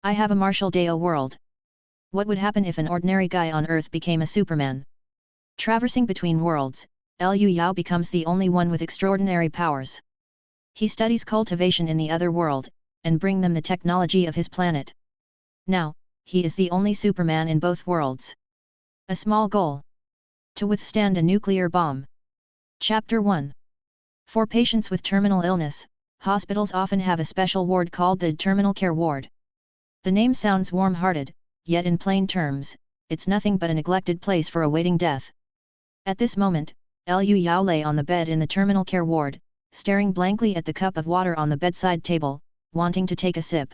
I have a Marshall Deo world. What would happen if an ordinary guy on Earth became a Superman? Traversing between worlds, Liu Yao becomes the only one with extraordinary powers. He studies cultivation in the other world, and bring them the technology of his planet. Now, he is the only Superman in both worlds. A small goal. To withstand a nuclear bomb. Chapter 1. For patients with terminal illness, hospitals often have a special ward called the Terminal Care Ward. The name sounds warm-hearted, yet in plain terms, it's nothing but a neglected place for awaiting death. At this moment, Liu Yao lay on the bed in the Terminal Care Ward, staring blankly at the cup of water on the bedside table, wanting to take a sip.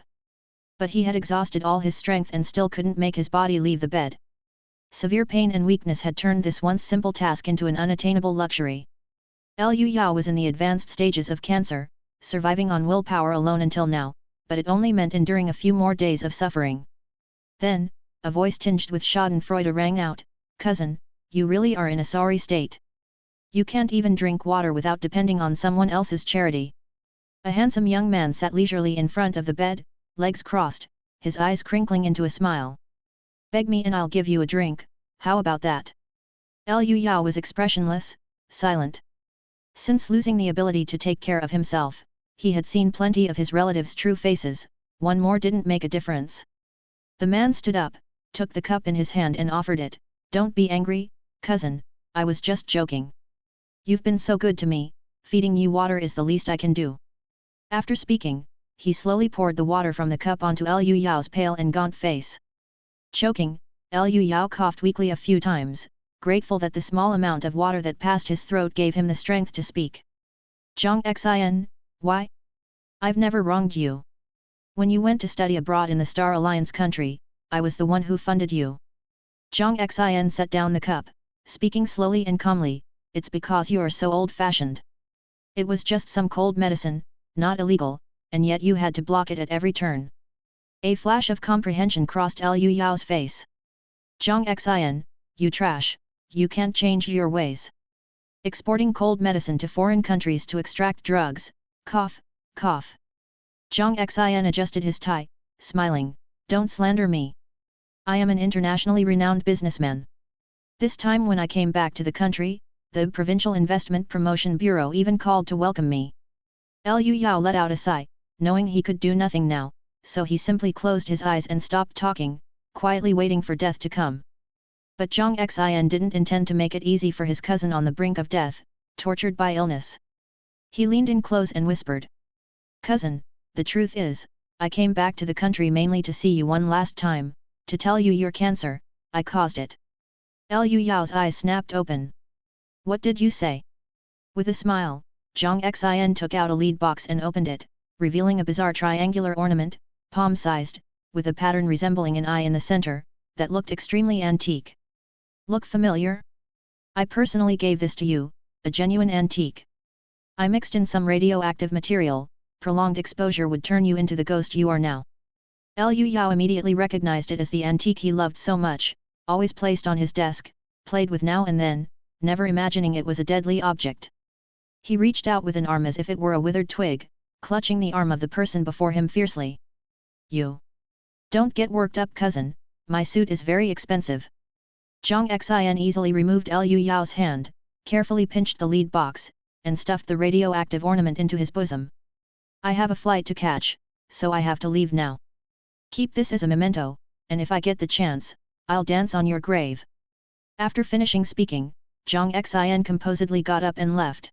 But he had exhausted all his strength and still couldn't make his body leave the bed. Severe pain and weakness had turned this once simple task into an unattainable luxury. Liu Yao was in the advanced stages of cancer, surviving on willpower alone until now, but it only meant enduring a few more days of suffering. Then, a voice tinged with schadenfreude rang out, "Cousin, you really are in a sorry state. You can't even drink water without depending on someone else's charity." A handsome young man sat leisurely in front of the bed, legs crossed, his eyes crinkling into a smile. "Beg me and I'll give you a drink, how about that?" Liu Yao was expressionless, silent. Since losing the ability to take care of himself, he had seen plenty of his relatives' true faces, one more didn't make a difference. The man stood up, took the cup in his hand and offered it. "Don't be angry, cousin, I was just joking. You've been so good to me, feeding you water is the least I can do." After speaking, he slowly poured the water from the cup onto Liu Yao's pale and gaunt face. Choking, Liu Yao coughed weakly a few times, grateful that the small amount of water that passed his throat gave him the strength to speak. "Zhang Xin, why? I've never wronged you. When you went to study abroad in the Star Alliance country, I was the one who funded you." Zhang Xin set down the cup, speaking slowly and calmly, "It's because you're so old-fashioned. It was just some cold medicine, not illegal, and yet you had to block it at every turn." A flash of comprehension crossed Liu Yao's face. "Zhang Xin, you trash, you can't change your ways. Exporting cold medicine to foreign countries to extract drugs, cough, cough." Zhang Xin adjusted his tie, smiling, "Don't slander me. I am an internationally renowned businessman. This time when I came back to the country, the Provincial Investment Promotion Bureau even called to welcome me." Liu Yao let out a sigh, knowing he could do nothing now, so he simply closed his eyes and stopped talking, quietly waiting for death to come. But Zhang Xin didn't intend to make it easy for his cousin on the brink of death, tortured by illness. He leaned in close and whispered, "Cousin, the truth is, I came back to the country mainly to see you one last time, to tell you your cancer, I caused it." Liu Yao's eyes snapped open. "What did you say?" With a smile, Zhang Xin took out a lead box and opened it, revealing a bizarre triangular ornament, palm-sized, with a pattern resembling an eye in the center, that looked extremely antique. "Look familiar? I personally gave this to you, a genuine antique. I mixed in some radioactive material, prolonged exposure would turn you into the ghost you are now." Liu Yao immediately recognized it as the antique he loved so much, always placed on his desk, played with now and then, never imagining it was a deadly object. He reached out with an arm as if it were a withered twig, clutching the arm of the person before him fiercely. "You! Don't get worked up, cousin, my suit is very expensive." Zhang Xin easily removed Liu Yao's hand, carefully pinched the lead box, and stuffed the radioactive ornament into his bosom. "I have a flight to catch, so I have to leave now. Keep this as a memento, and if I get the chance, I'll dance on your grave." After finishing speaking, Zhang Xin composedly got up and left.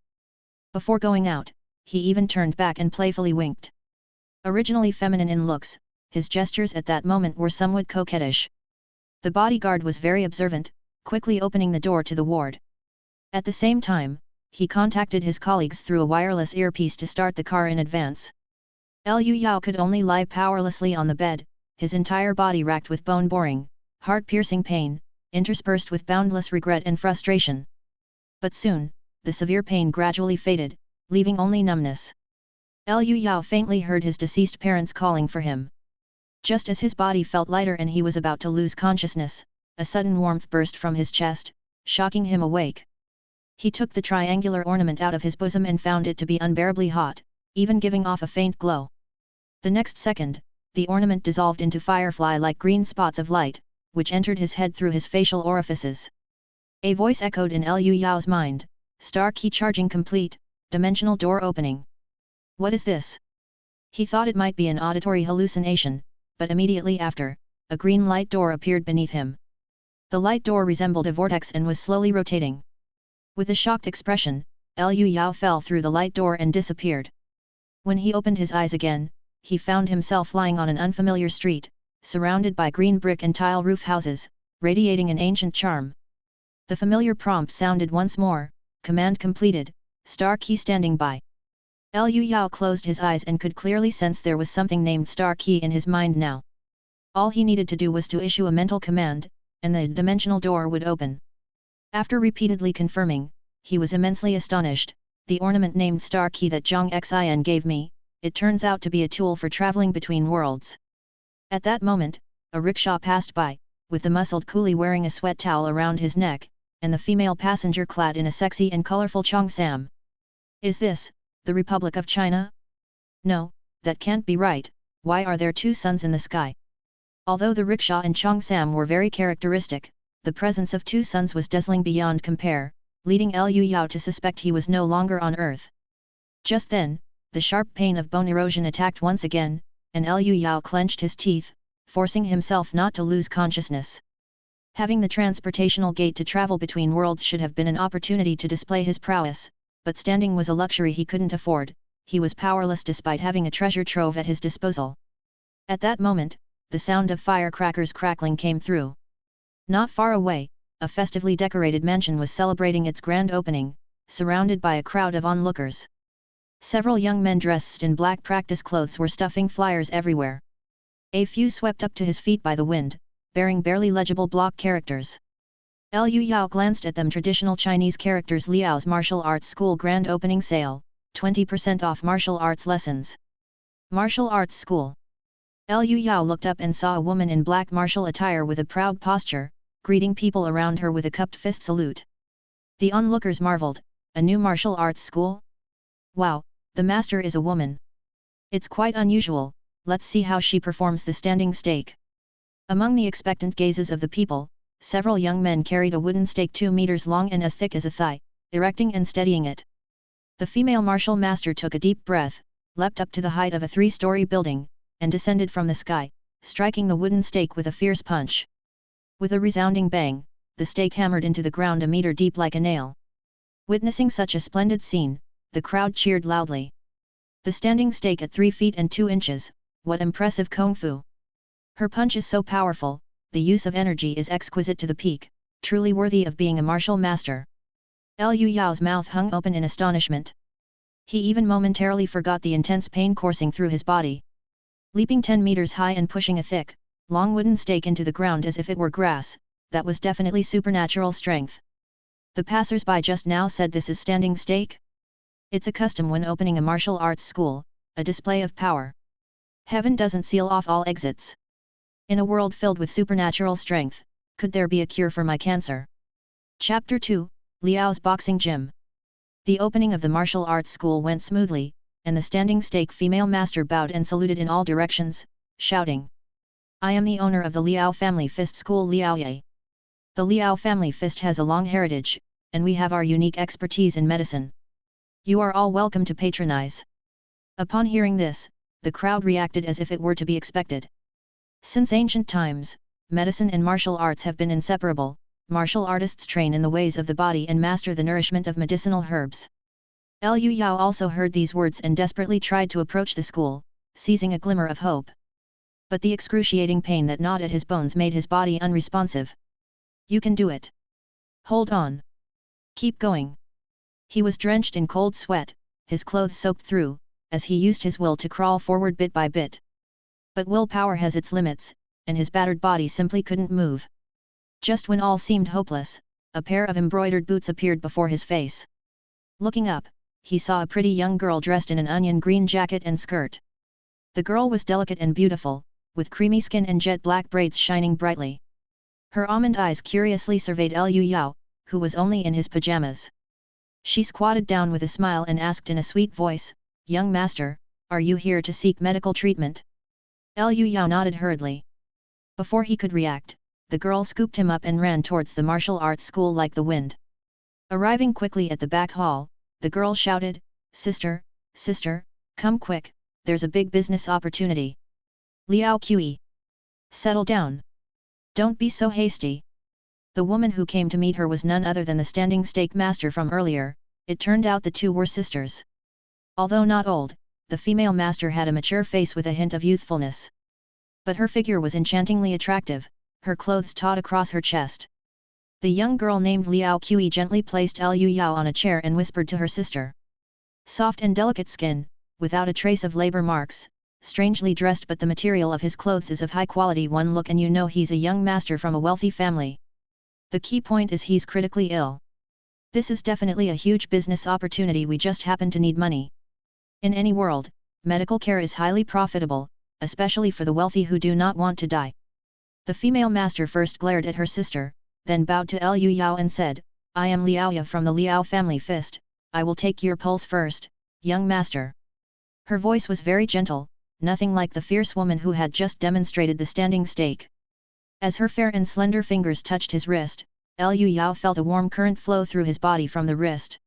Before going out, he even turned back and playfully winked. Originally feminine in looks, his gestures at that moment were somewhat coquettish. The bodyguard was very observant, quickly opening the door to the ward. At the same time, he contacted his colleagues through a wireless earpiece to start the car in advance. Liu Yao could only lie powerlessly on the bed, his entire body racked with bone-boring, heart-piercing pain, interspersed with boundless regret and frustration. But soon, the severe pain gradually faded, leaving only numbness. Liu Yao faintly heard his deceased parents calling for him. Just as his body felt lighter and he was about to lose consciousness, a sudden warmth burst from his chest, shocking him awake. He took the triangular ornament out of his bosom and found it to be unbearably hot, even giving off a faint glow. The next second, the ornament dissolved into firefly-like green spots of light, which entered his head through his facial orifices. A voice echoed in Liu Yao's mind, "Star key charging complete, dimensional door opening." What is this? He thought it might be an auditory hallucination, but immediately after, a green light door appeared beneath him. The light door resembled a vortex and was slowly rotating. With a shocked expression, Liu Yao fell through the light door and disappeared. When he opened his eyes again, he found himself lying on an unfamiliar street, surrounded by green brick and tile roof houses, radiating an ancient charm. The familiar prompt sounded once more, "Command completed, star key standing by." Liu Yao closed his eyes and could clearly sense there was something named star key in his mind now. All he needed to do was to issue a mental command, and the dimensional door would open. After repeatedly confirming, he was immensely astonished. "The ornament named star key that Zhang Xin gave me, it turns out to be a tool for traveling between worlds." At that moment, a rickshaw passed by, with the muscled coolie wearing a sweat towel around his neck, and the female passenger clad in a sexy and colorful cheongsam. "Is this the Republic of China? No, that can't be right. Why are there two suns in the sky?" Although the rickshaw and cheongsam were very characteristic, the presence of two suns was dazzling beyond compare, leading Liu Yao to suspect he was no longer on Earth. Just then, the sharp pain of bone erosion attacked once again, and Liu Yao clenched his teeth, forcing himself not to lose consciousness. Having the transportational gate to travel between worlds should have been an opportunity to display his prowess, but standing was a luxury he couldn't afford. He was powerless despite having a treasure trove at his disposal. At that moment, the sound of firecrackers crackling came through. Not far away, a festively decorated mansion was celebrating its grand opening, surrounded by a crowd of onlookers. Several young men dressed in black practice clothes were stuffing flyers everywhere. A few swept up to his feet by the wind, bearing barely legible block characters. Liu Yao glanced at them. Traditional Chinese characters. Liao's Martial Arts School Grand Opening Sale, 20% off martial arts lessons. Martial Arts School. Liu Yao looked up and saw a woman in black martial attire with a proud posture, greeting people around her with a cupped fist salute. The onlookers marveled, "A new martial arts school? Wow, the master is a woman. It's quite unusual, let's see how she performs the standing stake." Among the expectant gazes of the people, several young men carried a wooden stake 2 meters long and as thick as a thigh, erecting and steadying it. The female martial master took a deep breath, leapt up to the height of a 3-story building, and descended from the sky, striking the wooden stake with a fierce punch. With a resounding bang, the stake hammered into the ground a meter deep like a nail. Witnessing such a splendid scene, the crowd cheered loudly. The standing stake at 3 feet and 2 inches, what impressive kung fu! Her punch is so powerful, the use of energy is exquisite to the peak, truly worthy of being a martial master. Liu Yao's mouth hung open in astonishment. He even momentarily forgot the intense pain coursing through his body. Leaping 10 meters high and pushing a thick, long wooden stake into the ground as if it were grass, that was definitely supernatural strength. The passers-by just now said this is standing stake? It's a custom when opening a martial arts school, a display of power. Heaven doesn't seal off all exits. In a world filled with supernatural strength, could there be a cure for my cancer? Chapter 2, Liao's Boxing Gym. The opening of the martial arts school went smoothly, and the standing stake female master bowed and saluted in all directions, shouting, "I am the owner of the Liao Family Fist School Liaoye. The Liao Family Fist has a long heritage, and we have our unique expertise in medicine. You are all welcome to patronize." Upon hearing this, the crowd reacted as if it were to be expected. Since ancient times, medicine and martial arts have been inseparable. Martial artists train in the ways of the body and master the nourishment of medicinal herbs. Liu Yao also heard these words and desperately tried to approach the school, seizing a glimmer of hope. But the excruciating pain that gnawed at his bones made his body unresponsive. "You can do it. Hold on. Keep going." He was drenched in cold sweat, his clothes soaked through, as he used his will to crawl forward bit by bit. But willpower has its limits, and his battered body simply couldn't move. Just when all seemed hopeless, a pair of embroidered boots appeared before his face. Looking up, he saw a pretty young girl dressed in an onion green jacket and skirt. The girl was delicate and beautiful, with creamy skin and jet black braids shining brightly. Her almond eyes curiously surveyed Liu Yao, who was only in his pajamas. She squatted down with a smile and asked in a sweet voice, "Young master, are you here to seek medical treatment?" Liu Yao nodded hurriedly. Before he could react, the girl scooped him up and ran towards the martial arts school like the wind. Arriving quickly at the back hall, the girl shouted, "Sister, sister, come quick, there's a big business opportunity." Liao Qi. Settle down. Don't be so hasty. The woman who came to meet her was none other than the standing stake master from earlier. It turned out the two were sisters. Although not old, the female master had a mature face with a hint of youthfulness. But her figure was enchantingly attractive, her clothes taut across her chest. The young girl named Liao Qi gently placed Liu Yao on a chair and whispered to her sister. Soft and delicate skin, without a trace of labor marks, strangely dressed, but the material of his clothes is of high quality. One look and you know he's a young master from a wealthy family. The key point is he's critically ill. This is definitely a huge business opportunity, we just happen to need money. In any world, medical care is highly profitable, especially for the wealthy who do not want to die. The female master first glared at her sister, then bowed to Liu Yao and said, "I am Liao Ya from the Liao family fist, I will take your pulse first, young master." Her voice was very gentle, nothing like the fierce woman who had just demonstrated the standing stake. As her fair and slender fingers touched his wrist, Liu Yao felt a warm current flow through his body from the wrist.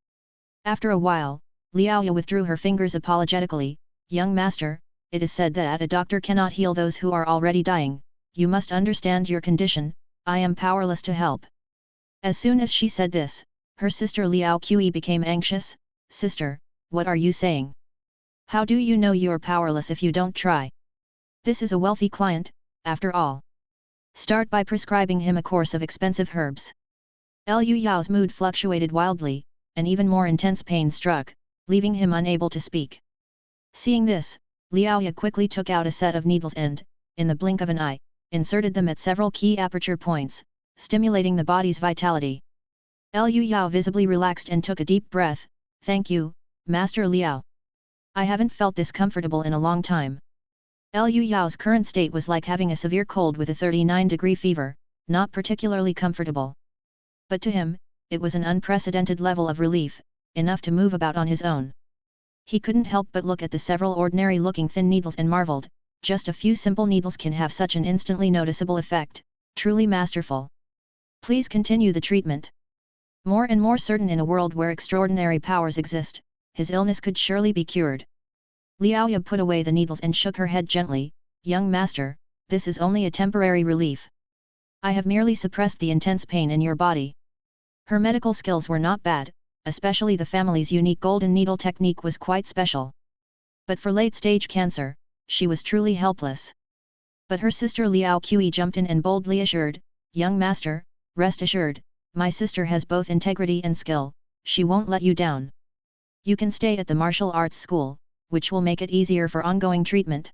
After a while, Liao Ya withdrew her fingers apologetically. "Young master, it is said that a doctor cannot heal those who are already dying. You must understand your condition, I am powerless to help." As soon as she said this, her sister Liao Qi became anxious. "Sister, what are you saying? How do you know you are powerless if you don't try? This is a wealthy client, after all. Start by prescribing him a course of expensive herbs." Liu Yao's mood fluctuated wildly, and even more intense pain struck, leaving him unable to speak. Seeing this, Liao Ya quickly took out a set of needles and, in the blink of an eye, inserted them at several key aperture points, stimulating the body's vitality. Liu Yao visibly relaxed and took a deep breath. "Thank you, Master Liao. I haven't felt this comfortable in a long time." Liu Yao's current state was like having a severe cold with a 39-degree fever, not particularly comfortable. But to him, it was an unprecedented level of relief, enough to move about on his own. He couldn't help but look at the several ordinary-looking thin needles and marveled, just a few simple needles can have such an instantly noticeable effect, truly masterful. "Please continue the treatment." More and more certain in a world where extraordinary powers exist, his illness could surely be cured. Liao Ya put away the needles and shook her head gently. "Young master, this is only a temporary relief. I have merely suppressed the intense pain in your body." Her medical skills were not bad, especially the family's unique golden needle technique was quite special. But for late-stage cancer, she was truly helpless. But her sister Liao Qi jumped in and boldly assured, "Young master, rest assured, my sister has both integrity and skill, she won't let you down. You can stay at the martial arts school, which will make it easier for ongoing treatment."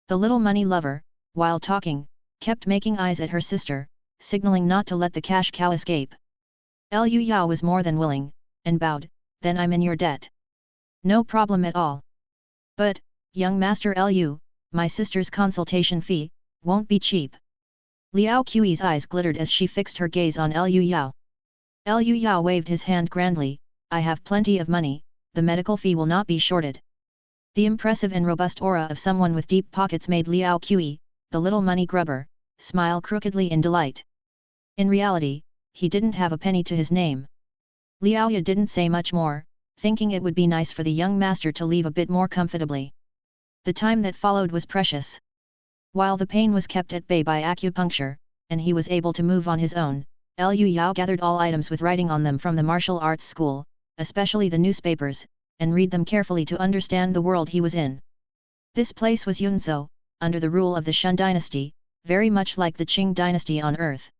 The little money lover, while talking, kept making eyes at her sister, signaling not to let the cash cow escape. Liu Yao was more than willing, and bowed. "Then I'm in your debt." "No problem at all. But, young master Liu, my sister's consultation fee won't be cheap." Liao Qi's eyes glittered as she fixed her gaze on Liu Yao. Liu Yao waved his hand grandly. "I have plenty of money, the medical fee will not be shorted." The impressive and robust aura of someone with deep pockets made Liao Qi, the little money grubber, smile crookedly in delight. In reality, he didn't have a penny to his name. Liao Ya didn't say much more, thinking it would be nice for the young master to leave a bit more comfortably. The time that followed was precious. While the pain was kept at bay by acupuncture, and he was able to move on his own, Liu Yao gathered all items with writing on them from the martial arts school, especially the newspapers, and read them carefully to understand the world he was in. This place was Yunzhou, under the rule of the Shun dynasty, very much like the Qing dynasty on Earth.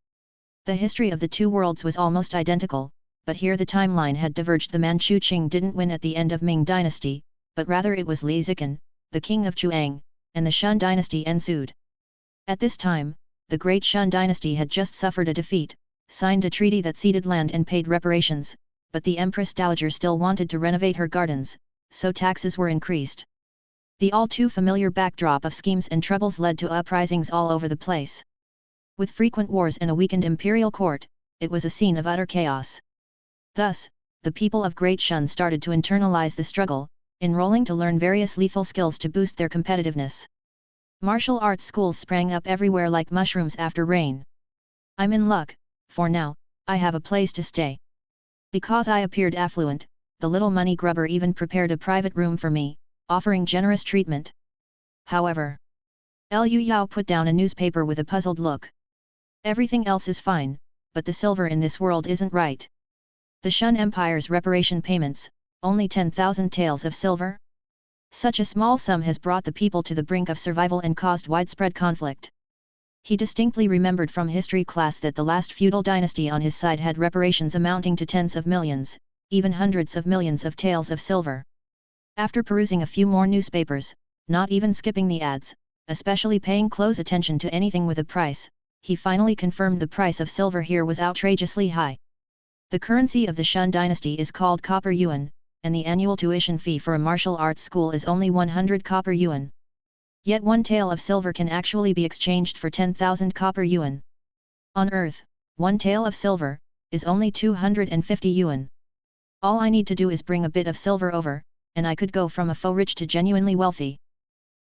The history of the two worlds was almost identical, but here the timeline had diverged. The Manchu Qing didn't win at the end of Ming dynasty, but rather it was Li Zicheng, the king of Chuang, and the Shun dynasty ensued. At this time, the great Shun dynasty had just suffered a defeat, signed a treaty that ceded land and paid reparations, but the Empress Dowager still wanted to renovate her gardens, so taxes were increased. The all-too-familiar backdrop of schemes and troubles led to uprisings all over the place. With frequent wars and a weakened imperial court, it was a scene of utter chaos. Thus, the people of Great Shun started to internalize the struggle, enrolling to learn various lethal skills to boost their competitiveness. Martial arts schools sprang up everywhere like mushrooms after rain. I'm in luck, for now, I have a place to stay. Because I appeared affluent, the little money grubber even prepared a private room for me, offering generous treatment. However, Liu Yao put down a newspaper with a puzzled look. Everything else is fine, but the silver in this world isn't right. The Shun Empire's reparation payments, only 10,000 taels of silver? Such a small sum has brought the people to the brink of survival and caused widespread conflict. He distinctly remembered from history class that the last feudal dynasty on his side had reparations amounting to tens of millions, even hundreds of millions of taels of silver. After perusing a few more newspapers, not even skipping the ads, especially paying close attention to anything with a price, he finally confirmed the price of silver here was outrageously high. The currency of the Shun dynasty is called copper yuan, and the annual tuition fee for a martial arts school is only 100 copper yuan. Yet one tael of silver can actually be exchanged for 10,000 copper yuan. On Earth, one tael of silver is only 250 yuan. All I need to do is bring a bit of silver over, and I could go from a faux rich to genuinely wealthy.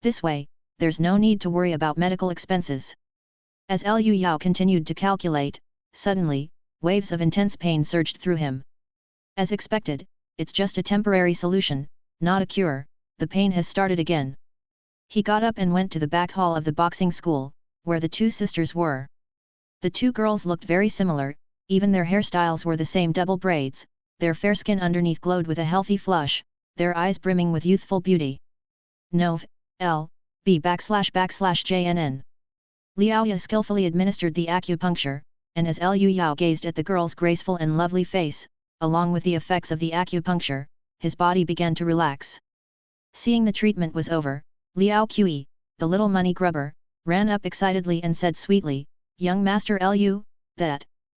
This way, there's no need to worry about medical expenses. As Liu Yao continued to calculate, suddenly, waves of intense pain surged through him. As expected, it's just a temporary solution, not a cure, the pain has started again. He got up and went to the back hall of the boxing school, where the two sisters were. The two girls looked very similar, even their hairstyles were the same double braids, their fair skin underneath glowed with a healthy flush, their eyes brimming with youthful beauty. Nov. L. B //JNN. Liaoya skillfully administered the acupuncture, and as Liu Yao gazed at the girl's graceful and lovely face, along with the effects of the acupuncture, his body began to relax. Seeing the treatment was over, Liao Qi, the little money grubber, ran up excitedly and said sweetly, "Young Master Liu,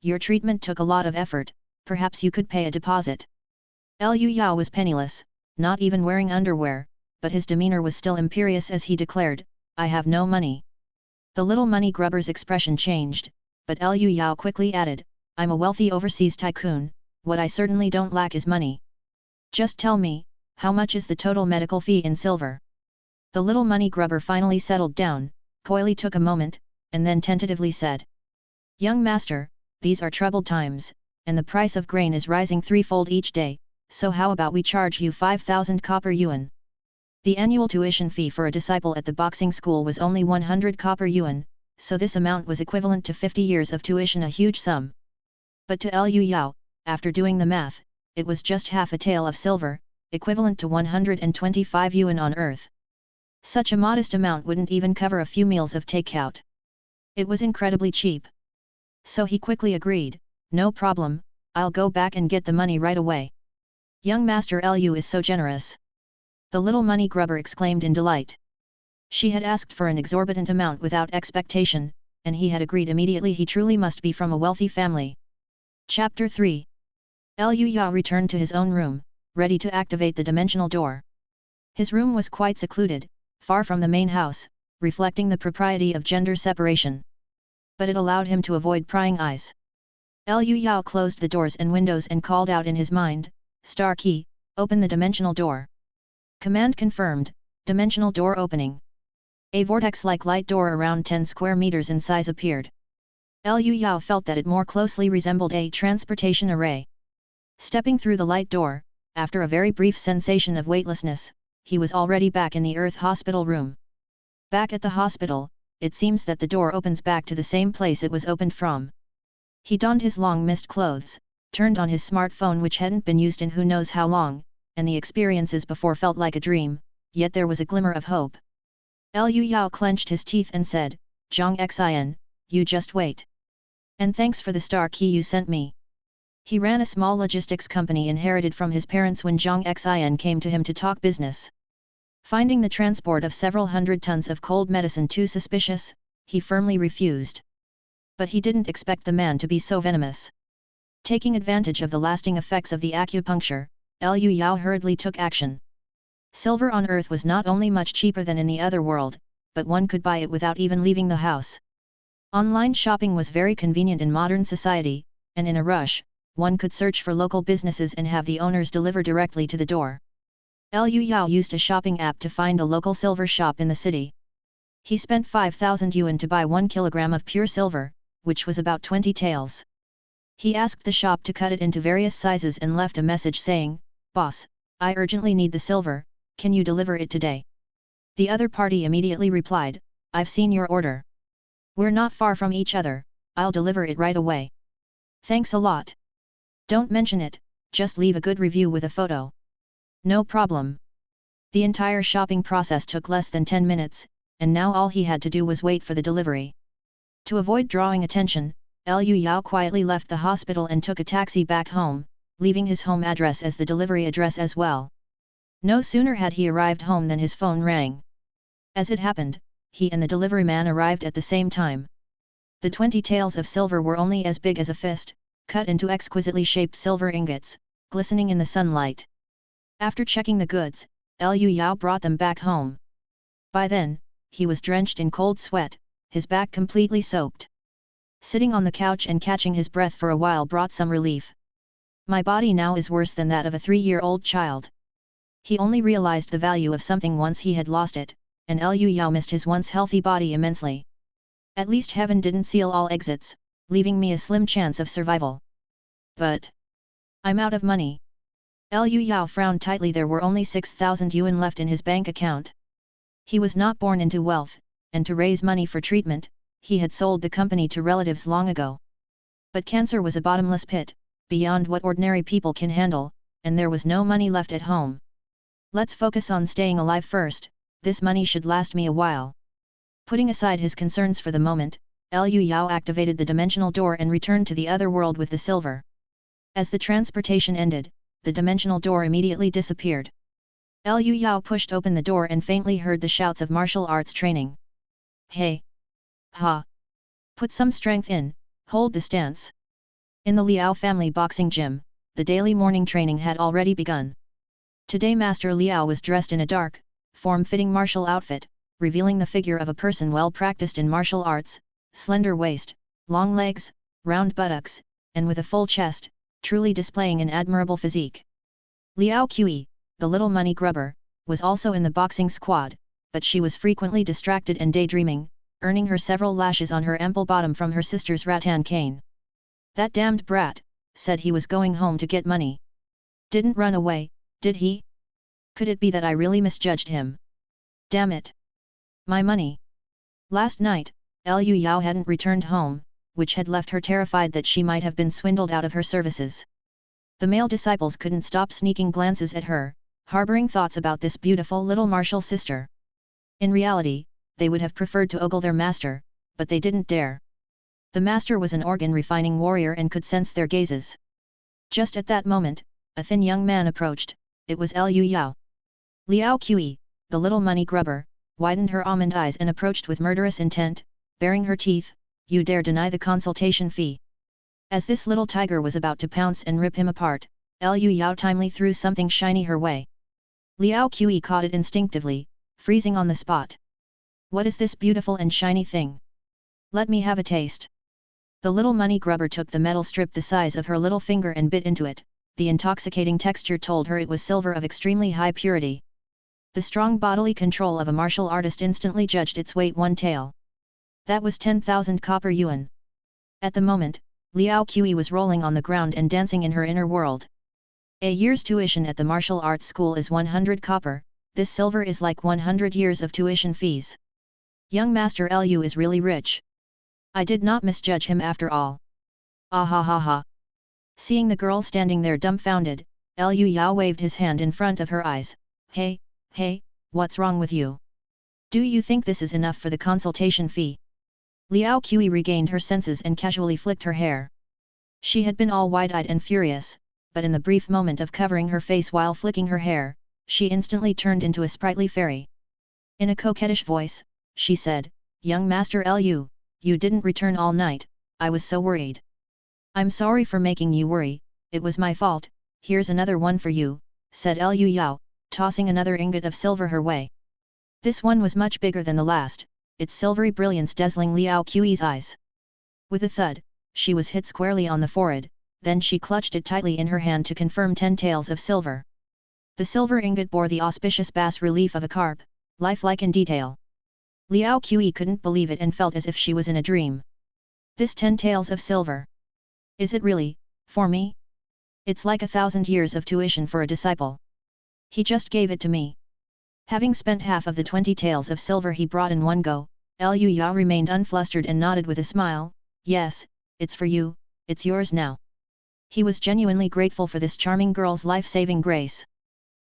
your treatment took a lot of effort, perhaps you could pay a deposit." Liu Yao was penniless, not even wearing underwear, but his demeanor was still imperious as he declared, "I have no money." The little money grubber's expression changed, but Liu Yao quickly added, "I'm a wealthy overseas tycoon, what I certainly don't lack is money. Just tell me, how much is the total medical fee in silver?" The little money grubber finally settled down, coyly took a moment, and then tentatively said, "Young master, these are troubled times, and the price of grain is rising threefold each day, so how about we charge you 5,000 copper yuan? The annual tuition fee for a disciple at the boxing school was only 100 copper yuan, so this amount was equivalent to 50 years of tuition, a huge sum. But to Liu Yao, after doing the math, it was just half a tael of silver, equivalent to 125 yuan on Earth. Such a modest amount wouldn't even cover a few meals of takeout. It was incredibly cheap. So he quickly agreed, "No problem, I'll go back and get the money right away." "Young Master Liu is so generous!" the little money grubber exclaimed in delight. She had asked for an exorbitant amount without expectation, and he had agreed immediately. He truly must be from a wealthy family. Chapter 3. Liu Yao returned to his own room, ready to activate the dimensional door. His room was quite secluded, far from the main house, reflecting the propriety of gender separation. But it allowed him to avoid prying eyes. Liu Yao closed the doors and windows and called out in his mind, "Star key, open the dimensional door." Command confirmed, dimensional door opening. A vortex-like light door around 10 square meters in size appeared. Liu Yao felt that it more closely resembled a transportation array. Stepping through the light door, after a very brief sensation of weightlessness, he was already back in the Earth hospital room. Back at the hospital, it seems that the door opens back to the same place it was opened from. He donned his long mist clothes, turned on his smartphone which hadn't been used in who knows how long, and the experiences before felt like a dream, yet there was a glimmer of hope. Liu Yao clenched his teeth and said, "Zhang Xin, you just wait. And thanks for the star key you sent me." He ran a small logistics company inherited from his parents when Zhang Xin came to him to talk business. Finding the transport of several hundred tons of cold medicine too suspicious, he firmly refused. But he didn't expect the man to be so venomous. Taking advantage of the lasting effects of the acupuncture, Liu Yao hurriedly took action. Silver on Earth was not only much cheaper than in the other world, but one could buy it without even leaving the house. Online shopping was very convenient in modern society, and in a rush, one could search for local businesses and have the owners deliver directly to the door. Liu Yao used a shopping app to find a local silver shop in the city. He spent 5,000 yuan to buy 1 kilogram of pure silver, which was about 20 taels. He asked the shop to cut it into various sizes and left a message saying, "Boss, I urgently need the silver, can you deliver it today?" The other party immediately replied, "I've seen your order. We're not far from each other, I'll deliver it right away. Thanks a lot. Don't mention it, just leave a good review with a photo." "No problem." The entire shopping process took less than 10 minutes, and now all he had to do was wait for the delivery. To avoid drawing attention, Liu Yao quietly left the hospital and took a taxi back home, leaving his home address as the delivery address as well. No sooner had he arrived home than his phone rang. As it happened, he and the delivery man arrived at the same time. The 20 taels of silver were only as big as a fist, cut into exquisitely shaped silver ingots, glistening in the sunlight. After checking the goods, Liu Yao brought them back home. By then, he was drenched in cold sweat, his back completely soaked. Sitting on the couch and catching his breath for a while brought some relief. My body now is worse than that of a 3-year-old child. He only realized the value of something once he had lost it, and Liu Yao missed his once healthy body immensely. At least heaven didn't seal all exits, leaving me a slim chance of survival. But I'm out of money. Liu Yao frowned tightly. There were only 6,000 yuan left in his bank account. He was not born into wealth, and to raise money for treatment, he had sold the company to relatives long ago. But cancer was a bottomless pit, beyond what ordinary people can handle, and there was no money left at home. Let's focus on staying alive first, this money should last me a while. Putting aside his concerns for the moment, Liu Yao activated the dimensional door and returned to the other world with the silver. As the transportation ended, the dimensional door immediately disappeared. Liu Yao pushed open the door and faintly heard the shouts of martial arts training. "Hey! Ha! Put some strength in, hold the stance." In the Liao family boxing gym, the daily morning training had already begun. Today Master Liao was dressed in a dark, form-fitting martial outfit, revealing the figure of a person well practiced in martial arts, slender waist, long legs, round buttocks, and with a full chest, truly displaying an admirable physique. Liao Qi, the little money grubber, was also in the boxing squad, but she was frequently distracted and daydreaming, earning her several lashes on her ample bottom from her sister's rattan cane. "That damned brat," said he was going home to get money. "Didn't run away, did he? Could it be that I really misjudged him? Damn it! My money!" Last night, Liu Yao hadn't returned home, which had left her terrified that she might have been swindled out of her services. The male disciples couldn't stop sneaking glances at her, harboring thoughts about this beautiful little martial sister. In reality, they would have preferred to ogle their master, but they didn't dare. The master was an organ-refining warrior and could sense their gazes. Just at that moment, a thin young man approached. It was Liu Yao. Liao Qi, the little money grubber, widened her almond eyes and approached with murderous intent, baring her teeth. "You dare deny the consultation fee?" As this little tiger was about to pounce and rip him apart, Liu Yao timely threw something shiny her way. Liao Qi caught it instinctively, freezing on the spot. "What is this beautiful and shiny thing? Let me have a taste." The little money grubber took the metal strip the size of her little finger and bit into it. The intoxicating texture told her it was silver of extremely high purity. The strong bodily control of a martial artist instantly judged its weight 1 tael. That was 10,000 copper yuan. At the moment, Liao Qi was rolling on the ground and dancing in her inner world. A year's tuition at the martial arts school is 100 copper, this silver is like 100 years of tuition fees. Young Master Liu is really rich. I did not misjudge him after all. Ah ha ha ha. Seeing the girl standing there dumbfounded, Liu Yao waved his hand in front of her eyes. Hey, what's wrong with you? Do you think this is enough for the consultation fee?" Liao Qi regained her senses and casually flicked her hair. She had been all wide-eyed and furious, but in the brief moment of covering her face while flicking her hair, she instantly turned into a sprightly fairy. In a coquettish voice, she said, "Young Master Liu, you didn't return all night, I was so worried." "I'm sorry for making you worry, it was my fault, here's another one for you," said Liu Yao, tossing another ingot of silver her way. This one was much bigger than the last, its silvery brilliance dazzling Liao Qi's eyes. With a thud, she was hit squarely on the forehead, then she clutched it tightly in her hand to confirm 10 taels of silver. The silver ingot bore the auspicious bas-relief of a carp, lifelike in detail. Liao Qi couldn't believe it and felt as if she was in a dream. This 10 taels of silver. Is it really, for me? It's like 1,000 years of tuition for a disciple. He just gave it to me. Having spent half of the 20 taels of silver he brought in one go, Liu Yao remained unflustered and nodded with a smile, yes, it's for you, it's yours now. He was genuinely grateful for this charming girl's life-saving grace.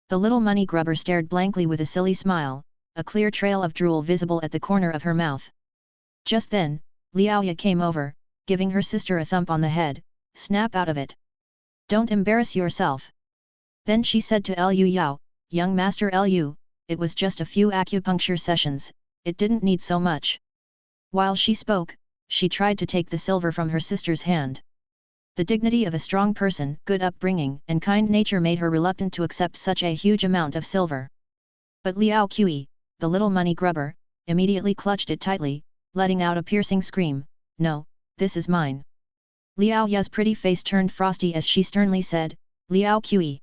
The little money grubber stared blankly with a silly smile, a clear trail of drool visible at the corner of her mouth. Just then, Liao Ya came over, giving her sister a thump on the head, snap out of it. Don't embarrass yourself. Then she said to Liu Yao, young master Liu, it was just a few acupuncture sessions, it didn't need so much. While she spoke, she tried to take the silver from her sister's hand. The dignity of a strong person, good upbringing and kind nature made her reluctant to accept such a huge amount of silver. But Liao Qi, the little money grubber, immediately clutched it tightly, letting out a piercing scream, no, this is mine. Liao Ya's pretty face turned frosty as she sternly said, Liao Qi.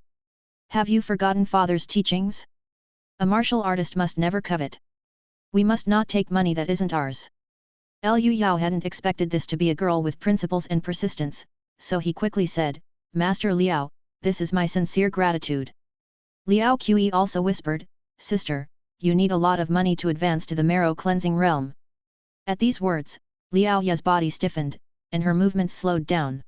Have you forgotten father's teachings? A martial artist must never covet. We must not take money that isn't ours. Liu Yao hadn't expected this to be a girl with principles and persistence, so he quickly said, Master Liao, this is my sincere gratitude. Liao Qi also whispered, Sister, you need a lot of money to advance to the marrow cleansing realm. At these words, Liao Ya's body stiffened, and her movements slowed down.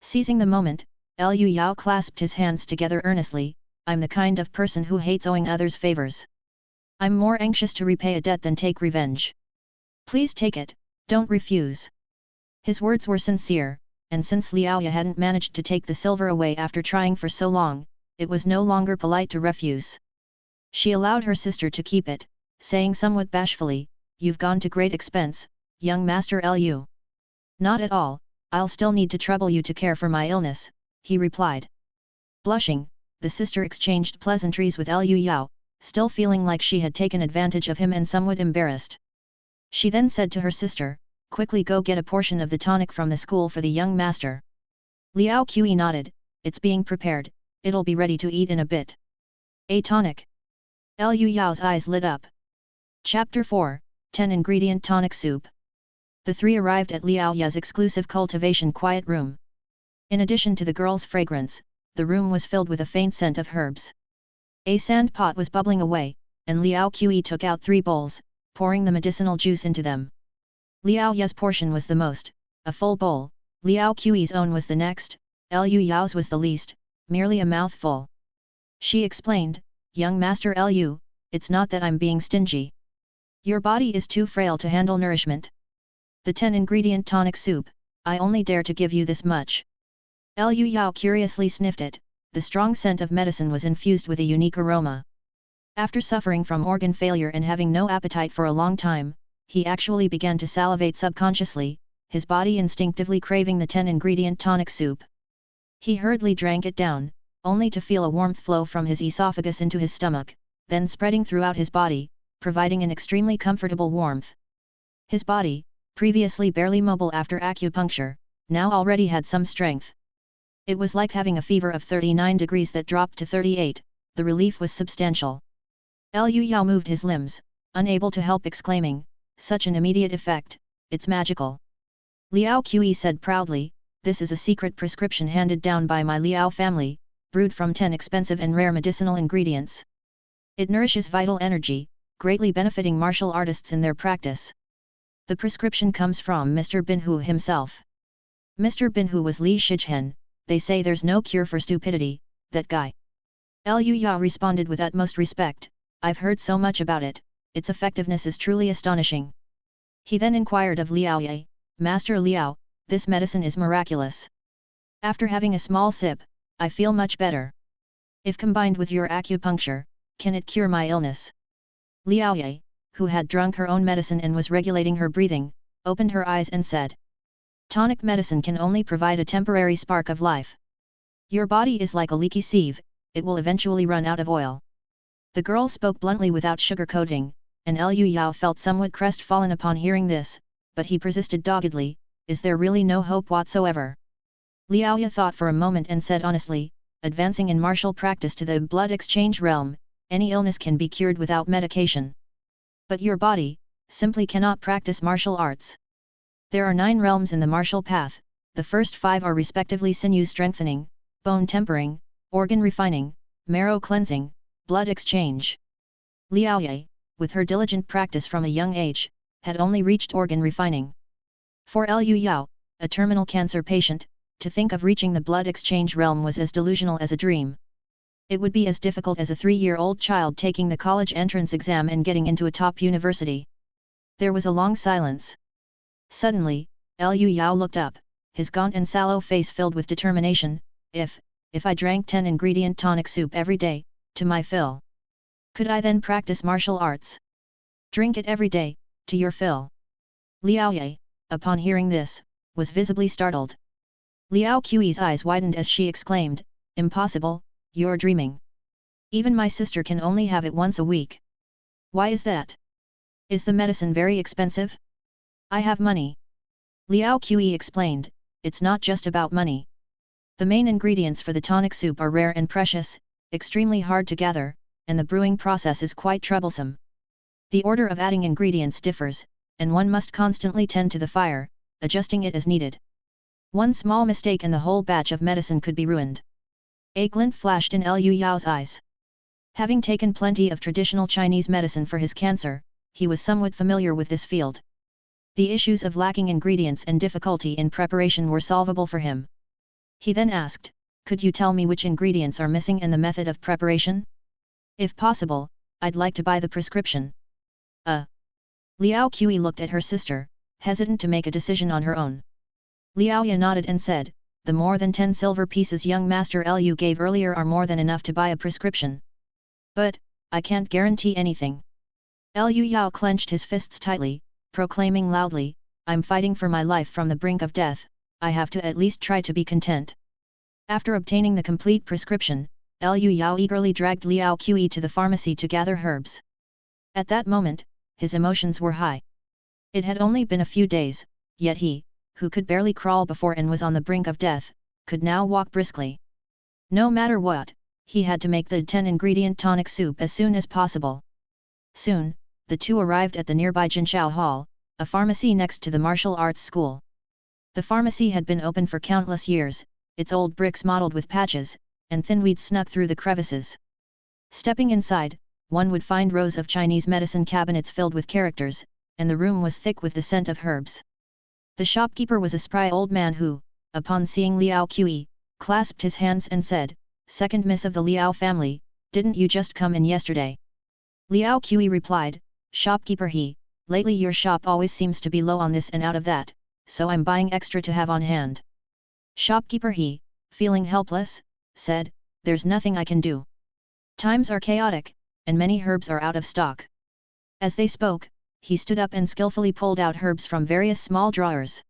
Seizing the moment, Liu Yao clasped his hands together earnestly, I'm the kind of person who hates owing others favors. I'm more anxious to repay a debt than take revenge. Please take it, don't refuse. His words were sincere, and since Liao Ya hadn't managed to take the silver away after trying for so long, it was no longer polite to refuse. She allowed her sister to keep it, saying somewhat bashfully, You've gone to great expense, young master Liu. Not at all, I'll still need to trouble you to care for my illness, he replied. Blushing, the sister exchanged pleasantries with Liu Yao, still feeling like she had taken advantage of him and somewhat embarrassed. She then said to her sister, quickly go get a portion of the tonic from the school for the young master. Liao Qi nodded, it's being prepared, it'll be ready to eat in a bit. A tonic. Liu Yao's eyes lit up. Chapter 4, 10-ingredient tonic soup. The three arrived at Liao Ya's exclusive cultivation quiet room. In addition to the girl's fragrance, the room was filled with a faint scent of herbs. A sand pot was bubbling away, and Liao Qi took out 3 bowls, pouring the medicinal juice into them. Liao Ya's portion was the most, a full bowl, Liao Qi's own was the next, Liu Yao's was the least, merely a mouthful. She explained, young master Liu, it's not that I'm being stingy. Your body is too frail to handle nourishment. The 10-ingredient tonic soup, I only dare to give you this much. Liu Yao curiously sniffed it, the strong scent of medicine was infused with a unique aroma. After suffering from organ failure and having no appetite for a long time, he actually began to salivate subconsciously, his body instinctively craving the 10-ingredient tonic soup. He hurriedly drank it down, only to feel a warmth flow from his esophagus into his stomach, then spreading throughout his body, providing an extremely comfortable warmth. His body, previously barely mobile after acupuncture, now already had some strength. It was like having a fever of 39 degrees that dropped to 38, the relief was substantial. Liu Yao moved his limbs, unable to help exclaiming, such an immediate effect, it's magical. Liao Qi said proudly, this is a secret prescription handed down by my Liao family, brewed from 10 expensive and rare medicinal ingredients. It nourishes vital energy, greatly benefiting martial artists in their practice. The prescription comes from Mr. Binhu himself. Mr. Binhu was Li Shizhen, they say there's no cure for stupidity, that guy. Liu Yao responded with utmost respect, I've heard so much about it, its effectiveness is truly astonishing. He then inquired of Liao Ye, Master Liao, this medicine is miraculous. After having a small sip, I feel much better. If combined with your acupuncture, can it cure my illness? Liao Ye, who had drunk her own medicine and was regulating her breathing, opened her eyes and said, tonic medicine can only provide a temporary spark of life. Your body is like a leaky sieve, it will eventually run out of oil. The girl spoke bluntly without sugarcoating, and Liu Yao felt somewhat crestfallen upon hearing this, but he persisted doggedly, is there really no hope whatsoever? Liao Ya thought for a moment and said honestly, advancing in martial practice to the blood exchange realm, any illness can be cured without medication. But your body, simply cannot practice martial arts. There are 9 realms in the martial path, the first 5 are respectively sinew strengthening, bone tempering, organ refining, marrow cleansing, blood exchange. Liao Ye, with her diligent practice from a young age, had only reached organ refining. For Lu Yao, a terminal cancer patient, to think of reaching the blood exchange realm was as delusional as a dream. It would be as difficult as a 3-year-old child taking the college entrance exam and getting into a top university. There was a long silence. Suddenly, Lu Yao looked up, his gaunt and sallow face filled with determination. If I drank 10-ingredient tonic soup every day, to my fill, could I then practice martial arts? Drink it every day, to your fill. Liao Ye, upon hearing this, was visibly startled. Liao Qi's eyes widened as she exclaimed, "Impossible, you're dreaming. Even my sister can only have it once a week." "Why is that? Is the medicine very expensive?" "I have money." Liao Qi explained, "It's not just about money. The main ingredients for the tonic soup are rare and precious, extremely hard to gather, and the brewing process is quite troublesome. The order of adding ingredients differs, and one must constantly tend to the fire, adjusting it as needed. One small mistake and the whole batch of medicine could be ruined." A glint flashed in Lu Yao's eyes. Having taken plenty of traditional Chinese medicine for his cancer, he was somewhat familiar with this field. The issues of lacking ingredients and difficulty in preparation were solvable for him. He then asked, "Could you tell me which ingredients are missing and the method of preparation? If possible, I'd like to buy the prescription." Liao Qi looked at her sister, hesitant to make a decision on her own. Liao Ye nodded and said, "The more than 10 silver pieces young Master Lu gave earlier are more than enough to buy a prescription. But, I can't guarantee anything." Lu Yao clenched his fists tightly, proclaiming loudly, "I'm fighting for my life from the brink of death, I have to at least try to be content." After obtaining the complete prescription, Lu Yao eagerly dragged Liao Qi to the pharmacy to gather herbs. At that moment, his emotions were high. It had only been a few days, yet he, who could barely crawl before and was on the brink of death, could now walk briskly. No matter what, he had to make the 10-ingredient tonic soup as soon as possible. Soon, the two arrived at the nearby Jinshao Hall, a pharmacy next to the martial arts school. The pharmacy had been open for countless years, its old bricks mottled with patches, and thin weeds snuck through the crevices. Stepping inside, one would find rows of Chinese medicine cabinets filled with characters, and the room was thick with the scent of herbs. The shopkeeper was a spry old man who, upon seeing Liao Qi, clasped his hands and said, "Second miss of the Liao family, didn't you just come in yesterday?" Liao Qi replied, "Shopkeeper lately your shop always seems to be low on this and out of that, so I'm buying extra to have on hand." Shopkeeper feeling helpless, said, "There's nothing I can do. Times are chaotic, and many herbs are out of stock." As they spoke, he stood up and skillfully pulled out herbs from various small drawers.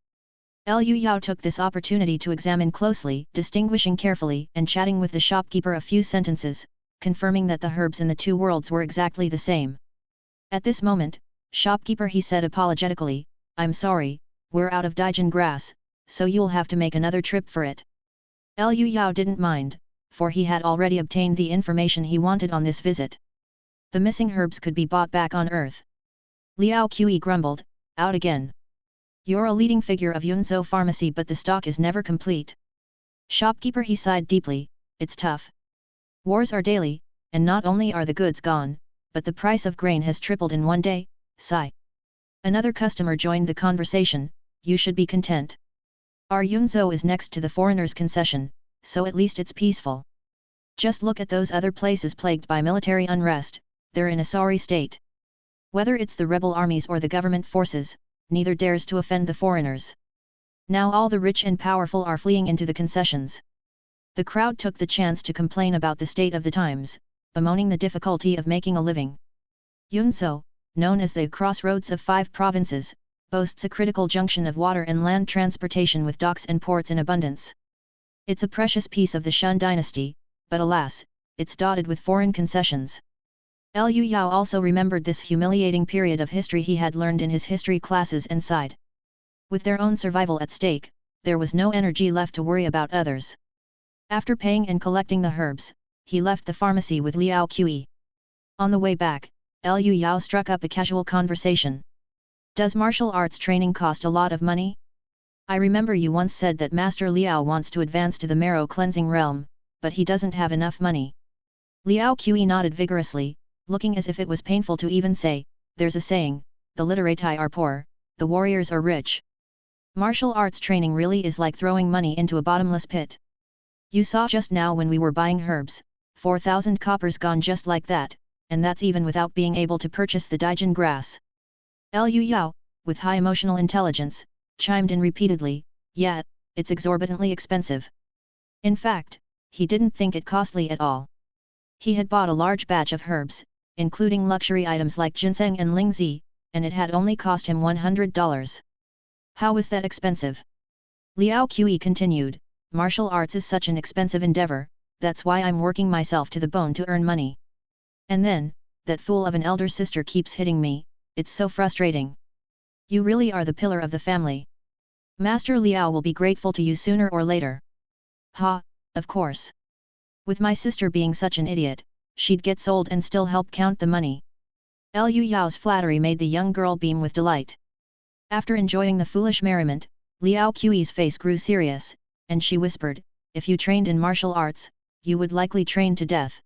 Lu Yao took this opportunity to examine closely, distinguishing carefully and chatting with the shopkeeper a few sentences, confirming that the herbs in the two worlds were exactly the same. At this moment, shopkeeper said apologetically, "I'm sorry, we're out of Daijin grass, so you'll have to make another trip for it." Lu Yao didn't mind, for he had already obtained the information he wanted on this visit. The missing herbs could be bought back on Earth. Liao Qi grumbled, "Out again. You're a leading figure of Yunzhou pharmacy but the stock is never complete." Shopkeeper sighed deeply, "It's tough. Wars are daily, and not only are the goods gone, but the price of grain has tripled in one day." Sigh. Another customer joined the conversation, "You should be content. Our Yunzhou is next to the foreigners' concession, so at least it's peaceful. Just look at those other places plagued by military unrest, they're in a sorry state. Whether it's the rebel armies or the government forces, neither dares to offend the foreigners. Now all the rich and powerful are fleeing into the concessions." The crowd took the chance to complain about the state of the times, bemoaning the difficulty of making a living. Yunzhou, known as the crossroads of 5 provinces, boasts a critical junction of water and land transportation with docks and ports in abundance. It's a precious piece of the Shun dynasty, but alas, it's dotted with foreign concessions. Lu Yao also remembered this humiliating period of history he had learned in his history classes and sighed. With their own survival at stake, there was no energy left to worry about others. After paying and collecting the herbs, he left the pharmacy with Liao Qi. On the way back, Lu Yao struck up a casual conversation. Does martial arts training cost a lot of money? I remember you once said that Master Liao wants to advance to the marrow cleansing realm, but he doesn't have enough money. Liao Qi nodded vigorously, looking as if it was painful to even say, there's a saying, the literati are poor, the warriors are rich. Martial arts training really is like throwing money into a bottomless pit. You saw just now when we were buying herbs, 4,000 coppers gone just like that, and that's even without being able to purchase the Daijin grass. Liu Yao, with high emotional intelligence, chimed in repeatedly, yeah, it's exorbitantly expensive. In fact, he didn't think it costly at all. He had bought a large batch of herbs, including luxury items like ginseng and lingzi, and it had only cost him $100. How was that expensive? Liao Qi continued, martial arts is such an expensive endeavor, that's why I'm working myself to the bone to earn money. And then, that fool of an elder sister keeps hitting me, it's so frustrating. You really are the pillar of the family. Master Liao will be grateful to you sooner or later. Ha, of course. With my sister being such an idiot, she'd get sold and still help count the money. Liu Yao's flattery made the young girl beam with delight. After enjoying the foolish merriment, Liao Qi's face grew serious, and she whispered, if you trained in martial arts, you would likely train to death.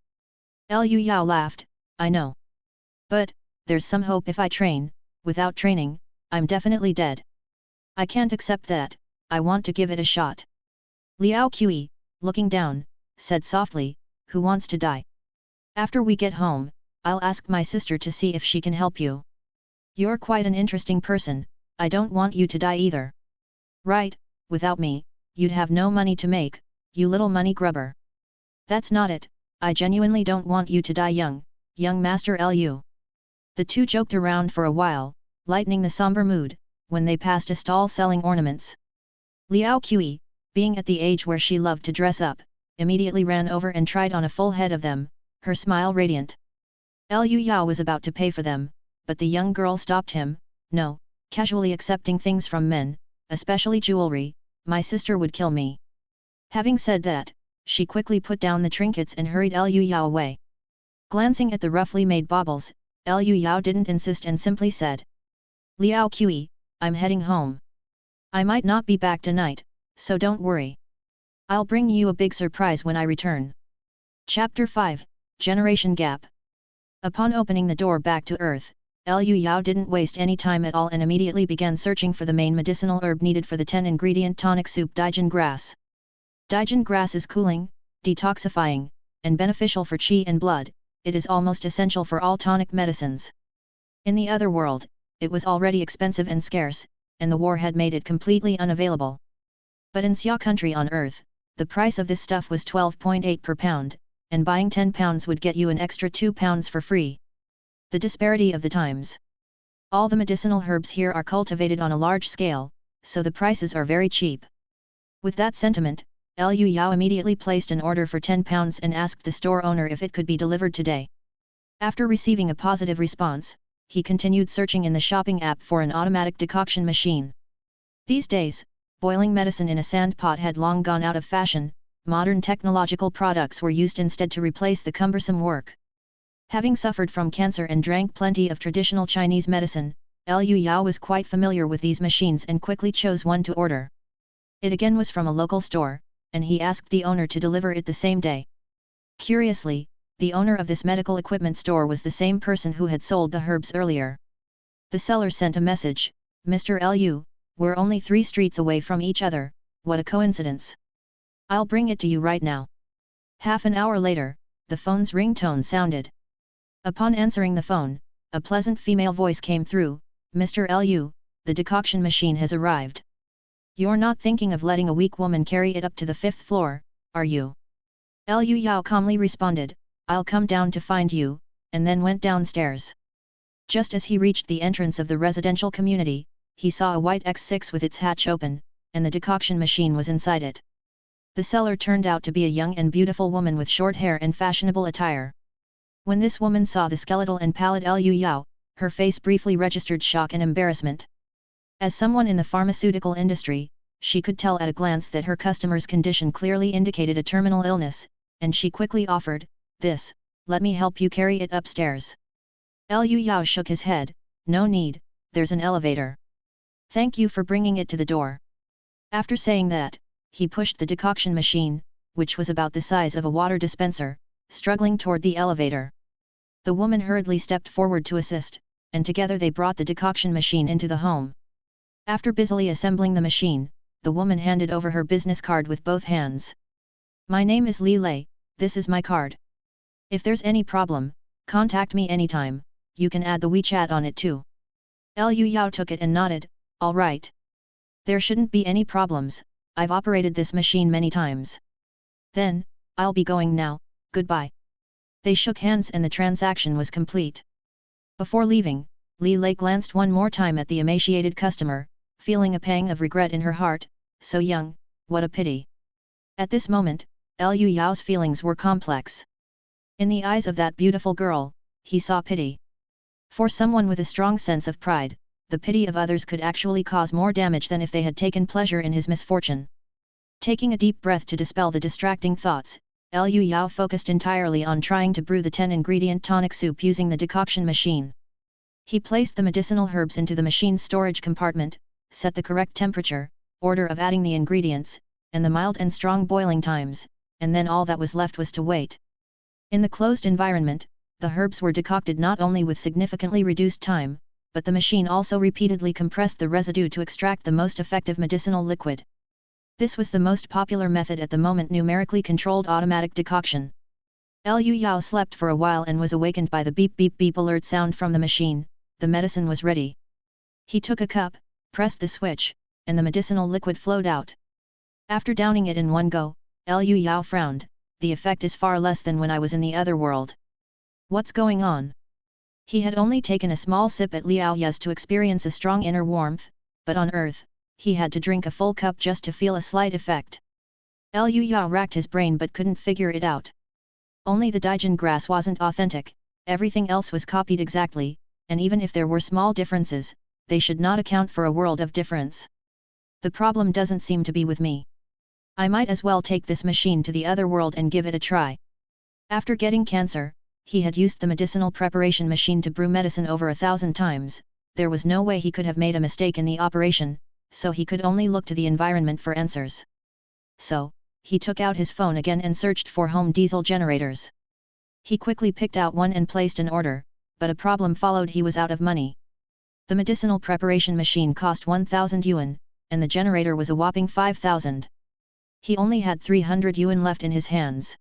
Liu Yao laughed, I know. But, there's some hope if I train, without training, I'm definitely dead. I can't accept that, I want to give it a shot. Liao Qi, looking down, said softly, who wants to die? After we get home, I'll ask my sister to see if she can help you. You're quite an interesting person, I don't want you to die either. Right, without me, you'd have no money to make, you little money grubber. That's not it, I genuinely don't want you to die young Master Liu. The two joked around for a while, lightening the somber mood, when they passed a stall selling ornaments. Liao Qi, being at the age where she loved to dress up, immediately ran over and tried on a full head of them, her smile radiant. Liu Yao was about to pay for them, but the young girl stopped him, no, casually accepting things from men, especially jewelry, my sister would kill me. Having said that, she quickly put down the trinkets and hurried Liu Yao away. Glancing at the roughly made baubles, Liu Yao didn't insist and simply said, Liao Qi, I'm heading home. I might not be back tonight, so don't worry. I'll bring you a big surprise when I return. Chapter 5, Generation Gap. Upon opening the door back to Earth, Liu Yao didn't waste any time at all and immediately began searching for the main medicinal herb needed for the 10-ingredient tonic soup Daijin grass. Daijin grass is cooling, detoxifying, and beneficial for qi and blood, it is almost essential for all tonic medicines. In the other world, it was already expensive and scarce, and the war had made it completely unavailable. But in Xia country on Earth, the price of this stuff was 12.8 per pound, and buying 10 pounds would get you an extra 2 pounds for free. The disparity of the times. All the medicinal herbs here are cultivated on a large scale, so the prices are very cheap. With that sentiment, Liu Yao immediately placed an order for 10 pounds and asked the store owner if it could be delivered today. After receiving a positive response, he continued searching in the shopping app for an automatic decoction machine. These days, boiling medicine in a sand pot had long gone out of fashion, modern technological products were used instead to replace the cumbersome work. Having suffered from cancer and drank plenty of traditional Chinese medicine, Liu Yao was quite familiar with these machines and quickly chose one to order. It again was from a local store, and he asked the owner to deliver it the same day. Curiously, the owner of this medical equipment store was the same person who had sold the herbs earlier. The seller sent a message, Mr. Liu, we're only 3 streets away from each other, what a coincidence. I'll bring it to you right now. Half an hour later, the phone's ringtone sounded. Upon answering the phone, a pleasant female voice came through, Mr. Liu, the decoction machine has arrived. You're not thinking of letting a weak woman carry it up to the 5th floor, are you? Liu Yao calmly responded, I'll come down to find you, and then went downstairs. Just as he reached the entrance of the residential community, he saw a white X6 with its hatch open, and the decoction machine was inside it. The seller turned out to be a young and beautiful woman with short hair and fashionable attire. When this woman saw the skeletal and pallid Liu Yao, her face briefly registered shock and embarrassment. As someone in the pharmaceutical industry, she could tell at a glance that her customer's condition clearly indicated a terminal illness, and she quickly offered, this, let me help you carry it upstairs. Liu Yao shook his head, no need, there's an elevator. Thank you for bringing it to the door. After saying that, he pushed the decoction machine, which was about the size of a water dispenser, struggling toward the elevator. The woman hurriedly stepped forward to assist, and together they brought the decoction machine into the home. After busily assembling the machine, the woman handed over her business card with both hands. My name is Li Lei, this is my card. If there's any problem, contact me anytime, you can add the WeChat on it too. Liu Yao took it and nodded, all right. There shouldn't be any problems, I've operated this machine many times. Then, I'll be going now, goodbye. They shook hands and the transaction was complete. Before leaving, Li Lei glanced one more time at the emaciated customer, feeling a pang of regret in her heart, so young, what a pity. At this moment, Liu Yao's feelings were complex. In the eyes of that beautiful girl, he saw pity. For someone with a strong sense of pride, the pity of others could actually cause more damage than if they had taken pleasure in his misfortune. Taking a deep breath to dispel the distracting thoughts, Liu Yao focused entirely on trying to brew the 10-ingredient tonic soup using the decoction machine. He placed the medicinal herbs into the machine's storage compartment, set the correct temperature, order of adding the ingredients, and the mild and strong boiling times, and then all that was left was to wait. In the closed environment, the herbs were decocted not only with significantly reduced time, but the machine also repeatedly compressed the residue to extract the most effective medicinal liquid. This was the most popular method at the moment, numerically controlled automatic decoction. Liu Yao slept for a while and was awakened by the beep beep beep alert sound from the machine. The medicine was ready. He took a cup, pressed the switch, and the medicinal liquid flowed out. After downing it in one go, Liu Yao frowned, the effect is far less than when I was in the other world. What's going on? He had only taken a small sip at Liao Ye's to experience a strong inner warmth, but on Earth, he had to drink a full cup just to feel a slight effect. Liu Yao racked his brain but couldn't figure it out. Only the Daijin grass wasn't authentic, everything else was copied exactly, and even if there were small differences, they should not account for a world of difference. The problem doesn't seem to be with me. I might as well take this machine to the other world and give it a try. After getting cancer, he had used the medicinal preparation machine to brew medicine over 1,000 times, there was no way he could have made a mistake in the operation, so he could only look to the environment for answers. So, he took out his phone again and searched for home diesel generators. He quickly picked out one and placed an order, but a problem followed. He was out of money. The medicinal preparation machine cost 1,000 yuan, and the generator was a whopping 5,000. He only had 300 yuan left in his hands.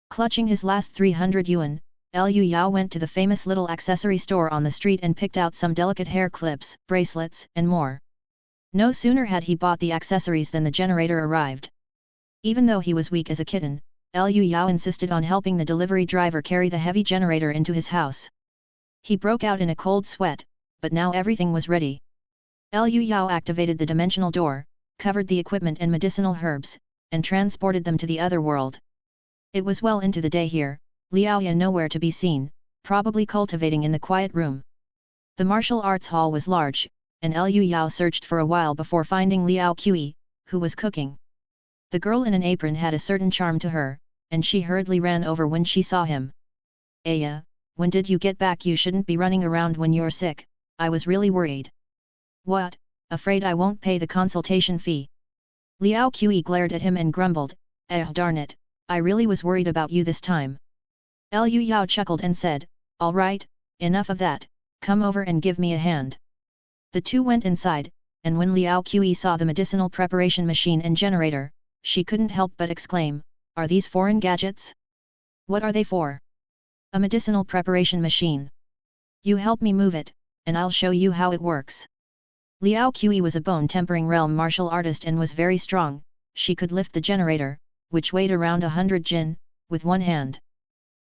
Clutching his last 300 yuan, Liu Yao went to the famous little accessory store on the street and picked out some delicate hair clips, bracelets, and more. No sooner had he bought the accessories than the generator arrived. Even though he was weak as a kitten, Liu Yao insisted on helping the delivery driver carry the heavy generator into his house. He broke out in a cold sweat, but now everything was ready. Liu Yao activated the dimensional door, covered the equipment and medicinal herbs, and transported them to the other world. It was well into the day here, Liao Ye nowhere to be seen, probably cultivating in the quiet room. The martial arts hall was large, and Liu Yao searched for a while before finding Liao Qi, who was cooking. The girl in an apron had a certain charm to her, and she hurriedly ran over when she saw him. Aya, when did you get back? You shouldn't be running around when you're sick, I was really worried. What, afraid I won't pay the consultation fee? Liao Qi glared at him and grumbled, darn it, I really was worried about you this time. Liu Yao chuckled and said, all right, enough of that, come over and give me a hand. The two went inside, and when Liao Qi saw the medicinal preparation machine and generator, she couldn't help but exclaim, are these foreign gadgets? What are they for? A medicinal preparation machine. You help me move it, and I'll show you how it works. Liao Qi was a bone-tempering realm martial artist and was very strong, she could lift the generator, which weighed around 100 jin, with one hand.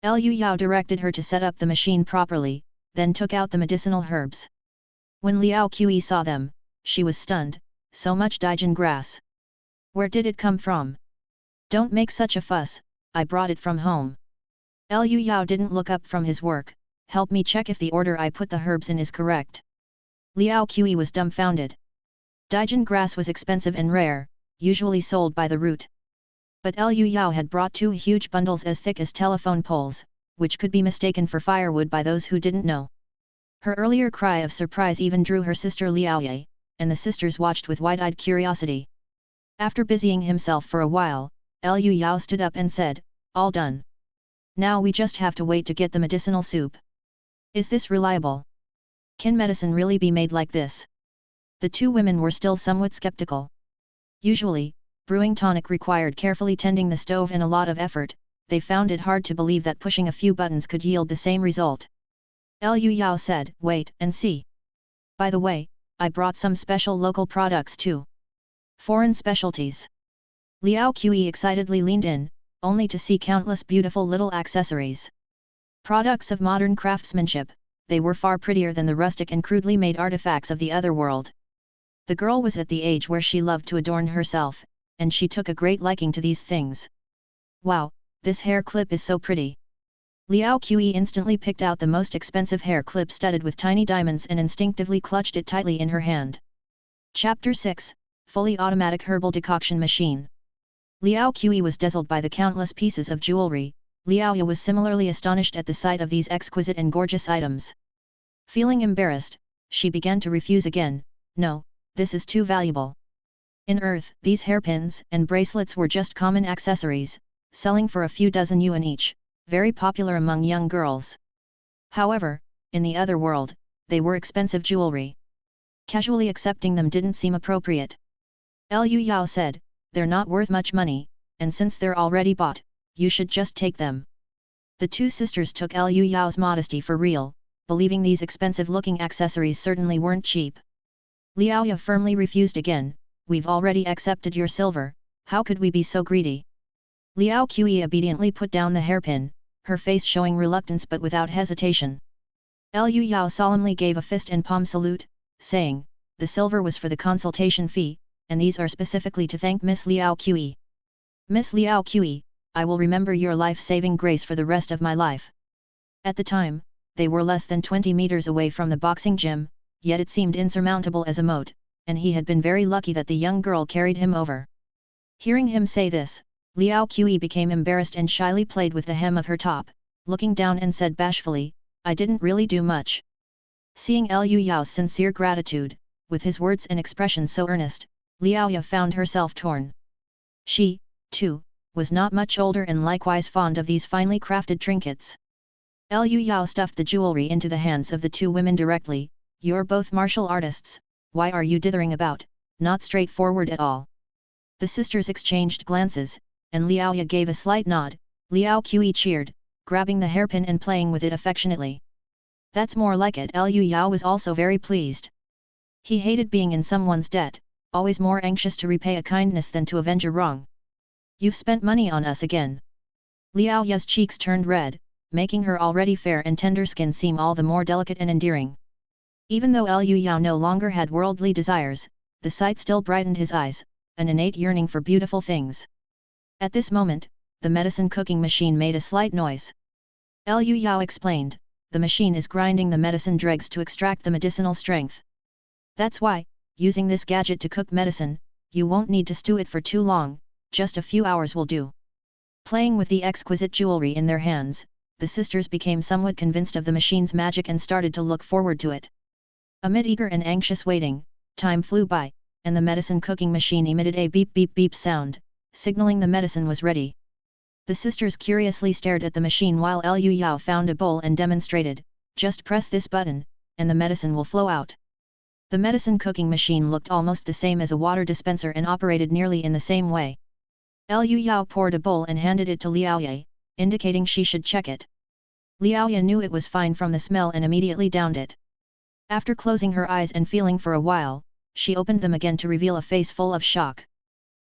Liu Yao directed her to set up the machine properly, then took out the medicinal herbs. When Liao Qi saw them, she was stunned, so much Daijin grass. Where did it come from? Don't make such a fuss, I brought it from home. Liu Yao didn't look up from his work, help me check if the order I put the herbs in is correct. Liao Qi was dumbfounded. Daijin grass was expensive and rare, usually sold by the root. But Liu Yao had brought 2 huge bundles as thick as telephone poles, which could be mistaken for firewood by those who didn't know. Her earlier cry of surprise even drew her sister Liaoye, and the sisters watched with wide-eyed curiosity. After busying himself for a while, Liu Yao stood up and said, "All done. Now we just have to wait to get the medicinal soup. Is this reliable? Can medicine really be made like this?" The two women were still somewhat skeptical. Usually, brewing tonic required carefully tending the stove and a lot of effort. They found it hard to believe that pushing a few buttons could yield the same result. Liu Yao said, "Wait and see. By the way, I brought some special local products too. Foreign specialties." Liao Qi excitedly leaned in, only to see countless beautiful little accessories. Products of modern craftsmanship, they were far prettier than the rustic and crudely made artifacts of the other world. The girl was at the age where she loved to adorn herself, and she took a great liking to these things. "Wow, this hair clip is so pretty." Liao Qi instantly picked out the most expensive hair clip studded with tiny diamonds and instinctively clutched it tightly in her hand. Chapter 6, Fully Automatic Herbal Decoction Machine. Liao Qi was dazzled by the countless pieces of jewelry. Liaoye was similarly astonished at the sight of these exquisite and gorgeous items. Feeling embarrassed, she began to refuse again. "No, this is too valuable." In Earth, these hairpins and bracelets were just common accessories, selling for a few dozen yuan each, very popular among young girls. However, in the other world, they were expensive jewelry. Casually accepting them didn't seem appropriate. Liu Yao said, "They're not worth much money, and since they're already bought, you should just take them." The two sisters took Liu Yao's modesty for real, believing these expensive-looking accessories certainly weren't cheap. Liaoye firmly refused again, "We've already accepted your silver, how could we be so greedy?" Liao Qi obediently put down the hairpin, her face showing reluctance but without hesitation. Liu Yao solemnly gave a fist and palm salute, saying, "The silver was for the consultation fee, and these are specifically to thank Miss Liao Qi. Miss Liao Qi, I will remember your life-saving grace for the rest of my life." At the time, they were less than 20 meters away from the boxing gym, yet it seemed insurmountable as a moat, and he had been very lucky that the young girl carried him over. Hearing him say this, Liao Qi became embarrassed and shyly played with the hem of her top, looking down and said bashfully, "I didn't really do much." Seeing Liu Yao's sincere gratitude, with his words and expression so earnest, Liaoye found herself torn. She, too, was not much older and likewise fond of these finely crafted trinkets. Liu Yao stuffed the jewelry into the hands of the two women directly. "You're both martial artists, why are you dithering about, not straightforward at all?" The sisters exchanged glances, and Liaoye gave a slight nod. Liao Qi cheered, grabbing the hairpin and playing with it affectionately. "That's more like it." Liu Yao was also very pleased. He hated being in someone's debt, always more anxious to repay a kindness than to avenge a wrong. "You've spent money on us again." Liaoye's cheeks turned red, making her already fair and tender skin seem all the more delicate and endearing. Even though Liu Yao no longer had worldly desires, the sight still brightened his eyes, an innate yearning for beautiful things. At this moment, the medicine cooking machine made a slight noise. Liu Yao explained, "The machine is grinding the medicine dregs to extract the medicinal strength. That's why, using this gadget to cook medicine, you won't need to stew it for too long, just a few hours will do." Playing with the exquisite jewelry in their hands, the sisters became somewhat convinced of the machine's magic and started to look forward to it. Amid eager and anxious waiting, time flew by, and the medicine cooking machine emitted a beep beep beep sound, signaling the medicine was ready. The sisters curiously stared at the machine while Liu Yao found a bowl and demonstrated, "Just press this button, and the medicine will flow out." The medicine cooking machine looked almost the same as a water dispenser and operated nearly in the same way. Liu Yao poured a bowl and handed it to Liaoye, indicating she should check it. Liaoye knew it was fine from the smell and immediately downed it. After closing her eyes and feeling for a while, she opened them again to reveal a face full of shock.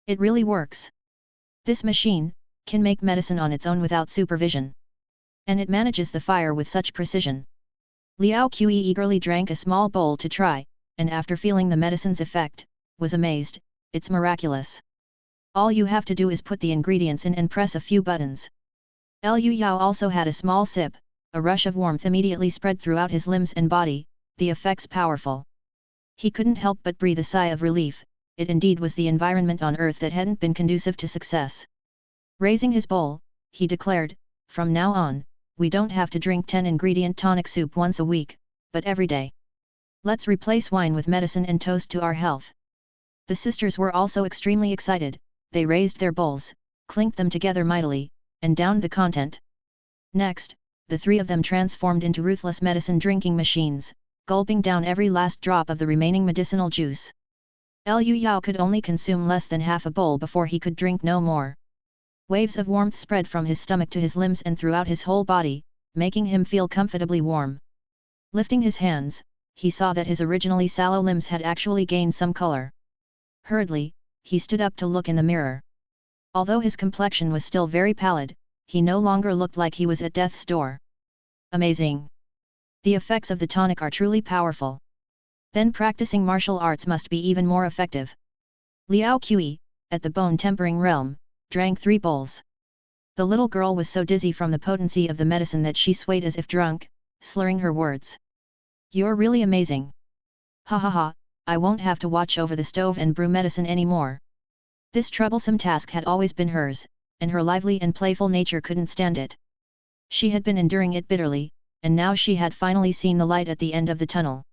"It really works. This machine can make medicine on its own without supervision. And it manages the fire with such precision." Liao Qi eagerly drank a small bowl to try, and after feeling the medicine's effect, was amazed, "It's miraculous. All you have to do is put the ingredients in and press a few buttons." Liu Yao also had a small sip, a rush of warmth immediately spread throughout his limbs and body, the effects powerful. He couldn't help but breathe a sigh of relief, it indeed was the environment on Earth that hadn't been conducive to success. Raising his bowl, he declared, "From now on, we don't have to drink 10-ingredient tonic soup once a week, but every day. Let's replace wine with medicine and toast to our health. The sisters were also extremely excited. They raised their bowls, clinked them together mightily, and downed the content. Next, the three of them transformed into ruthless medicine drinking machines, gulping down every last drop of the remaining medicinal juice. Liu Yao could only consume less than half a bowl before he could drink no more. Waves of warmth spread from his stomach to his limbs and throughout his whole body, making him feel comfortably warm. Lifting his hands, he saw that his originally sallow limbs had actually gained some color. Hurriedly, he stood up to look in the mirror. Although his complexion was still very pallid, he no longer looked like he was at death's door. Amazing! The effects of the tonic are truly powerful. Then practicing martial arts must be even more effective. Liao Qi, at the bone-tempering realm, drank 3 bowls. The little girl was so dizzy from the potency of the medicine that she swayed as if drunk, slurring her words. You're really amazing. Ha ha ha, I won't have to watch over the stove and brew medicine anymore. This troublesome task had always been hers, and her lively and playful nature couldn't stand it. She had been enduring it bitterly, and now she had finally seen the light at the end of the tunnel.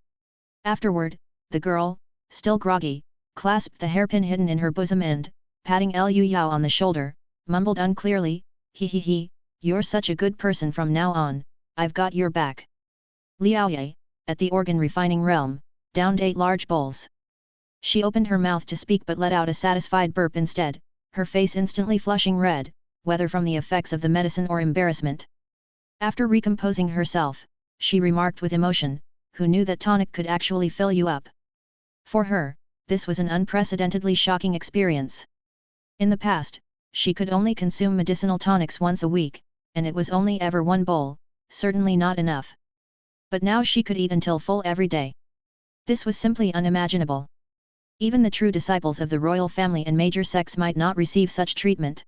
Afterward, the girl, still groggy, clasped the hairpin hidden in her bosom and, patting Liu Yao on the shoulder, mumbled unclearly, he, you're such a good person from now on, I've got your back. Liao Ye, at the organ refining realm, downed 8 large bowls. She opened her mouth to speak but let out a satisfied burp instead, her face instantly flushing red, whether from the effects of the medicine or embarrassment. After recomposing herself, she remarked with emotion, who knew that tonic could actually fill you up? For her, this was an unprecedentedly shocking experience. In the past, she could only consume medicinal tonics once a week, and it was only ever 1 bowl, certainly not enough. But now she could eat until full every day. This was simply unimaginable. Even the true disciples of the royal family and major sects might not receive such treatment.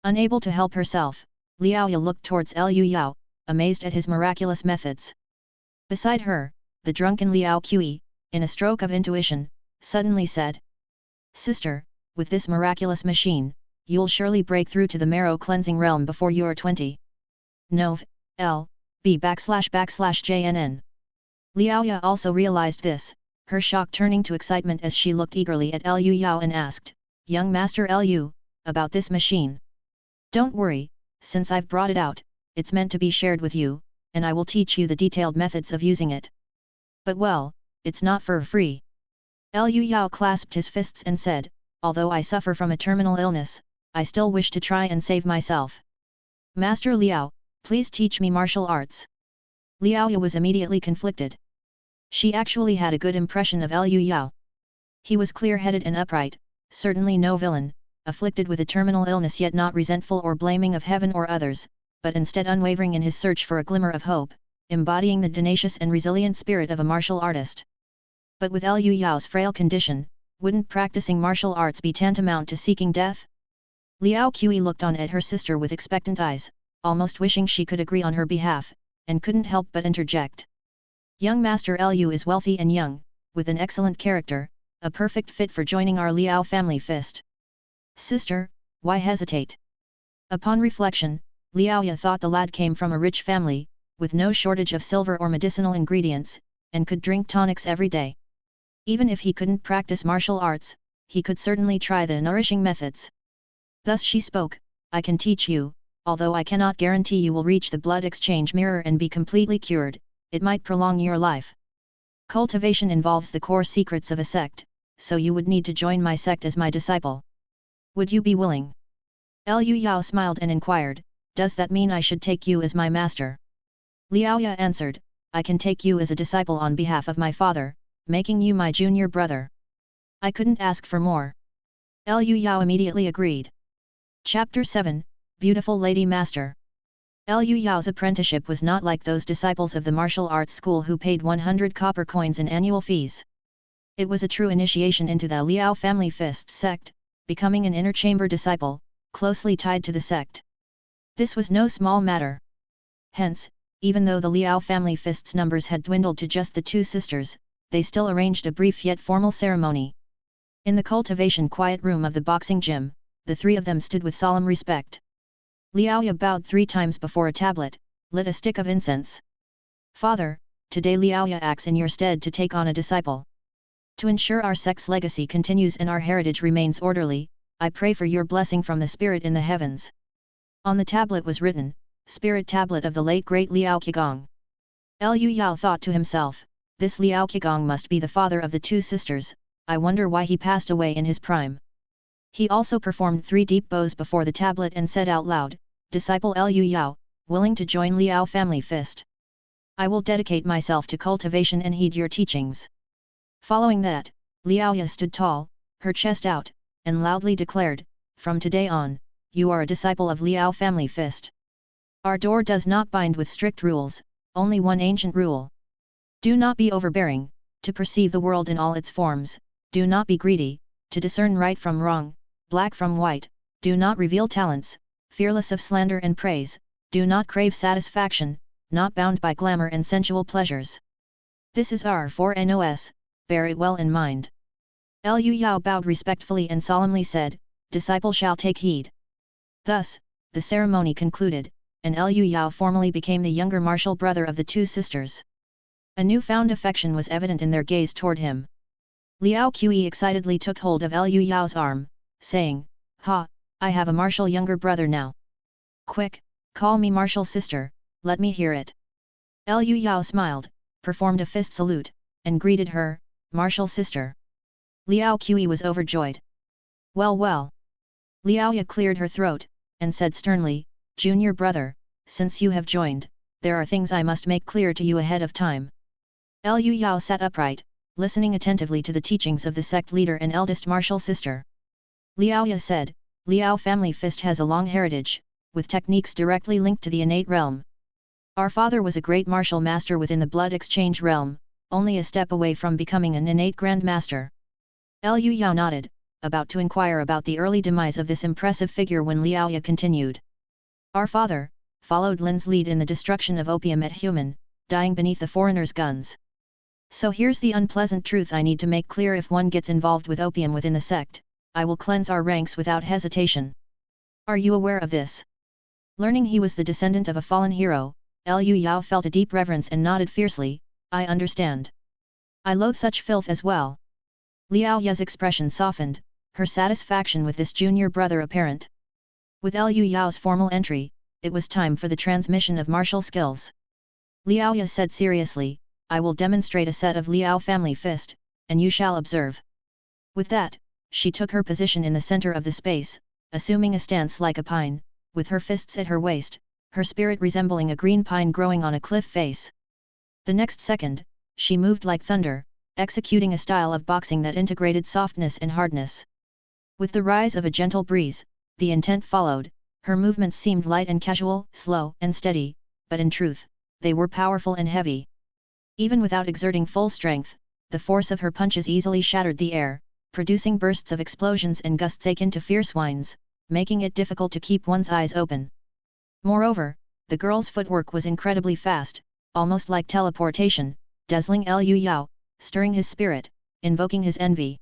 Unable to help herself, Liao Ye looked towards Liu Yao, amazed at his miraculous methods. Beside her, the drunken Liao Qi, in a stroke of intuition, suddenly said, Sister, with this miraculous machine, you'll surely break through to the marrow cleansing realm before you're 20. Nov. L. B//JNN. Liao Ye also realized this, her shock turning to excitement as she looked eagerly at Liu Yao and asked, Young Master Liu, about this machine. Don't worry, since I've brought it out, it's meant to be shared with you, and I will teach you the detailed methods of using it. But well, it's not for free. Liu Yao clasped his fists and said, although I suffer from a terminal illness, I still wish to try and save myself. Master Liao, please teach me martial arts. Liao Ye was immediately conflicted. She actually had a good impression of Liu Yao. He was clear-headed and upright, certainly no villain, afflicted with a terminal illness yet not resentful or blaming of heaven or others, but instead unwavering in his search for a glimmer of hope, embodying the tenacious and resilient spirit of a martial artist. But with Liu Yao's frail condition, wouldn't practicing martial arts be tantamount to seeking death? Liao Qi looked on at her sister with expectant eyes, almost wishing she could agree on her behalf, and couldn't help but interject. Young Master Liu is wealthy and young, with an excellent character, a perfect fit for joining our Liao family fist. Sister, why hesitate? Upon reflection, Liao Ye thought the lad came from a rich family, with no shortage of silver or medicinal ingredients, and could drink tonics every day. Even if he couldn't practice martial arts, he could certainly try the nourishing methods. Thus she spoke, I can teach you, although I cannot guarantee you will reach the blood exchange mirror and be completely cured, it might prolong your life. Cultivation involves the core secrets of a sect, so you would need to join my sect as my disciple. Would you be willing? Liu Yao smiled and inquired, does that mean I should take you as my master? Liao Ye answered, I can take you as a disciple on behalf of my father, making you my junior brother. I couldn't ask for more. Liu Yao immediately agreed. Chapter 7, Beautiful Lady Master. Liu Yao's apprenticeship was not like those disciples of the martial arts school who paid 100 copper coins in annual fees. It was a true initiation into the Liao family fist sect, becoming an inner chamber disciple, closely tied to the sect. This was no small matter. Hence, even though the Liao family fist's numbers had dwindled to just the 2 sisters, they still arranged a brief yet formal ceremony. In the cultivation quiet room of the boxing gym, the 3 of them stood with solemn respect. Liao Ye bowed 3 times before a tablet, lit a stick of incense. Father, today Liaoya acts in your stead to take on a disciple. To ensure our sect's legacy continues and our heritage remains orderly, I pray for your blessing from the spirit in the heavens." On the tablet was written, "Spirit Tablet of the late great Liao Qigong." Liu Yao thought to himself, "This Liao Qigong must be the father of the two sisters, I wonder why he passed away in his prime." He also performed 3 deep bows before the tablet and said out loud, "Disciple Liu Yao, willing to join Liao family fist. I will dedicate myself to cultivation and heed your teachings." Following that, Liaoya stood tall, her chest out, and loudly declared, "From today on, you are a disciple of Liao family fist. Our door does not bind with strict rules, only one ancient rule. Do not be overbearing, to perceive the world in all its forms, do not be greedy, to discern right from wrong, black from white, do not reveal talents, fearless of slander and praise, do not crave satisfaction, not bound by glamour and sensual pleasures. This is our 4NOS, bear it well in mind." Liu Yao bowed respectfully and solemnly said, "Disciple shall take heed." Thus, the ceremony concluded, and Liu Yao formally became the younger martial brother of the two sisters. A newfound affection was evident in their gaze toward him. Liao Qi excitedly took hold of Liu Yao's arm, saying, "Ha, I have a martial younger brother now. Quick, call me martial sister, let me hear it." Liu Yao smiled, performed a fist salute, and greeted her, "Martial sister." Liao Qi was overjoyed. "Well well." Liaoya cleared her throat, and said sternly, "Junior brother, since you have joined, there are things I must make clear to you ahead of time." Liu Yao sat upright, listening attentively to the teachings of the sect leader and eldest martial sister. Liaoya said, "Liao family fist has a long heritage, with techniques directly linked to the innate realm. Our father was a great martial master within the blood exchange realm, only a step away from becoming an innate grand master." Liu Yao nodded, about to inquire about the early demise of this impressive figure when Liaoya continued. "Our father followed Lin's lead in the destruction of opium at Human, dying beneath the foreigners' guns. So here's the unpleasant truth I need to make clear: if one gets involved with opium within the sect, I will cleanse our ranks without hesitation. Are you aware of this?" Learning he was the descendant of a fallen hero, Liu Yao felt a deep reverence and nodded fiercely, "I understand. I loathe such filth as well." Liaoya's expression softened, her satisfaction with this junior brother apparent. With Liu Yao's formal entry, it was time for the transmission of martial skills. Liaoya said seriously, "I will demonstrate a set of Liao family fist, and you shall observe." With that, she took her position in the center of the space, assuming a stance like a pine, with her fists at her waist, her spirit resembling a green pine growing on a cliff face. The next second, she moved like thunder, executing a style of boxing that integrated softness and hardness. With the rise of a gentle breeze, the intent followed, her movements seemed light and casual, slow and steady, but in truth, they were powerful and heavy. Even without exerting full strength, the force of her punches easily shattered the air, producing bursts of explosions and gusts akin to fierce winds, making it difficult to keep one's eyes open. Moreover, the girl's footwork was incredibly fast, almost like teleportation, dazzling Liu Yao, stirring his spirit, invoking his envy.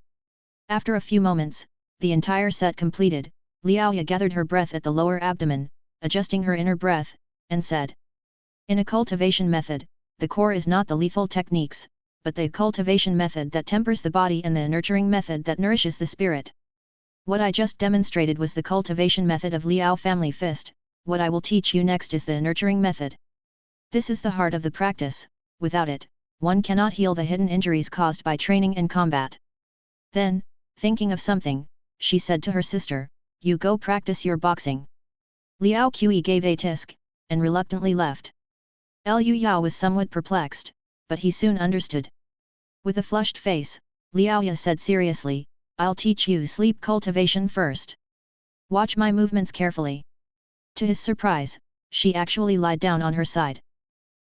After a few moments, the entire set completed, Liaoya gathered her breath at the lower abdomen, adjusting her inner breath, and said, "In a cultivation method, the core is not the lethal techniques, but the cultivation method that tempers the body and the nurturing method that nourishes the spirit. What I just demonstrated was the cultivation method of Liao family fist, what I will teach you next is the nurturing method. This is the heart of the practice, without it, one cannot heal the hidden injuries caused by training and combat." Then, thinking of something, she said to her sister, "You go practice your boxing." Liao Qi gave a tisk, and reluctantly left. Liu Yao was somewhat perplexed, but he soon understood. With a flushed face, Liaoya said seriously, "I'll teach you sleep cultivation first. Watch my movements carefully." To his surprise, she actually lied down on her side.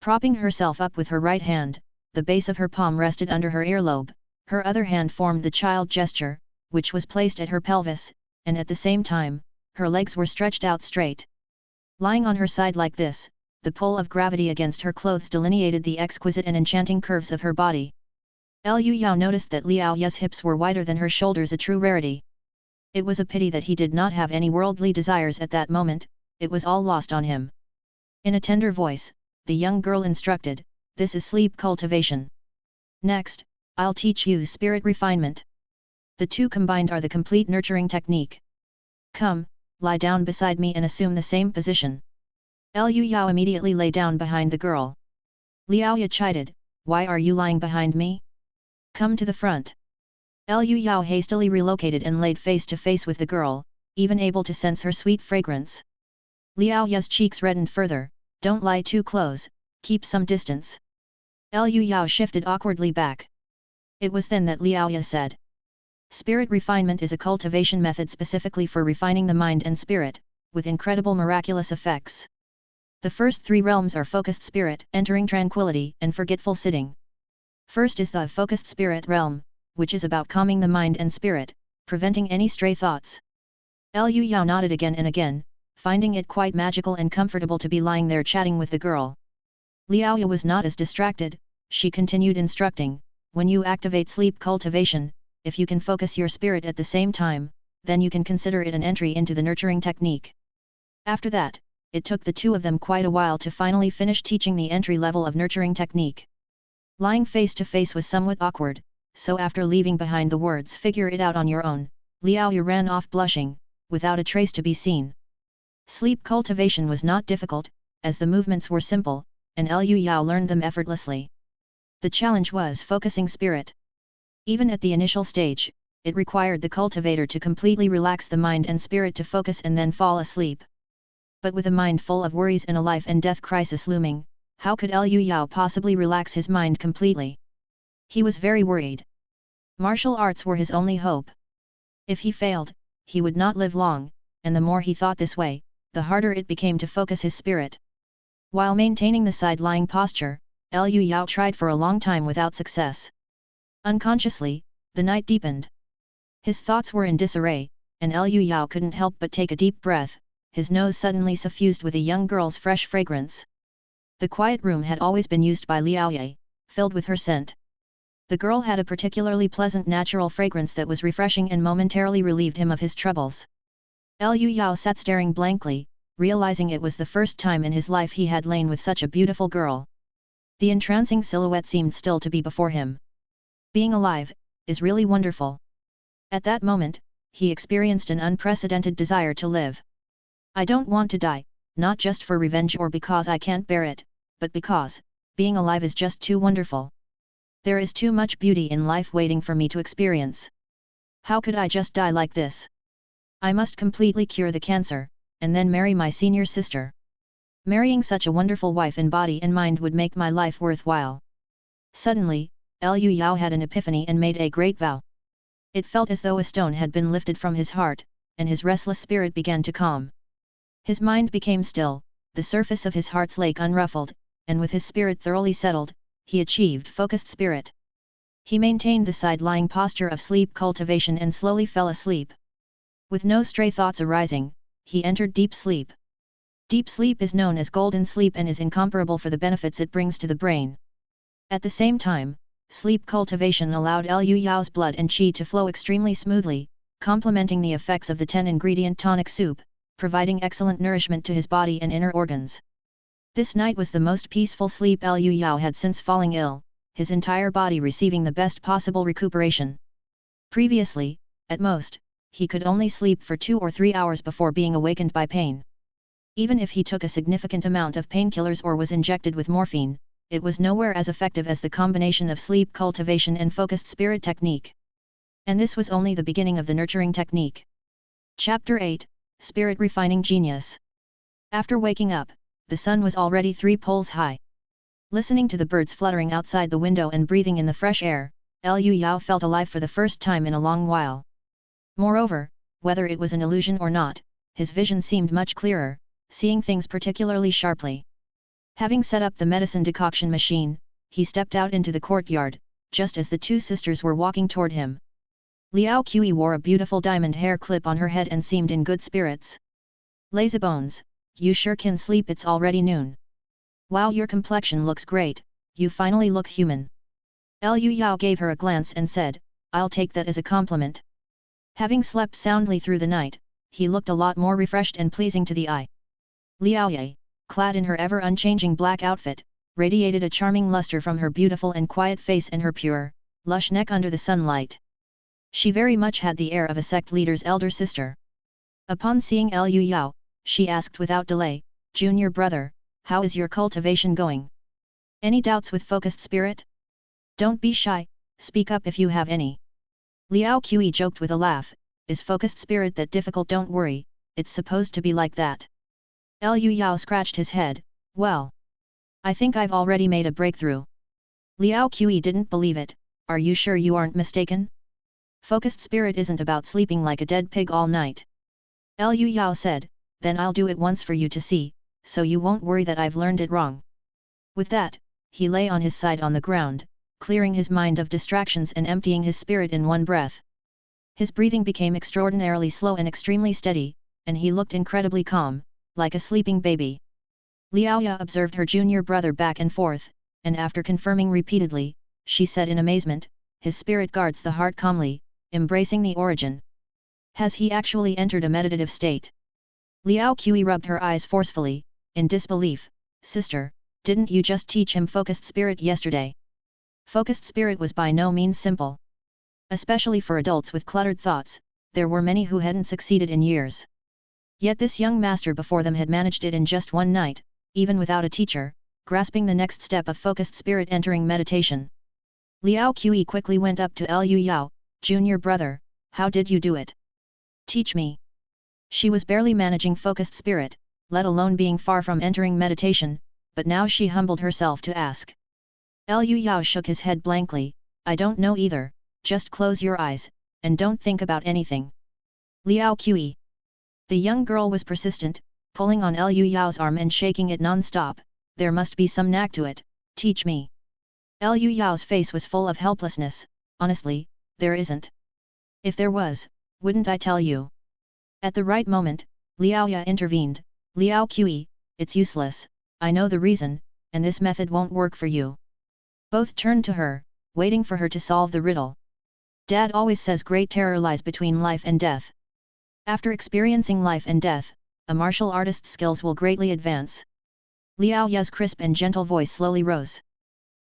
Propping herself up with her right hand, the base of her palm rested under her earlobe, her other hand formed the child gesture, which was placed at her pelvis, and at the same time, her legs were stretched out straight. Lying on her side like this, the pull of gravity against her clothes delineated the exquisite and enchanting curves of her body. Liu Yao noticed that Liaoya's hips were wider than her shoulders, a true rarity. It was a pity that he did not have any worldly desires at that moment, it was all lost on him. In a tender voice, the young girl instructed, this is sleep cultivation. Next, I'll teach you spirit refinement. The two combined are the complete nurturing technique. Come, lie down beside me and assume the same position. Liu Yao immediately lay down behind the girl. Liao Ya chided, why are you lying behind me? Come to the front. Liu Yao hastily relocated and laid face to face with the girl, even able to sense her sweet fragrance. Liao Ya's cheeks reddened further, don't lie too close, keep some distance. Liu Yao shifted awkwardly back. It was then that Liao Ya said. Spirit refinement is a cultivation method specifically for refining the mind and spirit, with incredible miraculous effects. The first three realms are focused spirit, entering tranquility, and forgetful sitting. First is the focused spirit realm, which is about calming the mind and spirit, preventing any stray thoughts. Liu Yao nodded again and again, finding it quite magical and comfortable to be lying there chatting with the girl. Liao Ya was not as distracted, she continued instructing, when you activate sleep cultivation, if you can focus your spirit at the same time, then you can consider it an entry into the nurturing technique. After that, it took the two of them quite a while to finally finish teaching the entry level of nurturing technique. Lying face to face was somewhat awkward, so after leaving behind the words figure it out on your own, Liao Ya ran off blushing, without a trace to be seen. Sleep cultivation was not difficult, as the movements were simple, and Liu Yao learned them effortlessly. The challenge was focusing spirit. Even at the initial stage, it required the cultivator to completely relax the mind and spirit to focus and then fall asleep. But with a mind full of worries and a life and death crisis looming, how could Liu Yao possibly relax his mind completely? He was very worried. Martial arts were his only hope. If he failed, he would not live long, and the more he thought this way, the harder it became to focus his spirit. While maintaining the side-lying posture, Liu Yao tried for a long time without success. Unconsciously, the night deepened. His thoughts were in disarray, and Liu Yao couldn't help but take a deep breath, his nose suddenly suffused with a young girl's fresh fragrance. The quiet room had always been used by Liao Ya, filled with her scent. The girl had a particularly pleasant natural fragrance that was refreshing and momentarily relieved him of his troubles. Liu Yao sat staring blankly, realizing it was the first time in his life he had lain with such a beautiful girl. The entrancing silhouette seemed still to be before him. Being alive is really wonderful. At that moment, he experienced an unprecedented desire to live. I don't want to die, not just for revenge or because I can't bear it, but because being alive is just too wonderful. There is too much beauty in life waiting for me to experience. How could I just die like this? I must completely cure the cancer, and then marry my senior sister. Marrying such a wonderful wife in body and mind would make my life worthwhile. Suddenly, Liu Yao had an epiphany and made a great vow. It felt as though a stone had been lifted from his heart, and his restless spirit began to calm. His mind became still, the surface of his heart's lake unruffled, and with his spirit thoroughly settled, he achieved focused spirit. He maintained the side-lying posture of sleep cultivation and slowly fell asleep. With no stray thoughts arising, he entered deep sleep. Deep sleep is known as golden sleep and is incomparable for the benefits it brings to the brain. At the same time, sleep cultivation allowed Liu Yao's blood and qi to flow extremely smoothly, complementing the effects of the 10-ingredient tonic soup, providing excellent nourishment to his body and inner organs. This night was the most peaceful sleep Liu Yao had since falling ill, his entire body receiving the best possible recuperation. Previously, at most, he could only sleep for 2 or 3 hours before being awakened by pain. Even if he took a significant amount of painkillers or was injected with morphine, it was nowhere as effective as the combination of sleep cultivation and focused spirit technique. And this was only the beginning of the nurturing technique. Chapter 8, Spirit Refining Genius. After waking up, the sun was already 3 poles high. Listening to the birds fluttering outside the window and breathing in the fresh air, Liu Yao felt alive for the first time in a long while. Moreover, whether it was an illusion or not, his vision seemed much clearer, seeing things particularly sharply. Having set up the medicine decoction machine, he stepped out into the courtyard, just as the two sisters were walking toward him. Liao Qi wore a beautiful diamond hair clip on her head and seemed in good spirits. Lazybones, you sure can sleep, it's already noon. Wow, your complexion looks great, you finally look human. Liu Yao gave her a glance and said, I'll take that as a compliment. Having slept soundly through the night, he looked a lot more refreshed and pleasing to the eye. Liao Ye, clad in her ever-unchanging black outfit, radiated a charming luster from her beautiful and quiet face and her pure, lush neck under the sunlight. She very much had the air of a sect leader's elder sister. Upon seeing Liu Yao, she asked without delay, "Junior brother, how is your cultivation going? Any doubts with focused spirit? Don't be shy, speak up if you have any." Liao Qi joked with a laugh, "Is focused spirit that difficult? Don't worry, it's supposed to be like that." Liu Yao scratched his head, "Well, I think I've already made a breakthrough." Liao Qi didn't believe it, "Are you sure you aren't mistaken? Focused spirit isn't about sleeping like a dead pig all night." Liu Yao said, "Then I'll do it once for you to see, so you won't worry that I've learned it wrong." With that, he lay on his side on the ground, clearing his mind of distractions and emptying his spirit in one breath. His breathing became extraordinarily slow and extremely steady, and he looked incredibly calm, like a sleeping baby. Liaoya observed her junior brother back and forth, and after confirming repeatedly, she said in amazement, "His spirit guards the heart calmly, embracing the origin. Has he actually entered a meditative state?" Liao Qi rubbed her eyes forcefully, in disbelief, "Sister, didn't you just teach him focused spirit yesterday?" Focused spirit was by no means simple. Especially for adults with cluttered thoughts, there were many who hadn't succeeded in years. Yet this young master before them had managed it in just one night, even without a teacher, grasping the next step of focused spirit entering meditation. Liao Qi quickly went up to Liu Yao, "Junior brother, how did you do it? Teach me." She was barely managing focused spirit, let alone being far from entering meditation, but now she humbled herself to ask. Liu Yao shook his head blankly, "I don't know either, just close your eyes, and don't think about anything." Liao Qi. The young girl was persistent, pulling on Liu Yao's arm and shaking it non-stop, "There must be some knack to it, teach me." Liu Yao's face was full of helplessness, "Honestly, there isn't. If there was, wouldn't I tell you?" At the right moment, Liaoya intervened, "Liao Qi, it's useless, I know the reason, and this method won't work for you." Both turned to her, waiting for her to solve the riddle. Dad always says great terror lies between life and death. After experiencing life and death, a martial artist's skills will greatly advance. Liao Ya's crisp and gentle voice slowly rose.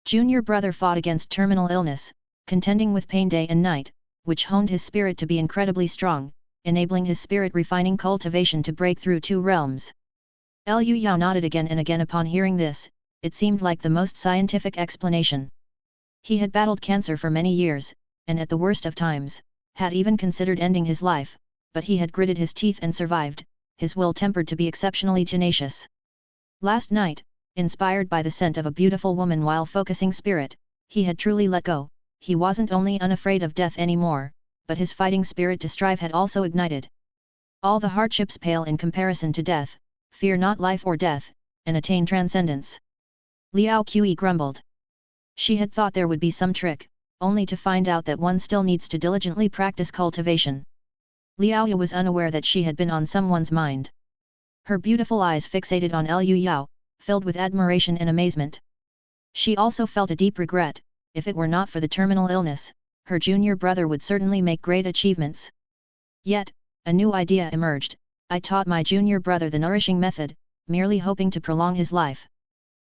Junior brother fought against terminal illness, contending with pain day and night, which honed his spirit to be incredibly strong, enabling his spirit refining cultivation to break through two realms. Liu Yao nodded again and again upon hearing this, it seemed like the most scientific explanation. He had battled cancer for many years, and at the worst of times, had even considered ending his life, but he had gritted his teeth and survived, his will tempered to be exceptionally tenacious. Last night, inspired by the scent of a beautiful woman while focusing spirit, he had truly let go. He wasn't only unafraid of death anymore, but his fighting spirit to strive had also ignited. All the hardships pale in comparison to death, fear not life or death, and attain transcendence. Liao Qi grumbled. She had thought there would be some trick, only to find out that one still needs to diligently practice cultivation. Liaoya was unaware that she had been on someone's mind. Her beautiful eyes fixated on Liu Yao, filled with admiration and amazement. She also felt a deep regret, if it were not for the terminal illness, her junior brother would certainly make great achievements. Yet, a new idea emerged, I taught my junior brother the nourishing method, merely hoping to prolong his life.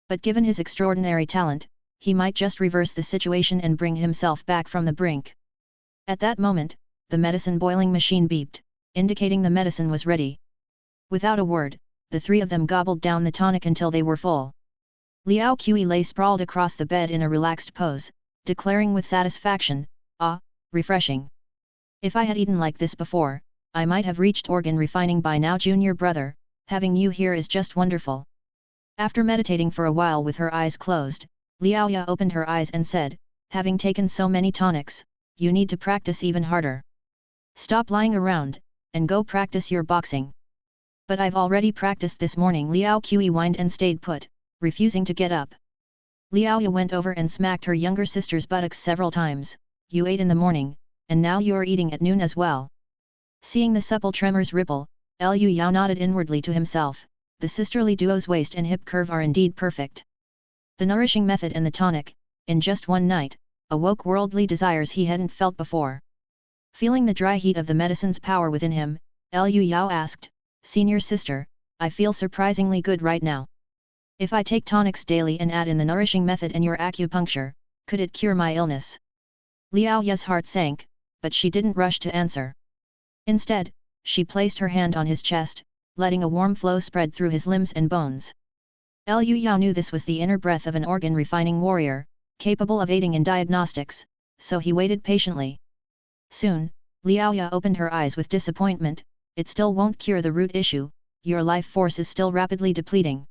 But given his extraordinary talent, he might just reverse the situation and bring himself back from the brink. At that moment, the medicine boiling machine beeped, indicating the medicine was ready. Without a word, the three of them gobbled down the tonic until they were full. Liao Qi lay sprawled across the bed in a relaxed pose, declaring with satisfaction, "Ah, refreshing. If I had eaten like this before, I might have reached organ refining by now, junior brother, having you here is just wonderful." After meditating for a while with her eyes closed, Liaoya opened her eyes and said, "Having taken so many tonics, you need to practice even harder. Stop lying around, and go practice your boxing." "But I've already practiced this morning." Liao Qi whined and stayed put, refusing to get up. Liaoya went over and smacked her younger sister's buttocks several times, "You ate in the morning, and now you're eating at noon as well." Seeing the supple tremors ripple, Liu Yao nodded inwardly to himself, the sisterly duo's waist and hip curve are indeed perfect. The nourishing method and the tonic, in just one night, awoke worldly desires he hadn't felt before. Feeling the dry heat of the medicine's power within him, Liu Yao asked, "Senior sister, I feel surprisingly good right now. If I take tonics daily and add in the nourishing method and your acupuncture, could it cure my illness? Liao Ya's heart sank, but she didn't rush to answer. Instead, she placed her hand on his chest, letting a warm flow spread through his limbs and bones. Liu Yao knew this was the inner breath of an organ-refining warrior, capable of aiding in diagnostics, so he waited patiently. Soon, Liao Ya opened her eyes with disappointment. It still won't cure the root issue, your life force is still rapidly depleting.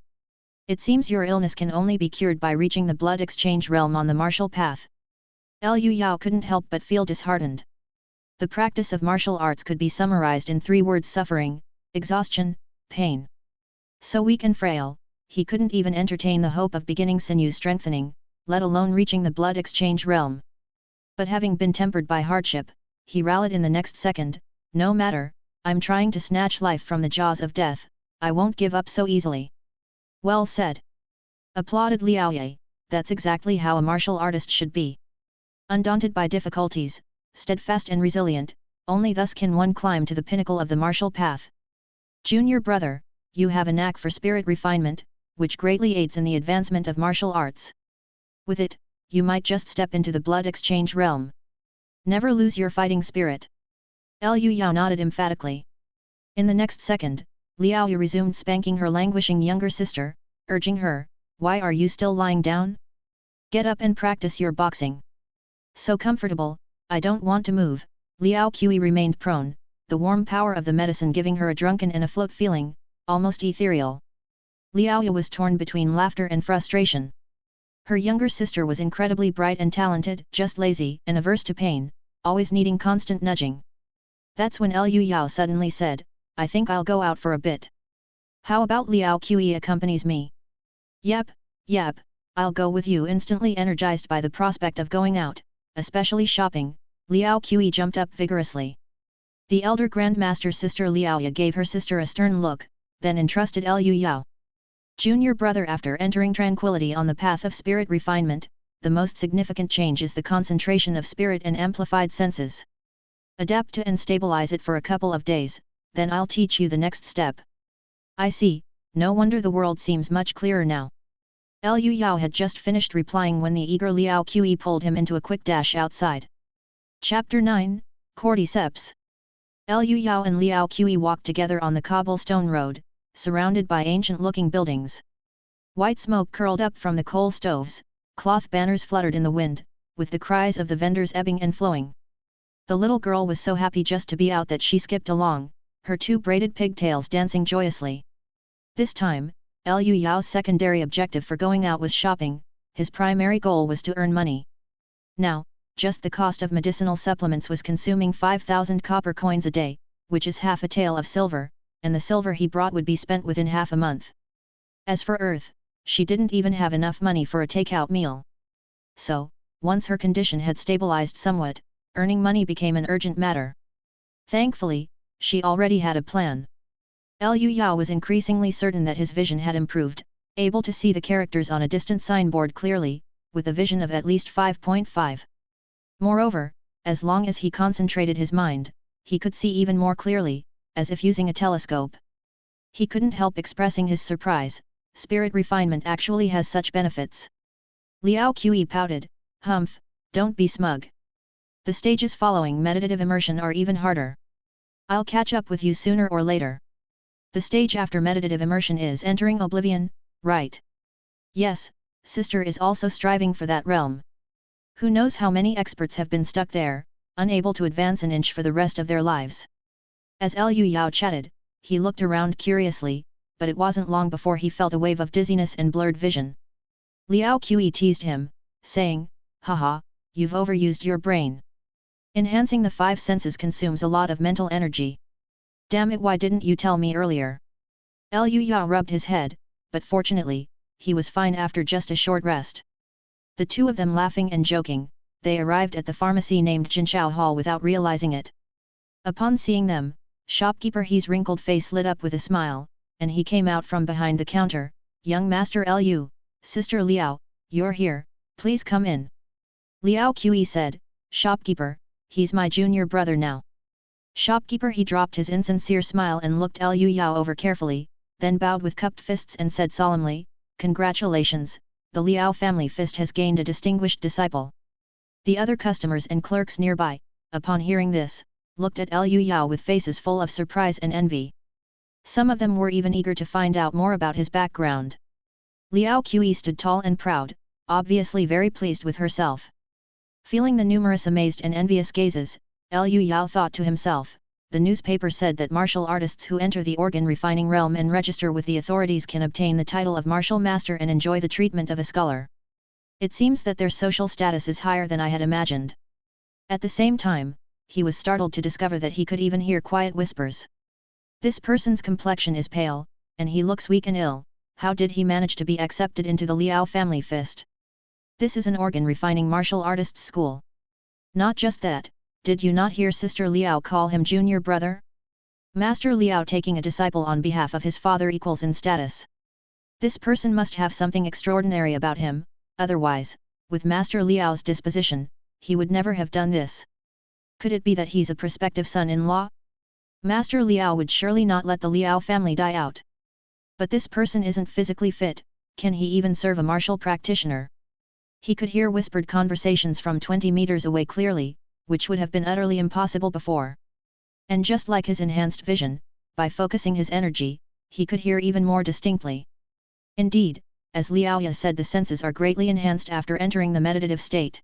It seems your illness can only be cured by reaching the blood exchange realm on the martial path. Liu Yao couldn't help but feel disheartened. The practice of martial arts could be summarized in 3 words: suffering, exhaustion, pain. So weak and frail, he couldn't even entertain the hope of beginning sinew strengthening, let alone reaching the blood exchange realm. But having been tempered by hardship, he rallied in the next second. No matter, I'm trying to snatch life from the jaws of death, I won't give up so easily. Well said. Applauded Liao Ye, that's exactly how a martial artist should be. Undaunted by difficulties, steadfast and resilient, only thus can one climb to the pinnacle of the martial path. Junior brother, you have a knack for spirit refinement, which greatly aids in the advancement of martial arts. With it, you might just step into the blood exchange realm. Never lose your fighting spirit. Liu Yao nodded emphatically. In the next second, Liao Yu resumed spanking her languishing younger sister, urging her, "Why are you still lying down? Get up and practice your boxing." "So comfortable, I don't want to move." Liao Qi remained prone, the warm power of the medicine giving her a drunken and afloat feeling, almost ethereal. Liao Yu was torn between laughter and frustration. Her younger sister was incredibly bright and talented, just lazy and averse to pain, always needing constant nudging. That's when Liu Yao suddenly said, "I think I'll go out for a bit. How about Liao Qi accompanies me?" Yep, I'll go with you." Instantly energized by the prospect of going out, especially shopping, Liao Qi jumped up vigorously. The elder grandmaster sister Liao Ya gave her sister a stern look, then entrusted Liu Yao. Junior brother, after entering tranquility on the path of spirit refinement, the most significant change is the concentration of spirit and amplified senses. Adapt to and stabilize it for a couple of days, then I'll teach you the next step. I see, no wonder the world seems much clearer now. Liu Yao had just finished replying when the eager Liao Qi pulled him into a quick dash outside. Chapter 9, Cordyceps. Liu Yao and Liao Qi walked together on the cobblestone road, surrounded by ancient-looking buildings. White smoke curled up from the coal stoves, cloth banners fluttered in the wind, with the cries of the vendors ebbing and flowing. The little girl was so happy just to be out that she skipped along, her 2 braided pigtails dancing joyously. This time, Liu Yao's secondary objective for going out was shopping, his primary goal was to earn money. Now, just the cost of medicinal supplements was consuming 5,000 copper coins a day, which is half a tael of silver, and the silver he brought would be spent within half a month. As for Earth, she didn't even have enough money for a takeout meal. So, once her condition had stabilized somewhat, earning money became an urgent matter. Thankfully, she already had a plan. Liu Yao was increasingly certain that his vision had improved, able to see the characters on a distant signboard clearly, with a vision of at least 5.5. Moreover, as long as he concentrated his mind, he could see even more clearly, as if using a telescope. He couldn't help expressing his surprise. Spirit refinement actually has such benefits. Liao Qi pouted, "Humph, don't be smug. The stages following meditative immersion are even harder. I'll catch up with you sooner or later." The stage after meditative immersion is entering oblivion, right? Yes, sister is also striving for that realm. Who knows how many experts have been stuck there, unable to advance an inch for the rest of their lives. As Liu Yao chatted, he looked around curiously, but it wasn't long before he felt a wave of dizziness and blurred vision. Liao Qi teased him, saying, "Haha, you've overused your brain. Enhancing the 5 senses consumes a lot of mental energy. Damn it, why didn't you tell me earlier?" Liu Yao rubbed his head, but fortunately, he was fine after just a short rest. The 2 of them laughing and joking, they arrived at the pharmacy named Jinchao Hall without realizing it. Upon seeing them, shopkeeper He's wrinkled face lit up with a smile, and he came out from behind the counter. "Young Master Liu, Sister Liao, you're here, please come in." Liao Qi said, "Shopkeeper, he's my junior brother now." Shopkeeper He dropped his insincere smile and looked Liu Yao over carefully, then bowed with cupped fists and said solemnly, Congratulations, the Liao family fist has gained a distinguished disciple. The other customers and clerks nearby, upon hearing this, looked at Liu Yao with faces full of surprise and envy. Some of them were even eager to find out more about his background. Liao Qi stood tall and proud, obviously very pleased with herself. Feeling the numerous amazed and envious gazes, Liu Yao thought to himself, the newspaper said that martial artists who enter the organ refining realm and register with the authorities can obtain the title of martial master and enjoy the treatment of a scholar. It seems that their social status is higher than I had imagined. At the same time, he was startled to discover that he could even hear quiet whispers. This person's complexion is pale, and he looks weak and ill. How did he manage to be accepted into the Liao family fist? This is an organ refining martial artists school. Not just that, did you not hear Sister Liao call him junior brother? Master Liao taking a disciple on behalf of his father equals in status. This person must have something extraordinary about him, otherwise, with Master Liao's disposition, he would never have done this. Could it be that he's a prospective son-in-law? Master Liao would surely not let the Liao family die out. But this person isn't physically fit, can he even serve a martial practitioner? He could hear whispered conversations from 20 meters away clearly, which would have been utterly impossible before. And just like his enhanced vision, by focusing his energy, he could hear even more distinctly. Indeed, as Liao Ya said, the senses are greatly enhanced after entering the meditative state.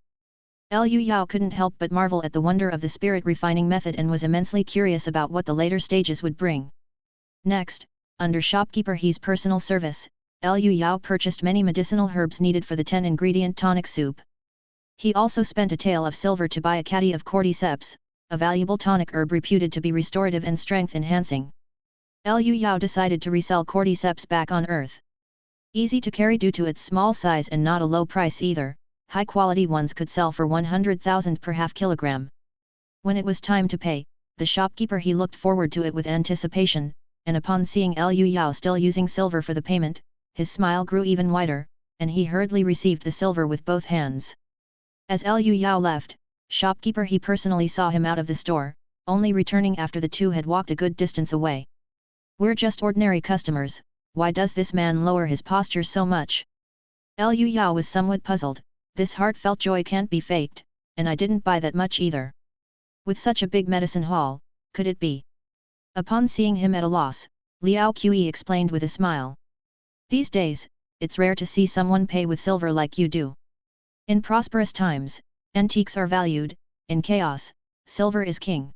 Liu Yao couldn't help but marvel at the wonder of the spirit refining method and was immensely curious about what the later stages would bring. Next, under shopkeeper He's personal service, Liu Yao purchased many medicinal herbs needed for the 10-ingredient tonic soup. He also spent a tael of silver to buy a caddy of cordyceps, a valuable tonic herb reputed to be restorative and strength-enhancing. Liu Yao decided to resell cordyceps back on Earth. Easy to carry due to its small size and not a low price either, high-quality ones could sell for 100,000 per half kilogram. When it was time to pay, the shopkeeper he looked forward to it with anticipation, and upon seeing Liu Yao still using silver for the payment, his smile grew even wider, and he hurriedly received the silver with both hands. As Liu Yao left, shopkeeper he personally saw him out of the store, only returning after the two had walked a good distance away. We're just ordinary customers, why does this man lower his posture so much? Liu Yao was somewhat puzzled, this heartfelt joy can't be faked, and I didn't buy that much either. With such a big medicine hall, could it be? Upon seeing him at a loss, Liao Qi explained with a smile. These days, it's rare to see someone pay with silver like you do. In prosperous times, antiques are valued, in chaos, silver is king.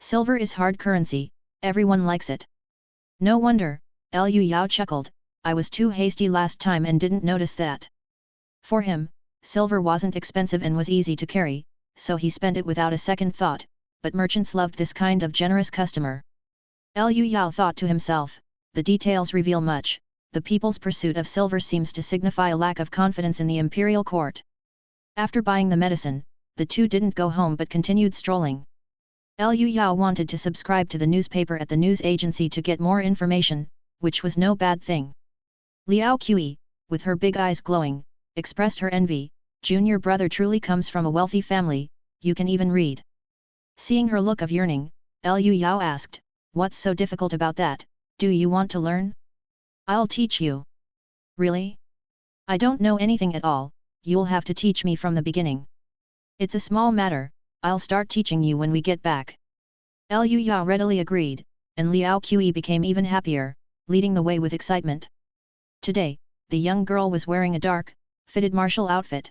Silver is hard currency, everyone likes it. No wonder, Liu Yao chuckled, I was too hasty last time and didn't notice that. For him, silver wasn't expensive and was easy to carry, so he spent it without a second thought, but merchants loved this kind of generous customer. Liu Yao thought to himself, the details reveal much, the people's pursuit of silver seems to signify a lack of confidence in the imperial court. After buying the medicine, the two didn't go home but continued strolling. Liu Yao wanted to subscribe to the newspaper at the news agency to get more information, which was no bad thing. Liao Qi, with her big eyes glowing, expressed her envy, junior brother truly comes from a wealthy family, you can even read. Seeing her look of yearning, Liu Yao asked, what's so difficult about that, do you want to learn? I'll teach you. Really? I don't know anything at all, you'll have to teach me from the beginning. It's a small matter, I'll start teaching you when we get back. Liu Yao readily agreed, and Liao Qi became even happier, leading the way with excitement. Today, the young girl was wearing a dark, fitted martial outfit.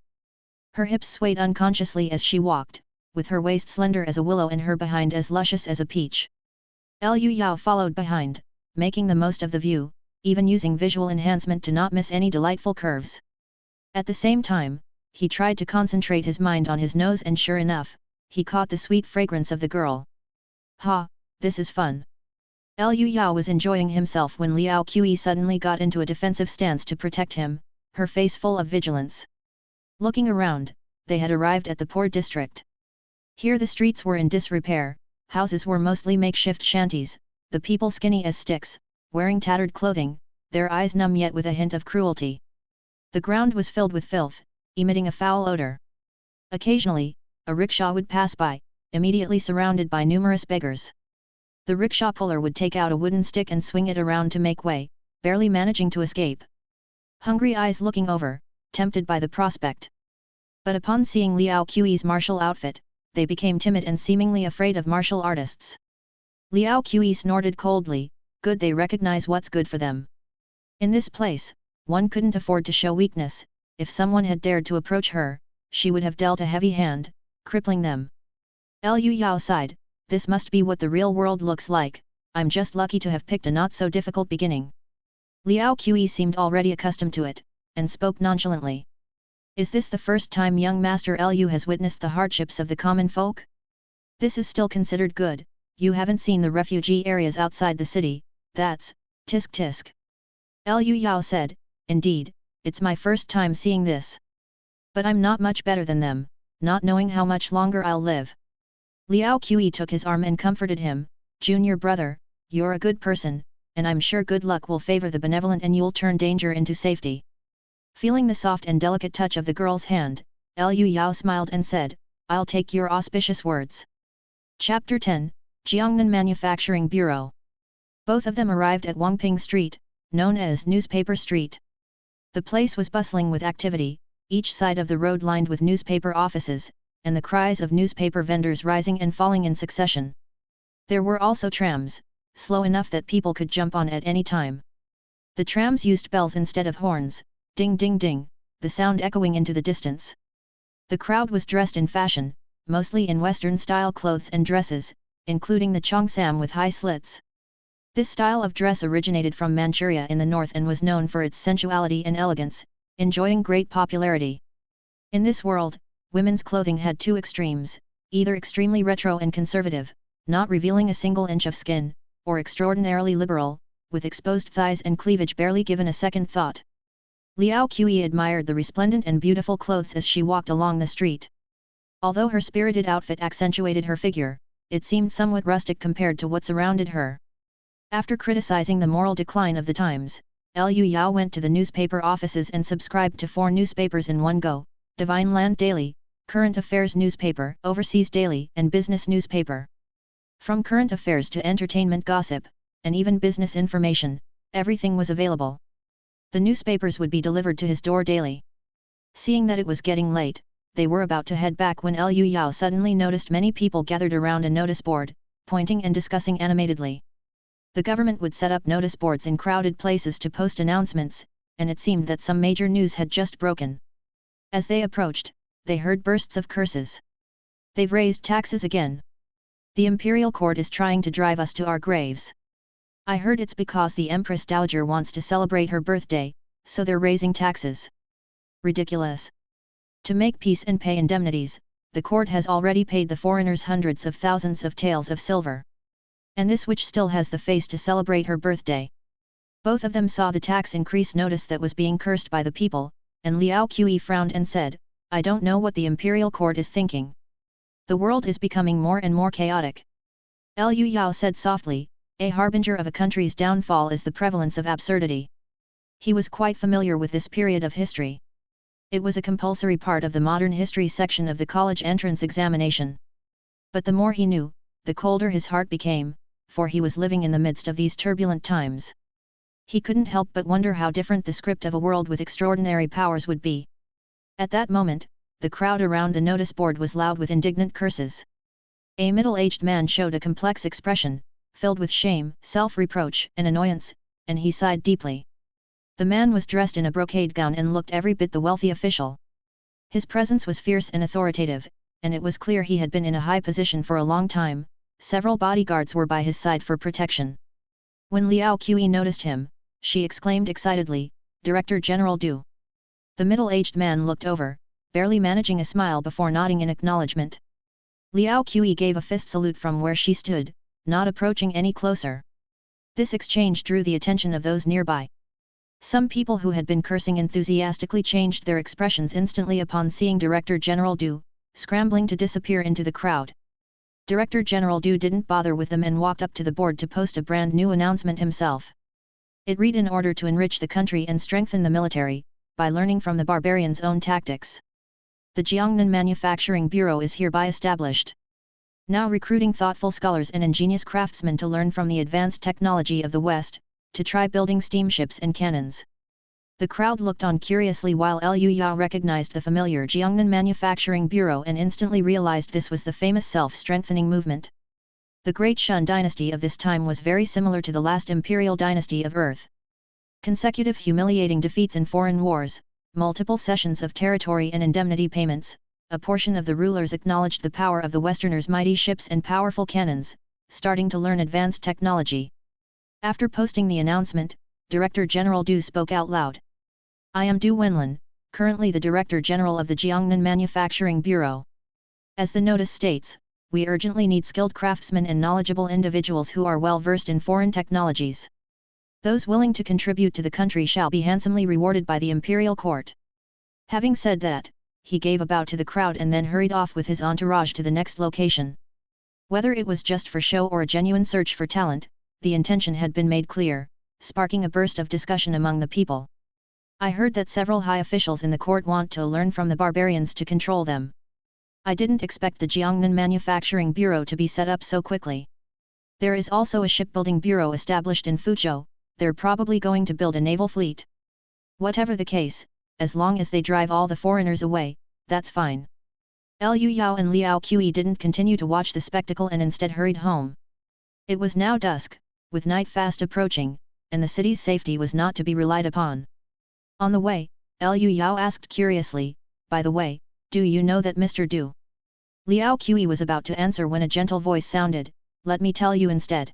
Her hips swayed unconsciously as she walked, with her waist slender as a willow and her behind as luscious as a peach. Liu Yao followed behind, making the most of the view, even using visual enhancement to not miss any delightful curves. At the same time, he tried to concentrate his mind on his nose and sure enough, he caught the sweet fragrance of the girl. Ha, this is fun. Liu Yao was enjoying himself when Liao Qi suddenly got into a defensive stance to protect him, her face full of vigilance. Looking around, they had arrived at the poor district. Here the streets were in disrepair, houses were mostly makeshift shanties, the people skinny as sticks, wearing tattered clothing, their eyes numb yet with a hint of cruelty. The ground was filled with filth, emitting a foul odor. Occasionally, a rickshaw would pass by, immediately surrounded by numerous beggars. The rickshaw puller would take out a wooden stick and swing it around to make way, barely managing to escape. hungry eyes looking over, tempted by the prospect. But upon seeing Liao Qi's martial outfit, they became timid and seemingly afraid of martial artists. Liao Qi snorted coldly, good, they recognize what's good for them. In this place, one couldn't afford to show weakness. If someone had dared to approach her, she would have dealt a heavy hand, crippling them. Liu Yao sighed, this must be what the real world looks like, I'm just lucky to have picked a not so difficult beginning. Liao Qi seemed already accustomed to it, and spoke nonchalantly. Is this the first time young Master Liu has witnessed the hardships of the common folk? This is still considered good, you haven't seen the refugee areas outside the city, that's, tisk tisk. Liu Yao said, indeed, it's my first time seeing this. But I'm not much better than them, not knowing how much longer I'll live. Liao Qi took his arm and comforted him, junior brother, you're a good person, and I'm sure good luck will favor the benevolent and you'll turn danger into safety. Feeling the soft and delicate touch of the girl's hand, Liu Yao smiled and said, I'll take your auspicious words. Chapter 10, Jiangnan Manufacturing Bureau. Both of them arrived at Wangping Street, known as Newspaper Street. The place was bustling with activity, each side of the road lined with newspaper offices, and the cries of newspaper vendors rising and falling in succession. There were also trams, slow enough that people could jump on at any time. The trams used bells instead of horns, ding ding ding, the sound echoing into the distance. The crowd was dressed in fashion, mostly in Western-style clothes and dresses, including the cheongsam with high slits. This style of dress originated from Manchuria in the north and was known for its sensuality and elegance, enjoying great popularity. In this world, women's clothing had two extremes, either extremely retro and conservative, not revealing a single inch of skin, or extraordinarily liberal, with exposed thighs and cleavage barely given a second thought. Liao Qi admired the resplendent and beautiful clothes as she walked along the street. Although her spirited outfit accentuated her figure, it seemed somewhat rustic compared to what surrounded her. After criticizing the moral decline of the times, Liu Yao went to the newspaper offices and subscribed to 4 newspapers in one go: Divine Land Daily, Current Affairs Newspaper, Overseas Daily, and Business Newspaper. From current affairs to entertainment gossip, and even business information, everything was available. The newspapers would be delivered to his door daily. Seeing that it was getting late, they were about to head back when Liu Yao suddenly noticed many people gathered around a notice board, pointing and discussing animatedly. The government would set up notice boards in crowded places to post announcements, and it seemed that some major news had just broken. As they approached, they heard bursts of curses. They've raised taxes again. The imperial court is trying to drive us to our graves. I heard it's because the Empress Dowager wants to celebrate her birthday, so they're raising taxes. Ridiculous. To make peace and pay indemnities, the court has already paid the foreigners hundreds of thousands of taels of silver. And this witch still has the face to celebrate her birthday. Both of them saw the tax increase notice that was being cursed by the people, and Liao Qi frowned and said, I don't know what the imperial court is thinking. The world is becoming more and more chaotic. Liu Yao said softly, a harbinger of a country's downfall is the prevalence of absurdity. He was quite familiar with this period of history. It was a compulsory part of the modern history section of the college entrance examination. But the more he knew, the colder his heart became, for he was living in the midst of these turbulent times. He couldn't help but wonder how different the script of a world with extraordinary powers would be. At that moment, the crowd around the notice board was loud with indignant curses. A middle-aged man showed a complex expression, filled with shame, self-reproach, and annoyance, and he sighed deeply. The man was dressed in a brocade gown and looked every bit the wealthy official. His presence was fierce and authoritative, and it was clear he had been in a high position for a long time. Several bodyguards were by his side for protection. When Liao Qi noticed him, she exclaimed excitedly, Director General Du. The middle-aged man looked over, barely managing a smile before nodding in acknowledgement. Liao Qi gave a fist salute from where she stood, not approaching any closer. This exchange drew the attention of those nearby. Some people who had been cursing enthusiastically changed their expressions instantly upon seeing Director General Du, scrambling to disappear into the crowd. Director General Du didn't bother with them and walked up to the board to post a brand new announcement himself. It read, in order to enrich the country and strengthen the military, by learning from the barbarians' own tactics. The Jiangnan Manufacturing Bureau is hereby established. Now recruiting thoughtful scholars and ingenious craftsmen to learn from the advanced technology of the West, to try building steamships and cannons. The crowd looked on curiously while Liu Yao recognized the familiar Jiangnan Manufacturing Bureau and instantly realized this was the famous self-strengthening movement. The Great Shun dynasty of this time was very similar to the last imperial dynasty of Earth. Consecutive humiliating defeats in foreign wars, multiple cessions of territory and indemnity payments, a portion of the rulers acknowledged the power of the Westerners' mighty ships and powerful cannons, starting to learn advanced technology. After posting the announcement, Director General Du spoke out loud. I am Du Wenlin, currently the Director General of the Jiangnan Manufacturing Bureau. As the notice states, we urgently need skilled craftsmen and knowledgeable individuals who are well versed in foreign technologies. Those willing to contribute to the country shall be handsomely rewarded by the imperial court. Having said that, he gave a bow to the crowd and then hurried off with his entourage to the next location. Whether it was just for show or a genuine search for talent, the intention had been made clear, sparking a burst of discussion among the people. I heard that several high officials in the court want to learn from the barbarians to control them. I didn't expect the Jiangnan Manufacturing Bureau to be set up so quickly. There is also a shipbuilding bureau established in Fuzhou. They're probably going to build a naval fleet. Whatever the case, as long as they drive all the foreigners away, that's fine. Liu Yao and Liao Qi didn't continue to watch the spectacle and instead hurried home. It was now dusk, with night fast approaching, and the city's safety was not to be relied upon. On the way, Liu Yao asked curiously, by the way, do you know that Mr. Du? Liao Qi was about to answer when a gentle voice sounded, let me tell you instead.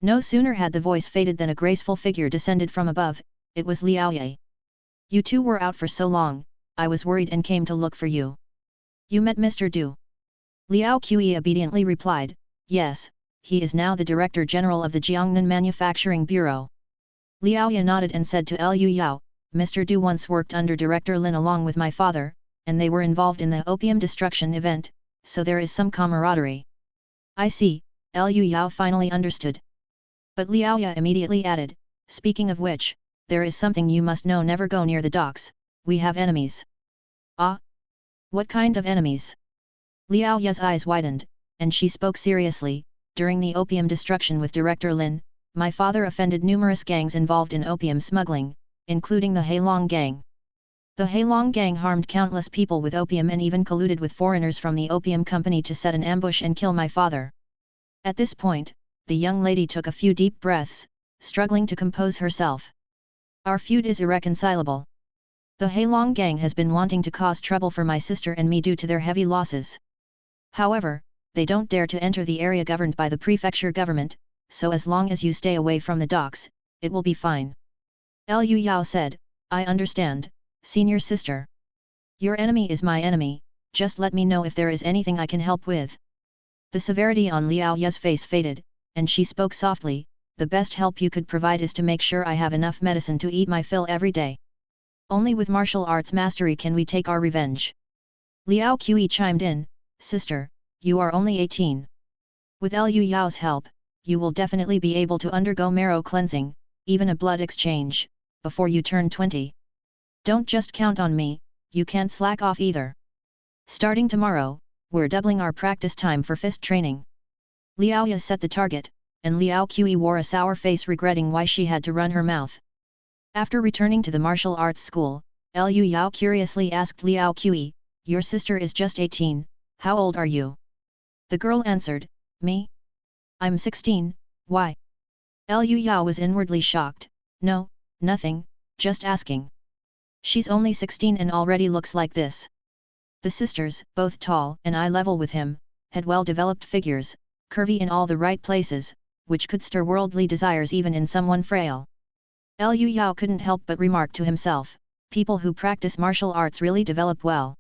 No sooner had the voice faded than a graceful figure descended from above, it was Liao Ye. You two were out for so long, I was worried and came to look for you. You met Mr. Du? Liao Qi obediently replied, yes, he is now the Director General of the Jiangnan Manufacturing Bureau. Liao Ye nodded and said to Liu Yao, Mr. Du once worked under Director Lin along with my father, and they were involved in the opium destruction event, so there is some camaraderie. I see, Liu Yao finally understood. But Liao Ye immediately added, speaking of which, there is something you must know, never go near the docks, we have enemies. Ah? What kind of enemies? Liao Ye's eyes widened, and she spoke seriously, during the opium destruction with Director Lin, my father offended numerous gangs involved in opium smuggling, including the Heilong Gang. The Heilong Gang harmed countless people with opium and even colluded with foreigners from the opium company to set an ambush and kill my father. At this point, the young lady took a few deep breaths, struggling to compose herself. Our feud is irreconcilable. The Heilong Gang has been wanting to cause trouble for my sister and me due to their heavy losses. However, they don't dare to enter the area governed by the prefecture government, so as long as you stay away from the docks, it will be fine. Liu Yao said, I understand, senior sister. Your enemy is my enemy, just let me know if there is anything I can help with. The severity on Liao Ye's face faded, and she spoke softly, the best help you could provide is to make sure I have enough medicine to eat my fill every day. Only with martial arts mastery can we take our revenge. Liao Qi chimed in, sister, you are only 18. With Liu Yao's help, you will definitely be able to undergo marrow cleansing, even a blood exchange, before you turn 20. Don't just count on me, you can't slack off either. Starting tomorrow, we're doubling our practice time for fist training. Liao Ye set the target, and Liao Qi wore a sour face regretting why she had to run her mouth. After returning to the martial arts school, Liu Yao curiously asked Liao Qi, your sister is just 18, how old are you? The girl answered, me? I'm 16, why? Liu Yao was inwardly shocked, no, nothing, just asking. She's only 16 and already looks like this. The sisters, both tall and eye level with him, had well-developed figures, curvy in all the right places, which could stir worldly desires even in someone frail. Liu Yao couldn't help but remark to himself, people who practice martial arts really develop well.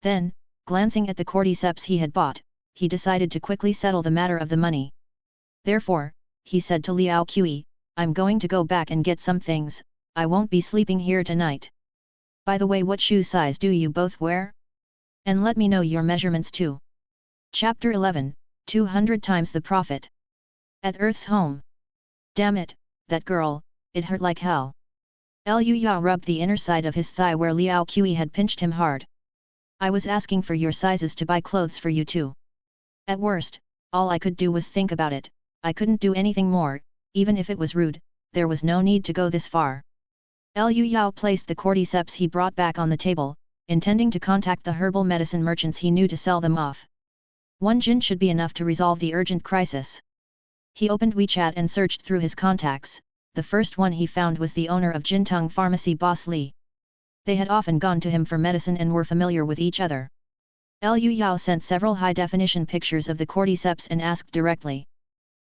Then, glancing at the cordyceps he had bought, he decided to quickly settle the matter of the money. Therefore, he said to Liao Qi, I'm going to go back and get some things, I won't be sleeping here tonight. By the way, what shoe size do you both wear? And let me know your measurements too. Chapter 11, 200 times the profit. At Earth's home. Damn it, that girl, it hurt like hell. Liu Yao rubbed the inner side of his thigh where Liao Qi had pinched him hard. I was asking for your sizes to buy clothes for you too. At worst, all I could do was think about it, I couldn't do anything more, even if it was rude, there was no need to go this far. Liu Yao placed the cordyceps he brought back on the table, intending to contact the herbal medicine merchants he knew to sell them off. One jin should be enough to resolve the urgent crisis. He opened WeChat and searched through his contacts. The first one he found was the owner of Jintung Pharmacy, Boss Li. They had often gone to him for medicine and were familiar with each other. Liu Yao sent several high-definition pictures of the cordyceps and asked directly.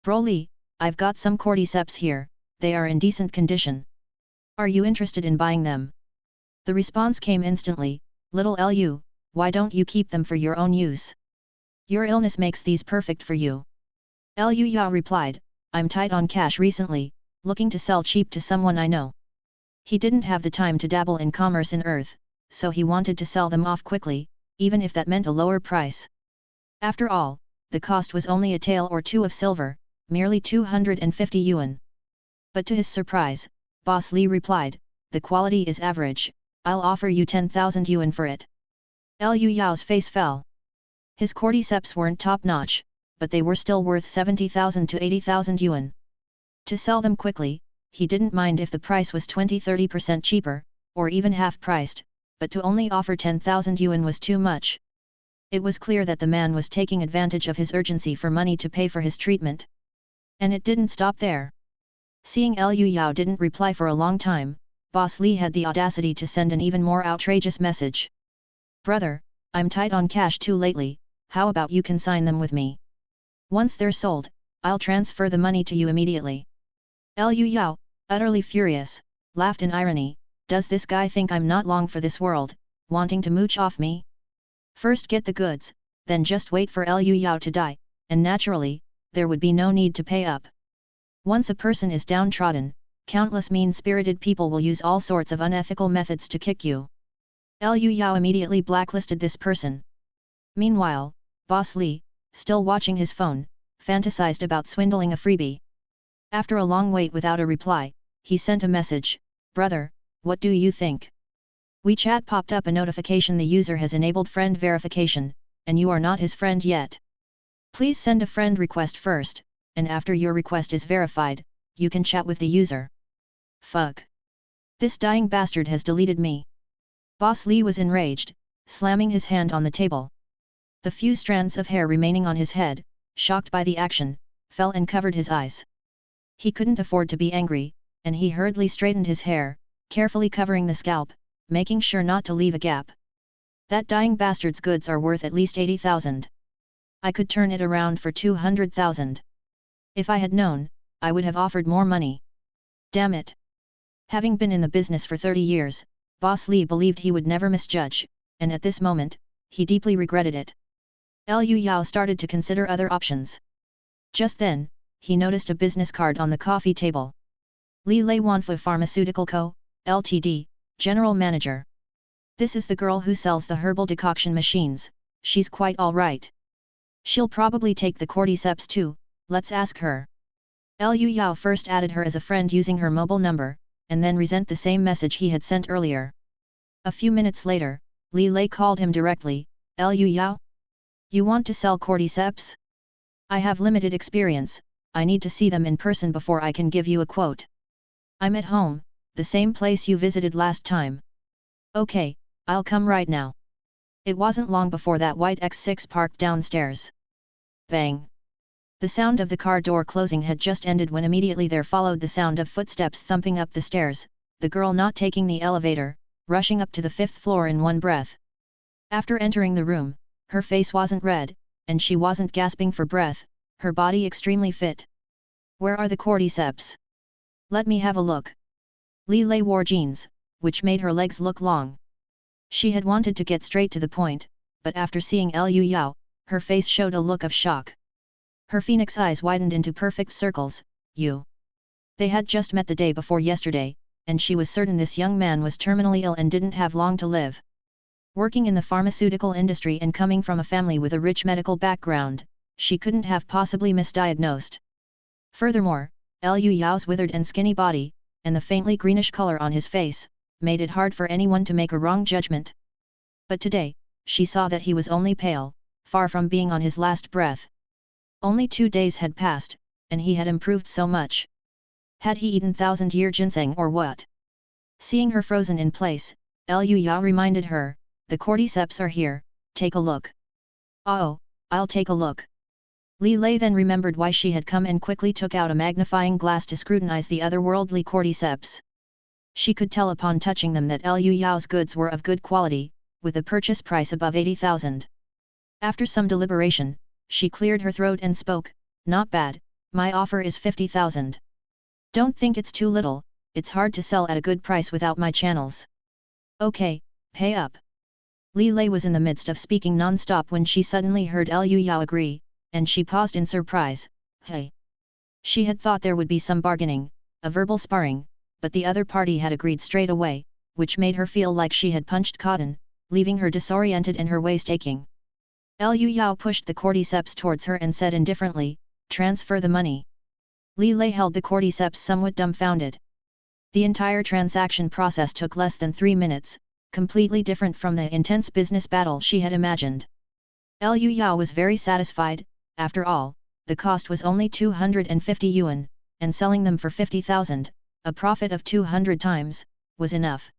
Bro Li, I've got some cordyceps here, they are in decent condition. Are you interested in buying them? The response came instantly, little Liu, why don't you keep them for your own use? Your illness makes these perfect for you. Liu Yao replied, I'm tight on cash recently, looking to sell cheap to someone I know. He didn't have the time to dabble in commerce in Earth, so he wanted to sell them off quickly, even if that meant a lower price. After all, the cost was only a tael or two of silver, merely 250 yuan. But to his surprise, Boss Li replied, the quality is average, I'll offer you 10,000 yuan for it. Liu Yao's face fell. His cordyceps weren't top-notch, but they were still worth 70,000 to 80,000 yuan. To sell them quickly, he didn't mind if the price was 20–30% cheaper, or even half-priced, but to only offer 10,000 yuan was too much. It was clear that the man was taking advantage of his urgency for money to pay for his treatment. And it didn't stop there. Seeing Liu Yao didn't reply for a long time, Boss Li had the audacity to send an even more outrageous message. Brother, I'm tight on cash too lately, how about you consign them with me? Once they're sold, I'll transfer the money to you immediately. Liu Yao, utterly furious, laughed in irony, does this guy think I'm not long for this world, wanting to mooch off me? First get the goods, then just wait for Liu Yao to die, and naturally, there would be no need to pay up. Once a person is downtrodden, countless mean-spirited people will use all sorts of unethical methods to kick you. Liu Yao immediately blacklisted this person. Meanwhile, Boss Li, still watching his phone, fantasized about swindling a freebie. After a long wait without a reply, he sent a message, Brother, what do you think? WeChat popped up a notification the user has enabled friend verification, and you are not his friend yet. Please send a friend request first, and after your request is verified, you can chat with the user. Fuck. This dying bastard has deleted me. Boss Li was enraged, slamming his hand on the table. The few strands of hair remaining on his head, shocked by the action, fell and covered his eyes. He couldn't afford to be angry, and he hurriedly straightened his hair, carefully covering the scalp, making sure not to leave a gap. That dying bastard's goods are worth at least 80,000. I could turn it around for 200,000. If I had known, I would have offered more money. Damn it. Having been in the business for 30 years, Boss Li believed he would never misjudge, and at this moment, he deeply regretted it. Liu Yao started to consider other options. Just then, he noticed a business card on the coffee table. Li Lei Wanfu Pharmaceutical Co., Ltd., General Manager. This is the girl who sells the herbal decoction machines, she's quite alright. She'll probably take the cordyceps too, let's ask her. Liu Yao first added her as a friend using her mobile number, and then resent the same message he had sent earlier. A few minutes later, Li Lei called him directly, Liu Yao? You want to sell cordyceps? I have limited experience, I need to see them in person before I can give you a quote. I'm at home, the same place you visited last time. Okay, I'll come right now. It wasn't long before that white X6 parked downstairs. Bang! The sound of the car door closing had just ended when immediately there followed the sound of footsteps thumping up the stairs, the girl not taking the elevator, rushing up to the 5th floor in one breath. After entering the room, her face wasn't red, and she wasn't gasping for breath, her body extremely fit. Where are the cordyceps? Let me have a look. Li Lei wore jeans, which made her legs look long. She had wanted to get straight to the point, but after seeing Liu Yao, her face showed a look of shock. Her phoenix eyes widened into perfect circles, you. They had just met the day before yesterday, and she was certain this young man was terminally ill and didn't have long to live. Working in the pharmaceutical industry and coming from a family with a rich medical background, she couldn't have possibly misdiagnosed. Furthermore, Liu Yao's withered and skinny body, and the faintly greenish color on his face, made it hard for anyone to make a wrong judgment. But today, she saw that he was only pale, far from being on his last breath. Only 2 days had passed, and he had improved so much. Had he eaten 1000-year ginseng or what? Seeing her frozen in place, Liu Yao reminded her, the cordyceps are here, take a look. Oh, I'll take a look. Li Lei then remembered why she had come and quickly took out a magnifying glass to scrutinize the otherworldly cordyceps. She could tell upon touching them that Liu Yao's goods were of good quality, with a purchase price above 80,000. After some deliberation, she cleared her throat and spoke, not bad, my offer is 50,000. Don't think it's too little, it's hard to sell at a good price without my channels. Okay, pay up. Li Lei was in the midst of speaking non-stop when she suddenly heard Liu Yao agree, and she paused in surprise, hey. She had thought there would be some bargaining, a verbal sparring, but the other party had agreed straight away, which made her feel like she had punched cotton, leaving her disoriented and her waist aching. Liu Yao pushed the cordyceps towards her and said indifferently, transfer the money. Li Lei held the cordyceps somewhat dumbfounded. The entire transaction process took less than 3 minutes, completely different from the intense business battle she had imagined. Liu Yao was very satisfied, after all, the cost was only 250 yuan, and selling them for 50,000, a profit of 200 times, was enough.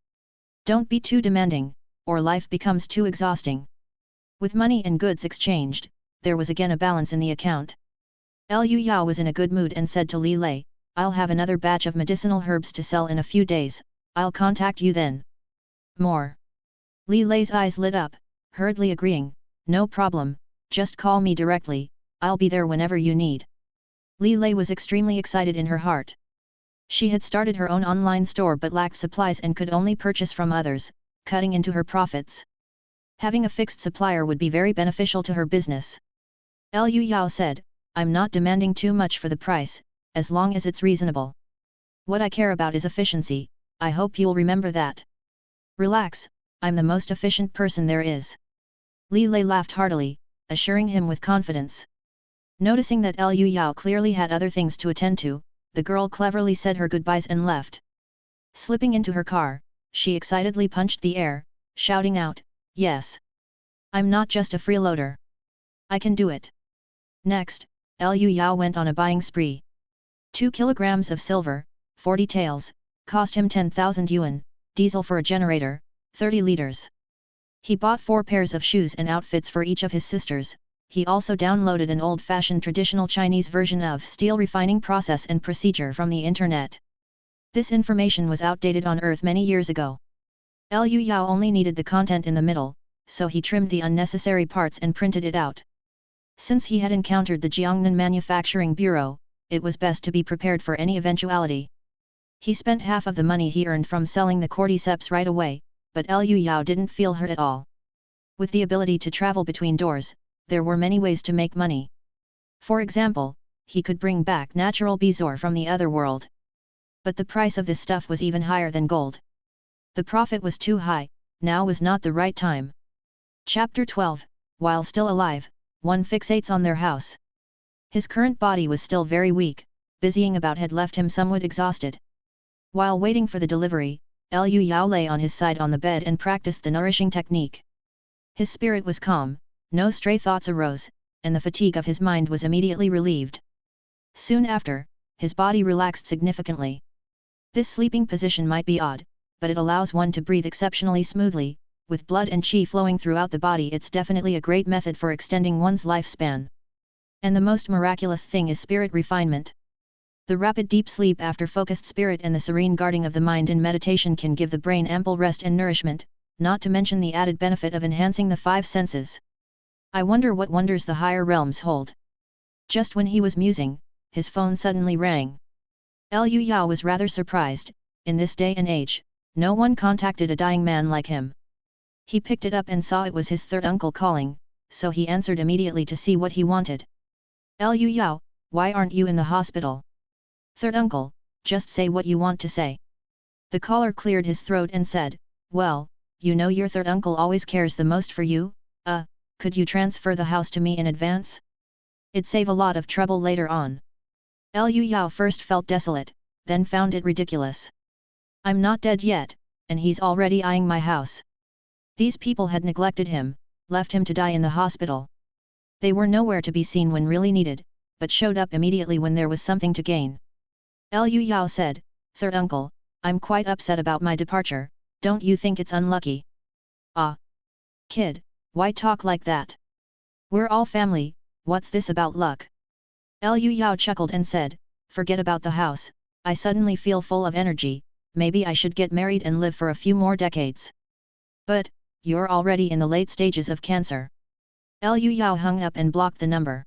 Don't be too demanding, or life becomes too exhausting. With money and goods exchanged, there was again a balance in the account. Liu Yao was in a good mood and said to Li Lei, I'll have another batch of medicinal herbs to sell in a few days, I'll contact you then. More. Li Lei's eyes lit up, hurriedly agreeing, no problem, just call me directly, I'll be there whenever you need. Li Lei was extremely excited in her heart. She had started her own online store but lacked supplies and could only purchase from others, cutting into her profits. Having a fixed supplier would be very beneficial to her business. Liu Yao said, I'm not demanding too much for the price, as long as it's reasonable. What I care about is efficiency, I hope you'll remember that. Relax, I'm the most efficient person there is. Li Lei laughed heartily, assuring him with confidence. Noticing that Liu Yao clearly had other things to attend to, the girl cleverly said her goodbyes and left. Slipping into her car, she excitedly punched the air, shouting out, yes. I'm not just a freeloader. I can do it. Next, Liu Yao went on a buying spree. 2 kilograms of silver, 40 taels, cost him 10,000 yuan, diesel for a generator, 30 liters. He bought 4 pairs of shoes and outfits for each of his sisters. He also downloaded an old-fashioned traditional Chinese version of steel refining process and procedure from the internet. This information was outdated on Earth many years ago. Liu Yao only needed the content in the middle, so he trimmed the unnecessary parts and printed it out. Since he had encountered the Jiangnan Manufacturing Bureau, it was best to be prepared for any eventuality. He spent half of the money he earned from selling the cordyceps right away, but Liu Yao didn't feel hurt at all. With the ability to travel between doors, there were many ways to make money. For example, he could bring back natural bezoar from the other world. But the price of this stuff was even higher than gold. The profit was too high, now was not the right time. Chapter 12, While still alive, one fixates on their house. His current body was still very weak, busying about had left him somewhat exhausted. While waiting for the delivery, Liu Yao lay on his side on the bed and practiced the nourishing technique. His spirit was calm, no stray thoughts arose, and the fatigue of his mind was immediately relieved. Soon after, his body relaxed significantly. This sleeping position might be odd, but it allows one to breathe exceptionally smoothly, with blood and qi flowing throughout the body. It's definitely a great method for extending one's lifespan. And the most miraculous thing is spirit refinement. The rapid deep sleep after focused spirit and the serene guarding of the mind in meditation can give the brain ample rest and nourishment, not to mention the added benefit of enhancing the 5 senses. I wonder what wonders the higher realms hold. Just when he was musing, his phone suddenly rang. Liu Yao was rather surprised. In this day and age, no one contacted a dying man like him. He picked it up and saw it was his third uncle calling, so he answered immediately to see what he wanted. Liu Yao, why aren't you in the hospital? Third uncle, just say what you want to say. The caller cleared his throat and said, well, you know your third uncle always cares the most for you. Could you transfer the house to me in advance? It'd save a lot of trouble later on. Liu Yao first felt desolate, then found it ridiculous. I'm not dead yet, and he's already eyeing my house. These people had neglected him, left him to die in the hospital. They were nowhere to be seen when really needed, but showed up immediately when there was something to gain. Liu Yao said, Third uncle, I'm quite upset about my departure, don't you think it's unlucky? Ah! Kid, why talk like that? We're all family, what's this about luck? Liu Yao chuckled and said, forget about the house, I suddenly feel full of energy, maybe I should get married and live for a few more decades. But, you're already in the late stages of cancer. Liu Yao hung up and blocked the number.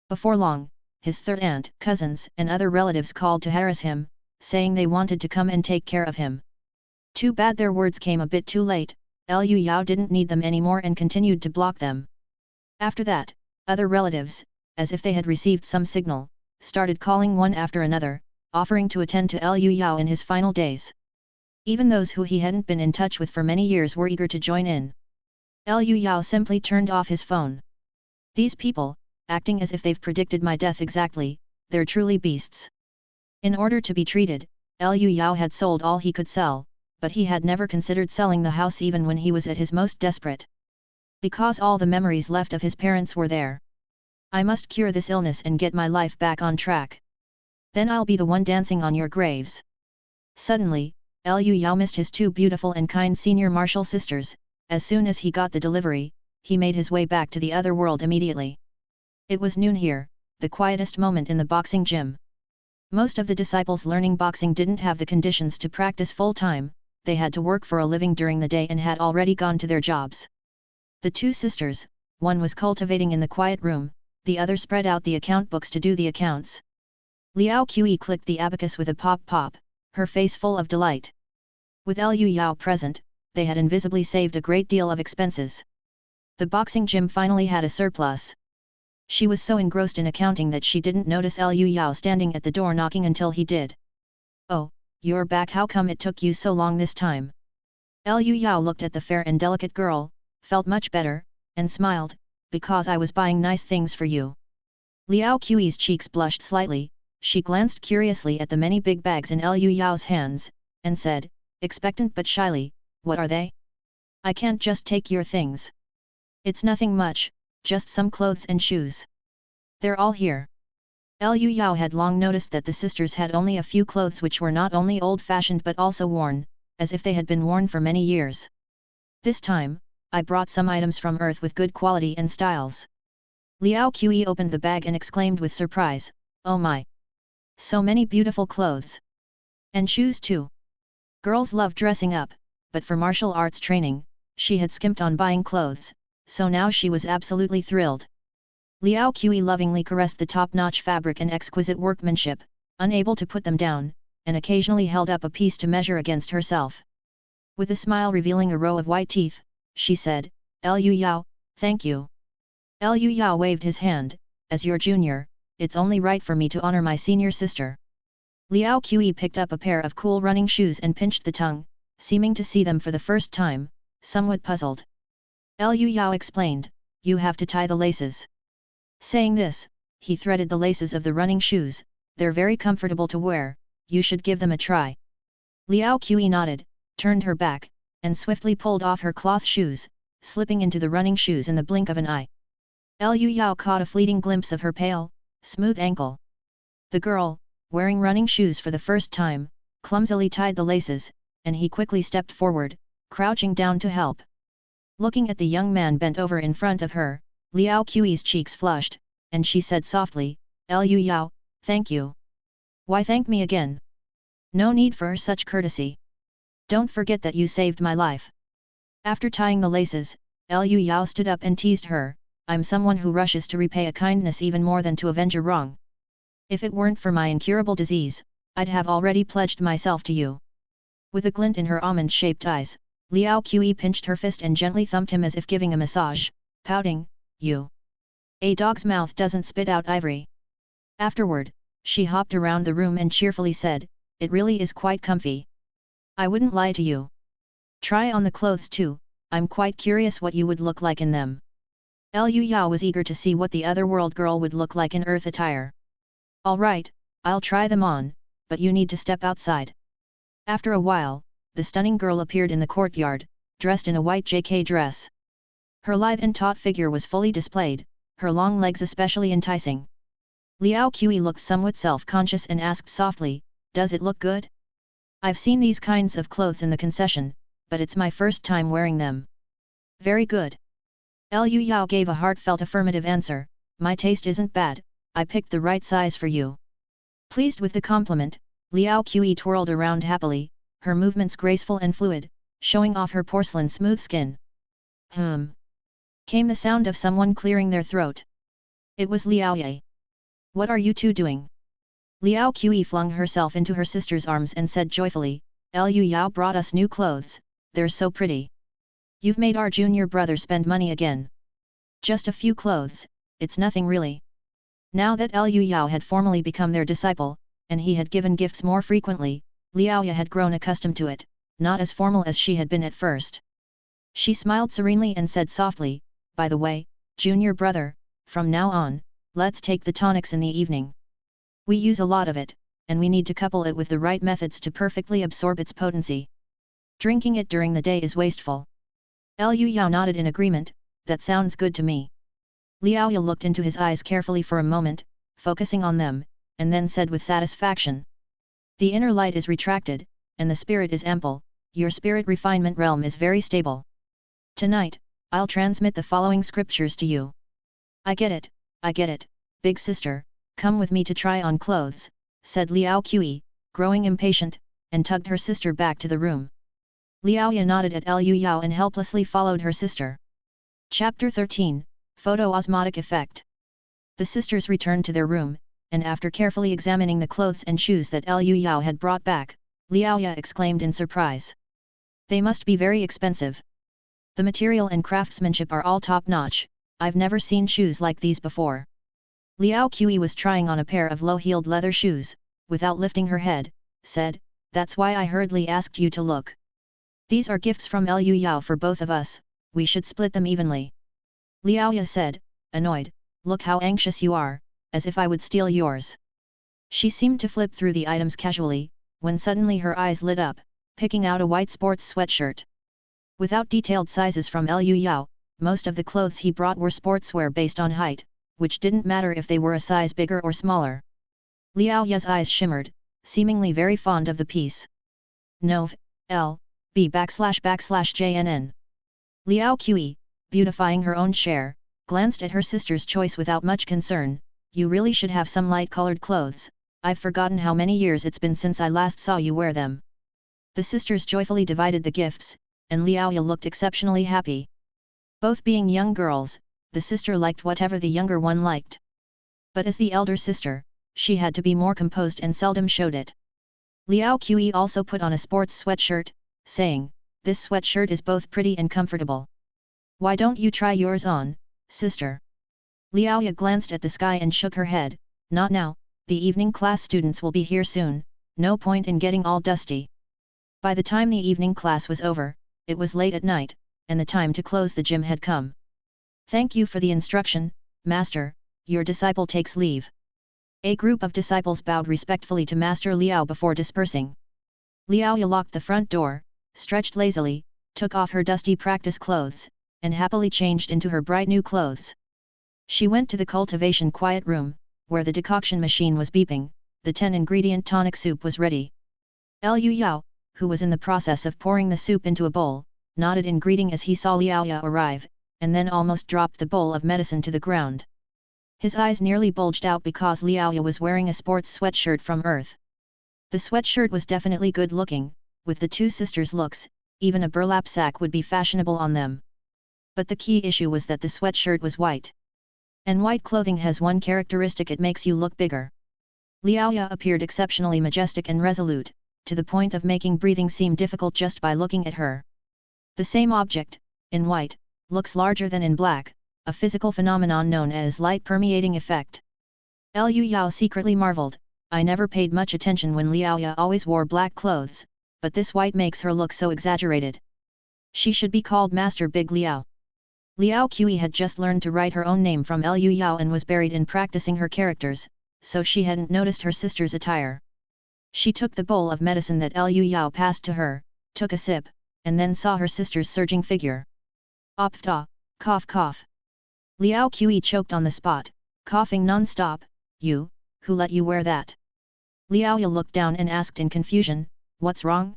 Before long, his third aunt, cousins and other relatives called to harass him, saying they wanted to come and take care of him. Too bad their words came a bit too late, Liu Yao didn't need them anymore and continued to block them. After that, other relatives, as if they had received some signal, started calling one after another, offering to attend to Liu Yao in his final days. Even those who he hadn't been in touch with for many years were eager to join in. Liu Yao simply turned off his phone. These people, acting as if they've predicted my death exactly, they're truly beasts. In order to be treated, Liu Yao had sold all he could sell, but he had never considered selling the house even when he was at his most desperate. Because all the memories left of his parents were there. I must cure this illness and get my life back on track. Then I'll be the one dancing on your graves. Suddenly, Liu Yao missed his two beautiful and kind senior martial sisters. As soon as he got the delivery, he made his way back to the other world immediately. It was noon here, the quietest moment in the boxing gym. Most of the disciples learning boxing didn't have the conditions to practice full-time, they had to work for a living during the day and had already gone to their jobs. The two sisters, one was cultivating in the quiet room, the other spread out the account books to do the accounts. Liao Qi clicked the abacus with a pop-pop, her face full of delight. With Liu Yao present, they had invisibly saved a great deal of expenses. The boxing gym finally had a surplus. She was so engrossed in accounting that she didn't notice Liu Yao standing at the door knocking until he did. Oh, you're back, how come it took you so long this time? Liu Yao looked at the fair and delicate girl, felt much better, and smiled, because I was buying nice things for you. Liao Qi's cheeks blushed slightly, she glanced curiously at the many big bags in Liu Yao's hands, and said, expectant but shyly, what are they? I can't just take your things. It's nothing much, just some clothes and shoes. They're all here. Liu Yao had long noticed that the sisters had only a few clothes which were not only old-fashioned but also worn, as if they had been worn for many years. This time, I brought some items from Earth with good quality and styles. Liao Qi opened the bag and exclaimed with surprise, oh my! So many beautiful clothes! And shoes too! Girls love dressing up, but for martial arts training, she had skimped on buying clothes, so now she was absolutely thrilled. Liao Qi lovingly caressed the top-notch fabric and exquisite workmanship, unable to put them down, and occasionally held up a piece to measure against herself. With a smile revealing a row of white teeth, she said, Liu Yao, thank you. Liu Yao waved his hand, as your junior, it's only right for me to honor my senior sister. Liao Qi picked up a pair of cool running shoes and pinched the tongue, seeming to see them for the first time, somewhat puzzled. Liu Yao explained, you have to tie the laces. Saying this, he threaded the laces of the running shoes, they're very comfortable to wear, you should give them a try. Liao Qi nodded, turned her back, and swiftly pulled off her cloth shoes, slipping into the running shoes in the blink of an eye. Liu Yao caught a fleeting glimpse of her pale, smooth ankle. The girl, wearing running shoes for the first time, clumsily tied the laces, and he quickly stepped forward, crouching down to help. Looking at the young man bent over in front of her, Liao Qi's cheeks flushed, and she said softly, Liu Yao, thank you. Why thank me again? No need for such courtesy. Don't forget that you saved my life. After tying the laces, Liu Yao stood up and teased her, I'm someone who rushes to repay a kindness even more than to avenge a wrong. If it weren't for my incurable disease, I'd have already pledged myself to you. With a glint in her almond-shaped eyes, Liao Qi pinched her fist and gently thumped him as if giving a massage, pouting, you. A dog's mouth doesn't spit out ivory. Afterward, she hopped around the room and cheerfully said, it really is quite comfy. I wouldn't lie to you. Try on the clothes too, I'm quite curious what you would look like in them. Liu Yao was eager to see what the other world girl would look like in Earth attire. Alright, I'll try them on, but you need to step outside. After a while, the stunning girl appeared in the courtyard, dressed in a white JK dress. Her lithe and taut figure was fully displayed, her long legs especially enticing. Liao Qi looked somewhat self-conscious and asked softly, does it look good? I've seen these kinds of clothes in the concession, but it's my first time wearing them. Very good. Liu Yao gave a heartfelt affirmative answer, my taste isn't bad, I picked the right size for you. Pleased with the compliment, Liao Qi twirled around happily, her movements graceful and fluid, showing off her porcelain smooth skin. Came the sound of someone clearing their throat. It was Liao Ye. What are you two doing? Liao Qi flung herself into her sister's arms and said joyfully, Liu Yao brought us new clothes, they're so pretty. You've made our junior brother spend money again. Just a few clothes, it's nothing really. Now that Liu Yao had formally become their disciple, and he had given gifts more frequently, Liao Ye had grown accustomed to it, not as formal as she had been at first. She smiled serenely and said softly, by the way, junior brother, from now on, let's take the tonics in the evening. We use a lot of it, and we need to couple it with the right methods to perfectly absorb its potency. Drinking it during the day is wasteful. Liu Yao nodded in agreement, that sounds good to me. Liao Ye looked into his eyes carefully for a moment, focusing on them, and then said with satisfaction. The inner light is retracted, and the spirit is ample, your spirit refinement realm is very stable. Tonight, I'll transmit the following scriptures to you. I get it, big sister, come with me to try on clothes, said Liao Qi, growing impatient, and tugged her sister back to the room. Liao Ye nodded at Liu Yao and helplessly followed her sister. Chapter 13, Photo-osmotic Effect. The sisters returned to their room, and after carefully examining the clothes and shoes that Liu Yao had brought back, Liao Ye exclaimed in surprise. They must be very expensive. The material and craftsmanship are all top-notch, I've never seen shoes like these before. Liao Qi was trying on a pair of low-heeled leather shoes, without lifting her head, said, that's why I hurriedly asked you to look. These are gifts from Liu Yao for both of us, we should split them evenly. Liao Ye said, annoyed, look how anxious you are, as if I would steal yours. She seemed to flip through the items casually, when suddenly her eyes lit up, picking out a white sports sweatshirt. Without detailed sizes from Liu Yao, most of the clothes he brought were sportswear based on height, which didn't matter if they were a size bigger or smaller. Liao Ye's eyes shimmered, seemingly very fond of the piece. Nov. L. B //JNN. Liao Qi, beautifying her own share, glanced at her sister's choice without much concern, you really should have some light-colored clothes, I've forgotten how many years it's been since I last saw you wear them. The sisters joyfully divided the gifts, and Liao Ye looked exceptionally happy. Both being young girls, the sister liked whatever the younger one liked. But as the elder sister, she had to be more composed and seldom showed it. Liao Qi also put on a sports sweatshirt, saying, this sweatshirt is both pretty and comfortable. Why don't you try yours on, sister? Liao Ye glanced at the sky and shook her head, not now, the evening class students will be here soon, no point in getting all dusty. By the time the evening class was over, it was late at night, and the time to close the gym had come. Thank you for the instruction, master, your disciple takes leave. A group of disciples bowed respectfully to Master Liao before dispersing. Liao Ye locked the front door, stretched lazily, took off her dusty practice clothes, and happily changed into her bright new clothes. She went to the cultivation quiet room, where the decoction machine was beeping, the 10-ingredient tonic soup was ready. Liu Yao, who was in the process of pouring the soup into a bowl, nodded in greeting as he saw Liao Ye arrive, and then almost dropped the bowl of medicine to the ground. His eyes nearly bulged out because Liao Ye was wearing a sports sweatshirt from Earth. The sweatshirt was definitely good-looking, with the two sisters' looks, even a burlap sack would be fashionable on them. But the key issue was that the sweatshirt was white. And white clothing has one characteristic: it makes you look bigger. Liao Ye appeared exceptionally majestic and resolute, to the point of making breathing seem difficult just by looking at her. The same object, in white, looks larger than in black, a physical phenomenon known as light permeating effect. Liu Yao secretly marveled, I never paid much attention when Liao Ye always wore black clothes, but this white makes her look so exaggerated. She should be called Master Big Liao. Liao Qi had just learned to write her own name from Liu Yao and was buried in practicing her characters, so she hadn't noticed her sister's attire. She took the bowl of medicine that Liu Yao passed to her, took a sip, and then saw her sister's surging figure. Opta, cough cough. Liao Qi choked on the spot, coughing non-stop, who let you wear that? Liao Ye looked down and asked in confusion, What's wrong?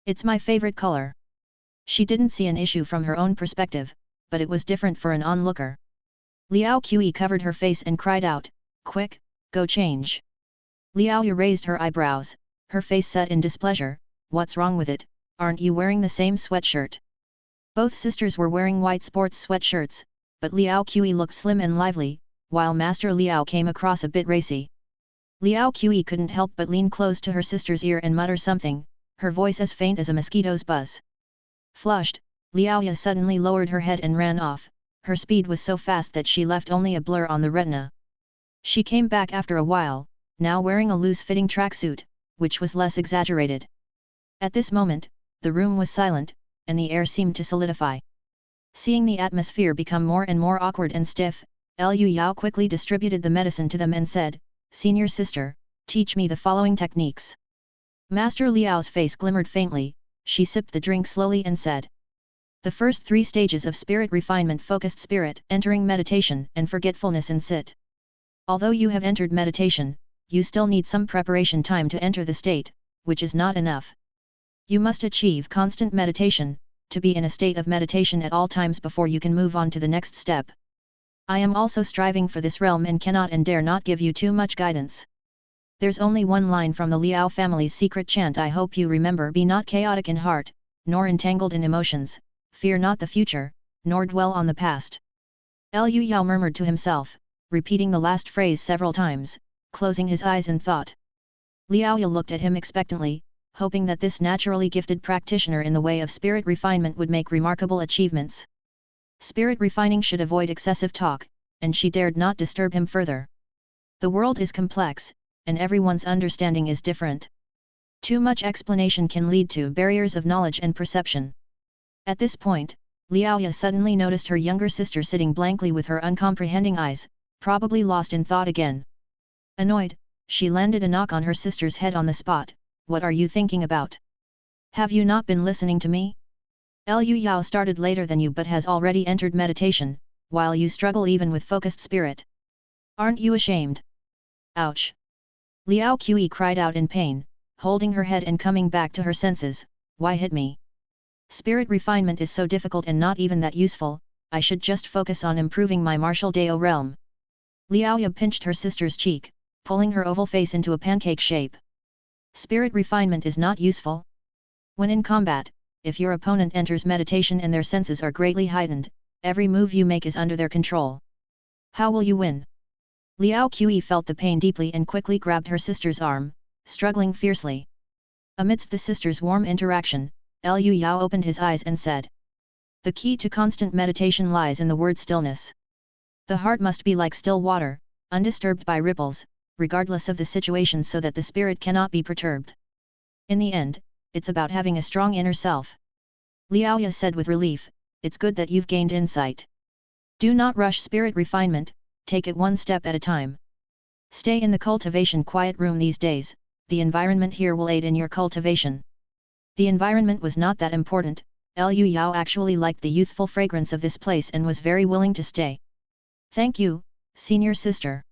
It's my favorite color. She didn't see an issue from her own perspective, but it was different for an onlooker. Liao Qi covered her face and cried out, "Quick, go change." Liao Yu raised her eyebrows, her face set in displeasure. "What's wrong with it? Aren't you wearing the same sweatshirt?" Both sisters were wearing white sports sweatshirts, but Liao Qi looked slim and lively, while Master Liao came across a bit racy. Liao Qi couldn't help but lean close to her sister's ear and mutter something, her voice as faint as a mosquito's buzz. Flushed, Liao Yu suddenly lowered her head and ran off. Her speed was so fast that she left only a blur on the retina. She came back after a while, now wearing a loose-fitting tracksuit, which was less exaggerated. At this moment, the room was silent, and the air seemed to solidify. Seeing the atmosphere become more and more awkward and stiff, Liu Yao quickly distributed the medicine to them and said, "Senior sister, teach me the following techniques." Master Liao's face glimmered faintly, she sipped the drink slowly and said, "The first 3 stages of spirit refinement: focused spirit, entering meditation, and forgetfulness in sit. Although you have entered meditation, you still need some preparation time to enter the state, which is not enough. You must achieve constant meditation, to be in a state of meditation at all times before you can move on to the next step. I am also striving for this realm and cannot and dare not give you too much guidance. There's only one line from the Liao family's secret chant I hope you remember: be not chaotic in heart, nor entangled in emotions, fear not the future, nor dwell on the past." Liu Yao murmured to himself, repeating the last phrase several times, closing his eyes in thought. Liao Yu looked at him expectantly, hoping that this naturally gifted practitioner in the way of spirit refinement would make remarkable achievements. Spirit refining should avoid excessive talk, and she dared not disturb him further. The world is complex, and everyone's understanding is different. Too much explanation can lead to barriers of knowledge and perception. At this point, Liao Yu suddenly noticed her younger sister sitting blankly with her uncomprehending eyes, probably lost in thought again. Annoyed, she landed a knock on her sister's head on the spot. "What are you thinking about? Have you not been listening to me? Liu Yao started later than you but has already entered meditation, while you struggle even with focused spirit. Aren't you ashamed?" Ouch! Liao Qi cried out in pain, holding her head and coming back to her senses. "Why hit me? Spirit refinement is so difficult and not even that useful, I should just focus on improving my martial Dao realm." Liao Yu pinched her sister's cheek, pulling her oval face into a pancake shape. "Spirit refinement is not useful? When in combat, if your opponent enters meditation and their senses are greatly heightened, every move you make is under their control. How will you win?" Liao Qi felt the pain deeply and quickly grabbed her sister's arm, struggling fiercely. Amidst the sisters' warm interaction, Liu Yao opened his eyes and said, "The key to constant meditation lies in the word stillness. The heart must be like still water, undisturbed by ripples, regardless of the situation, so that the spirit cannot be perturbed. In the end, it's about having a strong inner self." Liao Yu said with relief, "It's good that you've gained insight. Do not rush spirit refinement, take it one step at a time. Stay in the cultivation quiet room these days, the environment here will aid in your cultivation." The environment was not that important, Liu Yao actually liked the youthful fragrance of this place and was very willing to stay. "Thank you, senior sister."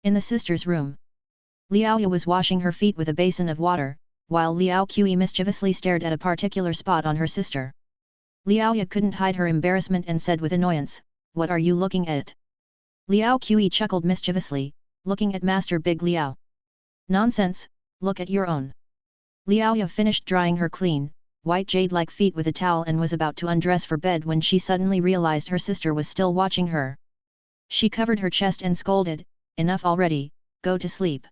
In the sisters' room, Liao Yu was washing her feet with a basin of water, while Liao Qi mischievously stared at a particular spot on her sister. Liao Yu couldn't hide her embarrassment and said with annoyance, "What are you looking at?" Liao Qi chuckled mischievously, looking at Master Big Liao. "Nonsense, look at your own." Liao Yu finished drying her clean, white jade-like feet with a towel and was about to undress for bed when she suddenly realized her sister was still watching her. She covered her chest and scolded, "Enough already, go to sleep."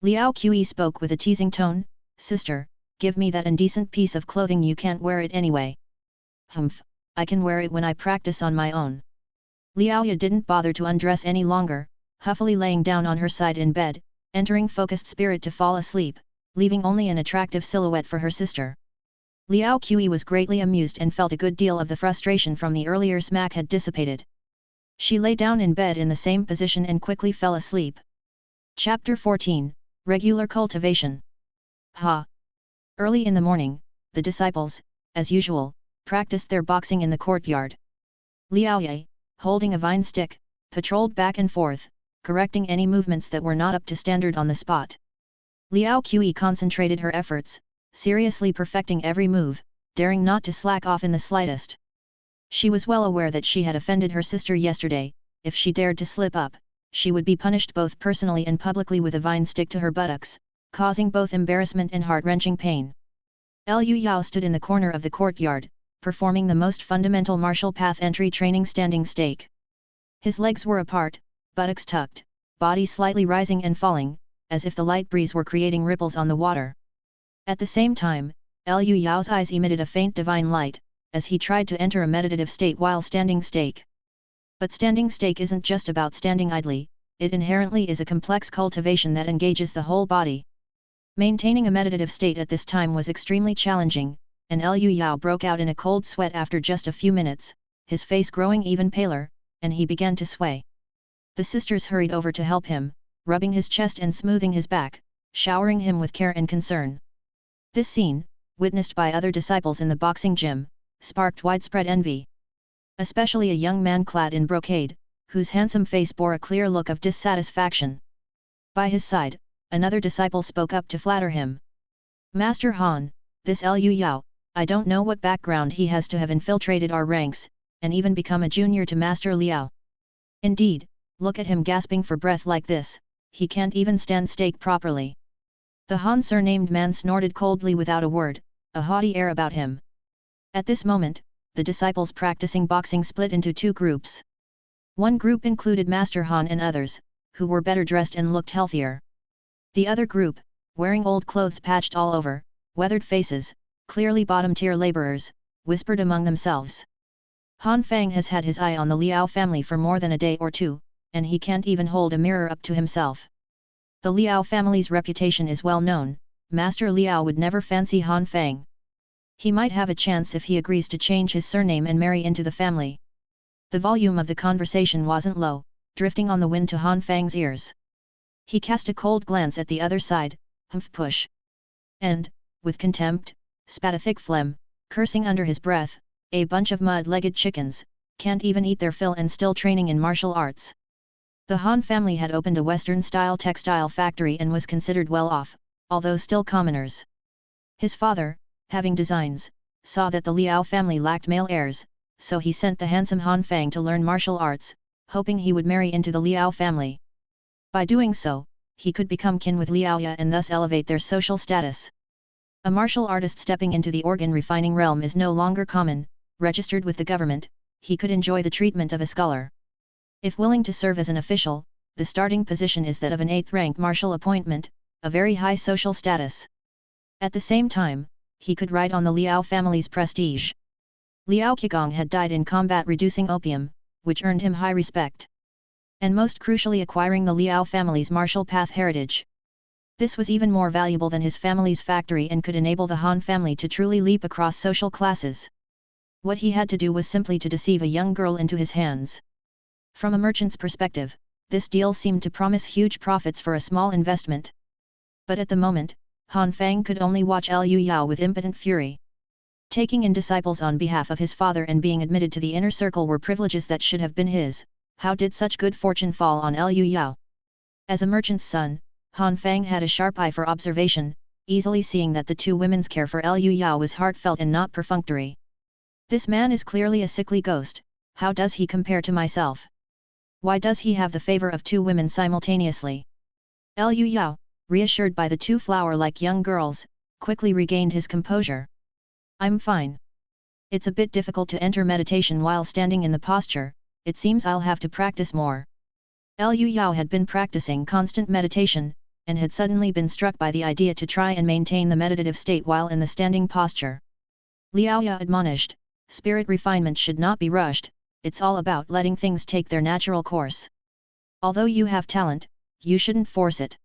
Liao Qi spoke with a teasing tone, "Sister, give me that indecent piece of clothing, you can't wear it anyway." "Humph, I can wear it when I practice on my own." Liao Yu didn't bother to undress any longer, huffily laying down on her side in bed, entering focused spirit to fall asleep, leaving only an attractive silhouette for her sister. Liao Qi was greatly amused and felt a good deal of the frustration from the earlier smack had dissipated. She lay down in bed in the same position and quickly fell asleep. Chapter 14, Regular Cultivation. Ha! Early in the morning, the disciples, as usual, practiced their boxing in the courtyard. Liao Ye, holding a vine stick, patrolled back and forth, correcting any movements that were not up to standard on the spot. Liao Qi concentrated her efforts, seriously perfecting every move, daring not to slack off in the slightest. She was well aware that she had offended her sister yesterday. If she dared to slip up, she would be punished both personally and publicly with a vine stick to her buttocks, causing both embarrassment and heart-wrenching pain. Liu Yao stood in the corner of the courtyard, performing the most fundamental martial path entry training standing stake. His legs were apart, buttocks tucked, body slightly rising and falling, as if the light breeze were creating ripples on the water. At the same time, Liu Yao's eyes emitted a faint divine light, as he tried to enter a meditative state while standing stake. But standing stake isn't just about standing idly, it inherently is a complex cultivation that engages the whole body. Maintaining a meditative state at this time was extremely challenging, and Liu Yao broke out in a cold sweat after just a few minutes, his face growing even paler, and he began to sway. The sisters hurried over to help him, rubbing his chest and smoothing his back, showering him with care and concern. This scene, witnessed by other disciples in the boxing gym, sparked widespread envy. Especially a young man clad in brocade, whose handsome face bore a clear look of dissatisfaction. By his side, another disciple spoke up to flatter him. "Master Han, this Liu Yao, I don't know what background he has to have infiltrated our ranks, and even become a junior to Master Liao. Indeed, look at him gasping for breath like this, he can't even stand stake properly." The Han surnamed man snorted coldly without a word, a haughty air about him. At this moment, the disciples practicing boxing split into two groups. One group included Master Han and others, who were better dressed and looked healthier. The other group, wearing old clothes patched all over, weathered faces, clearly bottom-tier laborers, whispered among themselves. Han Fang has had his eye on the Liao family for more than a day or two, and he can't even hold a mirror up to himself. The Liao family's reputation is well known, Master Liao would never fancy Han Fang. He might have a chance if he agrees to change his surname and marry into the family. The volume of the conversation wasn't low, drifting on the wind to Han Fang's ears. He cast a cold glance at the other side, humph push. And, with contempt, spat a thick phlegm, cursing under his breath, "A bunch of mud-legged chickens, can't even eat their fill and still training in martial arts." The Han family had opened a Western-style textile factory and was considered well off, although still commoners. His father, having designs, saw that the Liao family lacked male heirs, so he sent the handsome Han Fang to learn martial arts, hoping he would marry into the Liao family. By doing so, he could become kin with Liao Ya and thus elevate their social status. A martial artist stepping into the organ refining realm is no longer common, registered with the government, he could enjoy the treatment of a scholar. If willing to serve as an official, the starting position is that of an 8th-rank martial appointment, a very high social status. At the same time, he could ride on the Liao family's prestige. Liao Qigong had died in combat reducing opium, which earned him high respect. And most crucially acquiring the Liao family's martial path heritage. This was even more valuable than his family's factory and could enable the Han family to truly leap across social classes. What he had to do was simply to deceive a young girl into his hands. From a merchant's perspective, this deal seemed to promise huge profits for a small investment. But at the moment, Han Fang could only watch Liu Yao with impotent fury. Taking in disciples on behalf of his father and being admitted to the inner circle were privileges that should have been his. How did such good fortune fall on Liu Yao? As a merchant's son, Han Fang had a sharp eye for observation, easily seeing that the two women's care for Liu Yao was heartfelt and not perfunctory. This man is clearly a sickly ghost, how does he compare to myself? Why does he have the favor of two women simultaneously? Liu Yao, reassured by the two flower-like young girls, quickly regained his composure. "I'm fine. It's a bit difficult to enter meditation while standing in the posture, it seems I'll have to practice more." Liu Yao had been practicing constant meditation, and had suddenly been struck by the idea to try and maintain the meditative state while in the standing posture. Liao Ya admonished, "Spirit refinement should not be rushed, it's all about letting things take their natural course. Although you have talent, you shouldn't force it.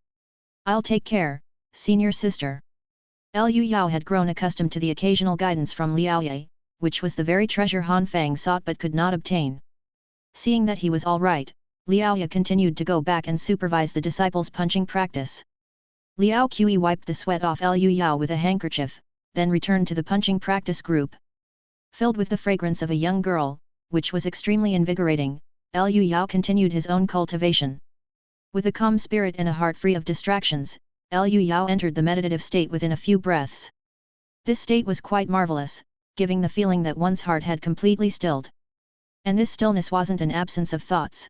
I'll take care, senior sister." Liu Yao had grown accustomed to the occasional guidance from Liao Ye, which was the very treasure Han Fang sought but could not obtain. Seeing that he was all right, Liao Ye continued to go back and supervise the disciples' punching practice. Liao Qi wiped the sweat off Liu Yao with a handkerchief, then returned to the punching practice group. Filled with the fragrance of a young girl, which was extremely invigorating, Liu Yao continued his own cultivation. With a calm spirit and a heart free of distractions, Liu Yao entered the meditative state within a few breaths. This state was quite marvelous, giving the feeling that one's heart had completely stilled. And this stillness wasn't an absence of thoughts.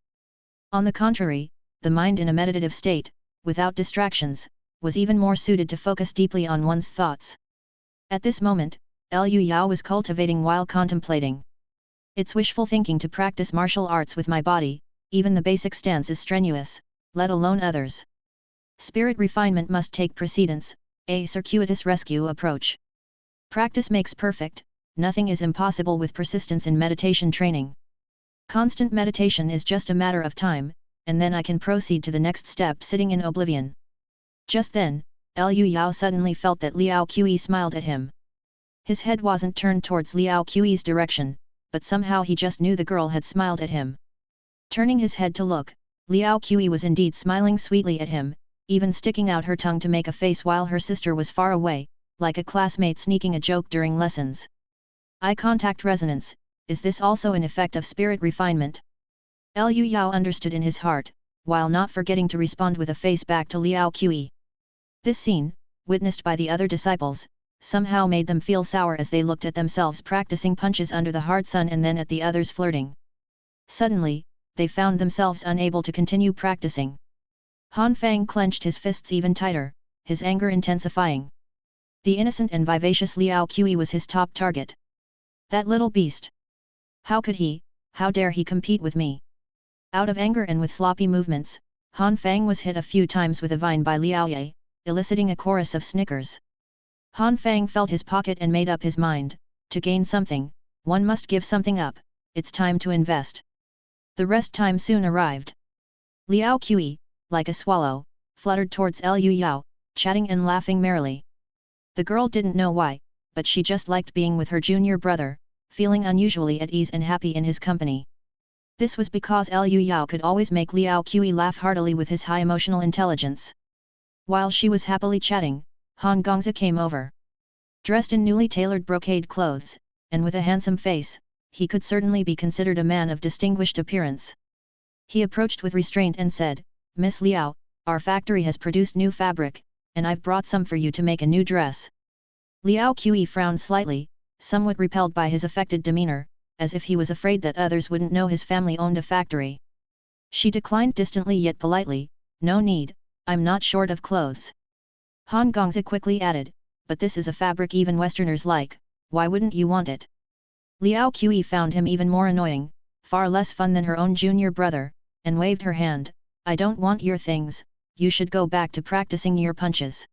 On the contrary, the mind in a meditative state, without distractions, was even more suited to focus deeply on one's thoughts. At this moment, Liu Yao was cultivating while contemplating. It's wishful thinking to practice martial arts with my body, even the basic stance is strenuous, let alone others. Spirit refinement must take precedence, a circuitous rescue approach. Practice makes perfect, nothing is impossible with persistence in meditation training. Constant meditation is just a matter of time, and then I can proceed to the next step sitting in oblivion. Just then, Liu Yao suddenly felt that Liao Qi smiled at him. His head wasn't turned towards Liao Qi's direction, but somehow he just knew the girl had smiled at him. Turning his head to look, Liao Qi was indeed smiling sweetly at him, even sticking out her tongue to make a face while her sister was far away, like a classmate sneaking a joke during lessons. Eye contact resonance, is this also an effect of spirit refinement? Liu Yao understood in his heart, while not forgetting to respond with a face back to Liao Qi. This scene, witnessed by the other disciples, somehow made them feel sour as they looked at themselves practicing punches under the hard sun and then at the others flirting. Suddenly, they found themselves unable to continue practicing. Han Fang clenched his fists even tighter, his anger intensifying. The innocent and vivacious Liao Qi was his top target. That little beast! How dare he compete with me? Out of anger and with sloppy movements, Han Fang was hit a few times with a vine by Liao Ye, eliciting a chorus of snickers. Han Fang felt his pocket and made up his mind, to gain something, one must give something up, it's time to invest. The rest time soon arrived. Liao Qi, like a swallow, fluttered towards Liu Yao, chatting and laughing merrily. The girl didn't know why, but she just liked being with her junior brother, feeling unusually at ease and happy in his company. This was because Liu Yao could always make Liao Qi laugh heartily with his high emotional intelligence. While she was happily chatting, Han Gongzi came over. Dressed in newly tailored brocade clothes, and with a handsome face, he could certainly be considered a man of distinguished appearance. He approached with restraint and said, "Miss Liao, our factory has produced new fabric, and I've brought some for you to make a new dress." Liao Qi frowned slightly, somewhat repelled by his affected demeanor, as if he was afraid that others wouldn't know his family owned a factory. She declined distantly yet politely, "No need, I'm not short of clothes." Han Gongzi quickly added, "But this is a fabric even Westerners like, why wouldn't you want it?" Liao Qi found him even more annoying, far less fun than her own junior brother, and waved her hand, "I don't want your things, you should go back to practicing your punches."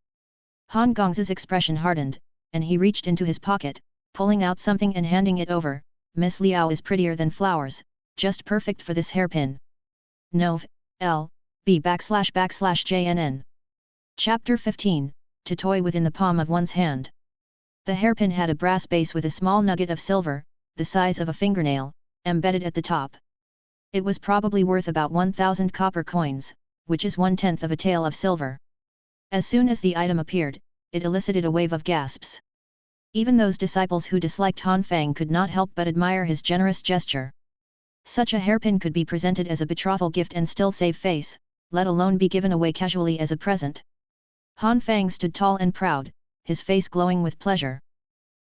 Han Gongzi's expression hardened, and he reached into his pocket, pulling out something and handing it over, "Miss Liao is prettier than flowers, just perfect for this hairpin." Nov. L. B/JNN. Chapter 15, To toy within the palm of one's hand. The hairpin had a brass base with a small nugget of silver, the size of a fingernail, embedded at the top. It was probably worth about 1,000 copper coins, which is 1/10 of a tael of silver. As soon as the item appeared, it elicited a wave of gasps. Even those disciples who disliked Han Fang could not help but admire his generous gesture. Such a hairpin could be presented as a betrothal gift and still save face, let alone be given away casually as a present. Han Fang stood tall and proud, his face glowing with pleasure.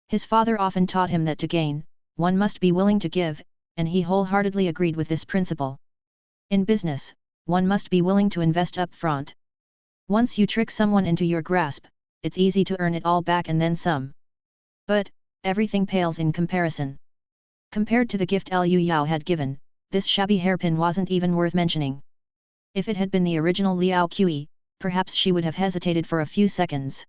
His father often taught him that to gain, one must be willing to give, and he wholeheartedly agreed with this principle. In business, one must be willing to invest up front. Once you trick someone into your grasp, it's easy to earn it all back and then some. But, everything pales in comparison. Compared to the gift Liu Yao had given, this shabby hairpin wasn't even worth mentioning. If it had been the original Liao Qi, perhaps she would have hesitated for a few seconds.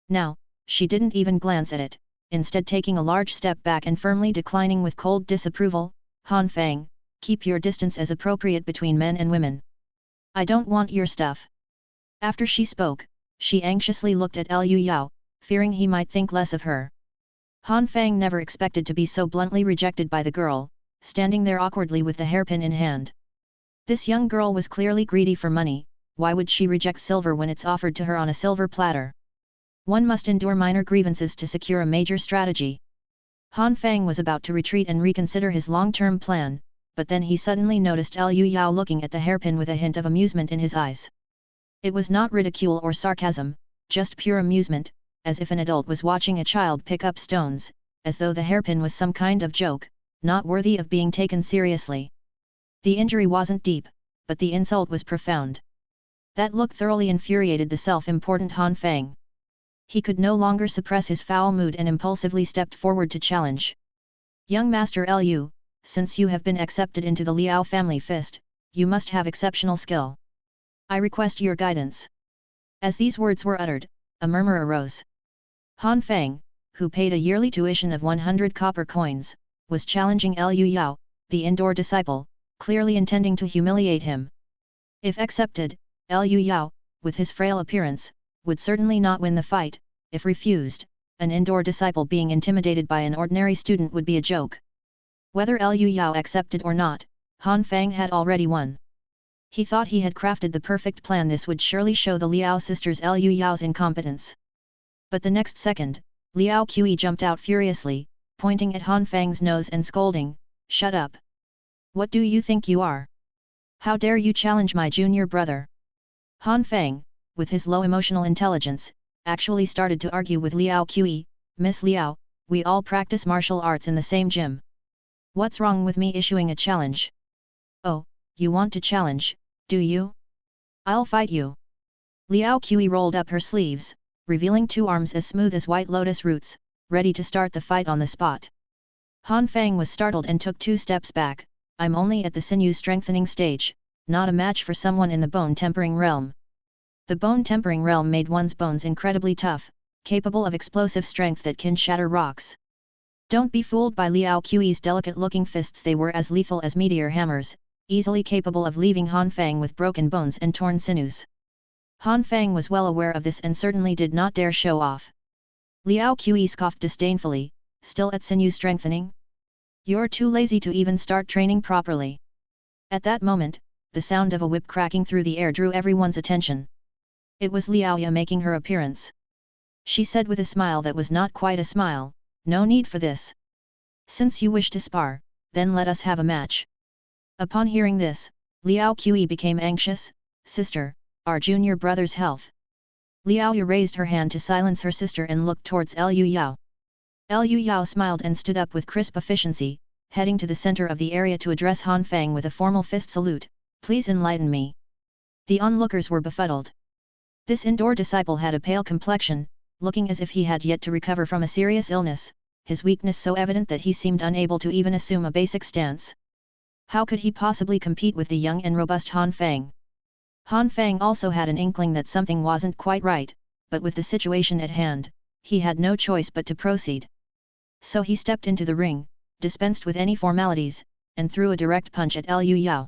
Now, she didn't even glance at it, instead taking a large step back and firmly declining with cold disapproval, "Han Fang, keep your distance as appropriate between men and women. I don't want your stuff." After she spoke, she anxiously looked at Liu Yao, fearing he might think less of her. Han Fang never expected to be so bluntly rejected by the girl, standing there awkwardly with the hairpin in hand. This young girl was clearly greedy for money, why would she reject silver when it's offered to her on a silver platter? One must endure minor grievances to secure a major strategy. Han Fang was about to retreat and reconsider his long-term plan, but then he suddenly noticed Liu Yao looking at the hairpin with a hint of amusement in his eyes. It was not ridicule or sarcasm, just pure amusement, as if an adult was watching a child pick up stones, as though the hairpin was some kind of joke, not worthy of being taken seriously. The injury wasn't deep, but the insult was profound. That look thoroughly infuriated the self-important Han Feng. He could no longer suppress his foul mood and impulsively stepped forward to challenge. Young Master Lu, since you have been accepted into the Liao family fist, you must have exceptional skill. I request your guidance. As these words were uttered, a murmur arose. Han Feng, who paid a yearly tuition of 100 copper coins, was challenging Lu Yao, the indoor disciple, clearly intending to humiliate him. If accepted, Lu Yao, with his frail appearance, would certainly not win the fight. If refused, an indoor disciple being intimidated by an ordinary student would be a joke. Whether Lu Yao accepted or not, Han Feng had already won. He thought he had crafted the perfect plan. This would surely show the Liao sisters Lu Yao's incompetence. But the next second, Liao Qi jumped out furiously, pointing at Han Feng's nose and scolding, "Shut up! What do you think you are? How dare you challenge my junior brother?" Han Feng, with his low emotional intelligence, actually started to argue with Liao Qi, "Miss Liao, we all practice martial arts in the same gym. What's wrong with me issuing a challenge? Oh, you want to challenge, do you? I'll fight you." Liao Qi rolled up her sleeves, revealing two arms as smooth as white lotus roots, ready to start the fight on the spot. Han Feng was startled and took 2 steps back. "I'm only at the sinew strengthening stage, not a match for someone in the bone tempering realm." The bone tempering realm made one's bones incredibly tough, capable of explosive strength that can shatter rocks. Don't be fooled by Liao Qi's delicate-looking fists. They were as lethal as meteor hammers, easily capable of leaving Han Feng with broken bones and torn sinews. Han Feng was well aware of this and certainly did not dare show off. Liao Qi scoffed disdainfully, "Still at sinew strengthening? You're too lazy to even start training properly." At that moment, the sound of a whip cracking through the air drew everyone's attention. It was Liao Ya making her appearance. She said with a smile that was not quite a smile, "No need for this. Since you wish to spar, then let us have a match." Upon hearing this, Liao Qi became anxious. "Sister, our junior brother's health." Liao Ya raised her hand to silence her sister and looked towards Lu Yao. Lu Yao smiled and stood up with crisp efficiency, heading to the center of the area to address Han Feng with a formal fist salute, "Please enlighten me." The onlookers were befuddled. This indoor disciple had a pale complexion, looking as if he had yet to recover from a serious illness, his weakness so evident that he seemed unable to even assume a basic stance. How could he possibly compete with the young and robust Han Feng? Han Feng also had an inkling that something wasn't quite right, but with the situation at hand, he had no choice but to proceed. So he stepped into the ring, dispensed with any formalities, and threw a direct punch at Lu Yao.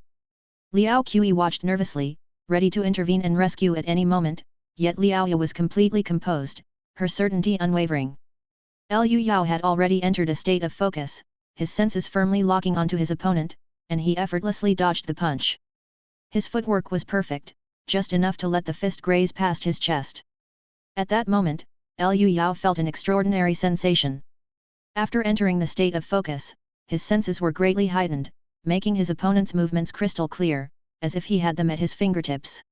Liao Qi watched nervously, ready to intervene and rescue at any moment, yet Liao Ya was completely composed, her certainty unwavering. Lu Yao had already entered a state of focus, his senses firmly locking onto his opponent, and he effortlessly dodged the punch. His footwork was perfect, just enough to let the fist graze past his chest. At that moment, Lu Yao felt an extraordinary sensation. After entering the state of focus, his senses were greatly heightened, making his opponent's movements crystal clear, as if he had them at his fingertips.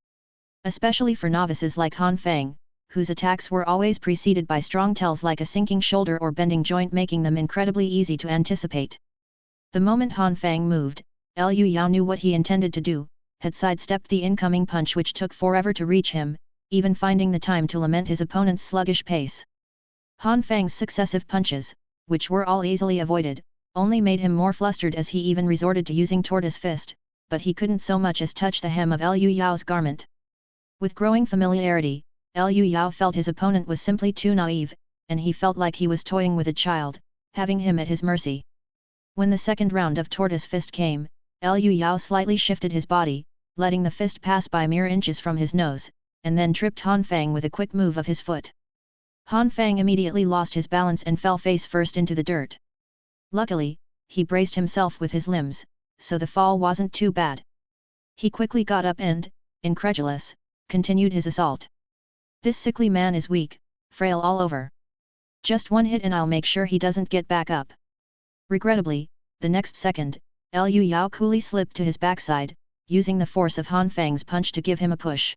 Especially for novices like Han Feng, whose attacks were always preceded by strong tells like a sinking shoulder or bending joint, making them incredibly easy to anticipate. The moment Han Feng moved, Lu Yao knew what he intended to do, had sidestepped the incoming punch which took forever to reach him, even finding the time to lament his opponent's sluggish pace. Han Feng's successive punches, which were all easily avoided, only made him more flustered as he even resorted to using tortoise fist, but he couldn't so much as touch the hem of Lu Yao's garment. With growing familiarity, Lu Yao felt his opponent was simply too naive, and he felt like he was toying with a child, having him at his mercy. When the second round of tortoise fist came, Lu Yao slightly shifted his body, letting the fist pass by mere inches from his nose, and then tripped Han Feng with a quick move of his foot. Han Feng immediately lost his balance and fell face first into the dirt. Luckily, he braced himself with his limbs, so the fall wasn't too bad. He quickly got up and, incredulous, continued his assault. "This sickly man is weak, frail all over. Just one hit and I'll make sure he doesn't get back up." Regrettably, the next second, Lu Yao coolly slipped to his backside, using the force of Han Feng's punch to give him a push.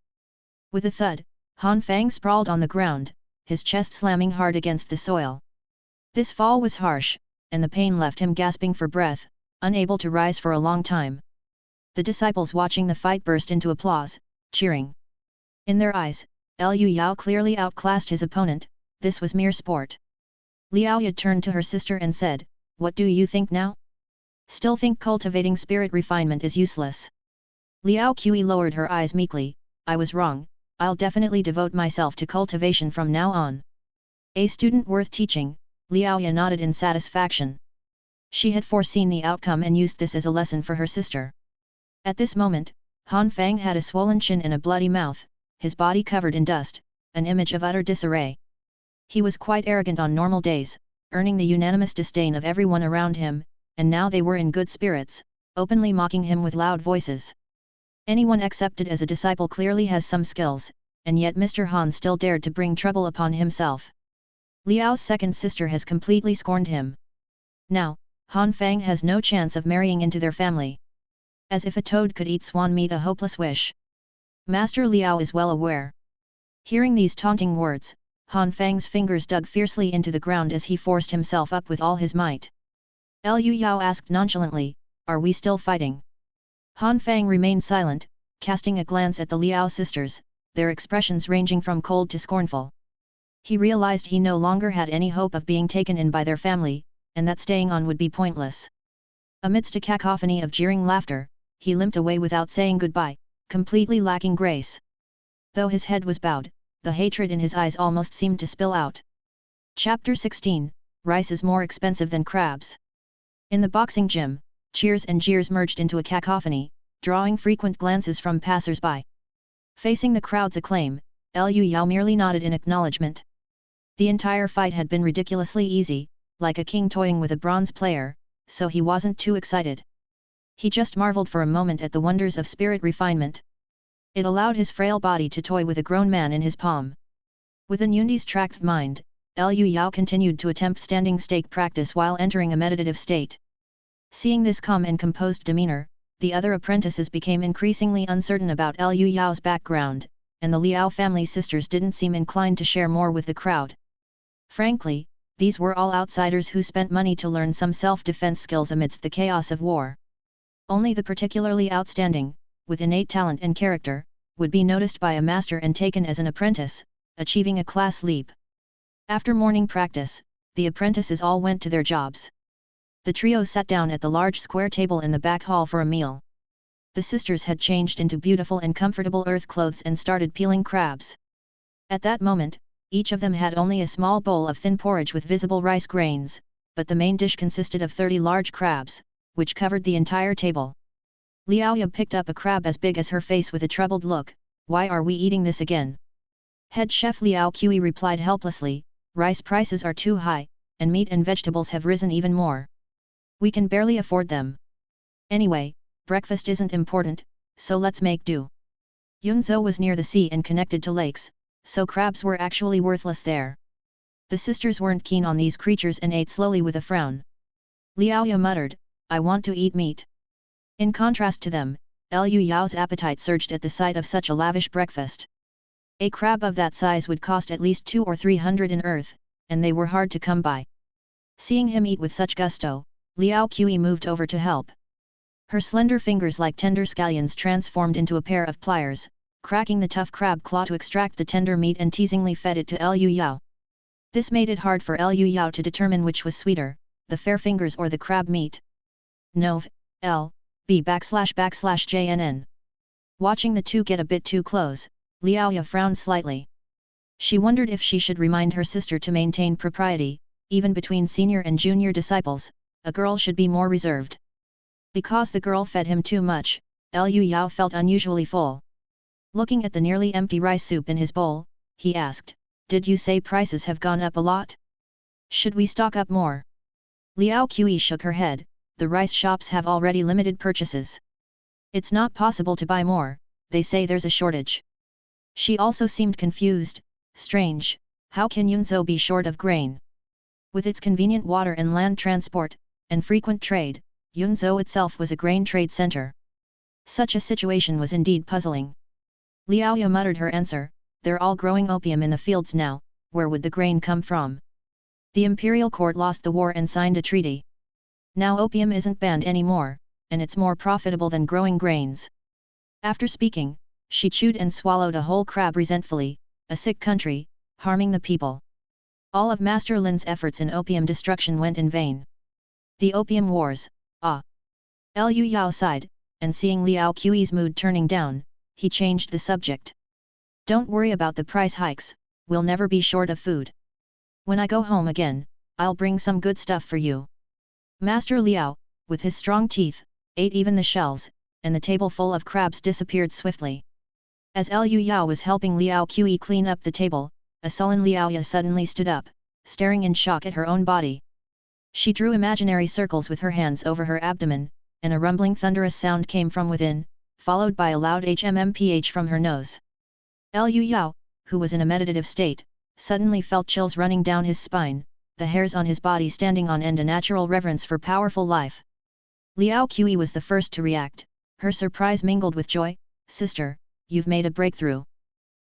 With a thud, Han Feng sprawled on the ground, his chest slamming hard against the soil. This fall was harsh, and the pain left him gasping for breath, unable to rise for a long time. The disciples watching the fight burst into applause, cheering. In their eyes, Liu Yao clearly outclassed his opponent. This was mere sport. Liao Ye turned to her sister and said, "What do you think now? Still think cultivating spirit refinement is useless?" Liao Qi lowered her eyes meekly. "I was wrong, I'll definitely devote myself to cultivation from now on." A student worth teaching, Liao Ye nodded in satisfaction. She had foreseen the outcome and used this as a lesson for her sister. At this moment, Han Fang had a swollen chin and a bloody mouth, his body covered in dust, an image of utter disarray. He was quite arrogant on normal days, earning the unanimous disdain of everyone around him, and now they were in good spirits, openly mocking him with loud voices. Anyone accepted as a disciple clearly has some skills, and yet Mr. Han still dared to bring trouble upon himself. Liao's second sister has completely scorned him. Now, Han Fang has no chance of marrying into their family. As if a toad could eat swan meat, a hopeless wish. Master Liao is well aware. Hearing these taunting words, Han Fang's fingers dug fiercely into the ground as he forced himself up with all his might. Liu Yao asked nonchalantly, "Are we still fighting?" Han Fang remained silent, casting a glance at the Liao sisters, their expressions ranging from cold to scornful. He realized he no longer had any hope of being taken in by their family, and that staying on would be pointless. Amidst a cacophony of jeering laughter, he limped away without saying goodbye, completely lacking grace. Though his head was bowed, the hatred in his eyes almost seemed to spill out. Chapter 16, Rice is more expensive than crabs. In the boxing gym, cheers and jeers merged into a cacophony, drawing frequent glances from passers-by. Facing the crowd's acclaim, Liu Yao merely nodded in acknowledgement. The entire fight had been ridiculously easy, like a king toying with a bronze player, so he wasn't too excited. He just marveled for a moment at the wonders of spirit refinement. It allowed his frail body to toy with a grown man in his palm. With an undistracted mind, Liu Yao continued to attempt standing stake practice while entering a meditative state. Seeing this calm and composed demeanor, the other apprentices became increasingly uncertain about Liu Yao's background, and the Liao family sisters didn't seem inclined to share more with the crowd. Frankly, these were all outsiders who spent money to learn some self-defense skills amidst the chaos of war. Only the particularly outstanding, with innate talent and character, would be noticed by a master and taken as an apprentice, achieving a class leap. After morning practice, the apprentices all went to their jobs. The trio sat down at the large square table in the back hall for a meal. The sisters had changed into beautiful and comfortable earth clothes and started peeling crabs. At that moment, each of them had only a small bowl of thin porridge with visible rice grains, but the main dish consisted of 30 large crabs, which covered the entire table. Liao Ye picked up a crab as big as her face with a troubled look. "Why are we eating this again?" Head chef Liao Qi replied helplessly, "Rice prices are too high, and meat and vegetables have risen even more. We can barely afford them. Anyway, breakfast isn't important, so let's make do." Yunzhou was near the sea and connected to lakes, so crabs were actually worthless there. The sisters weren't keen on these creatures and ate slowly with a frown. Liao Ye muttered, "I want to eat meat." In contrast to them, Liu Yao's appetite surged at the sight of such a lavish breakfast. A crab of that size would cost at least 200 or 300 in earth, and they were hard to come by. Seeing him eat with such gusto, Liao Qi moved over to help. Her slender fingers like tender scallions transformed into a pair of pliers, cracking the tough crab claw to extract the tender meat and teasingly fed it to Liu Yao. This made it hard for Liu Yao to determine which was sweeter, the fair fingers or the crab meat. Nov. L. B/JNN. Watching the two get a bit too close, Liao Ye frowned slightly. She wondered if she should remind her sister to maintain propriety, even between senior and junior disciples. A girl should be more reserved. Because the girl fed him too much, Liu Yao felt unusually full. Looking at the nearly empty rice soup in his bowl, he asked, "Did you say prices have gone up a lot? Should we stock up more?" Liao Qi shook her head, "The rice shops have already limited purchases. It's not possible to buy more, they say there's a shortage." She also seemed confused. Strange, how can Yunzhou be short of grain? With its convenient water and land transport, and frequent trade, Yunzhou itself was a grain trade center. Such a situation was indeed puzzling. Liao Ye muttered her answer, "They're all growing opium in the fields now, where would the grain come from? The imperial court lost the war and signed a treaty. Now opium isn't banned anymore, and it's more profitable than growing grains. After speaking, she chewed and swallowed a whole crab resentfully. A sick country, harming the people. All of Master Lin's efforts in opium destruction went in vain. The Opium Wars, ah! Liu Yao sighed, and seeing Liao Qi's mood turning down, he changed the subject. Don't worry about the price hikes, we'll never be short of food. When I go home again, I'll bring some good stuff for you. Master Liao, with his strong teeth, ate even the shells, and the table full of crabs disappeared swiftly. As Liu Yao was helping Liao Qi clean up the table, a sullen Liao Ya suddenly stood up, staring in shock at her own body. She drew imaginary circles with her hands over her abdomen, and a rumbling thunderous sound came from within, followed by a loud HMMPH from her nose. Liu Yao, who was in a meditative state, suddenly felt chills running down his spine, the hairs on his body standing on end, a natural reverence for powerful life. Liao Qi was the first to react, her surprise mingled with joy. Sister, you've made a breakthrough.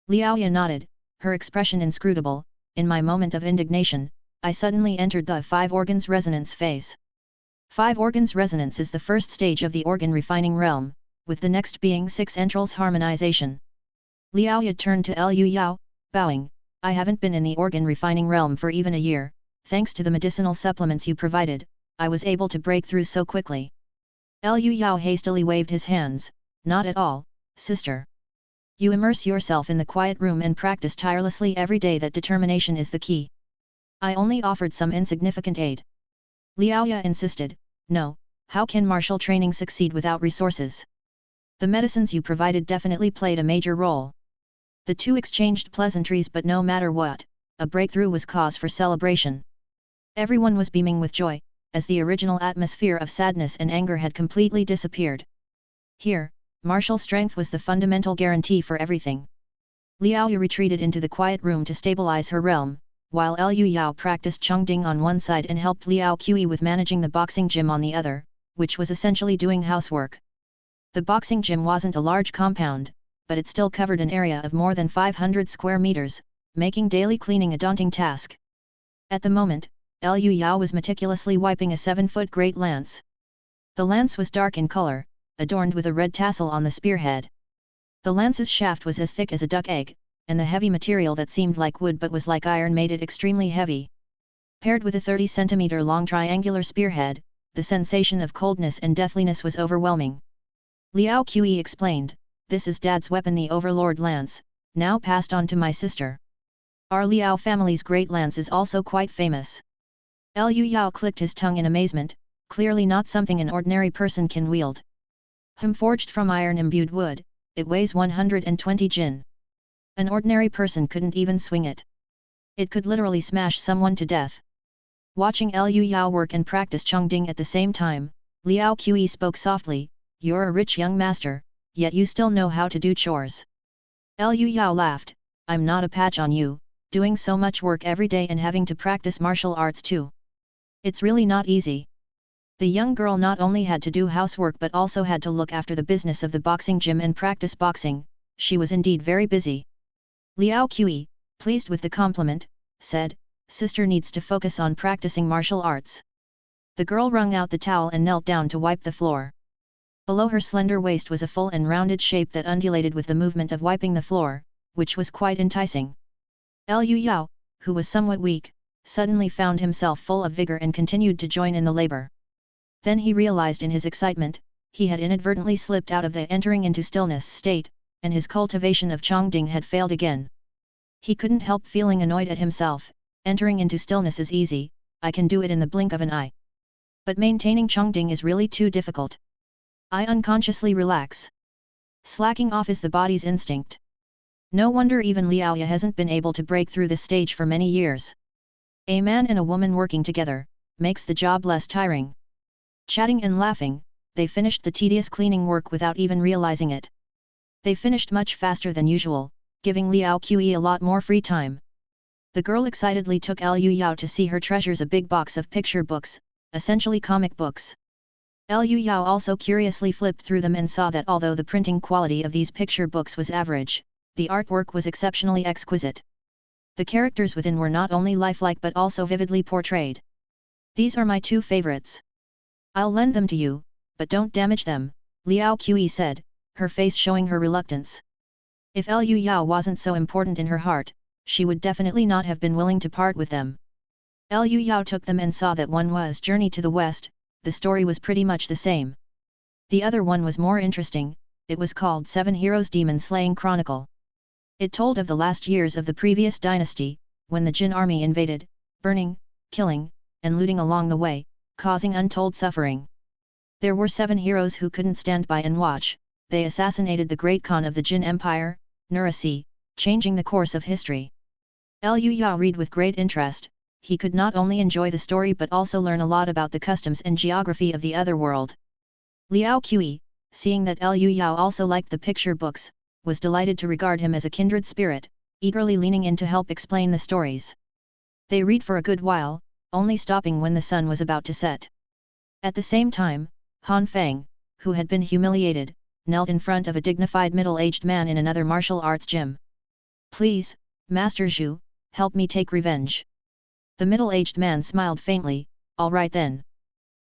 Liao Ya nodded, her expression inscrutable. In my moment of indignation, I suddenly entered the 5 organs resonance phase. 5 organs resonance is the first stage of the organ refining realm, with the next being 6 entrails harmonization. Liao Ya turned to Liu Yao, bowing, I haven't been in the organ refining realm for even a year. Thanks to the medicinal supplements you provided, I was able to break through so quickly. Liu Yao hastily waved his hands, not at all, sister. You immerse yourself in the quiet room and practice tirelessly every day. That determination is the key. I only offered some insignificant aid. Liao Ya insisted, no, how can martial training succeed without resources? The medicines you provided definitely played a major role. The two exchanged pleasantries, but no matter what, a breakthrough was cause for celebration. Everyone was beaming with joy, as the original atmosphere of sadness and anger had completely disappeared. Here, martial strength was the fundamental guarantee for everything. Liao Ya retreated into the quiet room to stabilize her realm, while Liu Yao practiced Chengding on one side and helped Liao Qi with managing the boxing gym on the other, which was essentially doing housework. The boxing gym wasn't a large compound, but it still covered an area of more than 500 square meters, making daily cleaning a daunting task. At the moment, Liu Yao was meticulously wiping a 7-foot great lance. The lance was dark in color, adorned with a red tassel on the spearhead. The lance's shaft was as thick as a duck egg, and the heavy material that seemed like wood but was like iron made it extremely heavy. Paired with a 30-centimeter long triangular spearhead, the sensation of coldness and deathliness was overwhelming. Liao Qi explained, this is Dad's weapon, the Overlord Lance, now passed on to my sister. Our Liao family's great lance is also quite famous. Liu Yao clicked his tongue in amazement, clearly not something an ordinary person can wield. Forged from iron-imbued wood, it weighs 120 jin. An ordinary person couldn't even swing it. It could literally smash someone to death. Watching Liu Yao work and practice Chengding at the same time, Liao Qi spoke softly, you're a rich young master, yet you still know how to do chores. Liu Yao laughed, I'm not a patch on you, doing so much work every day and having to practice martial arts too. It's really not easy. The young girl not only had to do housework but also had to look after the business of the boxing gym and practice boxing. She was indeed very busy. Liao Qi, pleased with the compliment, said, sister needs to focus on practicing martial arts. The girl wrung out the towel and knelt down to wipe the floor. Below her slender waist was a full and rounded shape that undulated with the movement of wiping the floor, which was quite enticing. Liu Yao, who was somewhat weak, suddenly found himself full of vigor and continued to join in the labor. Then he realized in his excitement, he had inadvertently slipped out of the entering into stillness state, and his cultivation of Chengding had failed again. He couldn't help feeling annoyed at himself. Entering into stillness is easy, I can do it in the blink of an eye. But maintaining Chengding is really too difficult. I unconsciously relax. Slacking off is the body's instinct. No wonder even Liao Ya hasn't been able to break through this stage for many years. A man and a woman working together makes the job less tiring. Chatting and laughing, they finished the tedious cleaning work without even realizing it. They finished much faster than usual, giving Liao Qi a lot more free time. The girl excitedly took Liu Yao to see her treasures, a big box of picture books, essentially comic books. Liu Yao also curiously flipped through them and saw that although the printing quality of these picture books was average, the artwork was exceptionally exquisite. The characters within were not only lifelike but also vividly portrayed. These are my two favorites. I'll lend them to you, but don't damage them, Liao Qi said, her face showing her reluctance. If Liu Yao wasn't so important in her heart, she would definitely not have been willing to part with them. Liu Yao took them and saw that one was Journey to the West. The story was pretty much the same. The other one was more interesting. It was called 7 Heroes Demon Slaying Chronicle. It told of the last years of the previous dynasty, when the Jin army invaded, burning, killing, and looting along the way, causing untold suffering. There were 7 heroes who couldn't stand by and watch. They assassinated the great Khan of the Jin Empire, Nurasi, changing the course of history. Liu Yao read with great interest. He could not only enjoy the story but also learn a lot about the customs and geography of the other world. Liao Qi, seeing that Liu Yao also liked the picture books, was delighted to regard him as a kindred spirit, eagerly leaning in to help explain the stories. They read for a good while, only stopping when the sun was about to set. At the same time, Han Feng, who had been humiliated, knelt in front of a dignified middle-aged man in another martial arts gym. "Please, Master Zhu, help me take revenge." The middle-aged man smiled faintly. "All right then."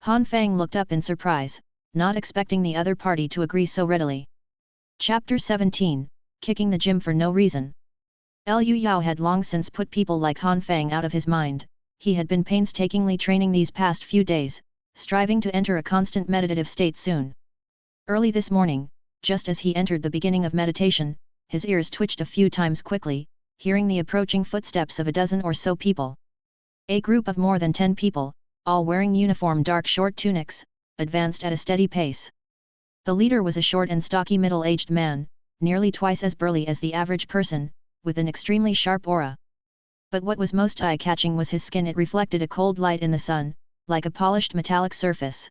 Han Feng looked up in surprise, not expecting the other party to agree so readily. Chapter 17, Kicking the Gym for No Reason. Liu Yao had long since put people like Han Feng out of his mind. He had been painstakingly training these past few days, striving to enter a constant meditative state soon. Early this morning, just as he entered the beginning of meditation, his ears twitched a few times quickly, hearing the approaching footsteps of a dozen or so people. A group of more than 10 people, all wearing uniform dark short tunics, advanced at a steady pace. The leader was a short and stocky middle-aged man, nearly twice as burly as the average person, with an extremely sharp aura. But what was most eye-catching was his skin. It reflected a cold light in the sun, like a polished metallic surface.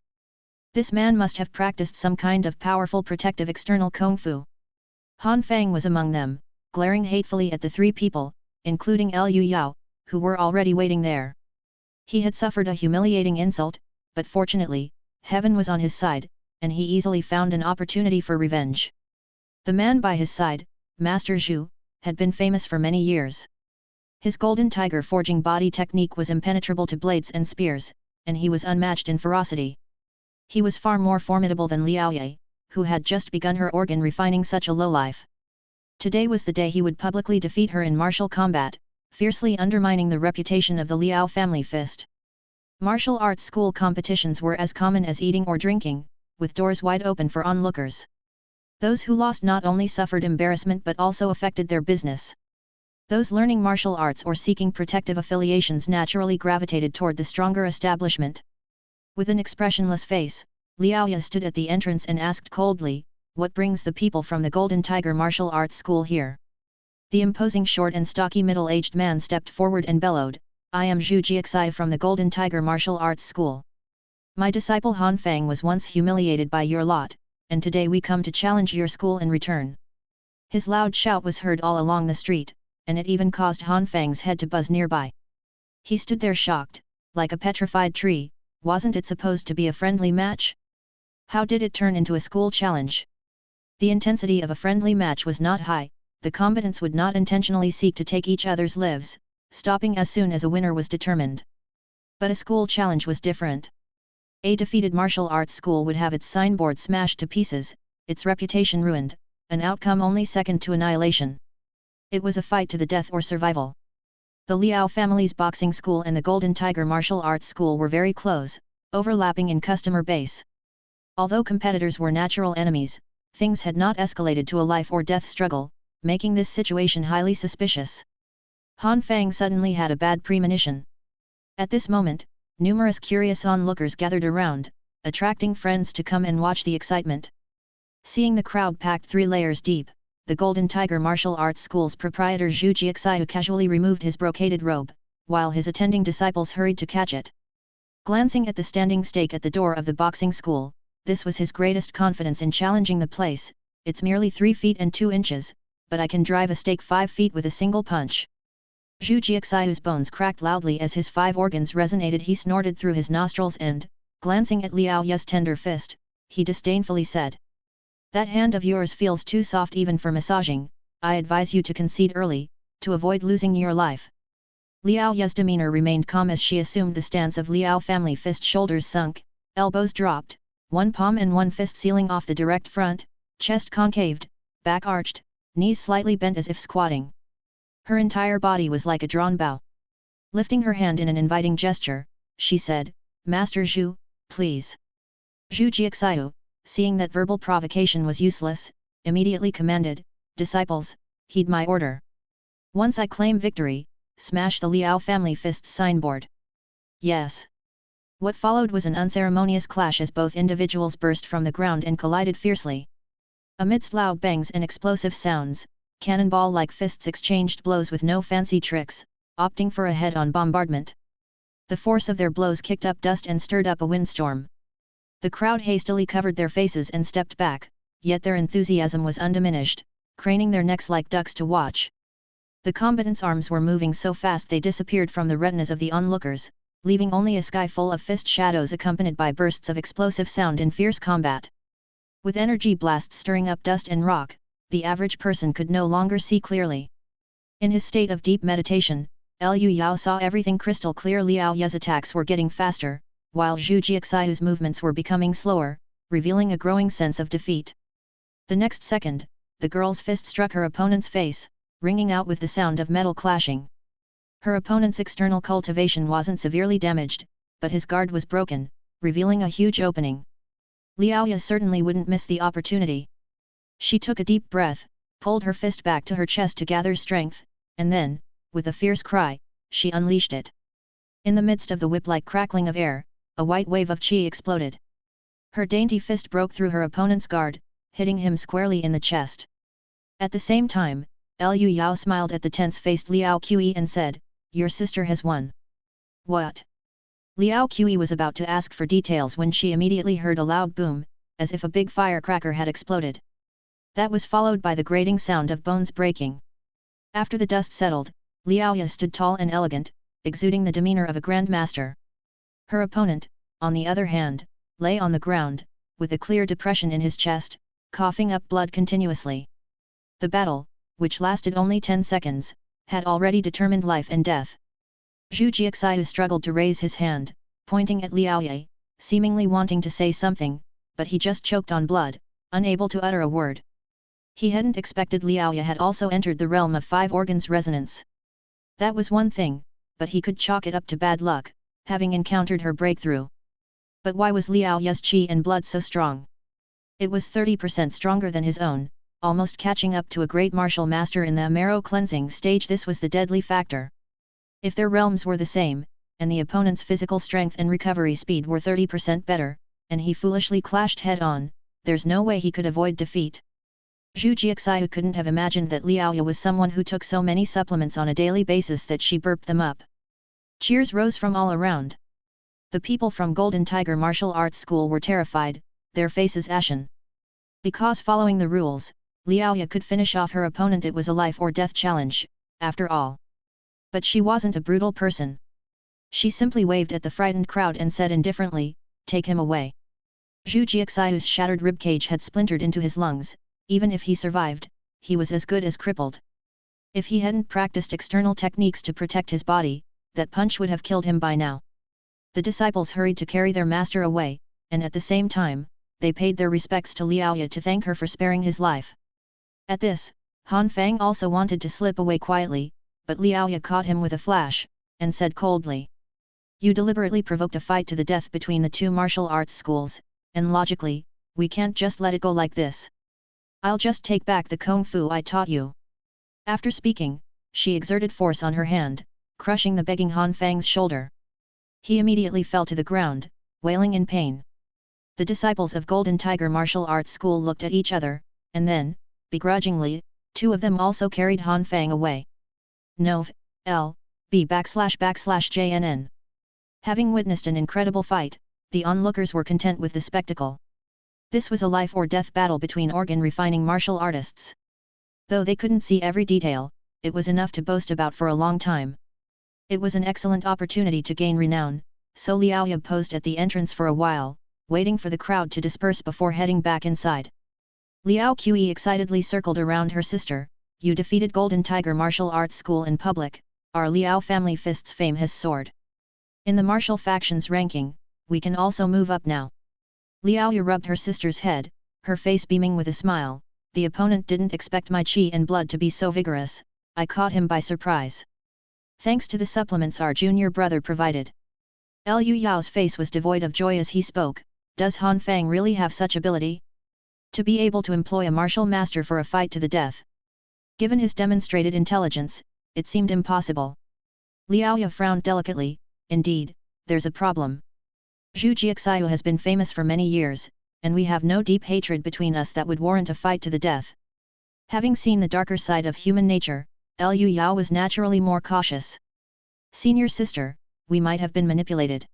This man must have practiced some kind of powerful protective external kung fu. Han Feng was among them, glaring hatefully at the 3 people, including Liu Yao, who were already waiting there. He had suffered a humiliating insult, but fortunately, heaven was on his side, and he easily found an opportunity for revenge. The man by his side, Master Zhu, had been famous for many years. His golden tiger forging body technique was impenetrable to blades and spears, and he was unmatched in ferocity. He was far more formidable than Liao Ye, who had just begun her organ refining such a lowlife. Today was the day he would publicly defeat her in martial combat, fiercely undermining the reputation of the Liao family fist. Martial arts school competitions were as common as eating or drinking, with doors wide open for onlookers. Those who lost not only suffered embarrassment but also affected their business. Those learning martial arts or seeking protective affiliations naturally gravitated toward the stronger establishment. With an expressionless face, Liao Ye stood at the entrance and asked coldly, "What brings the people from the Golden Tiger Martial Arts School here?" The imposing short and stocky middle-aged man stepped forward and bellowed, "I am Zhu Jiaxi from the Golden Tiger Martial Arts School. My disciple Han Feng was once humiliated by your lot, and today we come to challenge your school in return." His loud shout was heard all along the street, and it even caused Han Feng's head to buzz nearby. He stood there shocked, like a petrified tree. Wasn't it supposed to be a friendly match? How did it turn into a school challenge? The intensity of a friendly match was not high. The combatants would not intentionally seek to take each other's lives, stopping as soon as a winner was determined. But a school challenge was different. A defeated martial arts school would have its signboard smashed to pieces, its reputation ruined, an outcome only second to annihilation. It was a fight to the death or survival. The Liao family's boxing school and the Golden Tiger Martial Arts School were very close, overlapping in customer base. Although competitors were natural enemies, things had not escalated to a life or death struggle, making this situation highly suspicious. Han Feng suddenly had a bad premonition. At this moment, numerous curious onlookers gathered around, attracting friends to come and watch the excitement. Seeing the crowd packed 3 layers deep, the Golden Tiger Martial Arts School's proprietor Zhu Jiaxi casually removed his brocaded robe, while his attending disciples hurried to catch it. Glancing at the standing stake at the door of the boxing school, this was his greatest confidence in challenging the place. "It's merely 3 feet and 2 inches, but I can drive a stake 5 feet with a single punch." Zhu Jiaxi's bones cracked loudly as his 5 organs resonated. He snorted through his nostrils and, glancing at Liao Ye's tender fist, he disdainfully said, "That hand of yours feels too soft even for massaging. I advise you to concede early, to avoid losing your life. Liao Ye's demeanor remained calm as she assumed the stance of Liao family fist, shoulders sunk, elbows dropped, one palm and one fist sealing off the direct front, chest concaved, back arched, knees slightly bent as if squatting. Her entire body was like a drawn bow. Lifting her hand in an inviting gesture, she said, "Master Zhu, please." Zhu Jiaxiu, seeing that verbal provocation was useless, immediately commanded, "Disciples, heed my order. Once I claim victory, smash the Liao family fist's signboard." Yes. What followed was an unceremonious clash as both individuals burst from the ground and collided fiercely. Amidst loud bangs and explosive sounds, cannonball-like fists exchanged blows with no fancy tricks, opting for a head-on bombardment. The force of their blows kicked up dust and stirred up a windstorm. The crowd hastily covered their faces and stepped back, yet their enthusiasm was undiminished, craning their necks like ducks to watch. The combatants' arms were moving so fast they disappeared from the retinas of the onlookers, leaving only a sky full of fist shadows accompanied by bursts of explosive sound in fierce combat. With energy blasts stirring up dust and rock, the average person could no longer see clearly. In his state of deep meditation, Liu Yao saw everything crystal clear. Liao Ye's attacks were getting faster, while Zhu Jiaxiu's movements were becoming slower, revealing a growing sense of defeat. The next second, the girl's fist struck her opponent's face, ringing out with the sound of metal clashing. Her opponent's external cultivation wasn't severely damaged, but his guard was broken, revealing a huge opening. Liao Ye certainly wouldn't miss the opportunity. She took a deep breath, pulled her fist back to her chest to gather strength, and then, with a fierce cry, she unleashed it. In the midst of the whip-like crackling of air, a white wave of qi exploded. Her dainty fist broke through her opponent's guard, hitting him squarely in the chest. At the same time, Liu Yao smiled at the tense-faced Liao Qi and said, "Your sister has won." "What?" Liao Qi was about to ask for details when she immediately heard a loud boom, as if a big firecracker had exploded. That was followed by the grating sound of bones breaking. After the dust settled, Liao Ye stood tall and elegant, exuding the demeanor of a grandmaster. Her opponent, on the other hand, lay on the ground, with a clear depression in his chest, coughing up blood continuously. The battle, which lasted only 10 seconds, had already determined life and death. Zhu Jiaxiu struggled to raise his hand, pointing at Liao Ye, seemingly wanting to say something, but he just choked on blood, unable to utter a word. He hadn't expected Liao Ye had also entered the realm of five organs resonance. That was one thing, but he could chalk it up to bad luck, having encountered her breakthrough. But why was Liao Ye's qi and blood so strong? It was 30% stronger than his own, almost catching up to a great martial master in the marrow cleansing stage. This was the deadly factor. If their realms were the same, and the opponent's physical strength and recovery speed were 30% better, and he foolishly clashed head-on, there's no way he could avoid defeat. Zhu Jiaxiu couldn't have imagined that Liao Ye was someone who took so many supplements on a daily basis that she burped them up. Cheers rose from all around. The people from Golden Tiger Martial Arts School were terrified, their faces ashen. Because following the rules, Liao Ye could finish off her opponent. It was a life or death challenge, after all. But she wasn't a brutal person. She simply waved at the frightened crowd and said indifferently, "Take him away." Zhu Jiaxiu's shattered ribcage had splintered into his lungs. Even if he survived, he was as good as crippled. If he hadn't practiced external techniques to protect his body, that punch would have killed him by now. The disciples hurried to carry their master away, and at the same time, they paid their respects to Liao Ye to thank her for sparing his life. At this, Han Fang also wanted to slip away quietly, but Liao Ye caught him with a flash, and said coldly, "You deliberately provoked a fight to the death between the two martial arts schools, and logically, we can't just let it go like this. I'll just take back the kung fu I taught you." After speaking, she exerted force on her hand, crushing the begging Han Fang's shoulder. He immediately fell to the ground, wailing in pain. The disciples of Golden Tiger Martial Arts School looked at each other, and then, begrudgingly, two of them also carried Han Fang away. Nov. L. B/JNN. Having witnessed an incredible fight, the onlookers were content with the spectacle. This was a life or death battle between organ-refining martial artists. Though they couldn't see every detail, it was enough to boast about for a long time. It was an excellent opportunity to gain renown, so Liao Ye posed at the entrance for a while, waiting for the crowd to disperse before heading back inside. Liao Qi excitedly circled around her sister, you defeated Golden Tiger Martial Arts School in public, our Liao family fist's fame has soared. In the martial faction's ranking, we can also move up now. Liao Yu rubbed her sister's head, her face beaming with a smile. The opponent didn't expect my chi and blood to be so vigorous, I caught him by surprise. Thanks to the supplements our junior brother provided. Liu Yao's face was devoid of joy as he spoke. Does Han Fang really have such ability? To be able to employ a martial master for a fight to the death? Given his demonstrated intelligence, it seemed impossible. Liao Yu frowned delicately. Indeed, there's a problem. Zhu Jiaxiu has been famous for many years, and we have no deep hatred between us that would warrant a fight to the death. Having seen the darker side of human nature, Liu Yao was naturally more cautious. Senior sister, we might have been manipulated.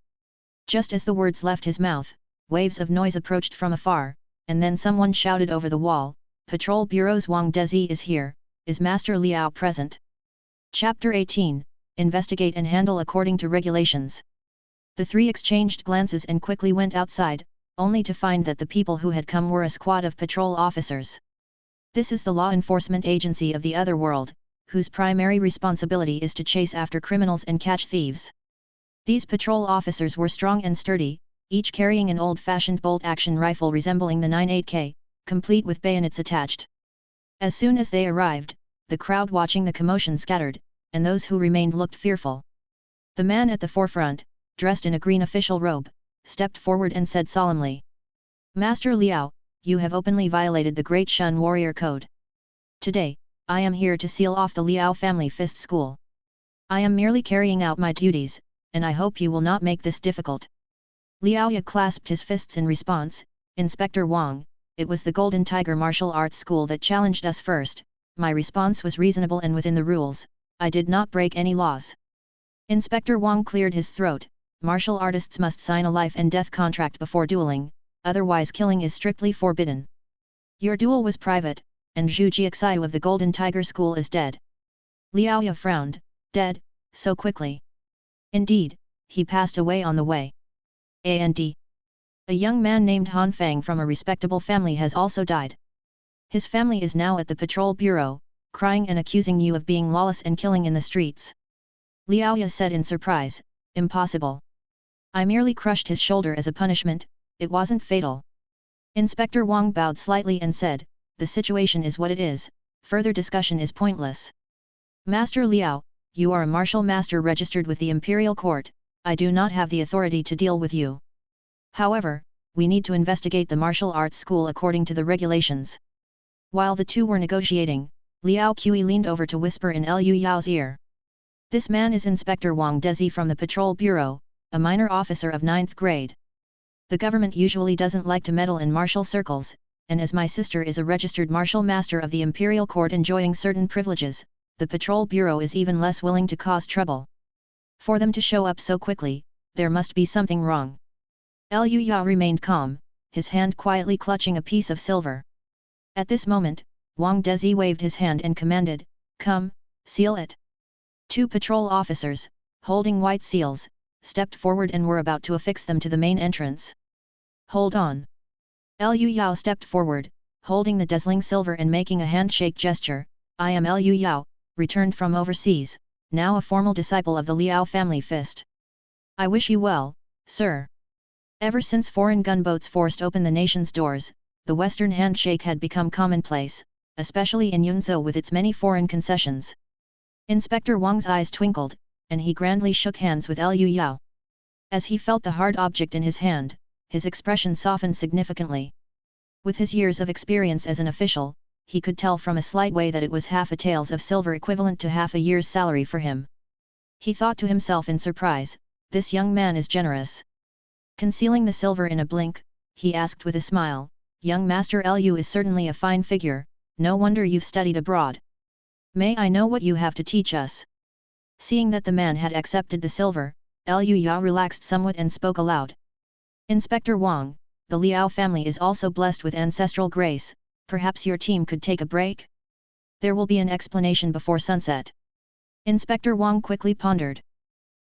Just as the words left his mouth, waves of noise approached from afar, and then someone shouted over the wall, Patrol Bureau's Wang Dezi is here, is Master Liao present? Chapter 18, Investigate and Handle According to Regulations. The three exchanged glances and quickly went outside, only to find that the people who had come were a squad of patrol officers. This is the law enforcement agency of the other world, whose primary responsibility is to chase after criminals and catch thieves. These patrol officers were strong and sturdy, each carrying an old-fashioned bolt-action rifle resembling the 98K, complete with bayonets attached. As soon as they arrived, the crowd watching the commotion scattered, and those who remained looked fearful. The man at the forefront, dressed in a green official robe, stepped forward and said solemnly, Master Liao, you have openly violated the Great Shun Warrior Code. Today, I am here to seal off the Liao family fist school. I am merely carrying out my duties, and I hope you will not make this difficult. Liao Ye clasped his fists in response. Inspector Wang, it was the Golden Tiger Martial Arts School that challenged us first. My response was reasonable and within the rules. I did not break any laws. Inspector Wang cleared his throat. Martial artists must sign a life and death contract before dueling, otherwise killing is strictly forbidden. Your duel was private, and Zhu Jiaxiu of the Golden Tiger School is dead. Liao Ye frowned. Dead, so quickly? Indeed, he passed away on the way. A young man named Han Fang from a respectable family has also died. His family is now at the patrol bureau, crying and accusing you of being lawless and killing in the streets. Liao Ye said in surprise, Impossible. I merely crushed his shoulder as a punishment, it wasn't fatal. Inspector Wang bowed slightly and said, The situation is what it is, further discussion is pointless. Master Liao, you are a martial master registered with the Imperial Court, I do not have the authority to deal with you. However, we need to investigate the martial arts school according to the regulations. While the two were negotiating, Liao Qi leaned over to whisper in Liu Yao's ear. This man is Inspector Wang Dezi from the Patrol Bureau, a minor officer of 9th grade. The government usually doesn't like to meddle in martial circles, and as my sister is a registered martial master of the Imperial Court enjoying certain privileges, the Patrol Bureau is even less willing to cause trouble. For them to show up so quickly, there must be something wrong. Liu Yao remained calm, his hand quietly clutching a piece of silver. At this moment, Wang Dezi waved his hand and commanded, Come, seal it. Two patrol officers, holding white seals, stepped forward and were about to affix them to the main entrance. Hold on. Liu Yao stepped forward, holding the dazzling silver and making a handshake gesture. I am Liu Yao, returned from overseas, now a formal disciple of the Liao family fist. I wish you well, sir. Ever since foreign gunboats forced open the nation's doors, the Western handshake had become commonplace, especially in Yunzhou with its many foreign concessions. Inspector Wang's eyes twinkled, and he grandly shook hands with Liu Yao. As he felt the hard object in his hand, his expression softened significantly. With his years of experience as an official, he could tell from a slight way that it was half a taels of silver equivalent to half a year's salary for him. He thought to himself in surprise, this young man is generous. Concealing the silver in a blink, he asked with a smile, Young Master Liu is certainly a fine figure, no wonder you've studied abroad. May I know what you have to teach us? Seeing that the man had accepted the silver, Liu Yao relaxed somewhat and spoke aloud. Inspector Wang, the Liao family is also blessed with ancestral grace, perhaps your team could take a break? There will be an explanation before sunset. Inspector Wang quickly pondered.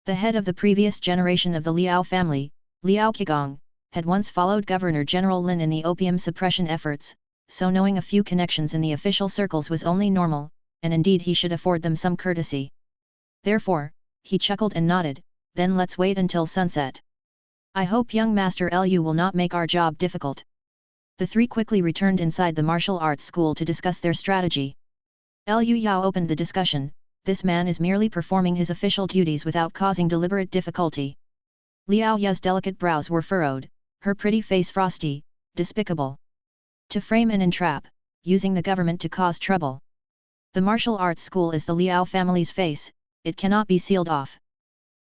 The head of the previous generation of the Liao family, Liao Qigong, had once followed Governor General Lin in the opium suppression efforts, so knowing a few connections in the official circles was only normal. and indeed he should afford them some courtesy. Therefore, he chuckled and nodded, then let's wait until sunset. I hope young Master Lu will not make our job difficult. The three quickly returned inside the martial arts school to discuss their strategy. Liu Yao opened the discussion, this man is merely performing his official duties without causing deliberate difficulty. Liao Ya's delicate brows were furrowed, her pretty face frosty, despicable. To frame and entrap, using the government to cause trouble. The martial arts school is the Liao family's face, it cannot be sealed off.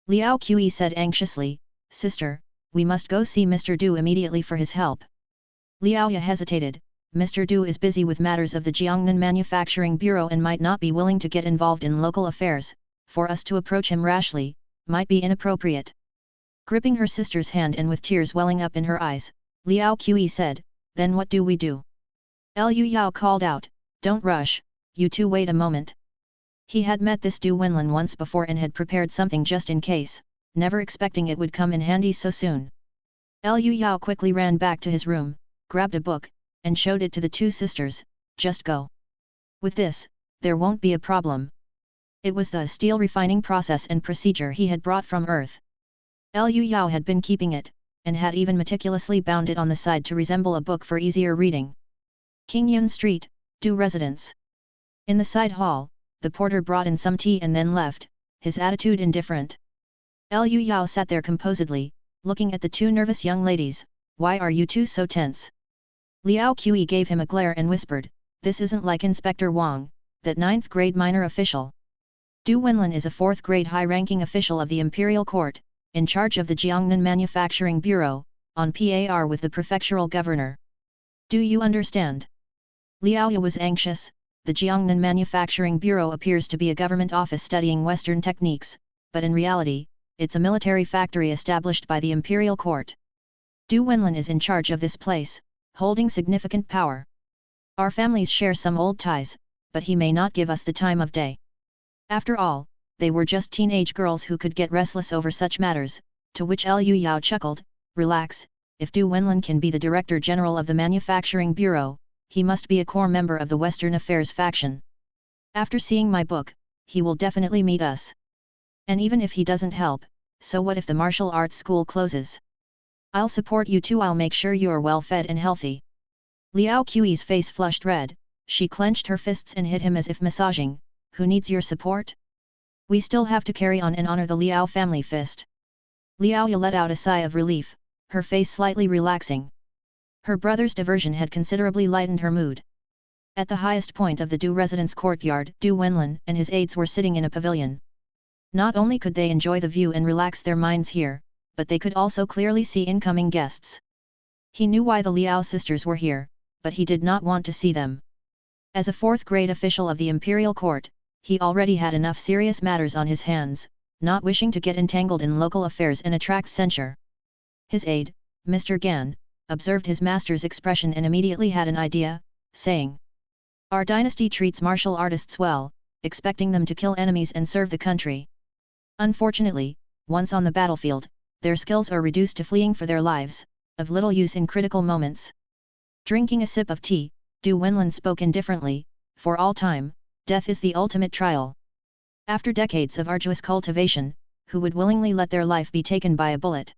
Liao Qi said anxiously, Sister, we must go see Mr. Du immediately for his help. Liao Ya hesitated, Mr. Du is busy with matters of the Jiangnan Manufacturing Bureau and might not be willing to get involved in local affairs, for us to approach him rashly, might be inappropriate. Gripping her sister's hand and with tears welling up in her eyes, Liao Qi said, then what do we do? Liu Yao called out, don't rush, you two wait a moment. He had met this Du Wenlin once before and had prepared something just in case, never expecting it would come in handy so soon. Liu Yao quickly ran back to his room, grabbed a book, and showed it to the two sisters, just go. With this, there won't be a problem. It was the steel refining process and procedure he had brought from Earth. Liu Yao had been keeping it, and had even meticulously bound it on the side to resemble a book for easier reading. Qingyun Street, Du Residence. In the side hall, the porter brought in some tea and then left, his attitude indifferent. Liu Yao sat there composedly, looking at the two nervous young ladies, why are you two so tense? Liao Qi gave him a glare and whispered, this isn't like Inspector Wang, that 9th grade minor official. Du Wenlin is a 4th grade high-ranking official of the Imperial Court, in charge of the Jiangnan Manufacturing Bureau, on par with the prefectural governor. Do you understand? Liao Ya was anxious, the Jiangnan Manufacturing Bureau appears to be a government office studying Western techniques, but in reality, it's a military factory established by the Imperial Court. Du Wenlin is in charge of this place, holding significant power. Our families share some old ties, but he may not give us the time of day. After all, they were just teenage girls who could get restless over such matters, to which Liu Yao chuckled, relax, if Du Wenlin can be the Director General of the Manufacturing Bureau, he must be a core member of the Western Affairs faction. After seeing my book, he will definitely meet us. And even if he doesn't help, so what if the martial arts school closes? I'll support you too, I'll make sure you're well fed and healthy. Liao Qi's face flushed red, she clenched her fists and hit him as if massaging, who needs your support? We still have to carry on and honor the Liao family fist. Liao Ya let out a sigh of relief, her face slightly relaxing. Her brother's diversion had considerably lightened her mood. At the highest point of the Du residence courtyard, Du Wenlin and his aides were sitting in a pavilion. Not only could they enjoy the view and relax their minds here, but they could also clearly see incoming guests. He knew why the Liao sisters were here, but he did not want to see them. As a 4th grade official of the Imperial Court, he already had enough serious matters on his hands, not wishing to get entangled in local affairs and attract censure. His aide, Mr. Gan, observed his master's expression and immediately had an idea, saying, our dynasty treats martial artists well, expecting them to kill enemies and serve the country. Unfortunately, once on the battlefield, their skills are reduced to fleeing for their lives, of little use in critical moments. Drinking a sip of tea, Du Wenlin spoke indifferently, for all time, death is the ultimate trial. After decades of arduous cultivation, who would willingly let their life be taken by a bullet?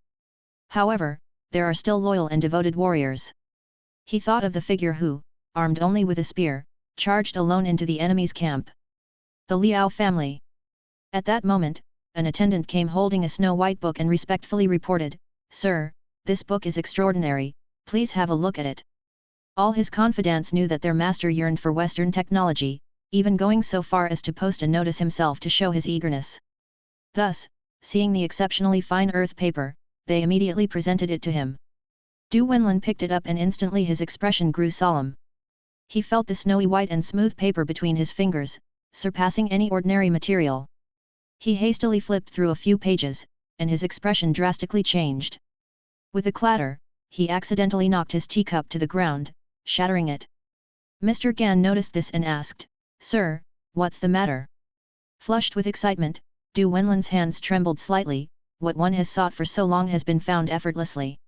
However, there are still loyal and devoted warriors. He thought of the figure who, armed only with a spear, charged alone into the enemy's camp. The Liao family. At that moment, an attendant came holding a snow-white book and respectfully reported, Sir, this book is extraordinary, please have a look at it. All his confidants knew that their master yearned for Western technology, even going so far as to post a notice himself to show his eagerness. Thus, seeing the exceptionally fine earth paper, they immediately presented it to him. Du Wenlin picked it up and instantly his expression grew solemn. He felt the snowy white and smooth paper between his fingers, surpassing any ordinary material. He hastily flipped through a few pages, and his expression drastically changed. With a clatter, he accidentally knocked his teacup to the ground, shattering it. Mr. Gan noticed this and asked, Sir, what's the matter? Flushed with excitement, Du Wenlin's hands trembled slightly, what one has sought for so long has been found effortlessly.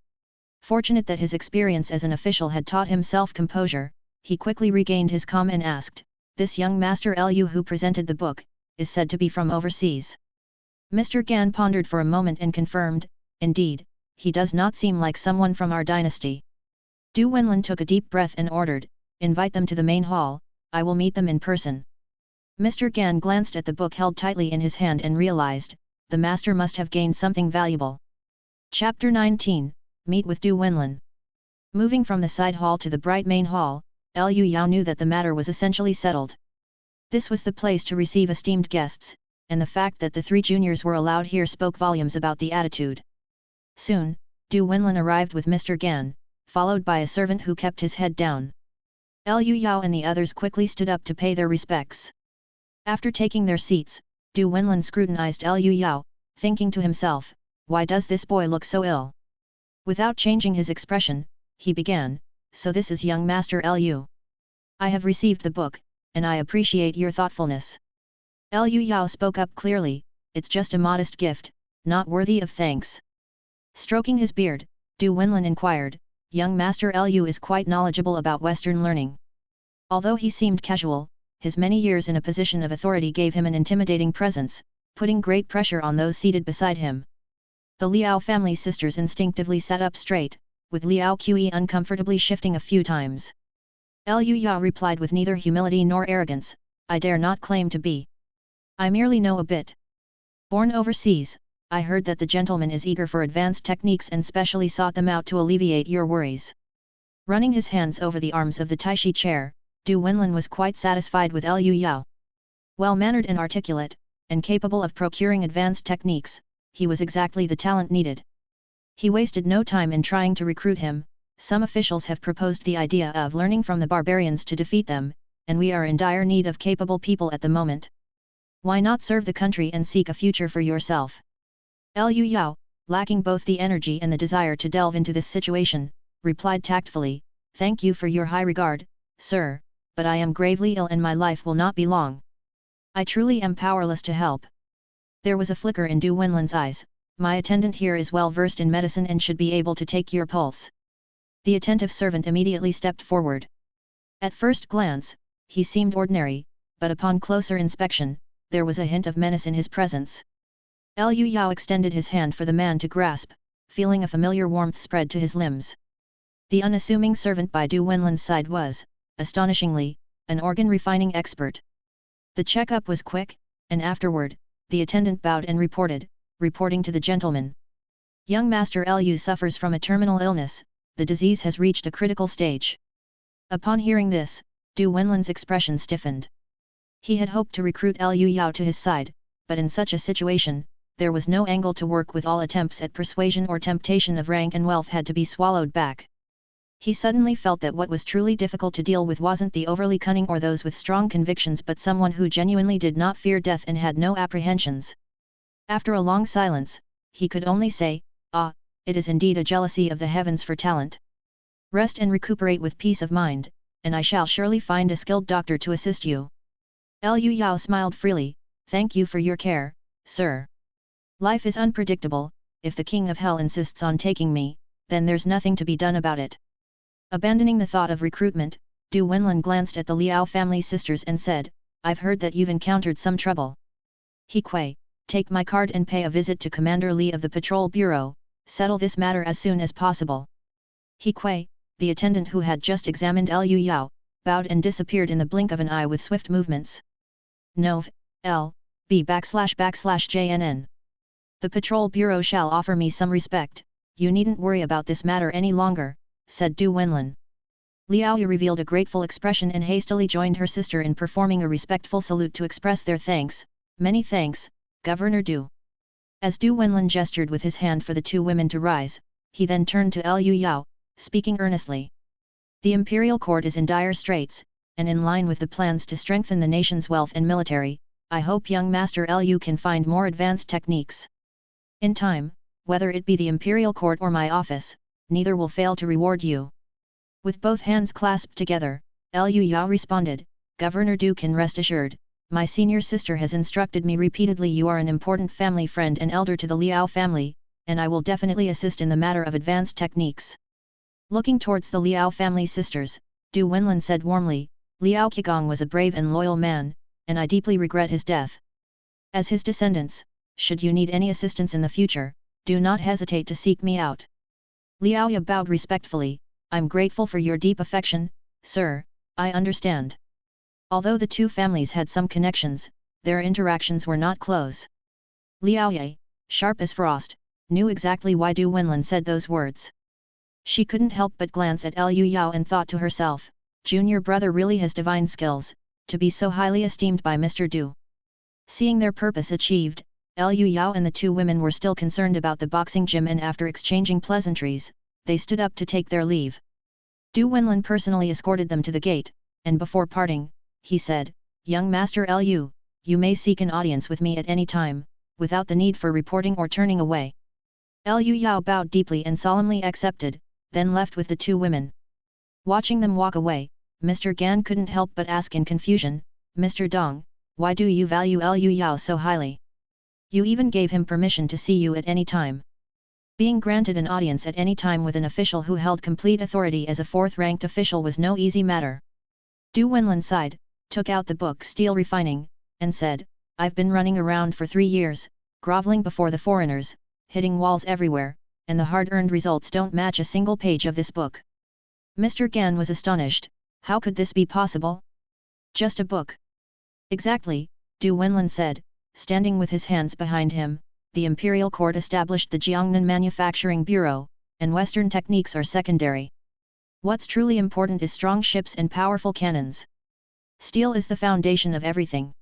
Fortunate that his experience as an official had taught him self-composure, he quickly regained his calm and asked, This young Master Lu who presented the book, is said to be from overseas. Mr. Gan pondered for a moment and confirmed, indeed, he does not seem like someone from our dynasty. Du Wenlin took a deep breath and ordered, invite them to the main hall, I will meet them in person. Mr. Gan glanced at the book held tightly in his hand and realized, the master must have gained something valuable. Chapter 19, Meet with Du Wenlin. Moving from the side hall to the bright main hall, Lu Yao knew that the matter was essentially settled. This was the place to receive esteemed guests, and the fact that the three juniors were allowed here spoke volumes about the attitude. Soon, Du Wenlin arrived with Mr. Gan, followed by a servant who kept his head down. Lu Yao and the others quickly stood up to pay their respects. After taking their seats, Du Wenlin scrutinized Lu Yao, thinking to himself, why does this boy look so ill? Without changing his expression, he began, so this is young Master Lu. I have received the book, and I appreciate your thoughtfulness. Lu Yao spoke up clearly, it's just a modest gift, not worthy of thanks. Stroking his beard, Du Wenlin inquired, young Master Lu is quite knowledgeable about Western learning. Although he seemed casual, his many years in a position of authority gave him an intimidating presence, putting great pressure on those seated beside him. The Liao family sisters instinctively sat up straight, with Liao Qi uncomfortably shifting a few times. Lu Yao replied with neither humility nor arrogance, I dare not claim to be. I merely know a bit. Born overseas, I heard that the gentleman is eager for advanced techniques and specially sought them out to alleviate your worries. Running his hands over the arms of the Taishi chair, Du Wenlin was quite satisfied with Lu Yao. Well-mannered and articulate, and capable of procuring advanced techniques, he was exactly the talent needed. He wasted no time in trying to recruit him. Some officials have proposed the idea of learning from the barbarians to defeat them, and we are in dire need of capable people at the moment. Why not serve the country and seek a future for yourself? Lu Yao, lacking both the energy and the desire to delve into this situation, replied tactfully, thank you for your high regard, sir, but I am gravely ill and my life will not be long. I truly am powerless to help. There was a flicker in Du Wenlin's eyes, my attendant here is well versed in medicine and should be able to take your pulse. The attentive servant immediately stepped forward. At first glance, he seemed ordinary, but upon closer inspection, there was a hint of menace in his presence. Lu Yao extended his hand for the man to grasp, feeling a familiar warmth spread to his limbs. The unassuming servant by Du Wenlin's side was, astonishingly, an organ refining expert. The checkup was quick, and afterward, the attendant bowed and reporting to the gentleman. Young Master Lu suffers from a terminal illness, the disease has reached a critical stage. Upon hearing this, Du Wenlin's expression stiffened. He had hoped to recruit Lu Yao to his side, but in such a situation, there was no angle to work with. All attempts at persuasion or temptation of rank and wealth had to be swallowed back. He suddenly felt that what was truly difficult to deal with wasn't the overly cunning or those with strong convictions but someone who genuinely did not fear death and had no apprehensions. After a long silence, he could only say, ah, it is indeed a jealousy of the heavens for talent. Rest and recuperate with peace of mind, and I shall surely find a skilled doctor to assist you. Lu Yao smiled freely, thank you for your care, sir. Life is unpredictable, if the King of Hell insists on taking me, then there's nothing to be done about it. Abandoning the thought of recruitment, Du Wenlin glanced at the Liao family sisters and said, I've heard that you've encountered some trouble. He Kui, take my card and pay a visit to Commander Li of the Patrol Bureau, settle this matter as soon as possible. He Kui, the attendant who had just examined Lu Yao, bowed and disappeared in the blink of an eye with swift movements. Nov. L. B/JNN. The Patrol Bureau shall offer me some respect, you needn't worry about this matter any longer, said Du Wenlin. Liao Yu revealed a grateful expression and hastily joined her sister in performing a respectful salute to express their thanks. Many thanks, Governor Du. As Du Wenlin gestured with his hand for the two women to rise, he then turned to Lu Yao, speaking earnestly. The imperial court is in dire straits, and in line with the plans to strengthen the nation's wealth and military, I hope young Master Lu can find more advanced techniques. In time, whether it be the imperial court or my office, neither will fail to reward you. With both hands clasped together, Lu Yao responded, Governor Du can rest assured, my senior sister has instructed me repeatedly you are an important family friend and elder to the Liao family, and I will definitely assist in the matter of advanced techniques. Looking towards the Liao family sisters, Du Wenlin said warmly, Liao Qigong was a brave and loyal man, and I deeply regret his death. As his descendants, should you need any assistance in the future, do not hesitate to seek me out. Liao Ya bowed respectfully. I'm grateful for your deep affection, sir, I understand. Although the two families had some connections, their interactions were not close. Liao Ye, sharp as frost, knew exactly why Du Wenlin said those words. She couldn't help but glance at Liu Yao and thought to herself, junior brother really has divine skills, to be so highly esteemed by Mr. Du. Seeing their purpose achieved, Liu Yao and the two women were still concerned about the boxing gym, and after exchanging pleasantries, they stood up to take their leave. Du Wenlin personally escorted them to the gate, and before parting, he said, young Master Liu, you may seek an audience with me at any time, without the need for reporting or turning away. Liu Yao bowed deeply and solemnly accepted, then left with the two women. Watching them walk away, Mr. Gan couldn't help but ask in confusion, Mr. Dong, why do you value Liu Yao so highly? You even gave him permission to see you at any time. Being granted an audience at any time with an official who held complete authority as a fourth-ranked official was no easy matter. Du Wenlin sighed, took out the book Steel Refining, and said, I've been running around for 3 years, groveling before the foreigners, hitting walls everywhere, and the hard-earned results don't match a single page of this book. Mr. Gan was astonished, how could this be possible? Just a book. Exactly, Du Wenlin said, standing with his hands behind him, the imperial court established the Jiangnan Manufacturing Bureau, and Western techniques are secondary. What's truly important is strong ships and powerful cannons. Steel is the foundation of everything.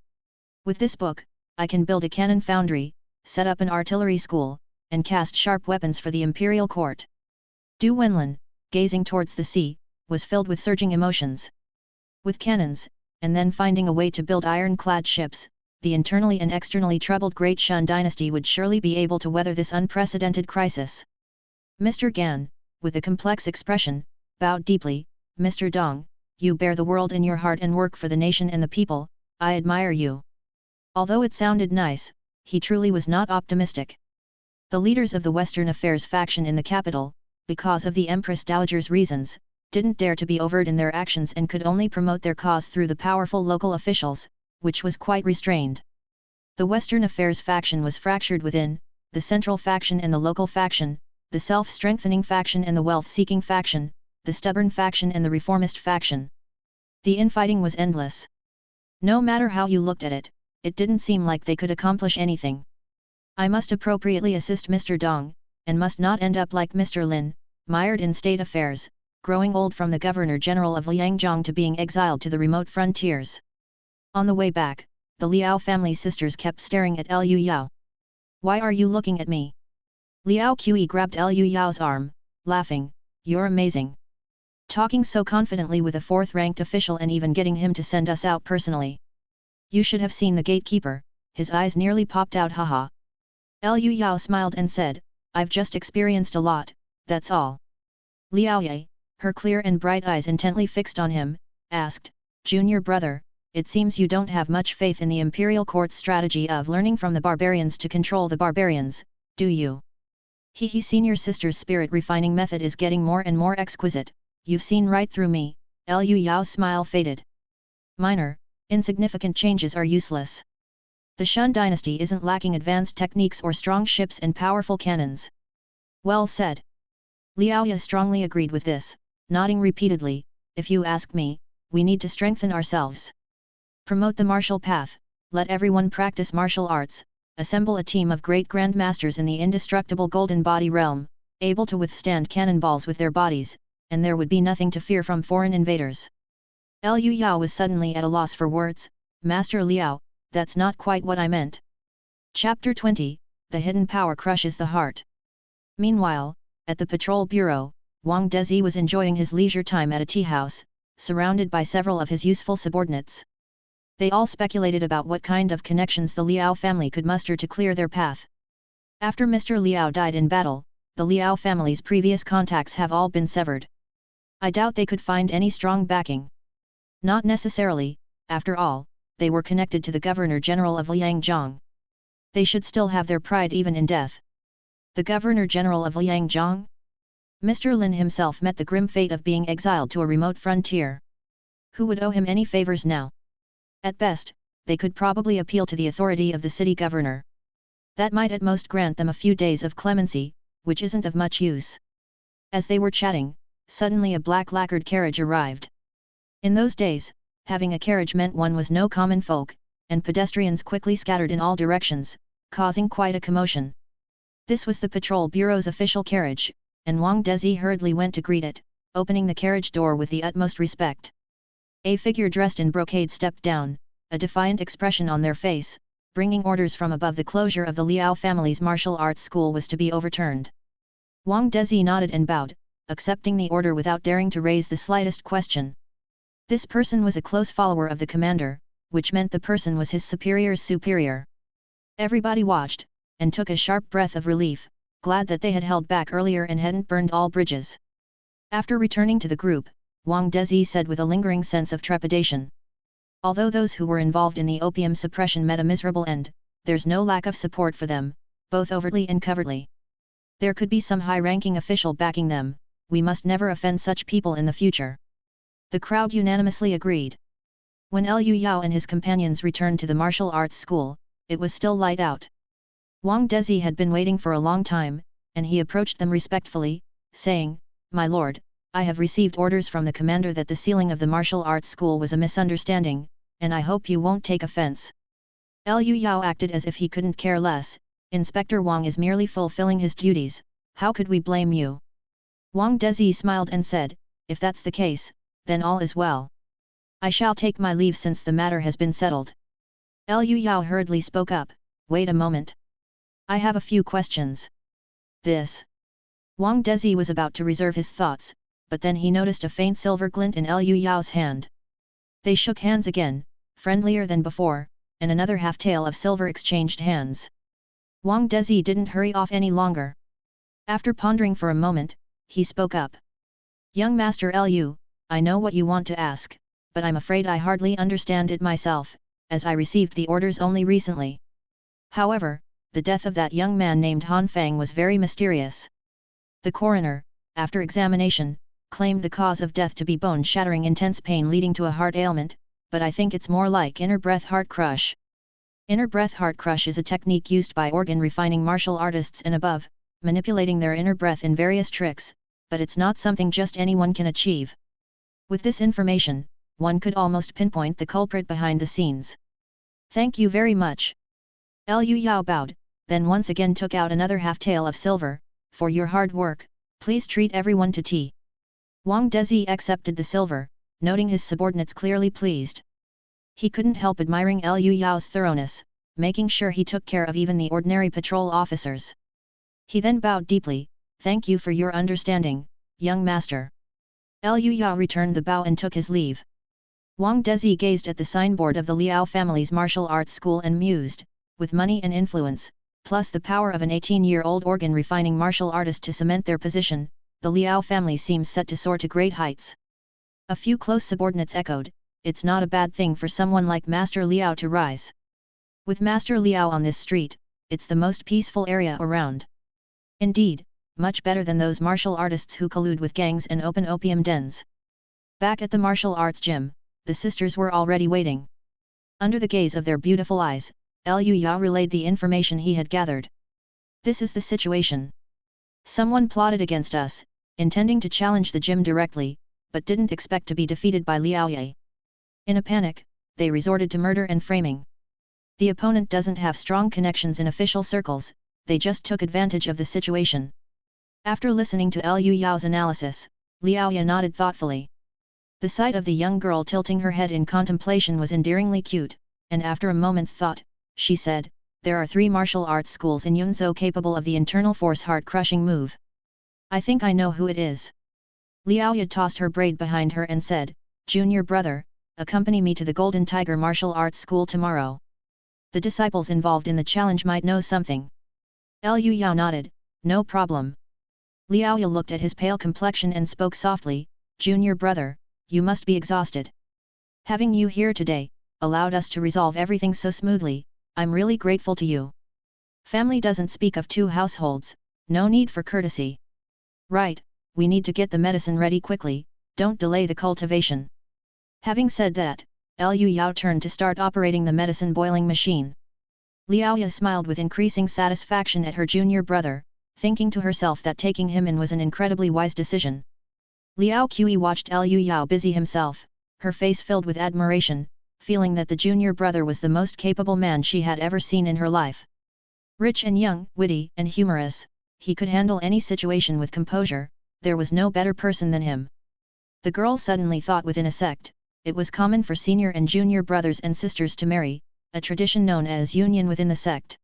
With this book, I can build a cannon foundry, set up an artillery school, and cast sharp weapons for the imperial court. Du Wenlin, gazing towards the sea, was filled with surging emotions. With cannons, and then finding a way to build ironclad ships, the internally and externally troubled Great Shan dynasty would surely be able to weather this unprecedented crisis. Mr. Gan, with a complex expression, bowed deeply, Mr. Dong, you bear the world in your heart and work for the nation and the people, I admire you. Although it sounded nice, he truly was not optimistic. The leaders of the Western Affairs faction in the capital, because of the Empress Dowager's reasons, didn't dare to be overt in their actions and could only promote their cause through the powerful local officials, which was quite restrained. The Western Affairs faction was fractured within, the central faction and the local faction, the self-strengthening faction and the wealth-seeking faction, the stubborn faction and the reformist faction. The infighting was endless. No matter how you looked at it, it didn't seem like they could accomplish anything. I must appropriately assist Mr. Dong, and must not end up like Mr. Lin, mired in state affairs, growing old from the Governor-General of Liangzhong to being exiled to the remote frontiers. On the way back, the Liao family sisters kept staring at Liu Yao. Why are you looking at me? Liao Qi grabbed Liu Yao's arm, laughing, you're amazing. Talking so confidently with a fourth-ranked official and even getting him to send us out personally. You should have seen the gatekeeper, his eyes nearly popped out, haha. Liu Yao smiled and said, I've just experienced a lot, that's all. Liao Ye, her clear and bright eyes intently fixed on him, asked, Junior brother, it seems you don't have much faith in the imperial court's strategy of learning from the barbarians to control the barbarians, do you? He senior sister's spirit refining method is getting more and more exquisite, you've seen right through me. Liu Yao's smile faded. Minor, insignificant changes are useless. The Shun dynasty isn't lacking advanced techniques or strong ships and powerful cannons. Well said. Liao Ye strongly agreed with this, nodding repeatedly, if you ask me, we need to strengthen ourselves. Promote the martial path, let everyone practice martial arts, assemble a team of great grandmasters in the indestructible golden body realm, able to withstand cannonballs with their bodies, and there would be nothing to fear from foreign invaders. Liu Yao was suddenly at a loss for words, Master Liao, that's not quite what I meant. Chapter 20, The Hidden Power Crushes the Heart. Meanwhile, at the Patrol Bureau, Wang Dezi was enjoying his leisure time at a tea house, surrounded by several of his useful subordinates. They all speculated about what kind of connections the Liao family could muster to clear their path. After Mr. Liao died in battle, the Liao family's previous contacts have all been severed. I doubt they could find any strong backing. Not necessarily, after all, they were connected to the Governor-General of Liangzhong. They should still have their pride even in death. The Governor-General of Liangzhong? Mr. Lin himself met the grim fate of being exiled to a remote frontier. Who would owe him any favors now? At best, they could probably appeal to the authority of the city governor. That might at most grant them a few days of clemency, which isn't of much use. As they were chatting, suddenly a black lacquered carriage arrived. In those days, having a carriage meant one was no common folk, and pedestrians quickly scattered in all directions, causing quite a commotion. This was the patrol bureau's official carriage, and Wang Dezi hurriedly went to greet it, opening the carriage door with the utmost respect. A figure dressed in brocade stepped down, a defiant expression on their face, bringing orders from above. The closure of the Liao family's martial arts school was to be overturned. Wang Dezi nodded and bowed, accepting the order without daring to raise the slightest question. This person was a close follower of the commander, which meant the person was his superior's superior. Everybody watched, and took a sharp breath of relief, glad that they had held back earlier and hadn't burned all bridges. After returning to the group, Wang Dezi said with a lingering sense of trepidation. Although those who were involved in the opium suppression met a miserable end, there's no lack of support for them, both overtly and covertly. There could be some high-ranking official backing them. We must never offend such people in the future. The crowd unanimously agreed. When Liu Yao and his companions returned to the martial arts school, it was still light out. Wang Dezi had been waiting for a long time, and he approached them respectfully, saying, "My lord, I have received orders from the commander that the sealing of the martial arts school was a misunderstanding, and I hope you won't take offense." Liu Yao acted as if he couldn't care less. "Inspector Wang is merely fulfilling his duties, how could we blame you?" Wang Dezi smiled and said, "If that's the case, then all is well. I shall take my leave since the matter has been settled." Liu Yao hurriedly spoke up, "Wait a moment. I have a few questions." This. Wang Dezi was about to reserve his thoughts, but then he noticed a faint silver glint in Liu Yao's hand. They shook hands again, friendlier than before, and another half-tael of silver exchanged hands. Wang Dezi didn't hurry off any longer. After pondering for a moment, he spoke up. "Young Master Liu, I know what you want to ask, but I'm afraid I hardly understand it myself, as I received the orders only recently. However, the death of that young man named Han Fang was very mysterious. The coroner, after examination, claimed the cause of death to be bone-shattering intense pain leading to a heart ailment, but I think it's more like inner breath heart crush. Inner breath heart crush is a technique used by organ-refining martial artists and above, manipulating their inner breath in various tricks, but it's not something just anyone can achieve. With this information, one could almost pinpoint the culprit behind the scenes." "Thank you very much." Liu Yao bowed, then once again took out another half-tael of silver. "For your hard work, please treat everyone to tea." Wang Dezi accepted the silver, noting his subordinates clearly pleased. He couldn't help admiring Liu Yao's thoroughness, making sure he took care of even the ordinary patrol officers. He then bowed deeply, "Thank you for your understanding, young master." Liu Yao returned the bow and took his leave. Wang Dezi gazed at the signboard of the Liao family's martial arts school and mused, with money and influence, plus the power of an 18-year-old organ-refining martial artist to cement their position, the Liao family seems set to soar to great heights. A few close subordinates echoed, "It's not a bad thing for someone like Master Liao to rise. With Master Liao on this street, it's the most peaceful area around. Indeed, much better than those martial artists who collude with gangs and open opium dens." Back at the martial arts gym, the sisters were already waiting. Under the gaze of their beautiful eyes, Liu Yao relayed the information he had gathered. "This is the situation. Someone plotted against us, intending to challenge the gym directly, but didn't expect to be defeated by Liao Ye. In a panic, they resorted to murder and framing. The opponent doesn't have strong connections in official circles, they just took advantage of the situation." After listening to Liu Yao's analysis, Liao Ye nodded thoughtfully. The sight of the young girl tilting her head in contemplation was endearingly cute, and after a moment's thought, she said, "There are 3 martial arts schools in Yunzhou capable of the internal force heart-crushing move. I think I know who it is." Liao Ye tossed her braid behind her and said, "Junior brother, accompany me to the Golden Tiger Martial Arts School tomorrow. The disciples involved in the challenge might know something." Liu Yao nodded, "No problem." Liao Ye looked at his pale complexion and spoke softly, "Junior brother, you must be exhausted. Having you here today, allowed us to resolve everything so smoothly, I'm really grateful to you. Family doesn't speak of 2 households, no need for courtesy. Right, we need to get the medicine ready quickly, don't delay the cultivation." Having said that, Liu Yao turned to start operating the medicine boiling machine. Liao Ya smiled with increasing satisfaction at her junior brother, thinking to herself that taking him in was an incredibly wise decision. Liao Qi watched Liu Yao busy himself, her face filled with admiration, feeling that the junior brother was the most capable man she had ever seen in her life. Rich and young, witty and humorous, he could handle any situation with composure, there was no better person than him. The girl suddenly thought within a sect, it was common for senior and junior brothers and sisters to marry, a tradition known as union within the sect.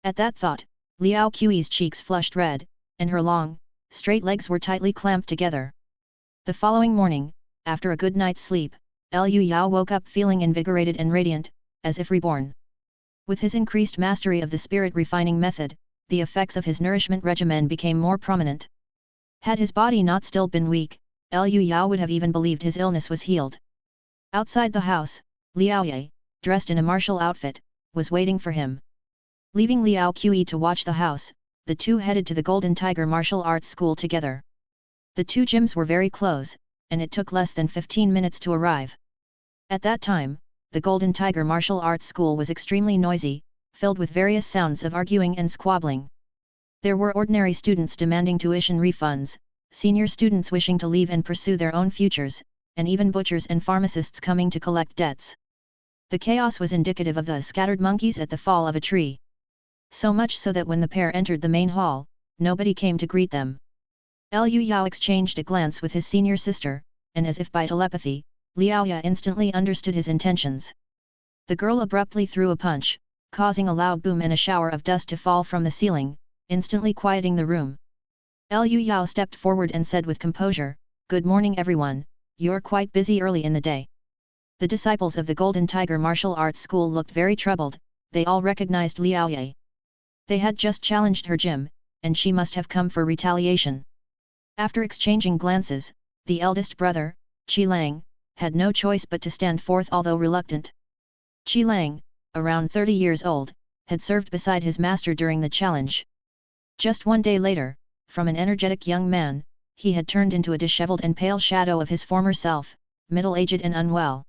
At that thought, Liao Qi's cheeks flushed red, and her long, straight legs were tightly clamped together. The following morning, after a good night's sleep, Liu Yao woke up feeling invigorated and radiant, as if reborn. With his increased mastery of the spirit refining method, the effects of his nourishment regimen became more prominent. Had his body not still been weak, Liu Yao would have even believed his illness was healed. Outside the house, Liao Ye, dressed in a martial outfit, was waiting for him. Leaving Liao Qi to watch the house, the two headed to the Golden Tiger Martial Arts School together. The two gyms were very close, and it took less than 15 minutes to arrive. At that time, the Golden Tiger Martial Arts School was extremely noisy, filled with various sounds of arguing and squabbling. There were ordinary students demanding tuition refunds, senior students wishing to leave and pursue their own futures, and even butchers and pharmacists coming to collect debts. The chaos was indicative of the scattered monkeys at the fall of a tree. So much so that when the pair entered the main hall, nobody came to greet them. Liu Yao exchanged a glance with his senior sister, and as if by telepathy, Liao Ya instantly understood his intentions. The girl abruptly threw a punch, causing a loud boom and a shower of dust to fall from the ceiling, instantly quieting the room. Liu Yao stepped forward and said with composure, "Good morning everyone, you're quite busy early in the day." The disciples of the Golden Tiger Martial Arts School looked very troubled, they all recognized Liao Ye. They had just challenged her gym, and she must have come for retaliation. After exchanging glances, the eldest brother, Qi Lang, had no choice but to stand forth although reluctant. Qi Lang, around 30 years old, had served beside his master during the challenge. Just one day later, from an energetic young man, he had turned into a disheveled and pale shadow of his former self, middle-aged and unwell.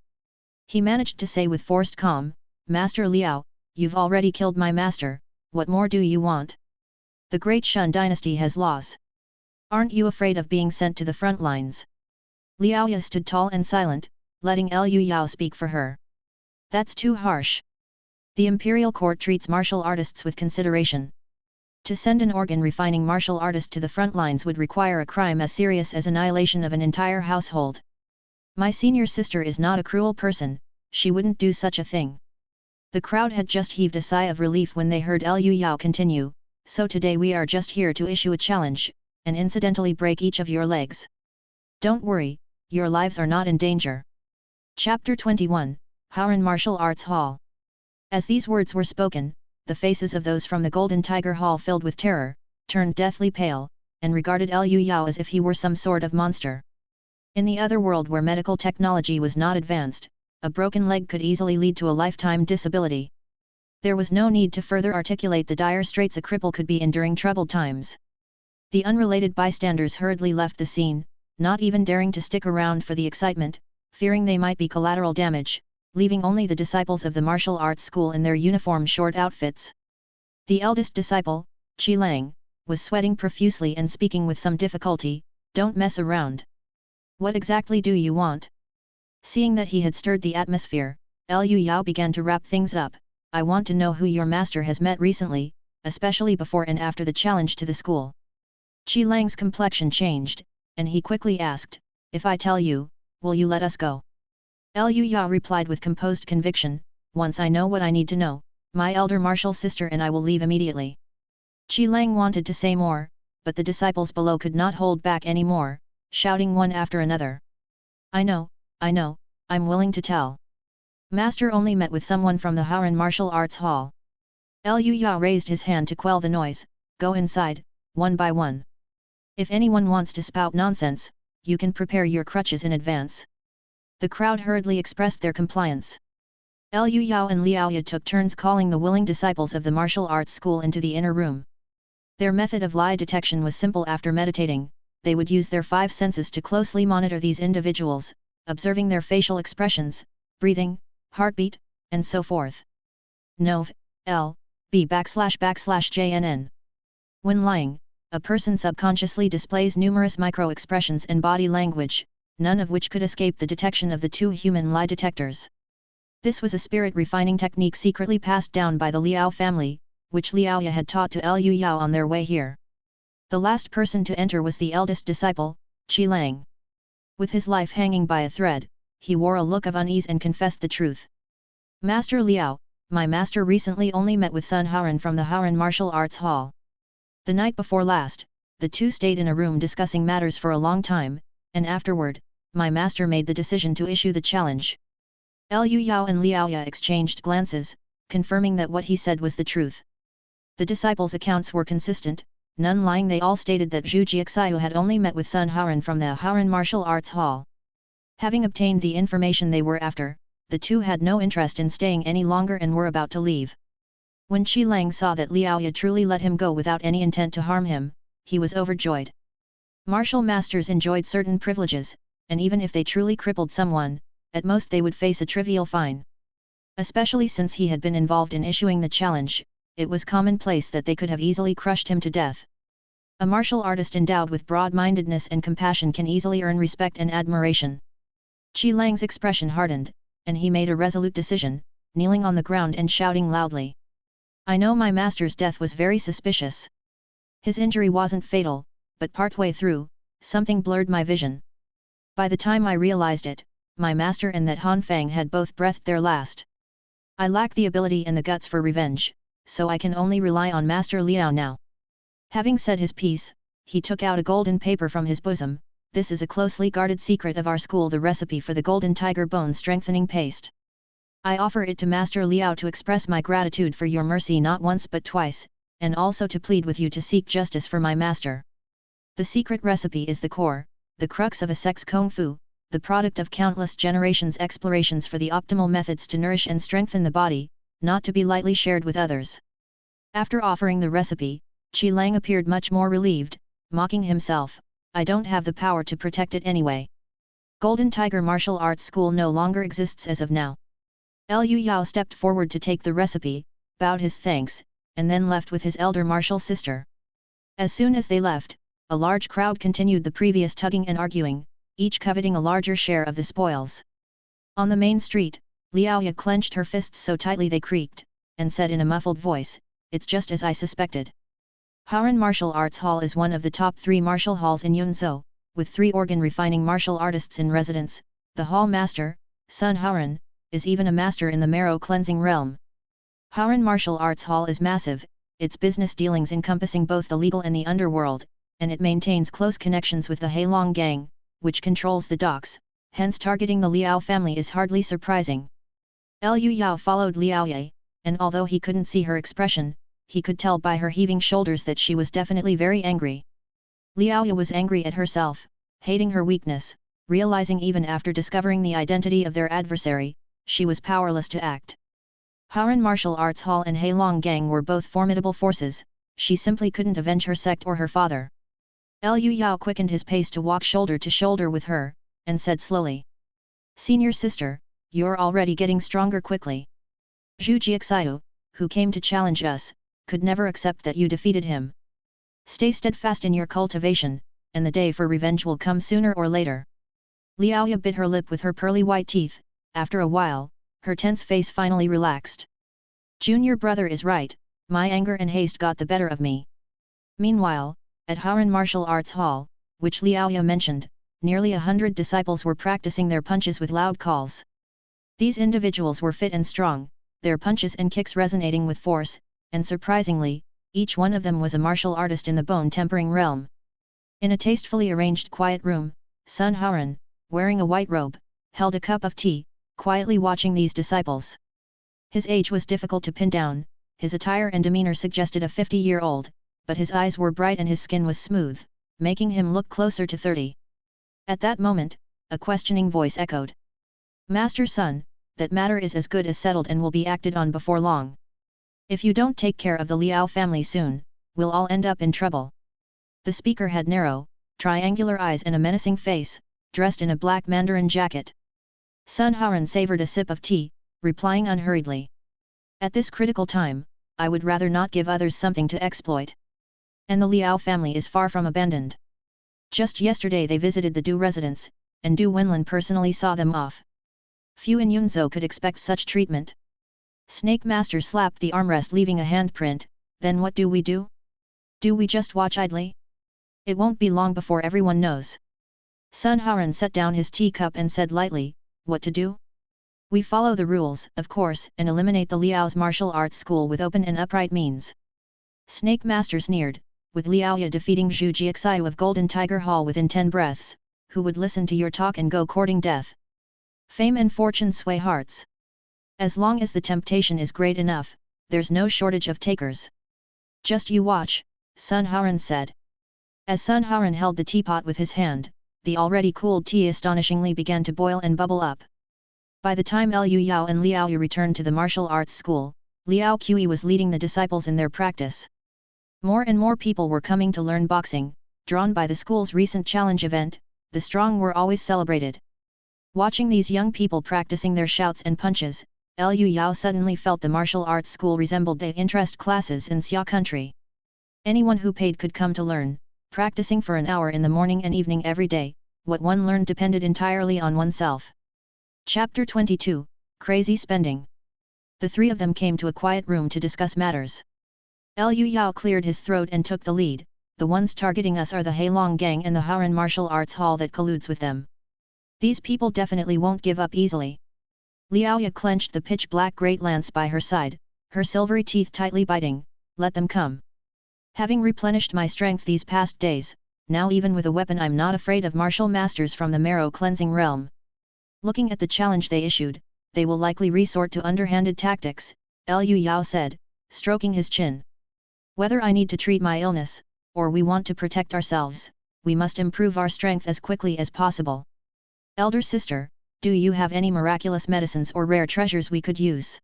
He managed to say with forced calm, "Master Liao, you've already killed my master, what more do you want? The great Shun dynasty has lost. Aren't you afraid of being sent to the front lines?" Liao Ya stood tall and silent, letting Liu Yao speak for her. "That's too harsh. The imperial court treats martial artists with consideration. To send an organ refining martial artist to the front lines would require a crime as serious as annihilation of an entire household. My senior sister is not a cruel person, she wouldn't do such a thing." The crowd had just heaved a sigh of relief when they heard Liu Yao continue, "So today we are just here to issue a challenge, and incidentally break each of your legs. Don't worry, your lives are not in danger." Chapter 21, Haoran Martial Arts Hall. As these words were spoken, the faces of those from the Golden Tiger Hall filled with terror, turned deathly pale, and regarded Liu Yao as if he were some sort of monster. In the other world where medical technology was not advanced, a broken leg could easily lead to a lifetime disability. There was no need to further articulate the dire straits a cripple could be in during troubled times. The unrelated bystanders hurriedly left the scene, not even daring to stick around for the excitement, fearing they might be collateral damage, leaving only the disciples of the martial arts school in their uniform short outfits. The eldest disciple, Qi Lang, was sweating profusely and speaking with some difficulty, "Don't mess around. What exactly do you want?" Seeing that he had stirred the atmosphere, Liu Yao began to wrap things up. "I want to know who your master has met recently, especially before and after the challenge to the school." Qi Lang's complexion changed, and he quickly asked, "If I tell you, will you let us go?" Liu Yao replied with composed conviction, "Once I know what I need to know, my elder martial sister and I will leave immediately." Qi Lang wanted to say more, but the disciples below could not hold back any more, shouting one after another, I know, I'm willing to tell. Master only met with someone from the Haoran Martial Arts Hall." Liu Yao raised his hand to quell the noise, "Go inside, one by one. If anyone wants to spout nonsense, you can prepare your crutches in advance." The crowd hurriedly expressed their compliance. Liu Yao and Liao Ya took turns calling the willing disciples of the martial arts school into the inner room. Their method of lie detection was simple. After meditating, they would use their 5 senses to closely monitor these individuals, observing their facial expressions, breathing, heartbeat, and so forth. Nov. L. B/JNN. When lying, a person subconsciously displays numerous micro-expressions and body language, none of which could escape the detection of the two human lie detectors. This was a spirit-refining technique secretly passed down by the Liao family, which Liaoya had taught to Liu Yao on their way here. The last person to enter was the eldest disciple, Qi Lang. With his life hanging by a thread, he wore a look of unease and confessed the truth. Master Liao, my master recently only met with Sun Haoran from the Haoran Martial Arts Hall. The night before last, the two stayed in a room discussing matters for a long time, and afterward, my master made the decision to issue the challenge. Liu Yao and Liaoya exchanged glances, confirming that what he said was the truth. The disciples' accounts were consistent, none lying. They all stated that Zhu Jiaxiu had only met with Sun Haoran from the Haoran Martial Arts Hall. Having obtained the information they were after, the two had no interest in staying any longer and were about to leave. When Qi Lang saw that Liaoya truly let him go without any intent to harm him, he was overjoyed. Martial masters enjoyed certain privileges, and even if they truly crippled someone, at most they would face a trivial fine. Especially since he had been involved in issuing the challenge, it was commonplace that they could have easily crushed him to death. A martial artist endowed with broad-mindedness and compassion can easily earn respect and admiration. Qi Lang's expression hardened, and he made a resolute decision, kneeling on the ground and shouting loudly. I know my master's death was very suspicious. His injury wasn't fatal, but partway through, something blurred my vision. By the time I realized it, my master and that Han Fang had both breathed their last. I lack the ability and the guts for revenge, so I can only rely on Master Liao now. Having said his piece, he took out a golden paper from his bosom. This is a closely guarded secret of our school, the recipe for the golden tiger bone strengthening paste. I offer it to Master Liao to express my gratitude for your mercy not once but twice, and also to plead with you to seek justice for my master. The secret recipe is the core, the crux of a sex kung fu, the product of countless generations' explorations for the optimal methods to nourish and strengthen the body, not to be lightly shared with others. After offering the recipe, Qi Lang appeared much more relieved, mocking himself, I don't have the power to protect it anyway. Golden Tiger Martial Arts School no longer exists as of now. Liu Yao stepped forward to take the recipe, bowed his thanks, and then left with his elder martial sister. As soon as they left, a large crowd continued the previous tugging and arguing, each coveting a larger share of the spoils. On the main street, Liaoya clenched her fists so tightly they creaked, and said in a muffled voice, it's just as I suspected. Haoran Martial Arts Hall is one of the top 3 martial halls in Yunzhou, with 3 organ-refining martial artists in residence. The hall master, Sun Haoran, is even a master in the marrow-cleansing realm. Haoran Martial Arts Hall is massive, its business dealings encompassing both the legal and the underworld, and it maintains close connections with the Heilong Gang, which controls the docks, hence targeting the Liao family is hardly surprising. Liu Yao followed Liaoya, and although he couldn't see her expression, he could tell by her heaving shoulders that she was definitely very angry. Liaoya was angry at herself, hating her weakness, realizing even after discovering the identity of their adversary, she was powerless to act. Haoran Martial Arts Hall and Heilong Gang were both formidable forces, she simply couldn't avenge her sect or her father. Liu Yao quickened his pace to walk shoulder to shoulder with her, and said slowly. Senior sister, you're already getting stronger quickly. Zhu Jiaxiu, who came to challenge us, could never accept that you defeated him. Stay steadfast in your cultivation, and the day for revenge will come sooner or later. Liaoya bit her lip with her pearly white teeth. After a while, her tense face finally relaxed. Junior brother is right, my anger and haste got the better of me. Meanwhile, at Haoran Martial Arts Hall, which Liaoya mentioned, nearly 100 disciples were practicing their punches with loud calls. These individuals were fit and strong, their punches and kicks resonating with force, and surprisingly, each one of them was a martial artist in the bone-tempering realm. In a tastefully arranged quiet room, Sun Haoran, wearing a white robe, held a cup of tea, quietly watching these disciples. His age was difficult to pin down, his attire and demeanor suggested a 50-year-old, but his eyes were bright and his skin was smooth, making him look closer to 30. At that moment, a questioning voice echoed. Master Sun, that matter is as good as settled and will be acted on before long. If you don't take care of the Liao family soon, we'll all end up in trouble. The speaker had narrow, triangular eyes and a menacing face, dressed in a black mandarin jacket. Sun Haoran savored a sip of tea, replying unhurriedly. At this critical time, I would rather not give others something to exploit. And the Liao family is far from abandoned. Just yesterday they visited the Du residence, and Du Wenlin personally saw them off. Few in Yunzhou could expect such treatment. Snake Master slapped the armrest leaving a handprint. Then what do we do? Do we just watch idly? It won't be long before everyone knows. Sun Haoran set down his teacup and said lightly, what to do? We follow the rules, of course, and eliminate the Liao's martial arts school with open and upright means. Snake Master sneered, with Liaoya defeating Zhu Jiaxiu of Golden Tiger Hall within 10 breaths, who would listen to your talk and go courting death? Fame and fortune sway hearts. As long as the temptation is great enough, there's no shortage of takers. Just you watch, Sun Haoran said. As Sun Haoran held the teapot with his hand, the already cooled tea astonishingly began to boil and bubble up. By the time Liu Yao and Liao Yu returned to the martial arts school, Liao Qi was leading the disciples in their practice. More and more people were coming to learn boxing, drawn by the school's recent challenge event. The strong were always celebrated. Watching these young people practicing their shouts and punches, Liu Yao suddenly felt the martial arts school resembled the interest classes in Xia country. Anyone who paid could come to learn, practicing for an hour in the morning and evening every day. What one learned depended entirely on oneself. Chapter 22, Crazy Spending. The three of them came to a quiet room to discuss matters. Liu Yao cleared his throat and took the lead. The ones targeting us are the Heilong gang and the Haoran martial arts hall that colludes with them. These people definitely won't give up easily. Liaoya clenched the pitch-black great lance by her side, her silvery teeth tightly biting. Let them come. Having replenished my strength these past days, now even with a weapon I'm not afraid of martial masters from the marrow-cleansing realm. Looking at the challenge they issued, they will likely resort to underhanded tactics, Liu Yao said, stroking his chin. Whether I need to treat my illness, or we want to protect ourselves, we must improve our strength as quickly as possible. Elder sister, do you have any miraculous medicines or rare treasures we could use?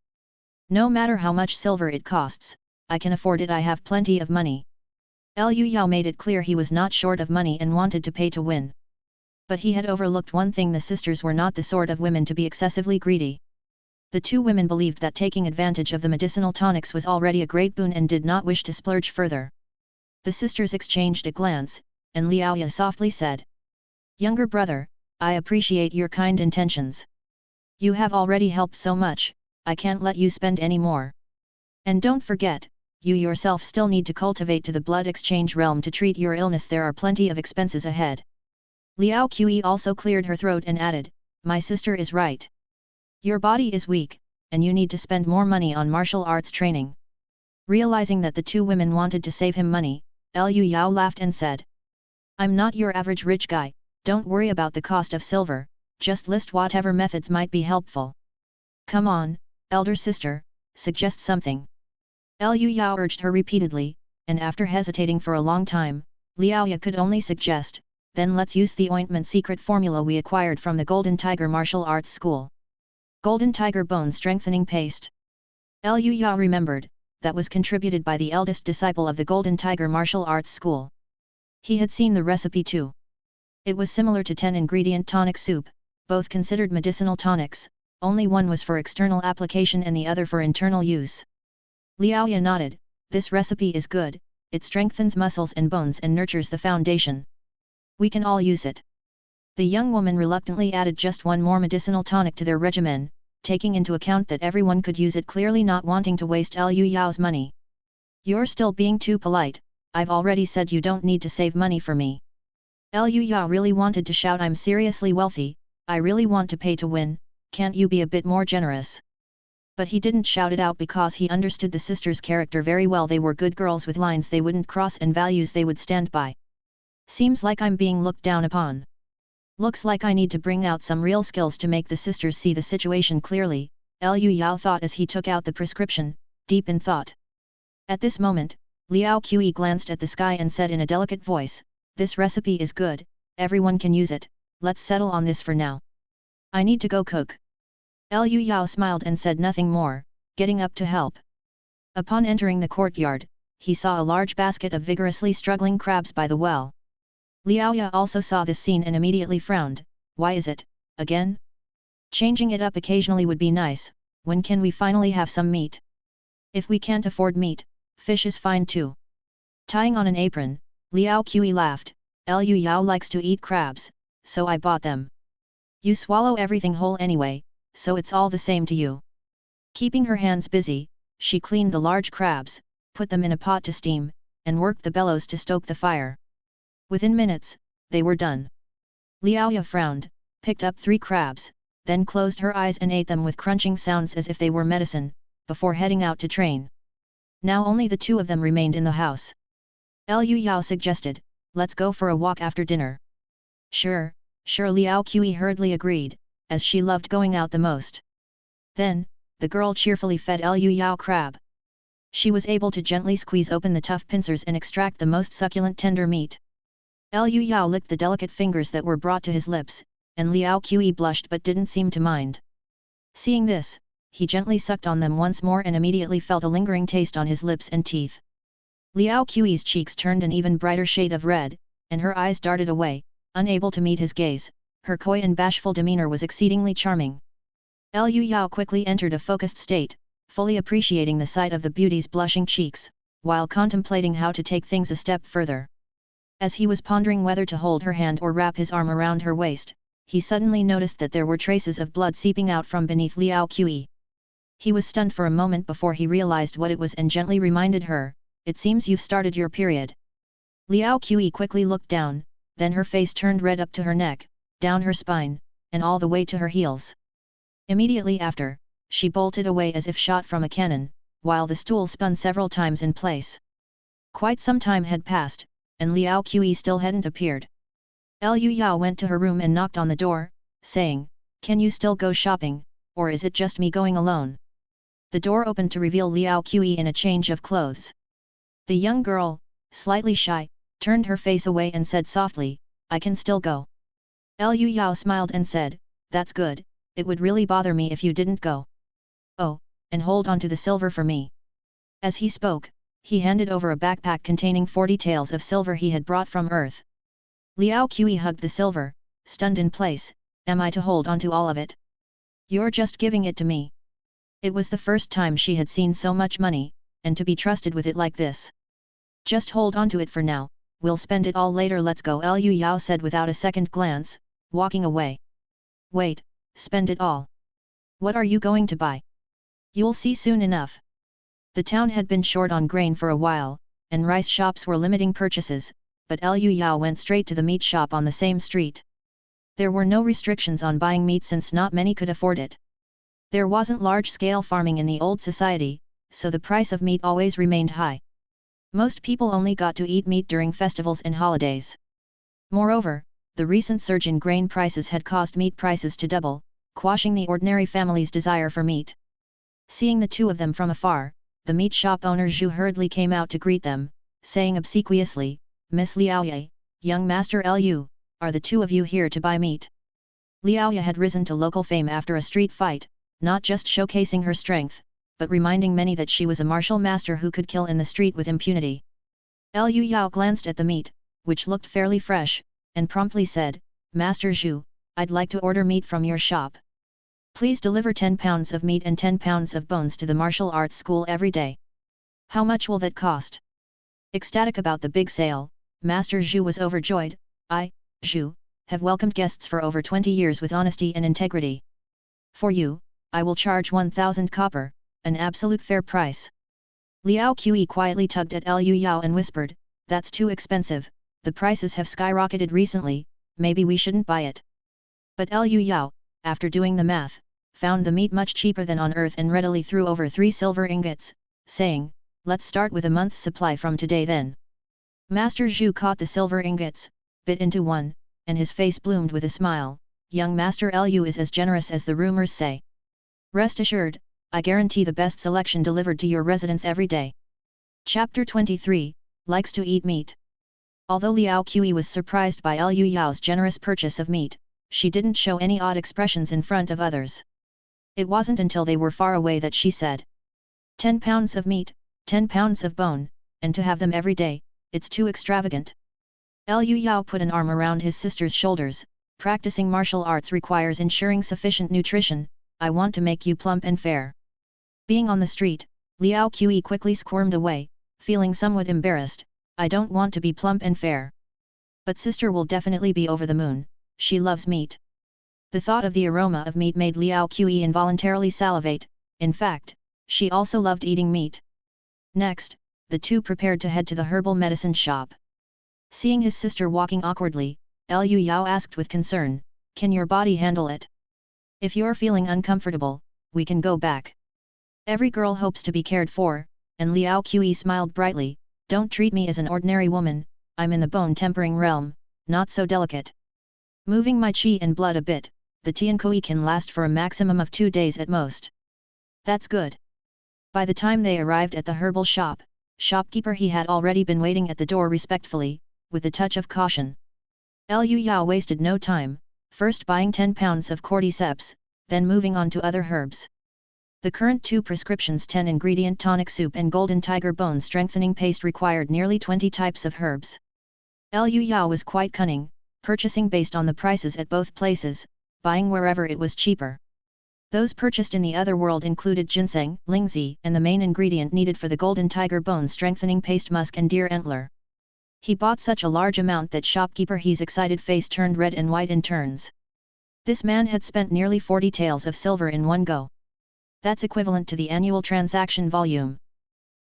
No matter how much silver it costs, I can afford it. I have plenty of money. Liu Yao made it clear he was not short of money and wanted to pay to win. But he had overlooked one thing: the sisters were not the sort of women to be excessively greedy. The two women believed that taking advantage of the medicinal tonics was already a great boon and did not wish to splurge further. The sisters exchanged a glance, and Liaoya softly said, "Younger brother, I appreciate your kind intentions. You have already helped so much, I can't let you spend any more. And don't forget, you yourself still need to cultivate to the blood exchange realm to treat your illness. There are plenty of expenses ahead." Liao Qi also cleared her throat and added, "My sister is right. Your body is weak, and you need to spend more money on martial arts training." Realizing that the two women wanted to save him money, Liu Yao laughed and said, "I'm not your average rich guy, don't worry about the cost of silver, just list whatever methods might be helpful. Come on, elder sister, suggest something." Liu Yao urged her repeatedly, and after hesitating for a long time, Liaoya could only suggest, "Then let's use the ointment secret formula we acquired from the Golden Tiger Martial Arts School. Golden Tiger Bone Strengthening Paste." Liu Yao remembered, that was contributed by the eldest disciple of the Golden Tiger Martial Arts School. He had seen the recipe too. It was similar to 10-ingredient tonic soup, both considered medicinal tonics, only one was for external application and the other for internal use. Liaoya nodded, "This recipe is good, it strengthens muscles and bones and nurtures the foundation. We can all use it." The young woman reluctantly added just one more medicinal tonic to their regimen, taking into account that everyone could use it, clearly not wanting to waste Liu Yao's money. "You're still being too polite, I've already said you don't need to save money for me." Liu Yao really wanted to shout, "I'm seriously wealthy, I really want to pay to win, can't you be a bit more generous?" But he didn't shout it out because he understood the sisters' character very well. They were good girls with lines they wouldn't cross and values they would stand by. "Seems like I'm being looked down upon. Looks like I need to bring out some real skills to make the sisters see the situation clearly," Liu Yao thought as he took out the prescription, deep in thought. At this moment, Liao Qi glanced at the sky and said in a delicate voice, "This recipe is good, everyone can use it, let's settle on this for now. I need to go cook." Liu Yao smiled and said nothing more, getting up to help. Upon entering the courtyard, he saw a large basket of vigorously struggling crabs by the well. Liaoya also saw this scene and immediately frowned. "Why is it, again? Changing it up occasionally would be nice. When can we finally have some meat? If we can't afford meat, fish is fine too. Tying on an apron, Liao Qi laughed. Liu Yao likes to eat crabs, so I bought them. You swallow everything whole anyway, so it's all the same to you. Keeping her hands busy, she cleaned the large crabs, put them in a pot to steam, and worked the bellows to stoke the fire. Within minutes, they were done. Liao Ya frowned, picked up 3 crabs, then closed her eyes and ate them with crunching sounds as if they were medicine, before heading out to train. Now only the 2 of them remained in the house. Liu Yao suggested, let's go for a walk after dinner. Sure, Liao Qi hurriedly agreed, as she loved going out the most. Then, the girl cheerfully fed Liu Yao crab. She was able to gently squeeze open the tough pincers and extract the most succulent tender meat. Liu Yao licked the delicate fingers that were brought to his lips, and Liao Qi blushed but didn't seem to mind. Seeing this, he gently sucked on them once more and immediately felt a lingering taste on his lips and teeth. Liao Qi's cheeks turned an even brighter shade of red, and her eyes darted away, unable to meet his gaze. Her coy and bashful demeanor was exceedingly charming. Liu Yao quickly entered a focused state, fully appreciating the sight of the beauty's blushing cheeks, while contemplating how to take things a step further. As he was pondering whether to hold her hand or wrap his arm around her waist, he suddenly noticed that there were traces of blood seeping out from beneath Liao Qi. He was stunned for a moment before he realized what it was and gently reminded her, "It seems you've started your period." Liao Qi quickly looked down, then her face turned red up to her neck, down her spine, and all the way to her heels. Immediately after, she bolted away as if shot from a cannon, while the stool spun several times in place. Quite some time had passed, and Liao Qi still hadn't appeared. Liu Yao went to her room and knocked on the door, saying, "Can you still go shopping, or is it just me going alone?" The door opened to reveal Liao Qi in a change of clothes. The young girl, slightly shy, turned her face away and said softly, "I can still go." Liu Yao smiled and said, "That's good, it would really bother me if you didn't go. Oh, and hold on to the silver for me." As he spoke, he handed over a backpack containing 40 taels of silver he had brought from Earth. Liao Qi hugged the silver, stunned in place. "Am I to hold on to all of it? You're just giving it to me?" It was the first time she had seen so much money, and to be trusted with it like this. "Just hold on to it for now, we'll spend it all later, let's go," Liu Yao said without a second glance, walking away. "Wait, spend it all? What are you going to buy? You'll see soon enough." The town had been short on grain for a while, and rice shops were limiting purchases, but Liu Yao went straight to the meat shop on the same street. There were no restrictions on buying meat since not many could afford it. There wasn't large-scale farming in the old society, so the price of meat always remained high. Most people only got to eat meat during festivals and holidays. Moreover, the recent surge in grain prices had caused meat prices to double, quashing the ordinary family's desire for meat. Seeing the 2 of them from afar, the meat shop owner Zhu hurriedly came out to greet them, saying obsequiously, "Miss Liaoye, young Master Liu, are the 2 of you here to buy meat?" Liaoye had risen to local fame after a street fight, not just showcasing her strength, but reminding many that she was a martial master who could kill in the street with impunity. Liu Yao glanced at the meat, which looked fairly fresh, and promptly said, "Master Zhu, I'd like to order meat from your shop. Please deliver 10 pounds of meat and 10 pounds of bones to the martial arts school every day. How much will that cost?" Ecstatic about the big sale, Master Zhu was overjoyed. "I, Zhu, have welcomed guests for over 20 years with honesty and integrity. For you, I will charge 1,000 copper, an absolute fair price." Liao Qi quietly tugged at Liu Yao and whispered, "That's too expensive, the prices have skyrocketed recently, maybe we shouldn't buy it." But Liu Yao, after doing the math, found the meat much cheaper than on Earth and readily threw over 3 silver ingots, saying, "Let's start with a month's supply from today then." Master Zhu caught the silver ingots, bit into one, and his face bloomed with a smile. "Young Master Liu is as generous as the rumors say. Rest assured, I guarantee the best selection delivered to your residence every day." Chapter 23, Likes to Eat Meat. Although Liao Qi was surprised by Liu Yao's generous purchase of meat, she didn't show any odd expressions in front of others. It wasn't until they were far away that she said, "10 pounds of meat, 10 pounds of bone, and to have them every day, it's too extravagant." Liu Yao put an arm around his sister's shoulders, Practicing martial arts requires ensuring sufficient nutrition. I want to make you plump and fair. Being on the street, Liao Qi quickly squirmed away, feeling somewhat embarrassed. I don't want to be plump and fair. But sister will definitely be over the moon, she loves meat. The thought of the aroma of meat made Liao Qi involuntarily salivate. In fact, she also loved eating meat. Next, the two prepared to head to the herbal medicine shop. Seeing his sister walking awkwardly, Liu Yao asked with concern, "Can your body handle it? If you're feeling uncomfortable, we can go back." Every girl hopes to be cared for, and Liao Qi smiled brightly, "Don't treat me as an ordinary woman, I'm in the bone-tempering realm, not so delicate. Moving my qi and blood a bit, the Tiankui can last for a maximum of 2 days at most." "That's good." By the time they arrived at the herbal shop, shopkeeper he had already been waiting at the door respectfully, with a touch of caution. Liu Yao wasted no time, first buying 10 pounds of cordyceps, then moving on to other herbs. The current 2 prescriptions 10-ingredient tonic soup and golden tiger bone strengthening paste required nearly 20 types of herbs. Liu Yao was quite cunning, purchasing based on the prices at both places, buying wherever it was cheaper. Those purchased in the other world included ginseng, lingzi, and the main ingredient needed for the golden tiger bone strengthening paste musk and deer antler. He bought such a large amount that shopkeeper He's excited face turned red and white in turns. This man had spent nearly 40 taels of silver in one go. That's equivalent to the annual transaction volume.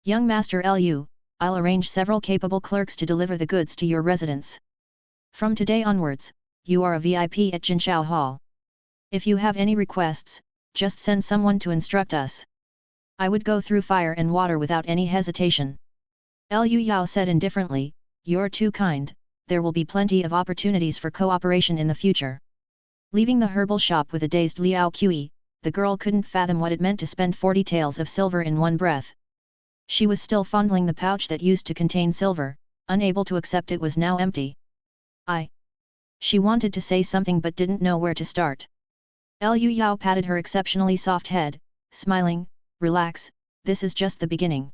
"Young Master Liu, I'll arrange several capable clerks to deliver the goods to your residence. From today onwards, you are a VIP at Jinshao Hall. If you have any requests, just send someone to instruct us. I would go through fire and water without any hesitation." Liu Yao said indifferently, "You're too kind, there will be plenty of opportunities for cooperation in the future." Leaving the herbal shop with a dazed Liao Qi, the girl couldn't fathom what it meant to spend 40 taels of silver in one breath. She was still fondling the pouch that used to contain silver, unable to accept it was now empty. She wanted to say something but didn't know where to start. Liu Yao patted her exceptionally soft head, smiling, "Relax, this is just the beginning.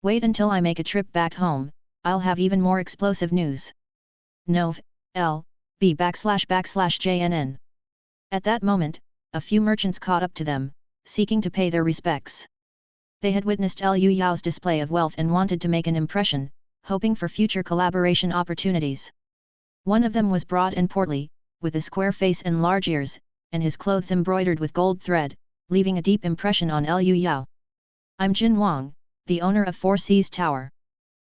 Wait until I make a trip back home, I'll have even more explosive news." Nov. L. B/JNN. At that moment, a few merchants caught up to them, seeking to pay their respects. They had witnessed Liu Yao's display of wealth and wanted to make an impression, hoping for future collaboration opportunities. One of them was broad and portly, with a square face and large ears, and his clothes embroidered with gold thread, leaving a deep impression on Liu Yao. "I'm Jin Wang, the owner of Four Seas Tower.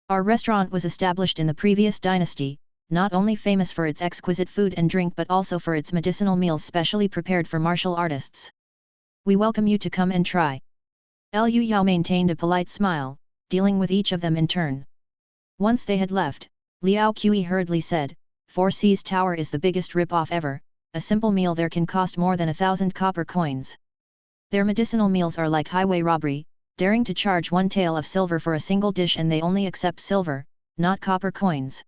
Our restaurant was established in the previous dynasty, not only famous for its exquisite food and drink but also for its medicinal meals specially prepared for martial artists. We welcome you to come and try." Liu Yao maintained a polite smile, dealing with each of them in turn. Once they had left, Liao Qi hurriedly said, "Four Seas Tower is the biggest rip-off ever, a simple meal there can cost more than 1,000 copper coins. Their medicinal meals are like highway robbery, daring to charge 1 tael of silver for a single dish and they only accept silver, not copper coins."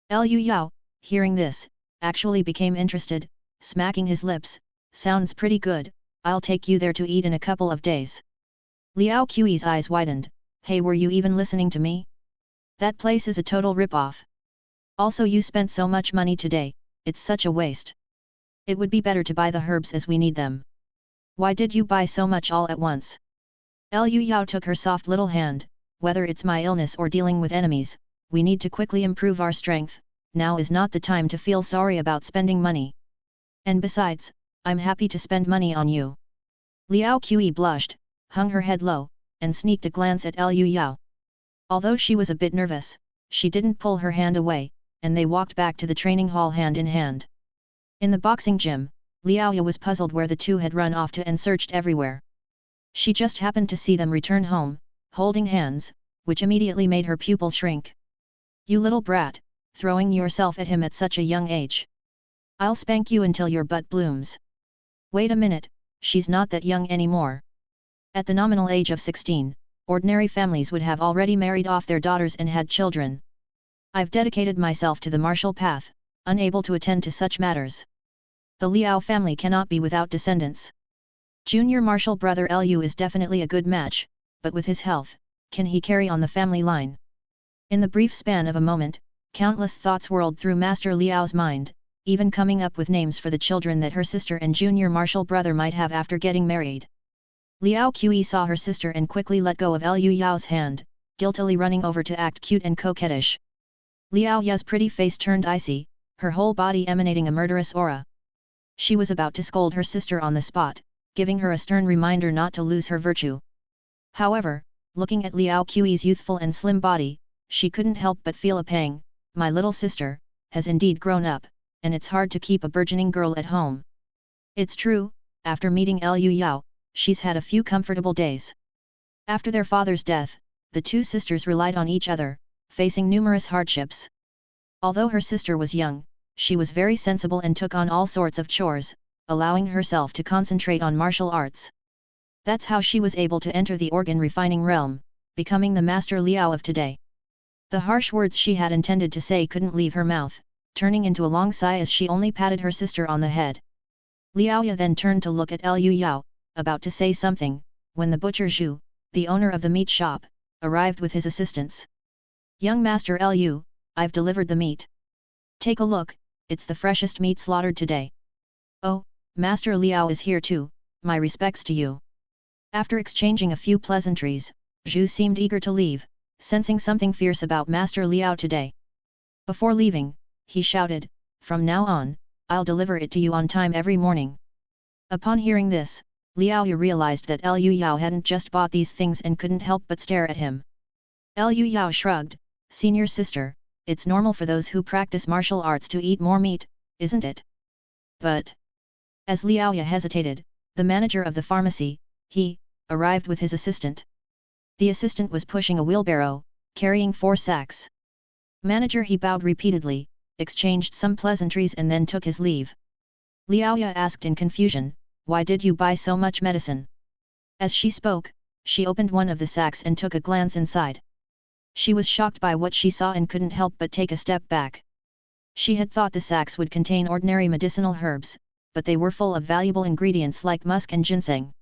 Liu Yao, hearing this, actually became interested, smacking his lips, "Sounds pretty good, I'll take you there to eat in a couple of days." Liao Qi's eyes widened, "Hey, were you even listening to me? That place is a total rip-off. Also you spent so much money today, it's such a waste. It would be better to buy the herbs as we need them. Why did you buy so much all at once?" Liu Yao took her soft little hand, "Whether it's my illness or dealing with enemies, we need to quickly improve our strength, now is not the time to feel sorry about spending money. And besides, I'm happy to spend money on you." Liao Qi blushed, hung her head low, and sneaked a glance at Liu Yao. Although she was a bit nervous, she didn't pull her hand away, and they walked back to the training hall hand in hand. In the boxing gym, Liao Yao was puzzled where the two had run off to and searched everywhere. She just happened to see them return home, holding hands, which immediately made her pupils shrink. "You little brat, throwing yourself at him at such a young age. I'll spank you until your butt blooms." "Wait a minute, she's not that young anymore." At the nominal age of 16, ordinary families would have already married off their daughters and had children. "I've dedicated myself to the martial path, unable to attend to such matters. The Liao family cannot be without descendants. Junior martial brother Liu is definitely a good match, but with his health, can he carry on the family line?" In the brief span of a moment, countless thoughts whirled through Master Liao's mind, even coming up with names for the children that her sister and junior martial brother might have after getting married. Liao Qi saw her sister and quickly let go of Liu Yao's hand, guiltily running over to act cute and coquettish. Liao Ya's pretty face turned icy, her whole body emanating a murderous aura. She was about to scold her sister on the spot, giving her a stern reminder not to lose her virtue. However, looking at Liao Qi's youthful and slim body, she couldn't help but feel a pang. My little sister has indeed grown up, and it's hard to keep a burgeoning girl at home. It's true, after meeting Liu Yao, she's had a few comfortable days. After their father's death, the two sisters relied on each other, facing numerous hardships. Although her sister was young, she was very sensible and took on all sorts of chores, allowing herself to concentrate on martial arts. That's how she was able to enter the organ refining realm, becoming the master Liao of today. The harsh words she had intended to say couldn't leave her mouth, turning into a long sigh as she only patted her sister on the head. Liao Ya then turned to look at Liu Yao, about to say something, when the butcher Zhu, the owner of the meat shop, arrived with his assistants. Young Master Liu, I've delivered the meat. Take a look, it's the freshest meat slaughtered today. Oh, Master Liao is here too, my respects to you. After exchanging a few pleasantries, Zhu seemed eager to leave, sensing something fierce about Master Liao today. Before leaving, he shouted, from now on, I'll deliver it to you on time every morning. Upon hearing this, Liao Yu realized that Liu Yao hadn't just bought these things and couldn't help but stare at him. Liu Yao shrugged, senior sister, it's normal for those who practice martial arts to eat more meat, isn't it? But, as Liao Ya hesitated, the manager of the pharmacy, arrived with his assistant. The assistant was pushing a wheelbarrow, carrying 4 sacks. Manager, he bowed repeatedly, exchanged some pleasantries and then took his leave. Liao Ya asked in confusion, why did you buy so much medicine? As she spoke, she opened one of the sacks and took a glance inside. She was shocked by what she saw and couldn't help but take a step back. She had thought the sacks would contain ordinary medicinal herbs, but they were full of valuable ingredients like musk and ginseng.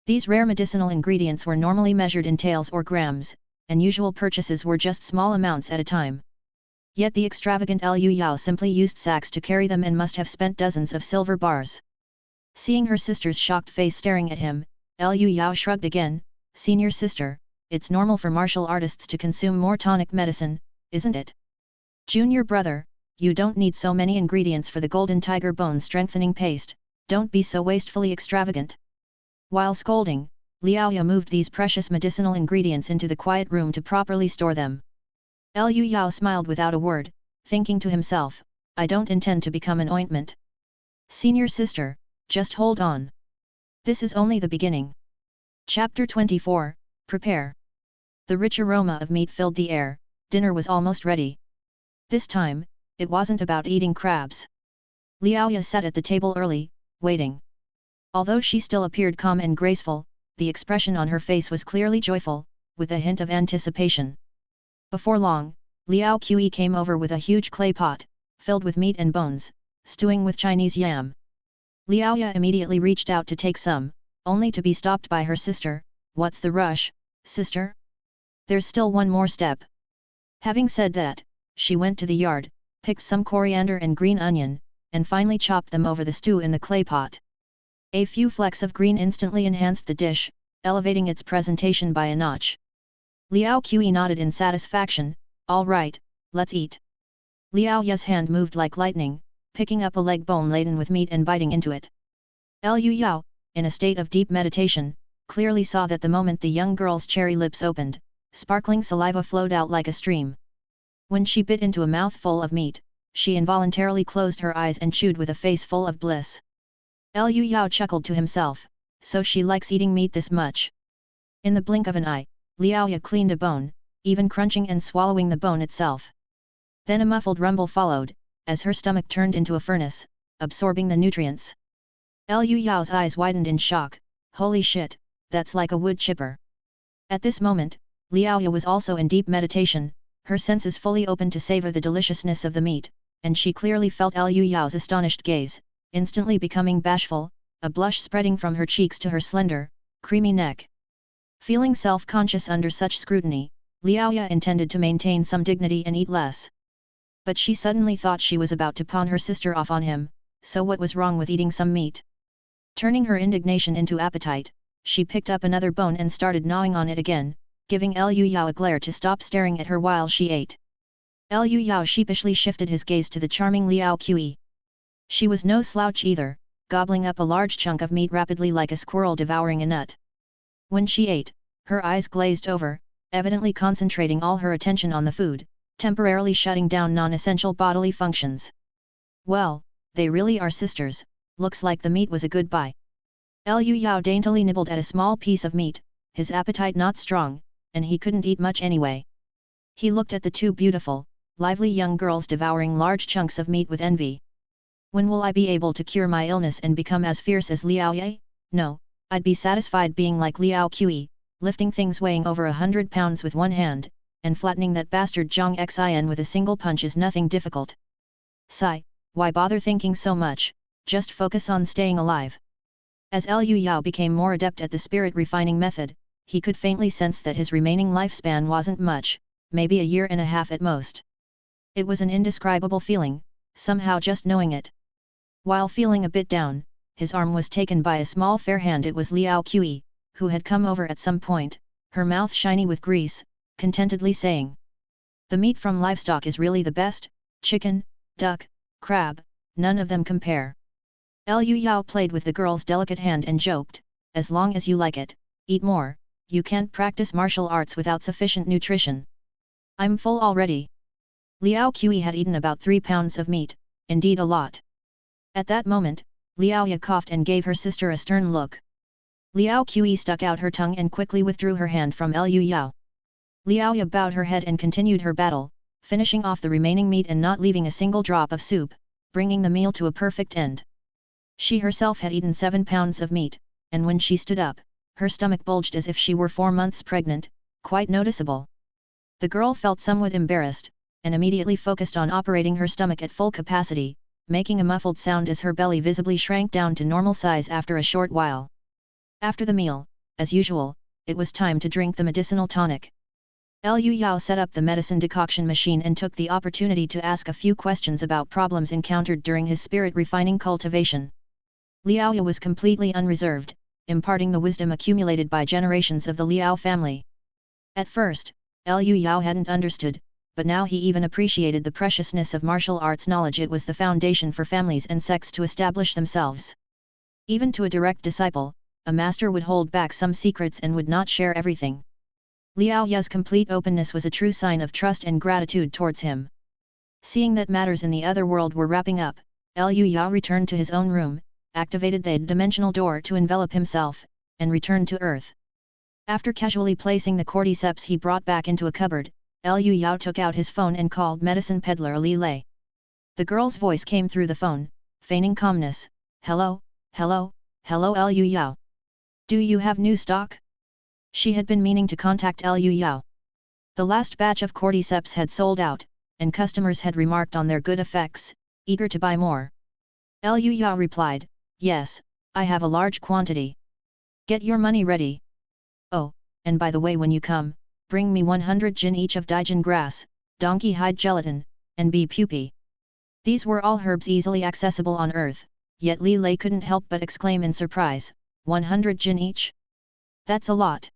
These rare medicinal ingredients were normally measured in taels or grams, and usual purchases were just small amounts at a time. Yet the extravagant Liu Yao simply used sacks to carry them and must have spent dozens of silver bars. Seeing her sister's shocked face staring at him, Liu Yao shrugged again, senior sister, it's normal for martial artists to consume more tonic medicine, isn't it? Junior brother, you don't need so many ingredients for the golden tiger bone strengthening paste, don't be so wastefully extravagant. While scolding, Liao Ya moved these precious medicinal ingredients into the quiet room to properly store them. Liu Yao smiled without a word, thinking to himself, I don't intend to become an ointment. Senior sister, just hold on. This is only the beginning. Chapter 24, Prepare. The rich aroma of meat filled the air, dinner was almost ready. This time, it wasn't about eating crabs. Liao Ya sat at the table early, waiting. Although she still appeared calm and graceful, the expression on her face was clearly joyful, with a hint of anticipation. Before long, Liao Qi came over with a huge clay pot, filled with meat and bones, stewing with Chinese yam. Liao Ya immediately reached out to take some, only to be stopped by her sister. What's the rush, sister? There's still one more step. Having said that, she went to the yard, picked some coriander and green onion, and finally chopped them over the stew in the clay pot. A few flecks of green instantly enhanced the dish, elevating its presentation by a notch. Liao Qi nodded in satisfaction, all right, let's eat. Liao Ya's hand moved like lightning, picking up a leg bone laden with meat and biting into it. Liu Yao, in a state of deep meditation, clearly saw that the moment the young girl's cherry lips opened, sparkling saliva flowed out like a stream. When she bit into a mouthful of meat, she involuntarily closed her eyes and chewed with a face full of bliss. Liu Yao chuckled to himself, so she likes eating meat this much. In the blink of an eye, Liao Ya cleaned a bone, even crunching and swallowing the bone itself. Then a muffled rumble followed, as her stomach turned into a furnace, absorbing the nutrients. Liu Yao's eyes widened in shock, holy shit, that's like a wood chipper. At this moment, Liao Ya was also in deep meditation, her senses fully open to savor the deliciousness of the meat, and she clearly felt Liu Yao's astonished gaze, instantly becoming bashful, a blush spreading from her cheeks to her slender, creamy neck. Feeling self-conscious under such scrutiny, Liao Ya intended to maintain some dignity and eat less. But she suddenly thought she was about to pawn her sister off on him, so what was wrong with eating some meat? Turning her indignation into appetite, she picked up another bone and started gnawing on it again, giving Liu Yao a glare to stop staring at her while she ate. Liu Yao sheepishly shifted his gaze to the charming Liao Qi. She was no slouch either, gobbling up a large chunk of meat rapidly like a squirrel devouring a nut. When she ate, her eyes glazed over, evidently concentrating all her attention on the food, temporarily shutting down non-essential bodily functions. Well, they really are sisters, looks like the meat was a good buy. Liu Yao daintily nibbled at a small piece of meat, his appetite not strong, and he couldn't eat much anyway. He looked at the two beautiful, lively young girls devouring large chunks of meat with envy. When will I be able to cure my illness and become as fierce as Liao Ye? No, I'd be satisfied being like Liao Qi, lifting things weighing over 100 pounds with one hand, and flattening that bastard Zhang Xin with a single punch is nothing difficult. Sigh, why bother thinking so much, just focus on staying alive. As Liu Yao became more adept at the spirit refining method, he could faintly sense that his remaining lifespan wasn't much, maybe a year and a half at most. It was an indescribable feeling, somehow just knowing it. While feeling a bit down, his arm was taken by a small fair hand. It was Liao Qi, who had come over at some point, her mouth shiny with grease, contentedly saying, "The meat from livestock is really the best, chicken, duck, crab, none of them compare." Liu Yao played with the girl's delicate hand and joked, "As long as you like it, eat more, you can't practice martial arts without sufficient nutrition." "I'm full already." Liao Qi had eaten about 3 pounds of meat, indeed a lot. At that moment, Liao Ye coughed and gave her sister a stern look. Liao Qi stuck out her tongue and quickly withdrew her hand from Liu Yao. Liao Ye bowed her head and continued her battle, finishing off the remaining meat and not leaving a single drop of soup, bringing the meal to a perfect end. She herself had eaten 7 pounds of meat, and when she stood up, her stomach bulged as if she were 4 months pregnant, quite noticeable. The girl felt somewhat embarrassed, and immediately focused on operating her stomach at full capacity, making a muffled sound as her belly visibly shrank down to normal size after a short while. After the meal, as usual, it was time to drink the medicinal tonic. Liu Yao set up the medicine decoction machine and took the opportunity to ask a few questions about problems encountered during his spirit refining cultivation. Liao Ye was completely unreserved, imparting the wisdom accumulated by generations of the Liao family. At first, Liu Yao hadn't understood, but now he even appreciated the preciousness of martial arts knowledge. It was the foundation for families and sects to establish themselves. Even to a direct disciple, a master would hold back some secrets and would not share everything. Liao Ye's complete openness was a true sign of trust and gratitude towards him. Seeing that matters in the other world were wrapping up, Liu Yao returned to his own room, activated the dimensional door to envelop himself, and returned to Earth. After casually placing the cordyceps he brought back into a cupboard, Liu Yao took out his phone and called medicine peddler Li Lei. The girl's voice came through the phone, feigning calmness. "Hello, hello, hello Liu Yao. Do you have new stock?" She had been meaning to contact Liu Yao. The last batch of cordyceps had sold out, and customers had remarked on their good effects, eager to buy more. Liu Yao replied, "Yes, I have a large quantity. Get your money ready. Oh, and by the way, when you come, bring me 100 jin each of Daijin grass, donkey hide gelatin, and bee pupae." These were all herbs easily accessible on Earth, yet Li Lei couldn't help but exclaim in surprise, 100 jin each? That's a lot.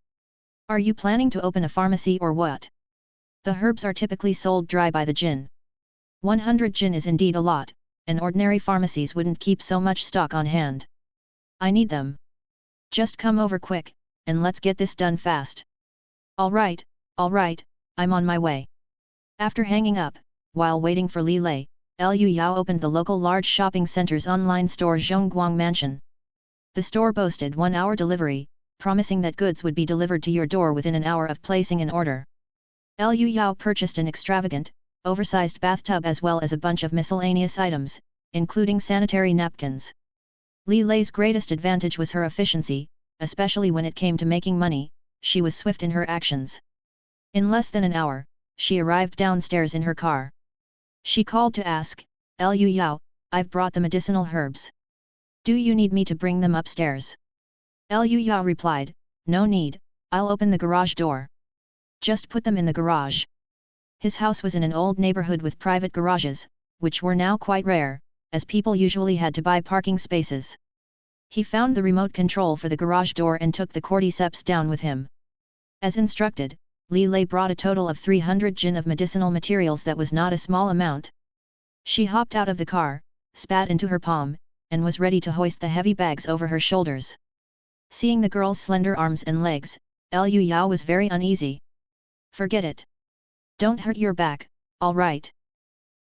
Are you planning to open a pharmacy or what? The herbs are typically sold dry by the jin. 100 jin is indeed a lot, and ordinary pharmacies wouldn't keep so much stock on hand. I need them. Just come over quick, and let's get this done fast. All right, I'm on my way. After hanging up, while waiting for Li Lei, Liu Yao opened the local large shopping center's online store Zhongguang Mansion. The store boasted 1-hour delivery, promising that goods would be delivered to your door within an hour of placing an order. Liu Yao purchased an extravagant, oversized bathtub as well as a bunch of miscellaneous items, including sanitary napkins. Li Lei's greatest advantage was her efficiency, especially when it came to making money. She was swift in her actions. In less than an hour, she arrived downstairs in her car. She called to ask, "Liu Yao, I've brought the medicinal herbs. Do you need me to bring them upstairs?" Liu Yao replied, "No need, I'll open the garage door. Just put them in the garage." His house was in an old neighborhood with private garages, which were now quite rare, as people usually had to buy parking spaces. He found the remote control for the garage door and took the cordyceps down with him. As instructed, Li Lei brought a total of 300 jin of medicinal materials. That was not a small amount. She hopped out of the car, spat into her palm, and was ready to hoist the heavy bags over her shoulders. Seeing the girl's slender arms and legs, Liu Yao was very uneasy. "Forget it. Don't hurt your back, all right?"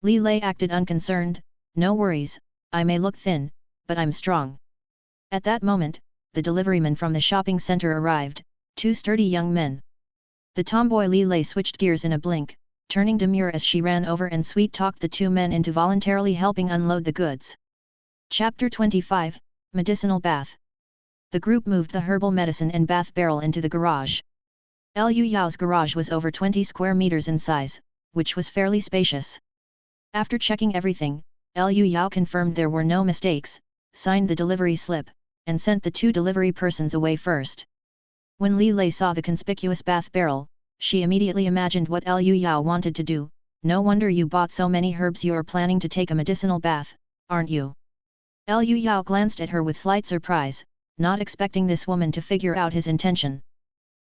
Li Lei acted unconcerned. "No worries, I may look thin, but I'm strong." At that moment, the deliverymen from the shopping center arrived, 2 sturdy young men. The tomboy Li Lei switched gears in a blink, turning demure as she ran over and sweet-talked the 2 men into voluntarily helping unload the goods. Chapter 25, Medicinal Bath. The group moved the herbal medicine and bath barrel into the garage. Liu Yao's garage was over 20 square meters in size, which was fairly spacious. After checking everything, Liu Yao confirmed there were no mistakes, signed the delivery slip, and sent the 2 delivery persons away first. When Li Lei saw the conspicuous bath barrel, she immediately imagined what Liu Yao wanted to do. "No wonder you bought so many herbs. You are planning to take a medicinal bath, aren't you?" Liu Yao glanced at her with slight surprise, not expecting this woman to figure out his intention.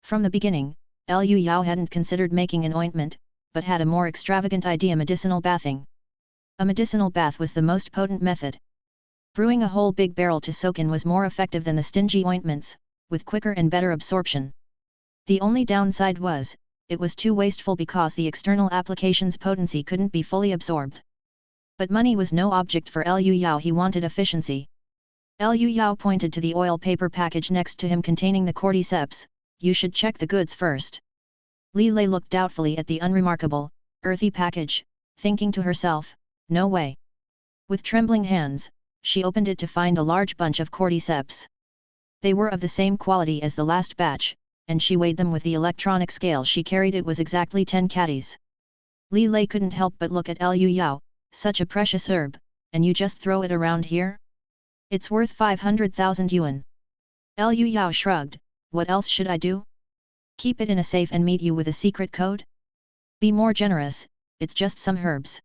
From the beginning, Liu Yao hadn't considered making an ointment, but had a more extravagant idea: medicinal bathing. A medicinal bath was the most potent method. Brewing a whole big barrel to soak in was more effective than the stingy ointments, with quicker and better absorption. The only downside was, it was too wasteful because the external application's potency couldn't be fully absorbed. But money was no object for Liu Yao. He wanted efficiency. Liu Yao pointed to the oil paper package next to him containing the cordyceps. "You should check the goods first." Li Lei looked doubtfully at the unremarkable, earthy package, thinking to herself, "No way." With trembling hands, she opened it to find a large bunch of cordyceps. They were of the same quality as the last batch, and she weighed them with the electronic scale she carried. It was exactly 10 catties. Li Lei couldn't help but look at Liu Yao. "Such a precious herb, and you just throw it around here? It's worth 500,000 yuan. Liu Yao shrugged. "What else should I do? Keep it in a safe and meet you with a secret code? Be more generous, it's just some herbs."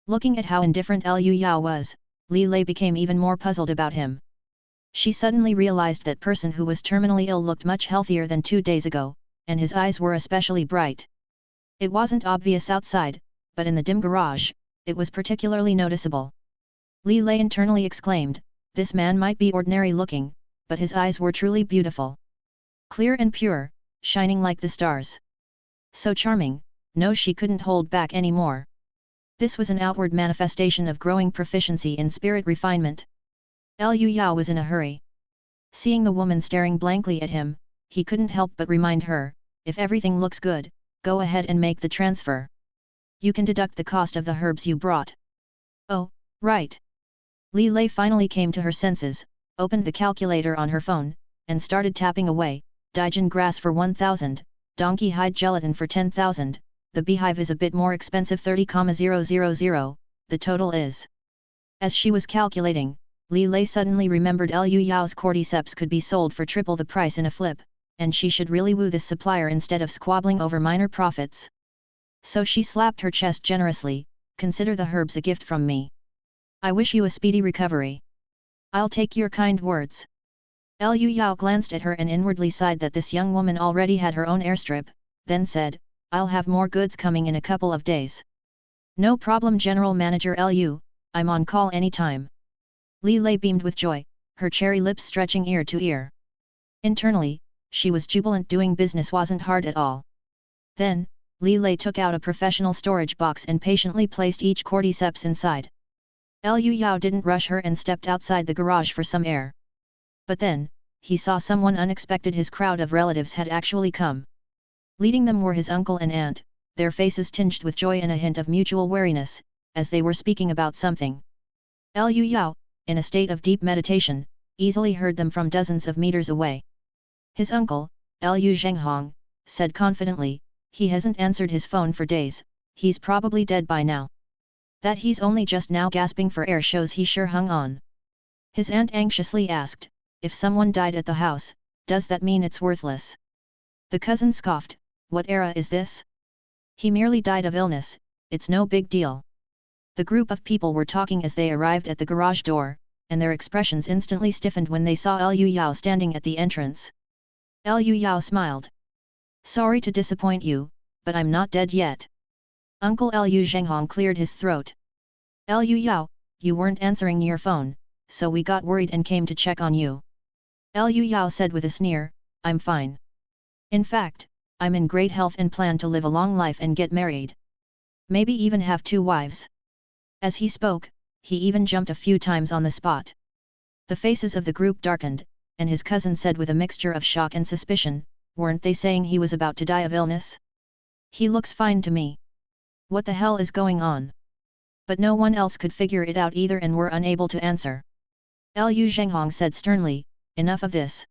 Looking at how indifferent Liu Yao was, Li Lei became even more puzzled about him. She suddenly realized that person who was terminally ill looked much healthier than 2 days ago, and his eyes were especially bright. It wasn't obvious outside, but in the dim garage, it was particularly noticeable. Li Lei internally exclaimed, "This man might be ordinary looking, but his eyes were truly beautiful. Clear and pure, shining like the stars. So charming." No, she couldn't hold back anymore. This was an outward manifestation of growing proficiency in spirit refinement. Liu Yao was in a hurry. Seeing the woman staring blankly at him, he couldn't help but remind her, "If everything looks good, go ahead and make the transfer. You can deduct the cost of the herbs you brought." "Oh, right." Li Lei finally came to her senses, opened the calculator on her phone, and started tapping away. "Daijin grass for 1,000, donkey hide gelatin for 10,000, the beehive is a bit more expensive 30,000, the total is..." As she was calculating, Li Lei suddenly remembered Liu Yao's cordyceps could be sold for triple the price in a flip, and she should really woo this supplier instead of squabbling over minor profits. So she slapped her chest generously, "Consider the herbs a gift from me. I wish you a speedy recovery. I'll take your kind words." Liu Yao glanced at her and inwardly sighed that this young woman already had her own airstrip, then said, "I'll have more goods coming in a couple of days." "No problem, General Manager Liu, I'm on call anytime." Li Lei beamed with joy, her cherry lips stretching ear to ear. Internally, she was jubilant. Doing business wasn't hard at all. Then, Li Lei took out a professional storage box and patiently placed each cordyceps inside. Liu Yao didn't rush her and stepped outside the garage for some air. But then, he saw someone unexpected. His crowd of relatives had actually come. Leading them were his uncle and aunt, their faces tinged with joy and a hint of mutual wariness, as they were speaking about something. Liu Yao, in a state of deep meditation, easily heard them from dozens of meters away. His uncle, Liu Zhenghong, said confidently, "He hasn't answered his phone for days, he's probably dead by now. That he's only just now gasping for air shows he sure hung on." His aunt anxiously asked, "If someone died at the house, does that mean it's worthless?" The cousin scoffed, "What era is this? He merely died of illness, it's no big deal. The group of people were talking as they arrived at the garage door, and their expressions instantly stiffened when they saw Liu Yao standing at the entrance. Liu Yao smiled. Sorry to disappoint you, but I'm not dead yet. Uncle Liu Zhenghong cleared his throat. Liu Yao, you weren't answering your phone, so we got worried and came to check on you. Liu Yao said with a sneer, I'm fine. In fact, I'm in great health and plan to live a long life and get married. Maybe even have 2 wives. As he spoke, he even jumped a few times on the spot. The faces of the group darkened, and his cousin said with a mixture of shock and suspicion, weren't they saying he was about to die of illness? He looks fine to me. What the hell is going on? But no one else could figure it out either and were unable to answer. Liu Zhenghong said sternly, enough of this.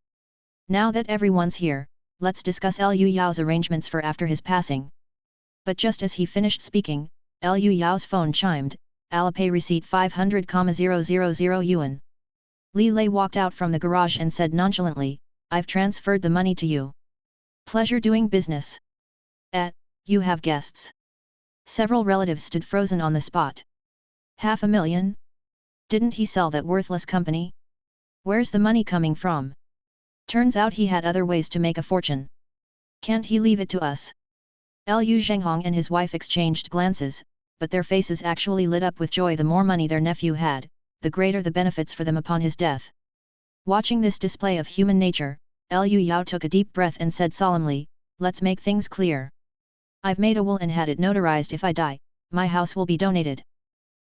Now that everyone's here, let's discuss Liu Yao's arrangements for after his passing. But just as he finished speaking, Liu Yao's phone chimed, Alipay receipt 500,000 yuan. Li Lei walked out from the garage and said nonchalantly, I've transferred the money to you. Pleasure doing business. You have guests. Several relatives stood frozen on the spot. 500,000? Didn't he sell that worthless company? Where's the money coming from? Turns out he had other ways to make a fortune. Can't he leave it to us? Liu Zhenghong and his wife exchanged glances, but their faces actually lit up with joy. The more money their nephew had, the greater the benefits for them upon his death. Watching this display of human nature, Liu Yao took a deep breath and said solemnly, let's make things clear. I've made a will and had it notarized. If I die, my house will be donated.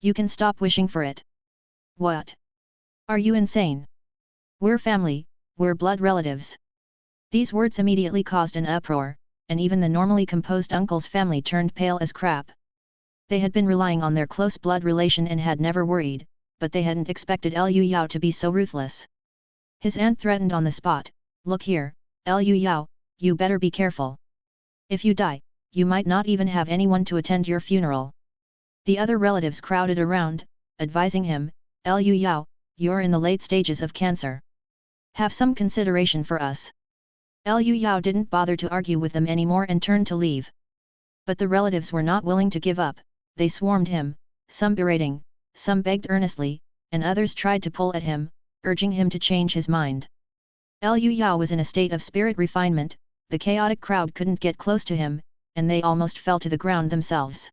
You can stop wishing for it. What? Are you insane? We're family, we're blood relatives. These words immediately caused an uproar, and even the normally composed uncle's family turned pale as crap. They had been relying on their close blood relation and had never worried, but they hadn't expected Liu Yao to be so ruthless. His aunt threatened on the spot, look here, Liu Yao, you better be careful. If you die, you might not even have anyone to attend your funeral. The other relatives crowded around, advising him, Liu Yao, you're in the late stages of cancer. Have some consideration for us. Liu Yao didn't bother to argue with them anymore and turned to leave. But the relatives were not willing to give up. They swarmed him, some berating, some begged earnestly, and others tried to pull at him, urging him to change his mind. Liu Yao was in a state of spirit refinement, the chaotic crowd couldn't get close to him, and they almost fell to the ground themselves.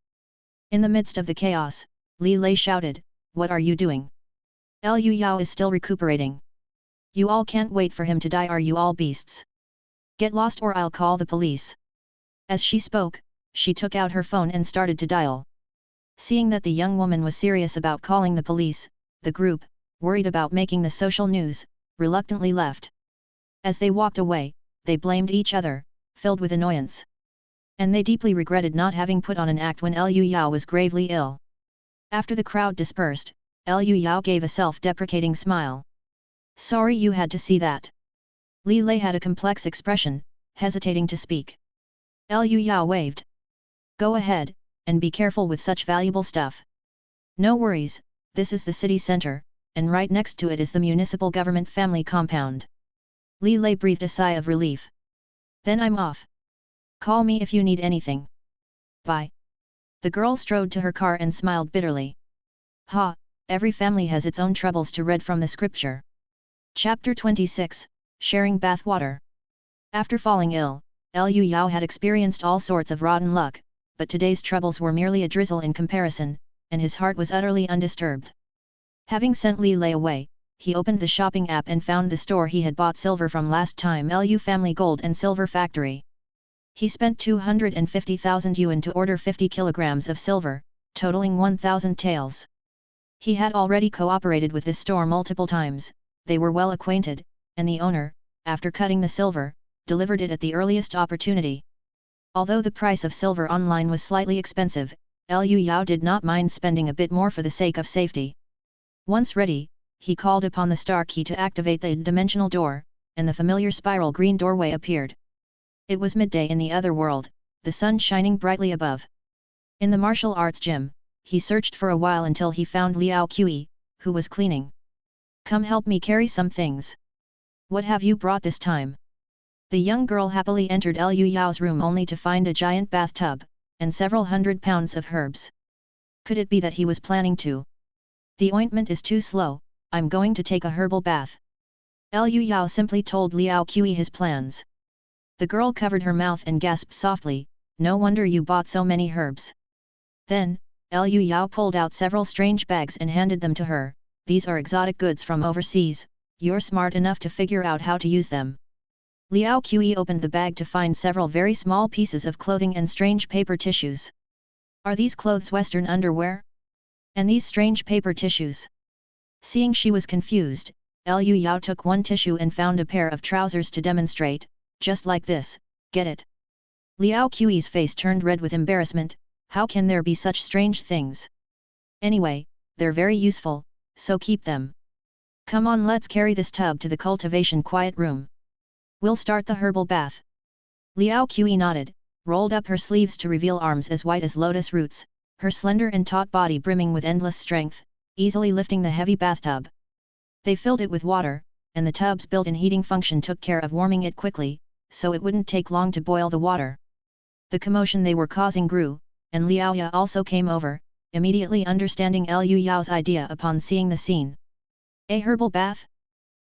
In the midst of the chaos, Li Lei shouted, what are you doing? Liu Yao is still recuperating. You all can't wait for him to die. Are you all beasts? Get lost or I'll call the police. As she spoke, she took out her phone and started to dial. Seeing that the young woman was serious about calling the police, the group, worried about making the social news, reluctantly left. As they walked away, they blamed each other, filled with annoyance. And they deeply regretted not having put on an act when Liu Yao was gravely ill. After the crowd dispersed, Liu Yao gave a self-deprecating smile. Sorry you had to see that. Li Lei had a complex expression, hesitating to speak. Liu Yao waved. Go ahead, and be careful with such valuable stuff. No worries, this is the city center, and right next to it is the municipal government family compound. Li Lei breathed a sigh of relief. Then I'm off. Call me if you need anything. Bye. The girl strode to her car and smiled bitterly. Ha, every family has its own troubles. To read from the scripture. Chapter 26, Sharing Bathwater. After falling ill, Liu Yao had experienced all sorts of rotten luck, but today's troubles were merely a drizzle in comparison, and his heart was utterly undisturbed. Having sent Li Lei away, he opened the shopping app and found the store he had bought silver from last time, Liu Family Gold and Silver Factory. He spent 250,000 yuan to order 50 kilograms of silver, totaling 1,000 taels. He had already cooperated with this store multiple times, they were well acquainted, and the owner, after cutting the silver, delivered it at the earliest opportunity. Although the price of silver online was slightly expensive, Liu Yao did not mind spending a bit more for the sake of safety. Once ready, he called upon the star key to activate the dimensional door, and the familiar spiral green doorway appeared. It was midday in the other world, the sun shining brightly above. In the martial arts gym, he searched for a while until he found Liao Qi, who was cleaning. Come help me carry some things. What have you brought this time? The young girl happily entered Liu Yao's room only to find a giant bathtub, and several 100 pounds of herbs. Could it be that he was planning to? The ointment is too slow, I'm going to take a herbal bath. Liu Yao simply told Liao Qi his plans. The girl covered her mouth and gasped softly, no wonder you bought so many herbs. Then, Liu Yao pulled out several strange bags and handed them to her, these are exotic goods from overseas, you're smart enough to figure out how to use them. Liao Qi opened the bag to find several very small pieces of clothing and strange paper tissues. Are these clothes Western underwear? And these strange paper tissues? Seeing she was confused, Liu Yao took one tissue and found a pair of trousers to demonstrate, just like this, get it? Liao Qi's face turned red with embarrassment, how can there be such strange things? Anyway, they're very useful, so keep them. Come on, let's carry this tub to the cultivation quiet room. We'll start the herbal bath. Liao Qi nodded, rolled up her sleeves to reveal arms as white as lotus roots, her slender and taut body brimming with endless strength, easily lifting the heavy bathtub. They filled it with water, and the tub's built-in heating function took care of warming it quickly, so it wouldn't take long to boil the water. The commotion they were causing grew, and Liao Ya also came over, immediately understanding Liu Yao's idea upon seeing the scene. A herbal bath?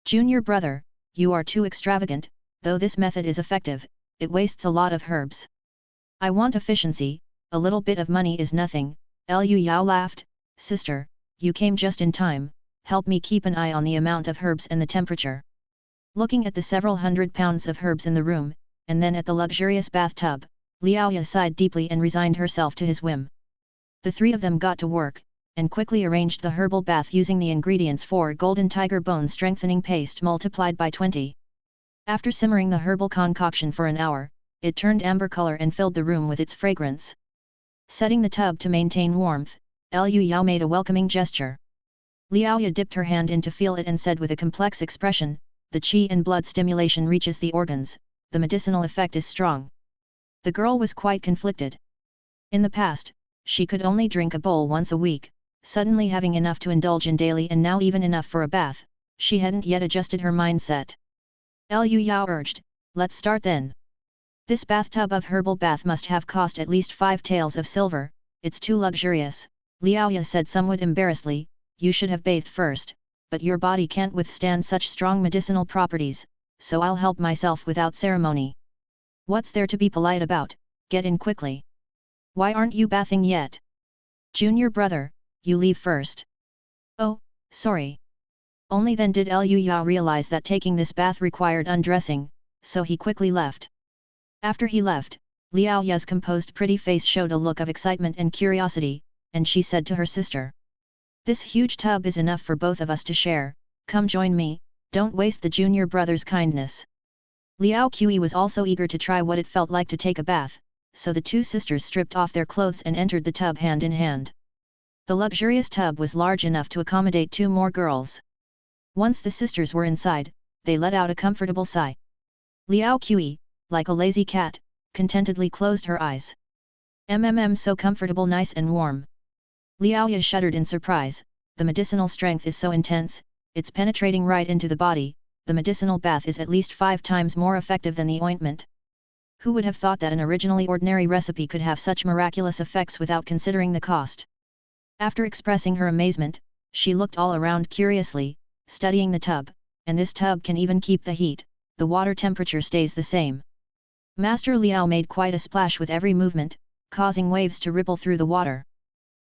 Junior brother, you are too extravagant, though this method is effective, it wastes a lot of herbs. I want efficiency, a little bit of money is nothing, Liu Yao laughed, sister, you came just in time, help me keep an eye on the amount of herbs and the temperature. Looking at the several 100 pounds of herbs in the room, and then at the luxurious bathtub, Liao Ya sighed deeply and resigned herself to his whim. The three of them got to work, and quickly arranged the herbal bath using the ingredients for golden tiger bone strengthening paste multiplied by 20. After simmering the herbal concoction for an hour, it turned amber color and filled the room with its fragrance. Setting the tub to maintain warmth, Liu Yao made a welcoming gesture. Liao Ya dipped her hand in to feel it and said with a complex expression, the qi and blood stimulation reaches the organs, the medicinal effect is strong. The girl was quite conflicted. In the past, she could only drink a bowl once a week, suddenly having enough to indulge in daily and now even enough for a bath, she hadn't yet adjusted her mindset. Liu Yao urged, let's start then. This bathtub of herbal bath must have cost at least 5 taels of silver, it's too luxurious, Liao Ya said somewhat embarrassedly, you should have bathed first, but your body can't withstand such strong medicinal properties, so I'll help myself without ceremony. What's there to be polite about, get in quickly. Why aren't you bathing yet? Junior brother, you leave first. Oh, sorry. Only then did Liu Yao realize that taking this bath required undressing, so he quickly left. After he left, Liao Ya's composed pretty face showed a look of excitement and curiosity, and she said to her sister. This huge tub is enough for both of us to share, come join me, don't waste the junior brother's kindness. Liao Qi was also eager to try what it felt like to take a bath, so the two sisters stripped off their clothes and entered the tub hand in hand. The luxurious tub was large enough to accommodate 2 more girls. Once the sisters were inside, they let out a comfortable sigh. Liao Qi, like a lazy cat, contentedly closed her eyes. So comfortable, nice and warm. Liao Ya shuddered in surprise, the medicinal strength is so intense, it's penetrating right into the body, the medicinal bath is at least 5 times more effective than the ointment. Who would have thought that an originally ordinary recipe could have such miraculous effects without considering the cost? After expressing her amazement, she looked all around curiously, studying the tub, and this tub can even keep the heat, the water temperature stays the same. Master Liao made quite a splash with every movement, causing waves to ripple through the water.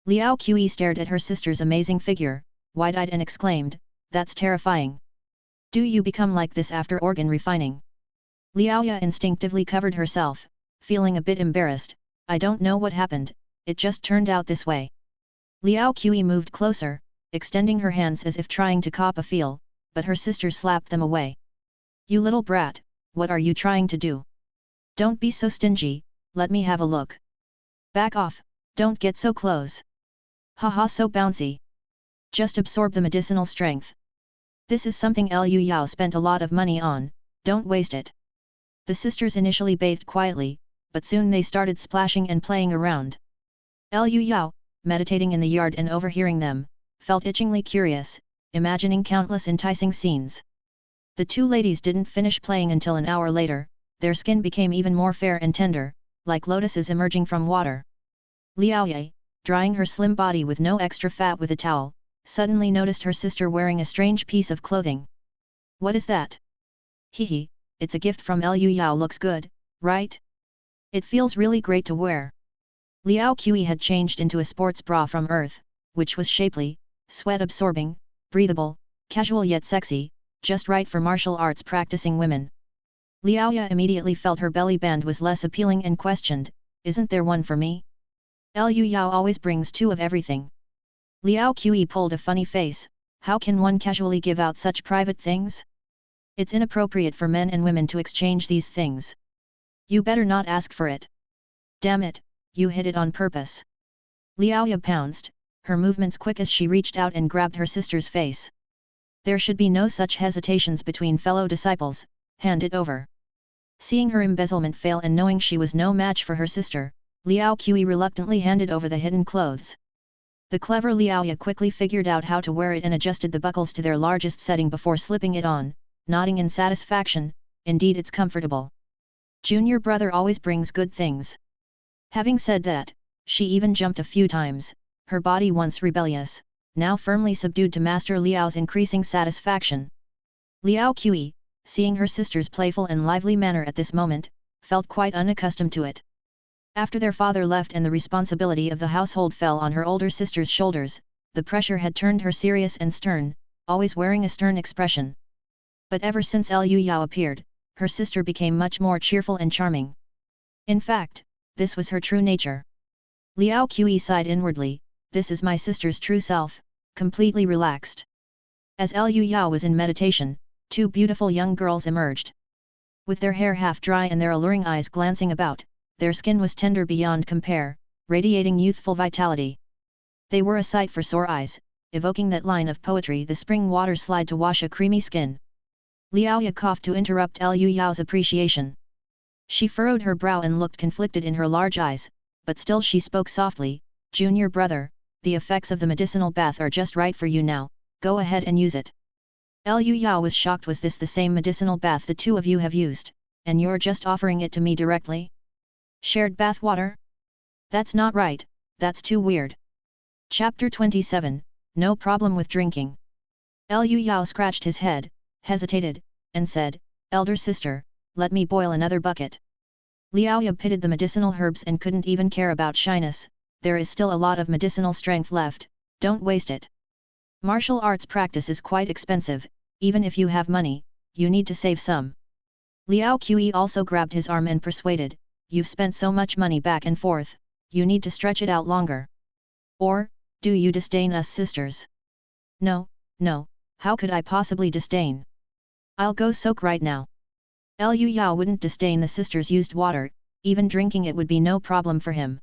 Liao Qi stared at her sister's amazing figure, wide-eyed and exclaimed, that's terrifying. Do you become like this after organ refining? Liao Ya instinctively covered herself, feeling a bit embarrassed, I don't know what happened, it just turned out this way. Liao Qi moved closer, extending her hands as if trying to cop a feel, but her sister slapped them away. You little brat, what are you trying to do? Don't be so stingy, let me have a look. Back off, don't get so close. Haha, so bouncy. Just absorb the medicinal strength. This is something Liu Yao spent a lot of money on, don't waste it. The sisters initially bathed quietly, but soon they started splashing and playing around. Liu Yao, meditating in the yard and overhearing them, felt itchingly curious, imagining countless enticing scenes. The two ladies didn't finish playing until an hour later, their skin became even more fair and tender, like lotuses emerging from water. Liao Ye, drying her slim body with no extra fat with a towel, suddenly noticed her sister wearing a strange piece of clothing. What is that? Hehe, it's a gift from Liu Yao. Looks good, right? It feels really great to wear. Liao Qi had changed into a sports bra from Earth, which was shapely, sweat-absorbing, breathable, casual yet sexy, just right for martial arts practicing women. Liao Ya immediately felt her belly band was less appealing and questioned, isn't there one for me? Liu Yao always brings two of everything. Liao Qi pulled a funny face, how can one casually give out such private things? It's inappropriate for men and women to exchange these things. You better not ask for it. Damn it, you hid it on purpose. Liao Ya pounced, her movements quick as she reached out and grabbed her sister's face. There should be no such hesitations between fellow disciples, hand it over. Seeing her embezzlement fail and knowing she was no match for her sister, Liao Qi reluctantly handed over the hidden clothes. The clever Liao Ya quickly figured out how to wear it and adjusted the buckles to their largest setting before slipping it on, nodding in satisfaction, indeed it's comfortable. Junior brother always brings good things. Having said that, she even jumped a few times, her body once rebellious, now firmly subdued to Master Liao's increasing satisfaction. Liao Qi, seeing her sister's playful and lively manner at this moment, felt quite unaccustomed to it. After their father left and the responsibility of the household fell on her older sister's shoulders, the pressure had turned her serious and stern, always wearing a stern expression. But ever since Liu Yao appeared, her sister became much more cheerful and charming. In fact, this was her true nature. Liao Qi sighed inwardly, this is my sister's true self, completely relaxed. As Liu Yao was in meditation, two beautiful young girls emerged. With their hair half dry and their alluring eyes glancing about, their skin was tender beyond compare, radiating youthful vitality. They were a sight for sore eyes, evoking that line of poetry, the spring water slide to wash a creamy skin. Liao Ya coughed to interrupt Liu Yao's appreciation. She furrowed her brow and looked conflicted in her large eyes, but still she spoke softly, Junior brother, the effects of the medicinal bath are just right for you now, go ahead and use it. Liu Yao was shocked. Was this the same medicinal bath the two of you have used, and you're just offering it to me directly? Shared bath water? That's not right, that's too weird. Chapter 27, No problem with drinking. Liu Yao scratched his head, hesitated, and said, Elder sister, let me boil another bucket. Liao Ya pitted the medicinal herbs and couldn't even care about shyness, there is still a lot of medicinal strength left, don't waste it. Martial arts practice is quite expensive, even if you have money, you need to save some. Liao Qi also grabbed his arm and persuaded, you've spent so much money back and forth, you need to stretch it out longer. Or, do you disdain us sisters? No, no, how could I possibly disdain? I'll go soak right now. Liu Yao wouldn't disdain the sisters' used water, even drinking it would be no problem for him.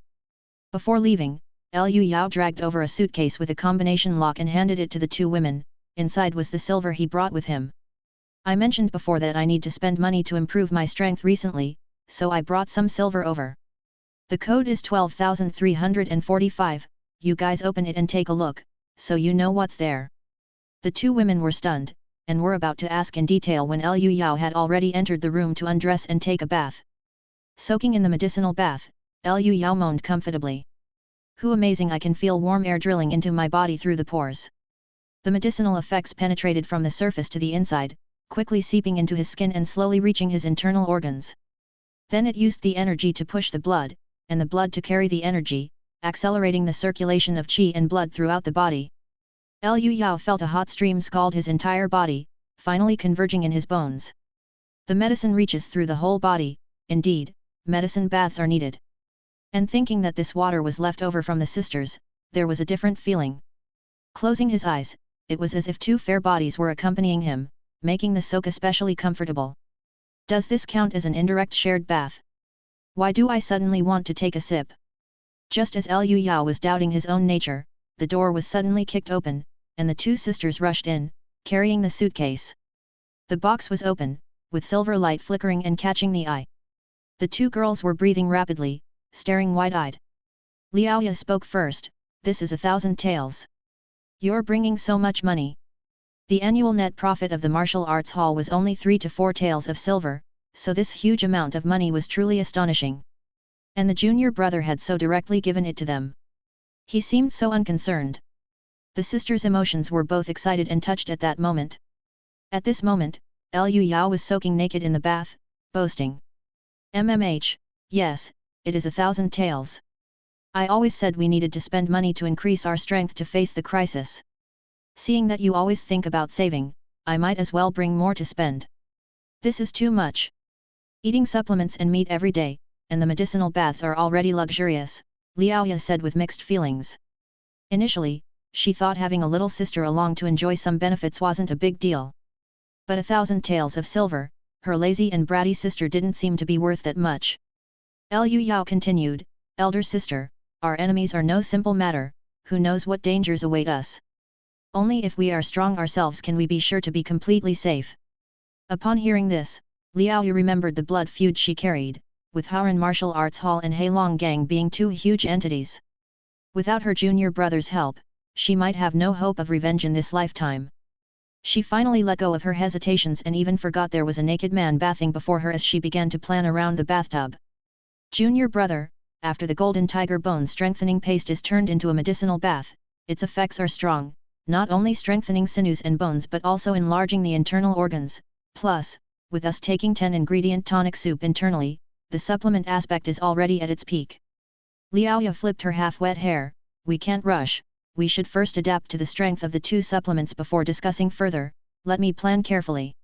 Before leaving, Liu Yao dragged over a suitcase with a combination lock and handed it to the two women, inside was the silver he brought with him. I mentioned before that I need to spend money to improve my strength recently, so I brought some silver over. The code is 12,345, you guys open it and take a look, so you know what's there. The two women were stunned, and were about to ask in detail when Liu Yao had already entered the room to undress and take a bath. Soaking in the medicinal bath, Liu Yao moaned comfortably. How amazing, I can feel warm air drilling into my body through the pores. The medicinal effects penetrated from the surface to the inside, quickly seeping into his skin and slowly reaching his internal organs. Then it used the energy to push the blood, and the blood to carry the energy, accelerating the circulation of qi and blood throughout the body. Liu Yao felt a hot stream scald his entire body, finally converging in his bones. The medicine reaches through the whole body, indeed, medicine baths are needed. And thinking that this water was left over from the sisters, there was a different feeling. Closing his eyes, it was as if two fair bodies were accompanying him, making the soak especially comfortable. Does this count as an indirect shared bath? Why do I suddenly want to take a sip? Just as Liu Yao was doubting his own nature, the door was suddenly kicked open, and the two sisters rushed in, carrying the suitcase. The box was open, with silver light flickering and catching the eye. The two girls were breathing rapidly, staring wide-eyed. Liao Ya spoke first, this is 1,000 taels. You're bringing so much money. The annual net profit of the martial arts hall was only 3 to 4 taels of silver, so this huge amount of money was truly astonishing. And the junior brother had so directly given it to them. He seemed so unconcerned. The sisters' emotions were both excited and touched at that moment. At this moment, Liu Yao was soaking naked in the bath, boasting. Yes, it is 1,000 taels. I always said we needed to spend money to increase our strength to face the crisis. Seeing that you always think about saving, I might as well bring more to spend. This is too much. Eating supplements and meat every day, and the medicinal baths are already luxurious, Liaoya said with mixed feelings. Initially, she thought having a little sister along to enjoy some benefits wasn't a big deal. But 1,000 taels of silver, her lazy and bratty sister didn't seem to be worth that much. Liu Yao continued, elder sister, our enemies are no simple matter, who knows what dangers await us. Only if we are strong ourselves can we be sure to be completely safe. Upon hearing this, Liaoya remembered the blood feud she carried, with Haoran Martial Arts Hall and Heilong Gang being two huge entities. Without her junior brother's help, she might have no hope of revenge in this lifetime. She finally let go of her hesitations and even forgot there was a naked man bathing before her as she began to plan around the bathtub. Junior brother, after the golden tiger bone strengthening paste is turned into a medicinal bath, its effects are strong, not only strengthening sinews and bones but also enlarging the internal organs, plus, with us taking 10-ingredient tonic soup internally, the supplement aspect is already at its peak. Liaoya flipped her half-wet hair, we can't rush, we should first adapt to the strength of the two supplements before discussing further, let me plan carefully.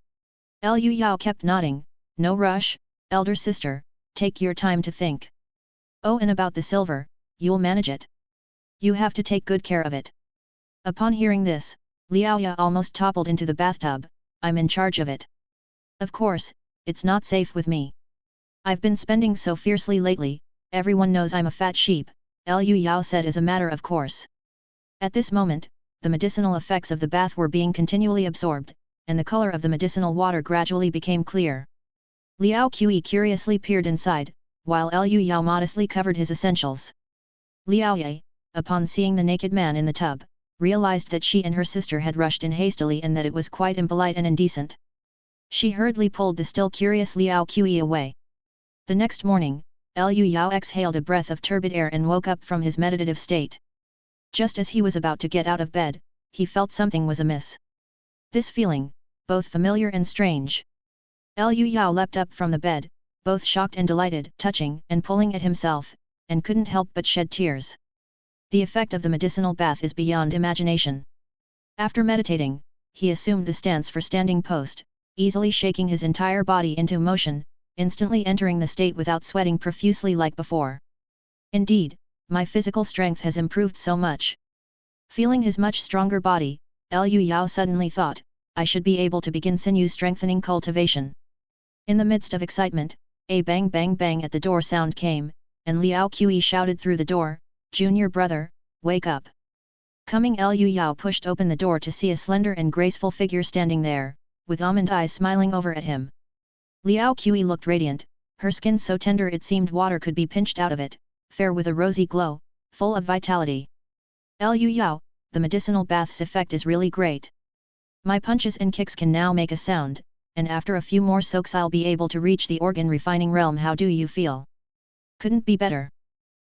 Liu Yao kept nodding, no rush, elder sister, take your time to think. Oh, and about the silver, you'll manage it. You have to take good care of it. Upon hearing this, Liaoya almost toppled into the bathtub, I'm in charge of it. Of course, it's not safe with me. I've been spending so fiercely lately, everyone knows I'm a fat sheep, Liu Yao said as a matter of course. At this moment, the medicinal effects of the bath were being continually absorbed, and the color of the medicinal water gradually became clear. Liao Qi curiously peered inside, while Liu Yao modestly covered his essentials. Liao Ye, upon seeing the naked man in the tub, realized that she and her sister had rushed in hastily and that it was quite impolite and indecent. She hurriedly pulled the still curious Liao Qi away. The next morning, Liu Yao exhaled a breath of turbid air and woke up from his meditative state. Just as he was about to get out of bed, he felt something was amiss. This feeling, both familiar and strange. Liu Yao leapt up from the bed, both shocked and delighted, touching and pulling at himself, and couldn't help but shed tears. The effect of the medicinal bath is beyond imagination. After meditating, he assumed the stance for standing post, easily shaking his entire body into motion, instantly entering the state without sweating profusely like before. Indeed, my physical strength has improved so much. Feeling his much stronger body, Liu Yao suddenly thought, I should be able to begin sinew strengthening cultivation. In the midst of excitement, a bang bang bang at the door sound came, and Liao Qi shouted through the door, Junior brother, wake up. Coming Liu Yao pushed open the door to see a slender and graceful figure standing there, with almond eyes smiling over at him. Liao Qi looked radiant, her skin so tender it seemed water could be pinched out of it, fair with a rosy glow, full of vitality. Liu Yao, the medicinal bath's effect is really great. My punches and kicks can now make a sound, and after a few more soaks I'll be able to reach the organ refining realm. How do you feel? Couldn't be better.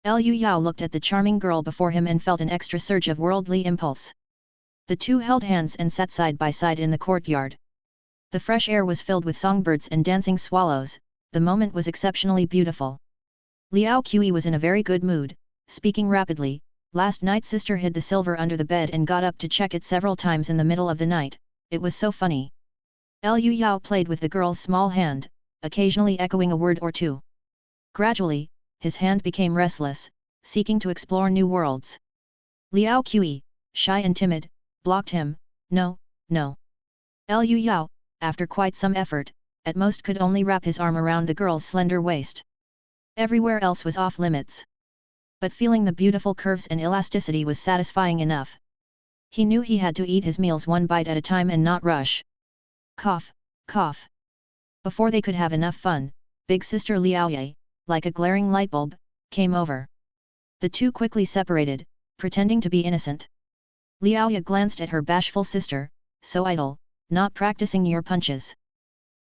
Liu Yao looked at the charming girl before him and felt an extra surge of worldly impulse. The two held hands and sat side by side in the courtyard. The fresh air was filled with songbirds and dancing swallows, the moment was exceptionally beautiful. Liao Qi was in a very good mood, speaking rapidly, last night sister hid the silver under the bed and got up to check it several times in the middle of the night, it was so funny. Liu Yao played with the girl's small hand, occasionally echoing a word or two. Gradually, his hand became restless, seeking to explore new worlds. Liao Qi, shy and timid, blocked him, no, no. Liu Yao, after quite some effort, at most could only wrap his arm around the girl's slender waist. Everywhere else was off limits. But feeling the beautiful curves and elasticity was satisfying enough. He knew he had to eat his meals one bite at a time and not rush. Cough, cough. Before they could have enough fun, big sister Liao Ye, like a glaring light bulb, came over. The two quickly separated, pretending to be innocent. Liao Ye glanced at her bashful sister, so idle, not practicing your punches.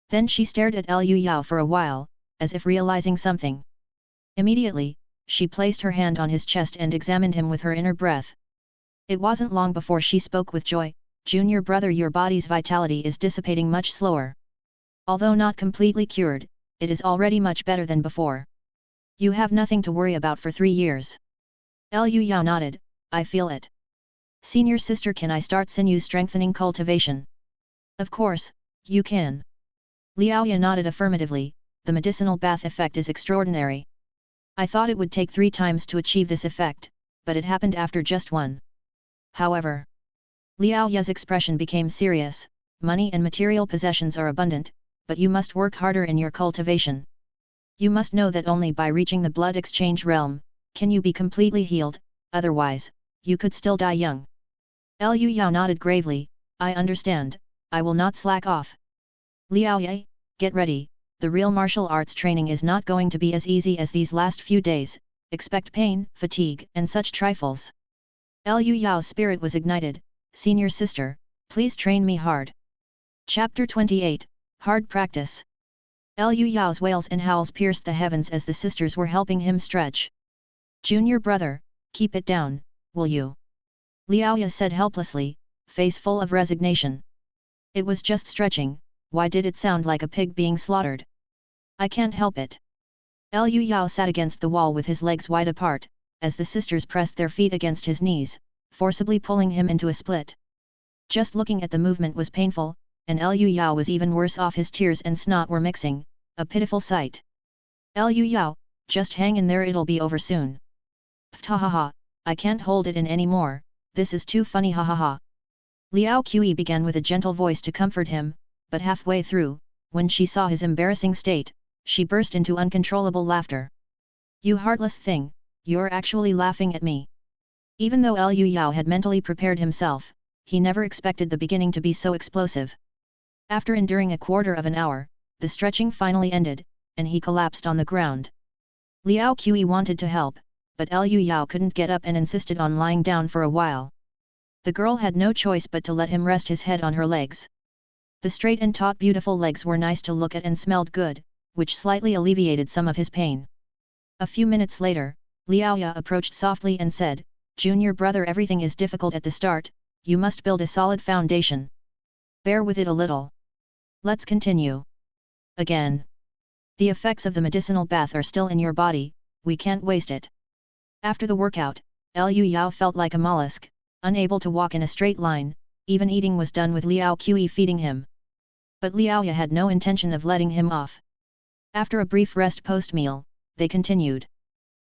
Then she stared at Liu Yao for a while, as if realizing something. Immediately, she placed her hand on his chest and examined him with her inner breath. It wasn't long before she spoke with joy, "Junior brother, your body's vitality is dissipating much slower. Although not completely cured, it is already much better than before. You have nothing to worry about for 3 years." Liu Yao nodded, "I feel it. Senior sister, can I start sinew strengthening cultivation?" "Of course, you can." Liao Ya nodded affirmatively, "The medicinal bath effect is extraordinary. I thought it would take 3 times to achieve this effect, but it happened after just 1. However, Liao Ya's expression became serious. "Money and material possessions are abundant, but you must work harder in your cultivation. You must know that only by reaching the blood exchange realm, can you be completely healed, otherwise, you could still die young." Liu Yao nodded gravely, "I understand, I will not slack off." "Liao Ye, get ready, the real martial arts training is not going to be as easy as these last few days, expect pain, fatigue and such trifles." Liu Yao's spirit was ignited, "Senior sister, please train me hard." Chapter 28, Hard Practice. Liu Yao's wails and howls pierced the heavens as the sisters were helping him stretch. "Junior brother, keep it down, will you?" Liao Ya said helplessly, face full of resignation. "It was just stretching, why did it sound like a pig being slaughtered?" "I can't help it." Liu Yao sat against the wall with his legs wide apart, as the sisters pressed their feet against his knees, forcibly pulling him into a split. Just looking at the movement was painful, and Liu Yao was even worse off. His tears and snot were mixing, a pitiful sight. "Liu Yao, just hang in there, it'll be over soon." "Ha ha ha, I can't hold it in anymore, this is too funny, ha ha ha." Liao Qi began with a gentle voice to comfort him, but halfway through, when she saw his embarrassing state, she burst into uncontrollable laughter. "You heartless thing, you're actually laughing at me." Even though Liu Yao had mentally prepared himself, he never expected the beginning to be so explosive. After enduring a quarter of an hour, the stretching finally ended, and he collapsed on the ground. Liao Qi wanted to help, but Liu Yao couldn't get up and insisted on lying down for a while. The girl had no choice but to let him rest his head on her legs. The straight and taut beautiful legs were nice to look at and smelled good, which slightly alleviated some of his pain. A few minutes later, Liao Ya approached softly and said, "Junior brother, everything is difficult at the start, you must build a solid foundation. Bear with it a little. Let's continue." Again. "The effects of the medicinal bath are still in your body, we can't waste it." After the workout, Liu Yao felt like a mollusk, unable to walk in a straight line, even eating was done with Liao Qi feeding him. But Liao Ya had no intention of letting him off. After a brief rest post-meal, they continued.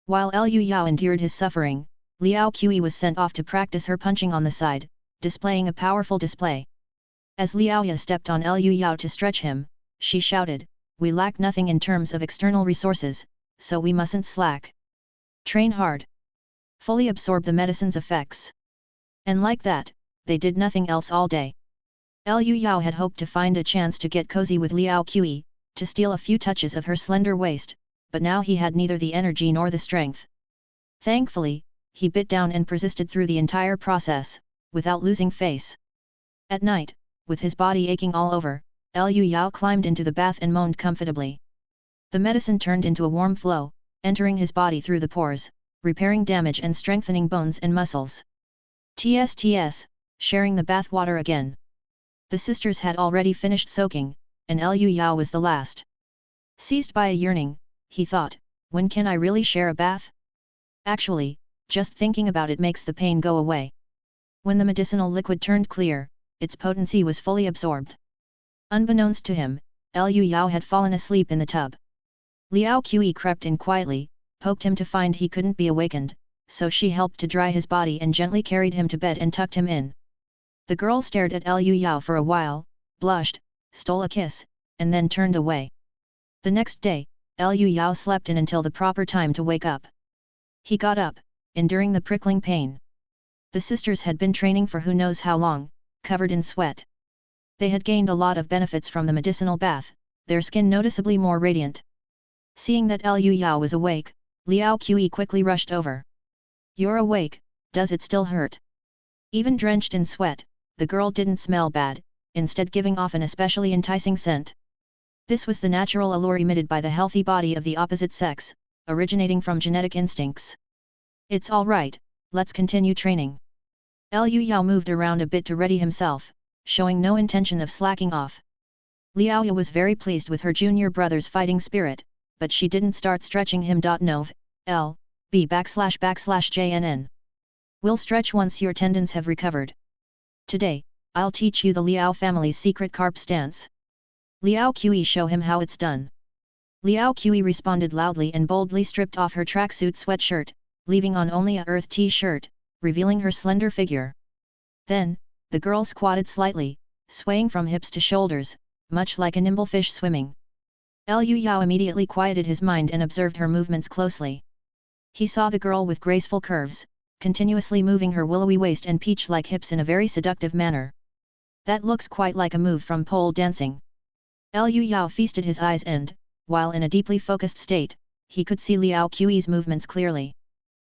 While Liu Yao endured his suffering, Liao Qi was sent off to practice her punching on the side, displaying a powerful display. As Liao Ya stepped on Liu Yao to stretch him, she shouted, "We lack nothing in terms of external resources, so we mustn't slack. Train hard. Fully absorb the medicine's effects." And like that, they did nothing else all day. Liu Yao had hoped to find a chance to get cozy with Liao Qi, to steal a few touches of her slender waist, but now he had neither the energy nor the strength. Thankfully, he bit down and persisted through the entire process, without losing face. At night, with his body aching all over, Liu Yao climbed into the bath and moaned comfortably. The medicine turned into a warm flow, entering his body through the pores, repairing damage and strengthening bones and muscles. TS, sharing the bath water again. The sisters had already finished soaking, and Liu Yao was the last. Seized by a yearning, he thought, when can I really share a bath? Actually, just thinking about it makes the pain go away. When the medicinal liquid turned clear, its potency was fully absorbed. Unbeknownst to him, Liu Yao had fallen asleep in the tub. Liao Qi crept in quietly, poked him to find he couldn't be awakened, so she helped to dry his body and gently carried him to bed and tucked him in. The girl stared at Liu Yao for a while, blushed, stole a kiss, and then turned away. The next day, Liu Yao slept in until the proper time to wake up. He got up, enduring the prickling pain. The sisters had been training for who knows how long, covered in sweat. They had gained a lot of benefits from the medicinal bath, their skin noticeably more radiant. Seeing that Liu Yao was awake, Liao Qi quickly rushed over. "You're awake, does it still hurt?" Even drenched in sweat, the girl didn't smell bad, instead giving off an especially enticing scent. This was the natural allure emitted by the healthy body of the opposite sex, originating from genetic instincts. It's all right, let's continue training. Liu Yao moved around a bit to ready himself, showing no intention of slacking off. Liao Ya was very pleased with her junior brother's fighting spirit, but she didn't start stretching him. Nov. L.B//JNN. We'll stretch once your tendons have recovered. Today, I'll teach you the Liao family's secret carp stance. Liao Qi, show him how it's done. Liao Qi responded loudly and boldly stripped off her tracksuit sweatshirt, leaving on only a earth t-shirt, revealing her slender figure. Then, the girl squatted slightly, swaying from hips to shoulders, much like a nimble fish swimming. Liu Yao immediately quieted his mind and observed her movements closely. He saw the girl with graceful curves, continuously moving her willowy waist and peach-like hips in a very seductive manner. That looks quite like a move from pole dancing. Liu Yao feasted his eyes and, while in a deeply focused state, he could see Liao Qi's movements clearly.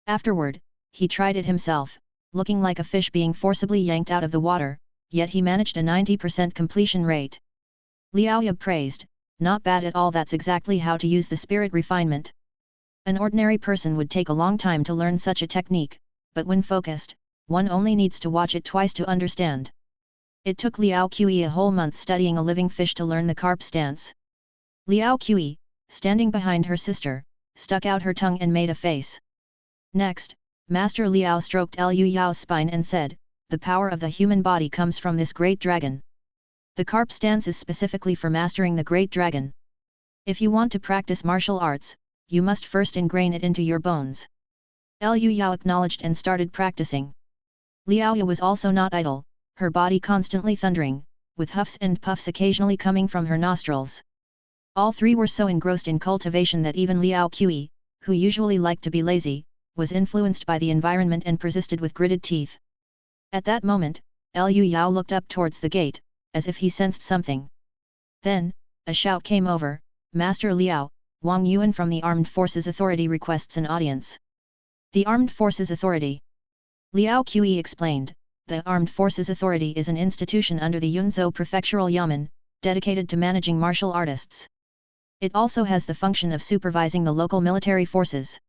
Afterward, he tried it himself, looking like a fish being forcibly yanked out of the water, yet he managed a 90% completion rate. Liao Ya praised, not bad at all. That's exactly how to use the spirit refinement. An ordinary person would take a long time to learn such a technique, but when focused, one only needs to watch it twice to understand. It took Liao Qi a whole month studying a living fish to learn the carp stance. Liao Qi, standing behind her sister, stuck out her tongue and made a face. Next, Master Liao stroked Liu Yao's spine and said, "The power of the human body comes from this great dragon. The carp stance is specifically for mastering the great dragon. If you want to practice martial arts, you must first ingrain it into your bones." Liu Yao acknowledged and started practicing. Liao Ya was also not idle, her body constantly thundering, with huffs and puffs occasionally coming from her nostrils. All three were so engrossed in cultivation that even Liao Qi, who usually liked to be lazy, was influenced by the environment and persisted with gritted teeth. At that moment, Liu Yao looked up towards the gate, as if he sensed something. Then, a shout came over, "Master Liao, Wang Yuan from the Armed Forces Authority requests an audience." The Armed Forces Authority. Liao Qi explained, the Armed Forces Authority is an institution under the Yunzhou Prefectural Yamen, dedicated to managing martial artists. It also has the function of supervising the local military forces.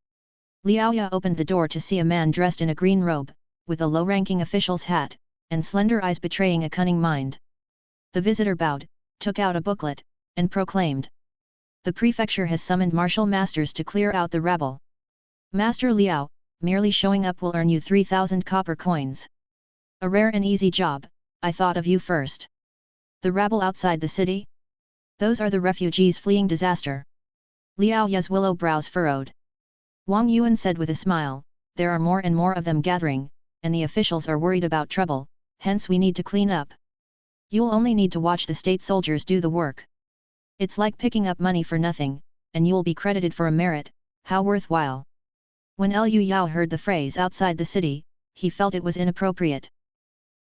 Liao Ya opened the door to see a man dressed in a green robe, with a low-ranking official's hat, and slender eyes betraying a cunning mind. The visitor bowed, took out a booklet, and proclaimed, "The prefecture has summoned martial masters to clear out the rabble. Master Liao, merely showing up will earn you 3,000 copper coins. A rare and easy job, I thought of you first. The rabble outside the city? Those are the refugees fleeing disaster." Liao Ya's willow brows furrowed. Wang Yuan said with a smile, "There are more and more of them gathering, and the officials are worried about trouble, hence we need to clean up. You'll only need to watch the state soldiers do the work. It's like picking up money for nothing, and you'll be credited for a merit, how worthwhile." When Liu Yao heard the phrase outside the city, he felt it was inappropriate.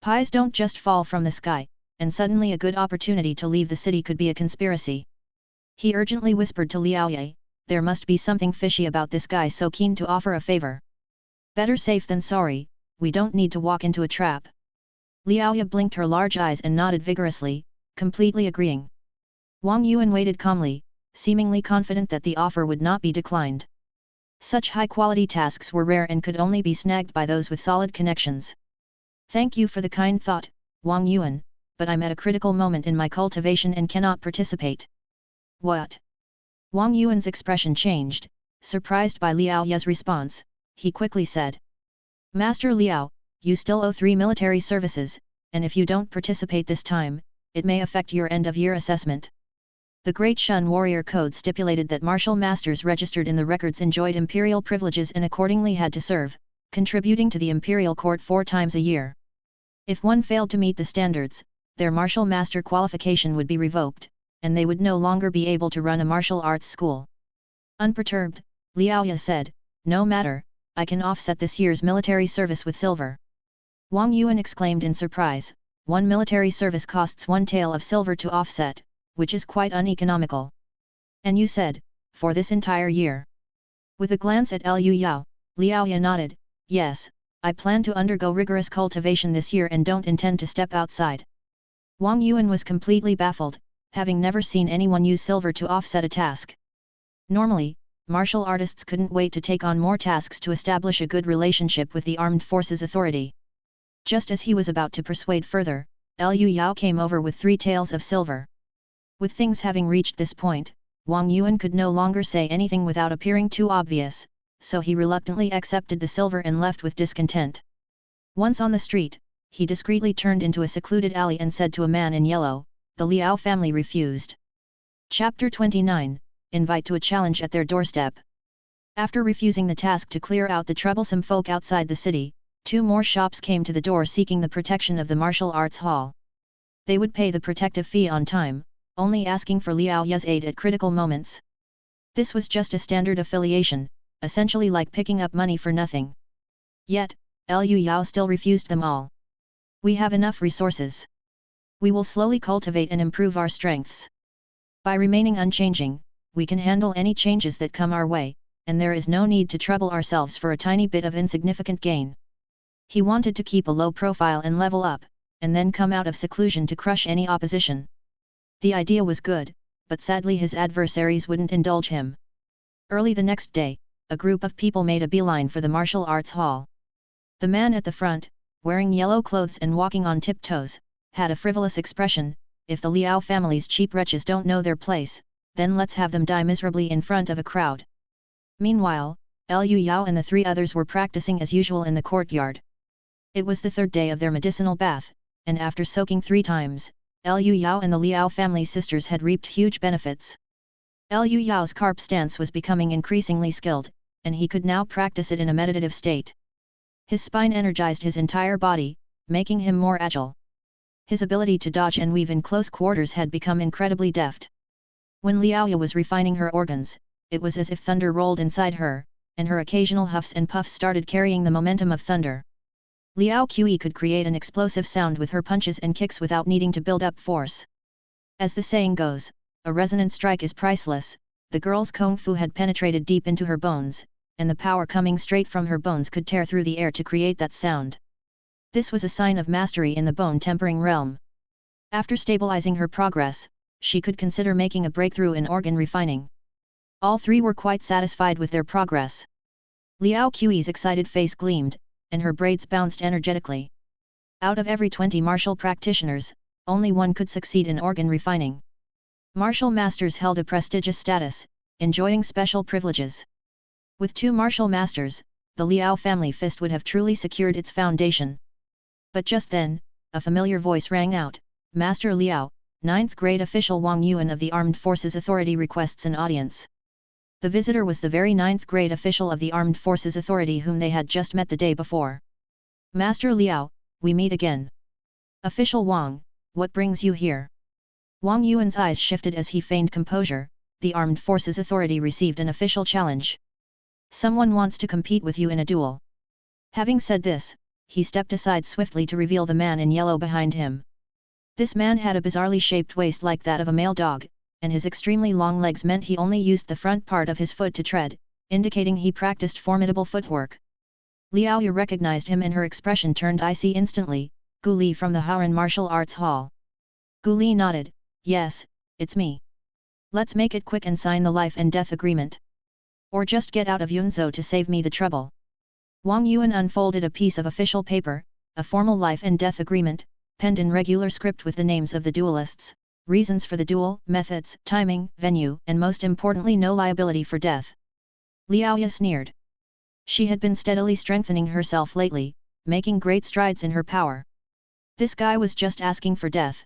Pies don't just fall from the sky, and suddenly a good opportunity to leave the city could be a conspiracy. He urgently whispered to Liao Ye, "There must be something fishy about this guy so keen to offer a favor. Better safe than sorry, we don't need to walk into a trap." Liao Ye blinked her large eyes and nodded vigorously, completely agreeing. Wang Yuan waited calmly, seemingly confident that the offer would not be declined. Such high-quality tasks were rare and could only be snagged by those with solid connections. "Thank you for the kind thought, Wang Yuan, but I'm at a critical moment in my cultivation and cannot participate." "What?" Wang Yuan's expression changed, surprised by Liao Ye's response. He quickly said, "Master Liao, you still owe 3 military services, and if you don't participate this time, it may affect your end-of-year assessment." The Great Shun Warrior Code stipulated that martial masters registered in the records enjoyed imperial privileges and accordingly had to serve, contributing to the imperial court 4 times a year. If one failed to meet the standards, their martial master qualification would be revoked, and they would no longer be able to run a martial arts school. Unperturbed, Liao Ya said, "No matter, I can offset this year's military service with silver." Wang Yuan exclaimed in surprise, "One military service costs 1 tael of silver to offset, which is quite uneconomical. And you said, for this entire year?" With a glance at Liu Yao, Liao Ya nodded, "Yes, I plan to undergo rigorous cultivation this year and don't intend to step outside." Wang Yuan was completely baffled, having never seen anyone use silver to offset a task. Normally, martial artists couldn't wait to take on more tasks to establish a good relationship with the armed forces authority. Just as he was about to persuade further, Liu Yao came over with 3 taels of silver. With things having reached this point, Wang Yuan could no longer say anything without appearing too obvious, so he reluctantly accepted the silver and left with discontent. Once on the street, he discreetly turned into a secluded alley and said to a man in yellow, "The Liao family refused." Chapter 29, Invite to a challenge at their doorstep. After refusing the task to clear out the troublesome folk outside the city, 2 more shops came to the door seeking the protection of the martial arts hall. They would pay the protective fee on time, only asking for Liao Ye's aid at critical moments. This was just a standard affiliation, essentially like picking up money for nothing. Yet, Liu Yao still refused them all. "We have enough resources. We will slowly cultivate and improve our strengths. By remaining unchanging, we can handle any changes that come our way, and there is no need to trouble ourselves for a tiny bit of insignificant gain." He wanted to keep a low profile and level up, and then come out of seclusion to crush any opposition. The idea was good, but sadly his adversaries wouldn't indulge him. Early the next day, a group of people made a beeline for the martial arts hall. The man at the front, wearing yellow clothes and walking on tiptoes, had a frivolous expression. "If the Liao family's cheap wretches don't know their place, then let's have them die miserably in front of a crowd." Meanwhile, Liu Yao and the 3 others were practicing as usual in the courtyard. It was the 3rd day of their medicinal bath, and after soaking 3 times, Liu Yao and the Liao family sisters had reaped huge benefits. Liu Yao's carp stance was becoming increasingly skilled, and he could now practice it in a meditative state. His spine energized his entire body, making him more agile. His ability to dodge and weave in close quarters had become incredibly deft. When Liao was refining her organs, it was as if thunder rolled inside her, and her occasional huffs and puffs started carrying the momentum of thunder. Liao Qi could create an explosive sound with her punches and kicks without needing to build up force. As the saying goes, a resonant strike is priceless. The girl's kung fu had penetrated deep into her bones, and the power coming straight from her bones could tear through the air to create that sound. This was a sign of mastery in the bone-tempering realm. After stabilizing her progress, she could consider making a breakthrough in organ refining. All 3 were quite satisfied with their progress. Liao Qi's excited face gleamed, and her braids bounced energetically. Out of every 20 martial practitioners, only 1 could succeed in organ refining. Martial masters held a prestigious status, enjoying special privileges. With 2 martial masters, the Liao family fist would have truly secured its foundation. But just then, a familiar voice rang out, "Master Liao, 9th grade official Wang Yuan of the Armed Forces Authority requests an audience." The visitor was the very 9th grade official of the Armed Forces Authority whom they had just met the day before. "Master Liao, we meet again. Official Wang, what brings you here?" Wang Yuan's eyes shifted as he feigned composure. "The Armed Forces Authority received an official challenge. Someone wants to compete with you in a duel." Having said this, he stepped aside swiftly to reveal the man in yellow behind him. This man had a bizarrely shaped waist like that of a male dog, and his extremely long legs meant he only used the front part of his foot to tread, indicating he practiced formidable footwork. Liao Yu recognized him and her expression turned icy instantly. "Gu Li from the Haoran Martial Arts Hall." Gu Li nodded, "Yes, it's me. Let's make it quick and sign the life and death agreement. Or just get out of Yunzhou to save me the trouble." Wang Yuan unfolded a piece of official paper, a formal life and death agreement, penned in regular script with the names of the duelists, reasons for the duel, methods, timing, venue, and most importantly no liability for death. Liao Ye sneered. She had been steadily strengthening herself lately, making great strides in her power. This guy was just asking for death.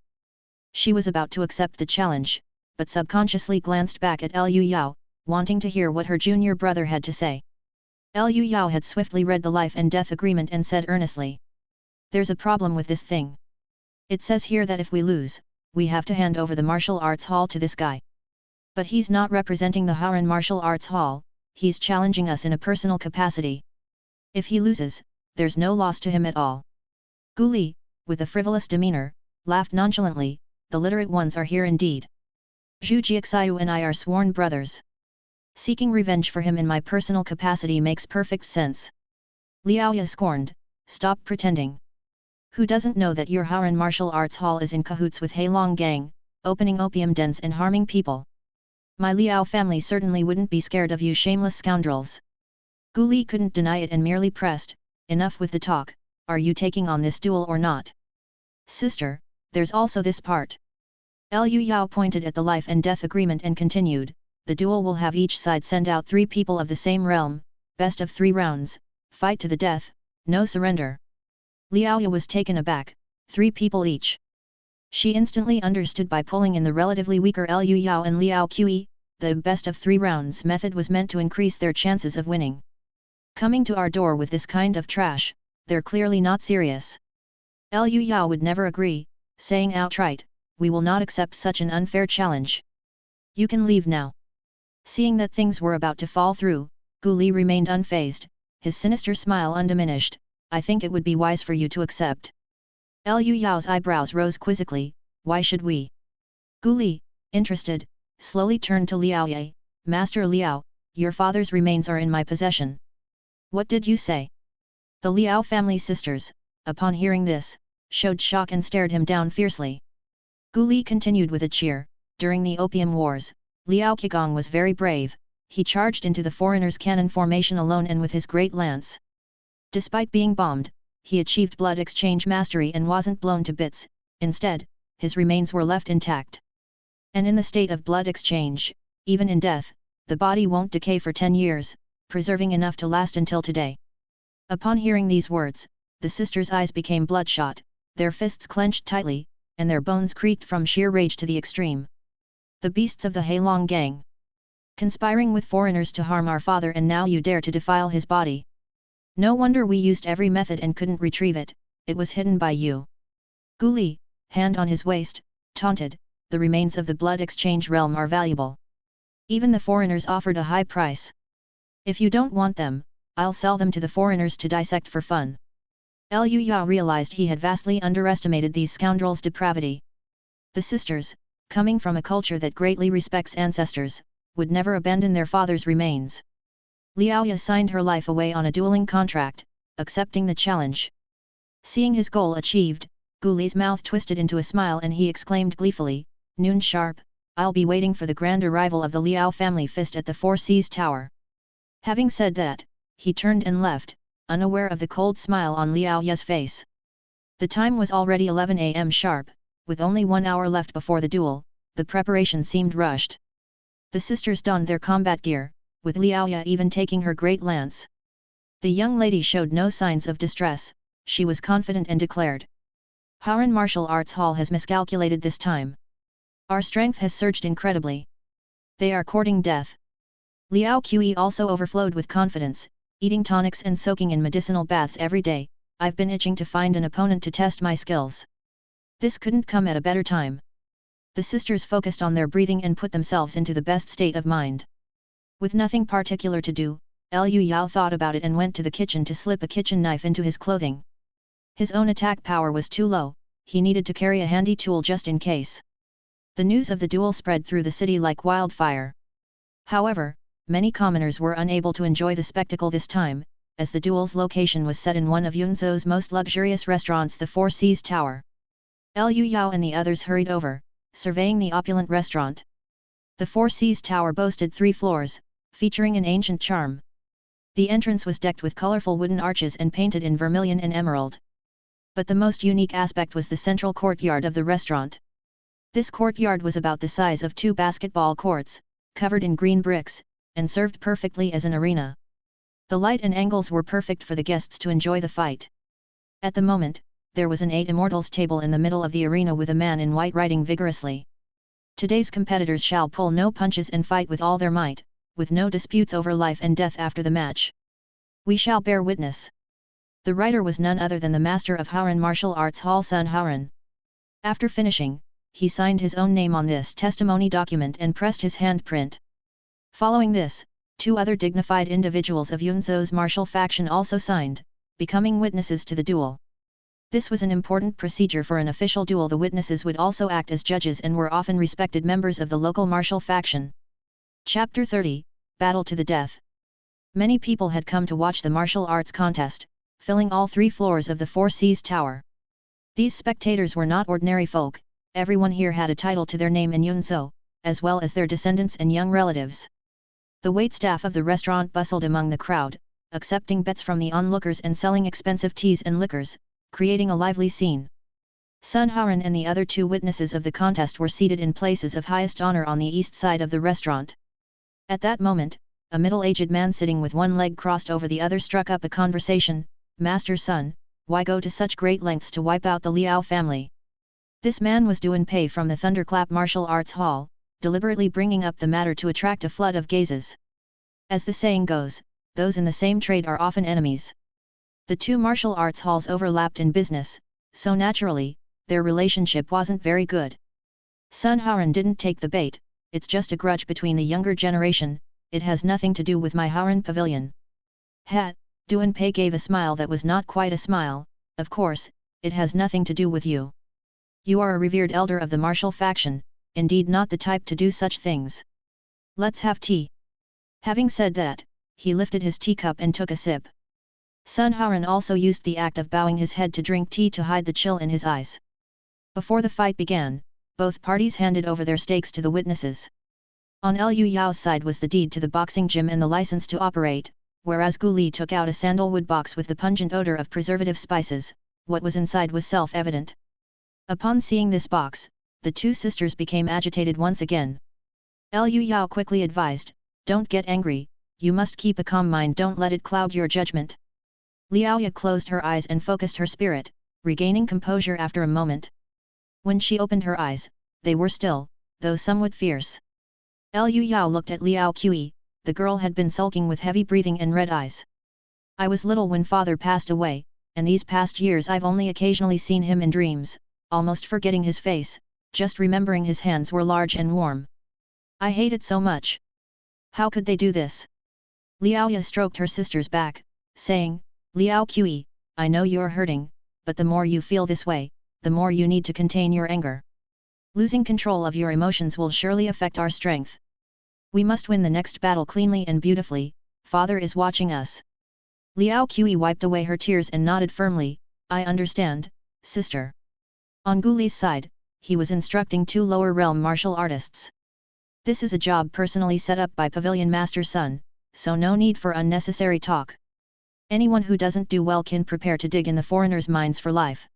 She was about to accept the challenge, but subconsciously glanced back at Liu Yao, wanting to hear what her junior brother had to say. Liu Yao had swiftly read the life and death agreement and said earnestly, "There's a problem with this thing. It says here that if we lose, we have to hand over the martial arts hall to this guy. But he's not representing the Haoran Martial Arts Hall, he's challenging us in a personal capacity. If he loses, there's no loss to him at all." Gu Li, with a frivolous demeanor, laughed nonchalantly, "The literate ones are here indeed. Zhu Jiaxiu and I are sworn brothers. Seeking revenge for him in my personal capacity makes perfect sense." Liao Ye scorned, "Stop pretending. Who doesn't know that your Haoran Martial Arts Hall is in cahoots with Heilong Gang, opening opium dens and harming people? My Liao family certainly wouldn't be scared of you shameless scoundrels. Gu Li couldn't deny it and merely pressed, enough with the talk, are you taking on this duel or not? Sister, there's also this part. Liu Yao pointed at the life and death agreement and continued, the duel will have each side send out 3 people of the same realm, best of 3 rounds, fight to the death, no surrender. Liao Ya was taken aback, 3 people each. She instantly understood by pulling in the relatively weaker Liu Yao and Liao Qi, the best of 3 rounds method was meant to increase their chances of winning. Coming to our door with this kind of trash, they're clearly not serious. Liu Yao would never agree, saying outright, we will not accept such an unfair challenge. You can leave now. Seeing that things were about to fall through, Gu Li remained unfazed, his sinister smile undiminished, I think it would be wise for you to accept. Liu Yao's eyebrows rose quizzically, why should we? Gu Li, interested, slowly turned to Liao Ye, Master Liao, your father's remains are in my possession. What did you say? The Liao family sisters, upon hearing this, showed shock and stared him down fiercely. Gu Li continued with a cheer, during the Opium Wars, Liao Qigong was very brave, he charged into the foreigners' cannon formation alone and with his great lance. Despite being bombed, he achieved blood exchange mastery and wasn't blown to bits, instead, his remains were left intact. And in the state of blood exchange, even in death, the body won't decay for 10 years, preserving enough to last until today. Upon hearing these words, the sisters' eyes became bloodshot, their fists clenched tightly, and their bones creaked from sheer rage to the extreme. The beasts of the Heilong gang! Conspiring with foreigners to harm our father, and now you dare to defile his body. No wonder we used every method and couldn't retrieve it, it was hidden by you. Gu Li, hand on his waist, taunted, the remains of the blood exchange realm are valuable. Even the foreigners offered a high price. If you don't want them, I'll sell them to the foreigners to dissect for fun. Liu Yao realized he had vastly underestimated these scoundrels' depravity. The sisters, coming from a culture that greatly respects ancestors, would never abandon their father's remains. Liao Ya signed her life away on a dueling contract, accepting the challenge. Seeing his goal achieved, Gu Li's mouth twisted into a smile and he exclaimed gleefully, noon sharp, I'll be waiting for the grand arrival of the Liao family fist at the Four Seas Tower. Having said that, he turned and left, unaware of the cold smile on Liao Ya's face. The time was already 11 am sharp, with only 1 hour left before the duel, the preparation seemed rushed. The sisters donned their combat gear, with Liao Ya even taking her great lance. The young lady showed no signs of distress, she was confident and declared. Haoran Martial Arts Hall has miscalculated this time. Our strength has surged incredibly. They are courting death. Liao Qi also overflowed with confidence, eating tonics and soaking in medicinal baths every day, I've been itching to find an opponent to test my skills. This couldn't come at a better time. The sisters focused on their breathing and put themselves into the best state of mind. With nothing particular to do, Liu Yao thought about it and went to the kitchen to slip a kitchen knife into his clothing. His own attack power was too low, he needed to carry a handy tool just in case. The news of the duel spread through the city like wildfire. However, many commoners were unable to enjoy the spectacle this time, as the duel's location was set in one of Yunzhou's most luxurious restaurants, the Four Seas Tower. Liu Yao and the others hurried over, surveying the opulent restaurant. The Four Seas Tower boasted 3 floors, featuring an ancient charm. The entrance was decked with colorful wooden arches and painted in vermilion and emerald. But the most unique aspect was the central courtyard of the restaurant. This courtyard was about the size of 2 basketball courts, covered in green bricks, and served perfectly as an arena. The light and angles were perfect for the guests to enjoy the fight. At the moment, there was an 8 immortals table in the middle of the arena with a man in white writing vigorously. Today's competitors shall pull no punches and fight with all their might, with no disputes over life and death after the match. We shall bear witness. The writer was none other than the master of Haoran Martial Arts Hall, Sun Haoran. After finishing, he signed his own name on this testimony document and pressed his handprint. Following this, 2 other dignified individuals of Yunzhou's martial faction also signed, becoming witnesses to the duel. This was an important procedure for an official duel. The witnesses would also act as judges and were often respected members of the local martial faction. Chapter 30, Battle to the Death. Many people had come to watch the martial arts contest, filling all 3 floors of the Four Seas Tower. These spectators were not ordinary folk, everyone here had a title to their name in Yunzhou, as well as their descendants and young relatives. The waitstaff of the restaurant bustled among the crowd, accepting bets from the onlookers and selling expensive teas and liquors, creating a lively scene. Sun Haran and the other 2 witnesses of the contest were seated in places of highest honor on the east side of the restaurant. At that moment, a middle-aged man sitting with one leg crossed over the other struck up a conversation. "Master Sun, why go to such great lengths to wipe out the Liao family?" This man was Duan Pei from the Thunderclap Martial Arts Hall, deliberately bringing up the matter to attract a flood of gazes. As the saying goes, those in the same trade are often enemies. The 2 martial arts halls overlapped in business, so naturally, their relationship wasn't very good. Sun Haran didn't take the bait. "It's just a grudge between the younger generation, it has nothing to do with my Haran pavilion." "Hat," Duan Pei gave a smile that was not quite a smile. "Of course, it has nothing to do with you. You are a revered elder of the martial faction, indeed not the type to do such things. Let's have tea." Having said that, he lifted his teacup and took a sip. Sun Haran also used the act of bowing his head to drink tea to hide the chill in his eyes. Before the fight began, both parties handed over their stakes to the witnesses. On Liu Yao's side was the deed to the boxing gym and the license to operate, whereas Gu Li took out a sandalwood box with the pungent odor of preservative spices. What was inside was self-evident. Upon seeing this box, the 2 sisters became agitated once again. Liu Yao quickly advised, "Don't get angry, you must keep a calm mind, don't let it cloud your judgment." Liaoya closed her eyes and focused her spirit, regaining composure after a moment. When she opened her eyes, they were still, though somewhat fierce. Liu Yao looked at Liao Qi. The girl had been sulking with heavy breathing and red eyes. "I was little when father passed away, and these past years I've only occasionally seen him in dreams, almost forgetting his face, just remembering his hands were large and warm. I hate it so much. How could they do this?" Liaoya stroked her sister's back, saying, "Liao Qi, I know you're hurting, but the more you feel this way, the more you need to contain your anger. Losing control of your emotions will surely affect our strength. We must win the next battle cleanly and beautifully, father is watching us." Liao Qi wiped away her tears and nodded firmly, "I understand, sister." On Gu Li's side, he was instructing 2 lower realm martial artists. This is a job personally set up by Pavilion Master Sun, so no need for unnecessary talk. Anyone who doesn't do well can prepare to dig in the foreigners' minds for life.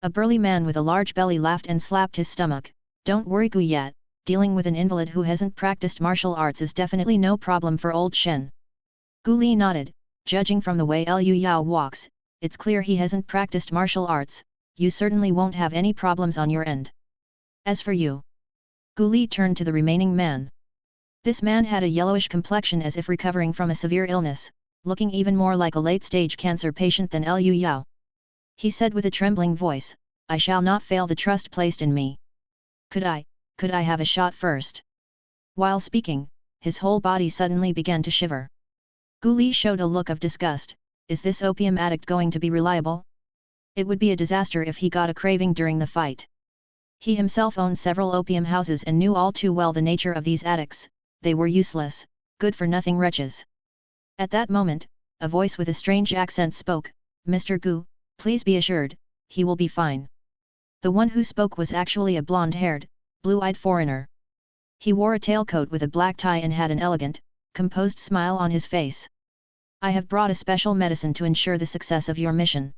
A burly man with a large belly laughed and slapped his stomach. "Don't worry Gu yet, dealing with an invalid who hasn't practiced martial arts is definitely no problem for old Shen." Gu Li nodded, "Judging from the way Liu Yao walks, it's clear he hasn't practiced martial arts, you certainly won't have any problems on your end. As for you..." Gu Li turned to the remaining man. This man had a yellowish complexion as if recovering from a severe illness, looking even more like a late-stage cancer patient than Liu Yao. He said with a trembling voice, "I shall not fail the trust placed in me. Could I have a shot first?" While speaking, his whole body suddenly began to shiver. Gu Li showed a look of disgust. Is this opium addict going to be reliable? It would be a disaster if he got a craving during the fight. He himself owned several opium houses and knew all too well the nature of these addicts. They were useless, good-for-nothing wretches. At that moment, a voice with a strange accent spoke, "Mr. Gu, please be assured, he will be fine." The one who spoke was actually a blonde-haired, blue-eyed foreigner. He wore a tailcoat with a black tie and had an elegant, composed smile on his face. "I have brought a special medicine to ensure the success of your mission."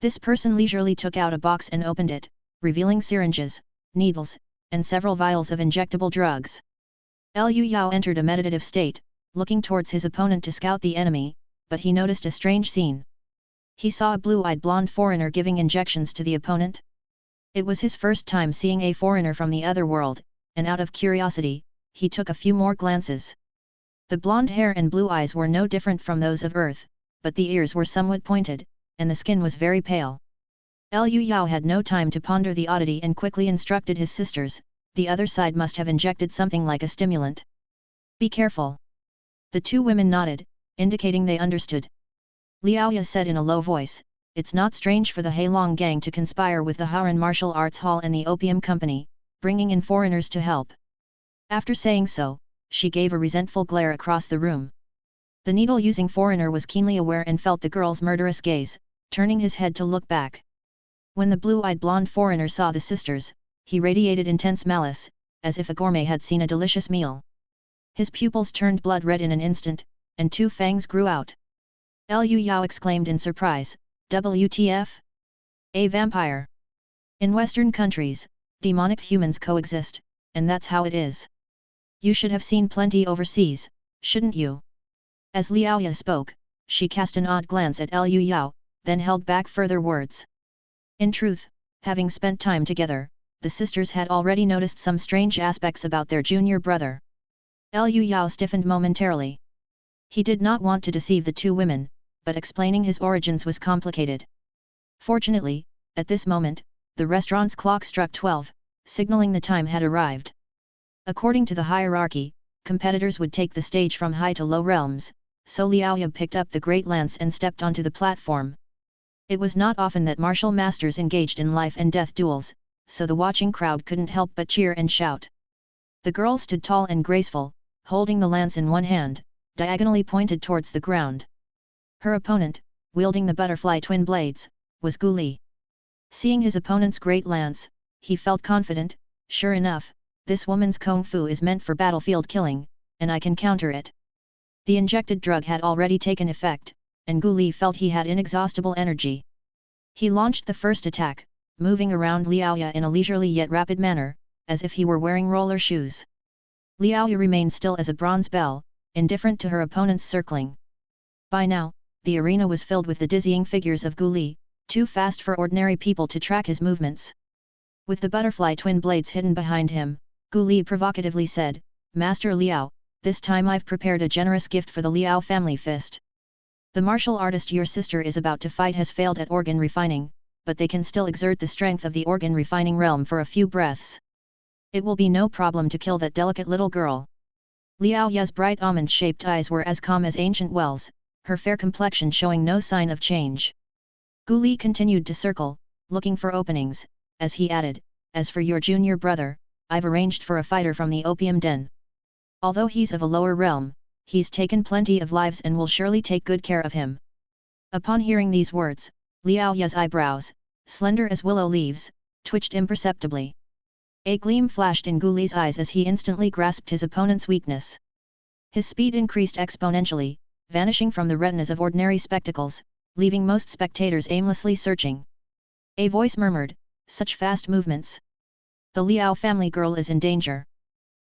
This person leisurely took out a box and opened it, revealing syringes, needles, and several vials of injectable drugs. Liu Yao entered a meditative state, looking towards his opponent to scout the enemy, but he noticed a strange scene. He saw a blue-eyed blonde foreigner giving injections to the opponent. It was his first time seeing a foreigner from the other world, and out of curiosity, he took a few more glances. The blonde hair and blue eyes were no different from those of Earth, but the ears were somewhat pointed, and the skin was very pale. Liu Yao had no time to ponder the oddity and quickly instructed his sisters, the other side must have injected something like a stimulant. "Be careful." The 2 women nodded, indicating they understood. Liaoya said in a low voice, "It's not strange for the Heilong gang to conspire with the Haran Martial Arts Hall and the Opium Company, bringing in foreigners to help." After saying so, she gave a resentful glare across the room. The needle-using foreigner was keenly aware and felt the girl's murderous gaze, turning his head to look back. When the blue-eyed blonde foreigner saw the sisters, he radiated intense malice, as if a gourmet had seen a delicious meal. His pupils turned blood red in an instant, and 2 fangs grew out. Liu Yao exclaimed in surprise, "WTF? A vampire? In Western countries, demonic humans coexist, and that's how it is. You should have seen plenty overseas, shouldn't you?" As Liao Ya spoke, she cast an odd glance at Liu Yao, then held back further words. In truth, having spent time together, the sisters had already noticed some strange aspects about their junior brother. Liu Yao stiffened momentarily. He did not want to deceive the 2 women, but explaining his origins was complicated. Fortunately, at this moment, the restaurant's clock struck 12, signaling the time had arrived. According to the hierarchy, competitors would take the stage from high to low realms, so Liao Ya picked up the great lance and stepped onto the platform. It was not often that martial masters engaged in life and death duels, so the watching crowd couldn't help but cheer and shout. The girl stood tall and graceful, holding the lance in one hand, diagonally pointed towards the ground. Her opponent, wielding the butterfly twin blades, was Gu Li. Seeing his opponent's great lance, he felt confident. Sure enough, this woman's kung fu is meant for battlefield killing, and I can counter it. The injected drug had already taken effect, and Gu Li felt he had inexhaustible energy. He launched the first attack, moving around Liao Ya in a leisurely yet rapid manner, as if he were wearing roller shoes. Liao Ya remained still as a bronze bell, indifferent to her opponent's circling. By now, the arena was filled with the dizzying figures of Gu Li, too fast for ordinary people to track his movements. With the butterfly twin blades hidden behind him, Gu Li provocatively said, "Master Liao, this time I've prepared a generous gift for the Liao family fist. The martial artist your sister is about to fight has failed at organ refining, but they can still exert the strength of the organ refining realm for a few breaths. It will be no problem to kill that delicate little girl." Liao Ya's bright almond-shaped eyes were as calm as ancient wells, her fair complexion showing no sign of change. Gu Li continued to circle, looking for openings, as he added, "As for your junior brother, I've arranged for a fighter from the opium den. Although he's of a lower realm, he's taken plenty of lives and will surely take good care of him." Upon hearing these words, Liao Ya's eyebrows, slender as willow leaves, twitched imperceptibly. A gleam flashed in Gu Li's eyes as he instantly grasped his opponent's weakness. His speed increased exponentially, vanishing from the retinas of ordinary spectacles, leaving most spectators aimlessly searching. A voice murmured, "Such fast movements! The Liao family girl is in danger."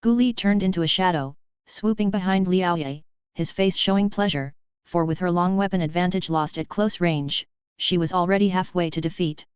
Gu Li turned into a shadow, swooping behind Liao Ye, his face showing pleasure, for with her long weapon advantage lost at close range, she was already halfway to defeat.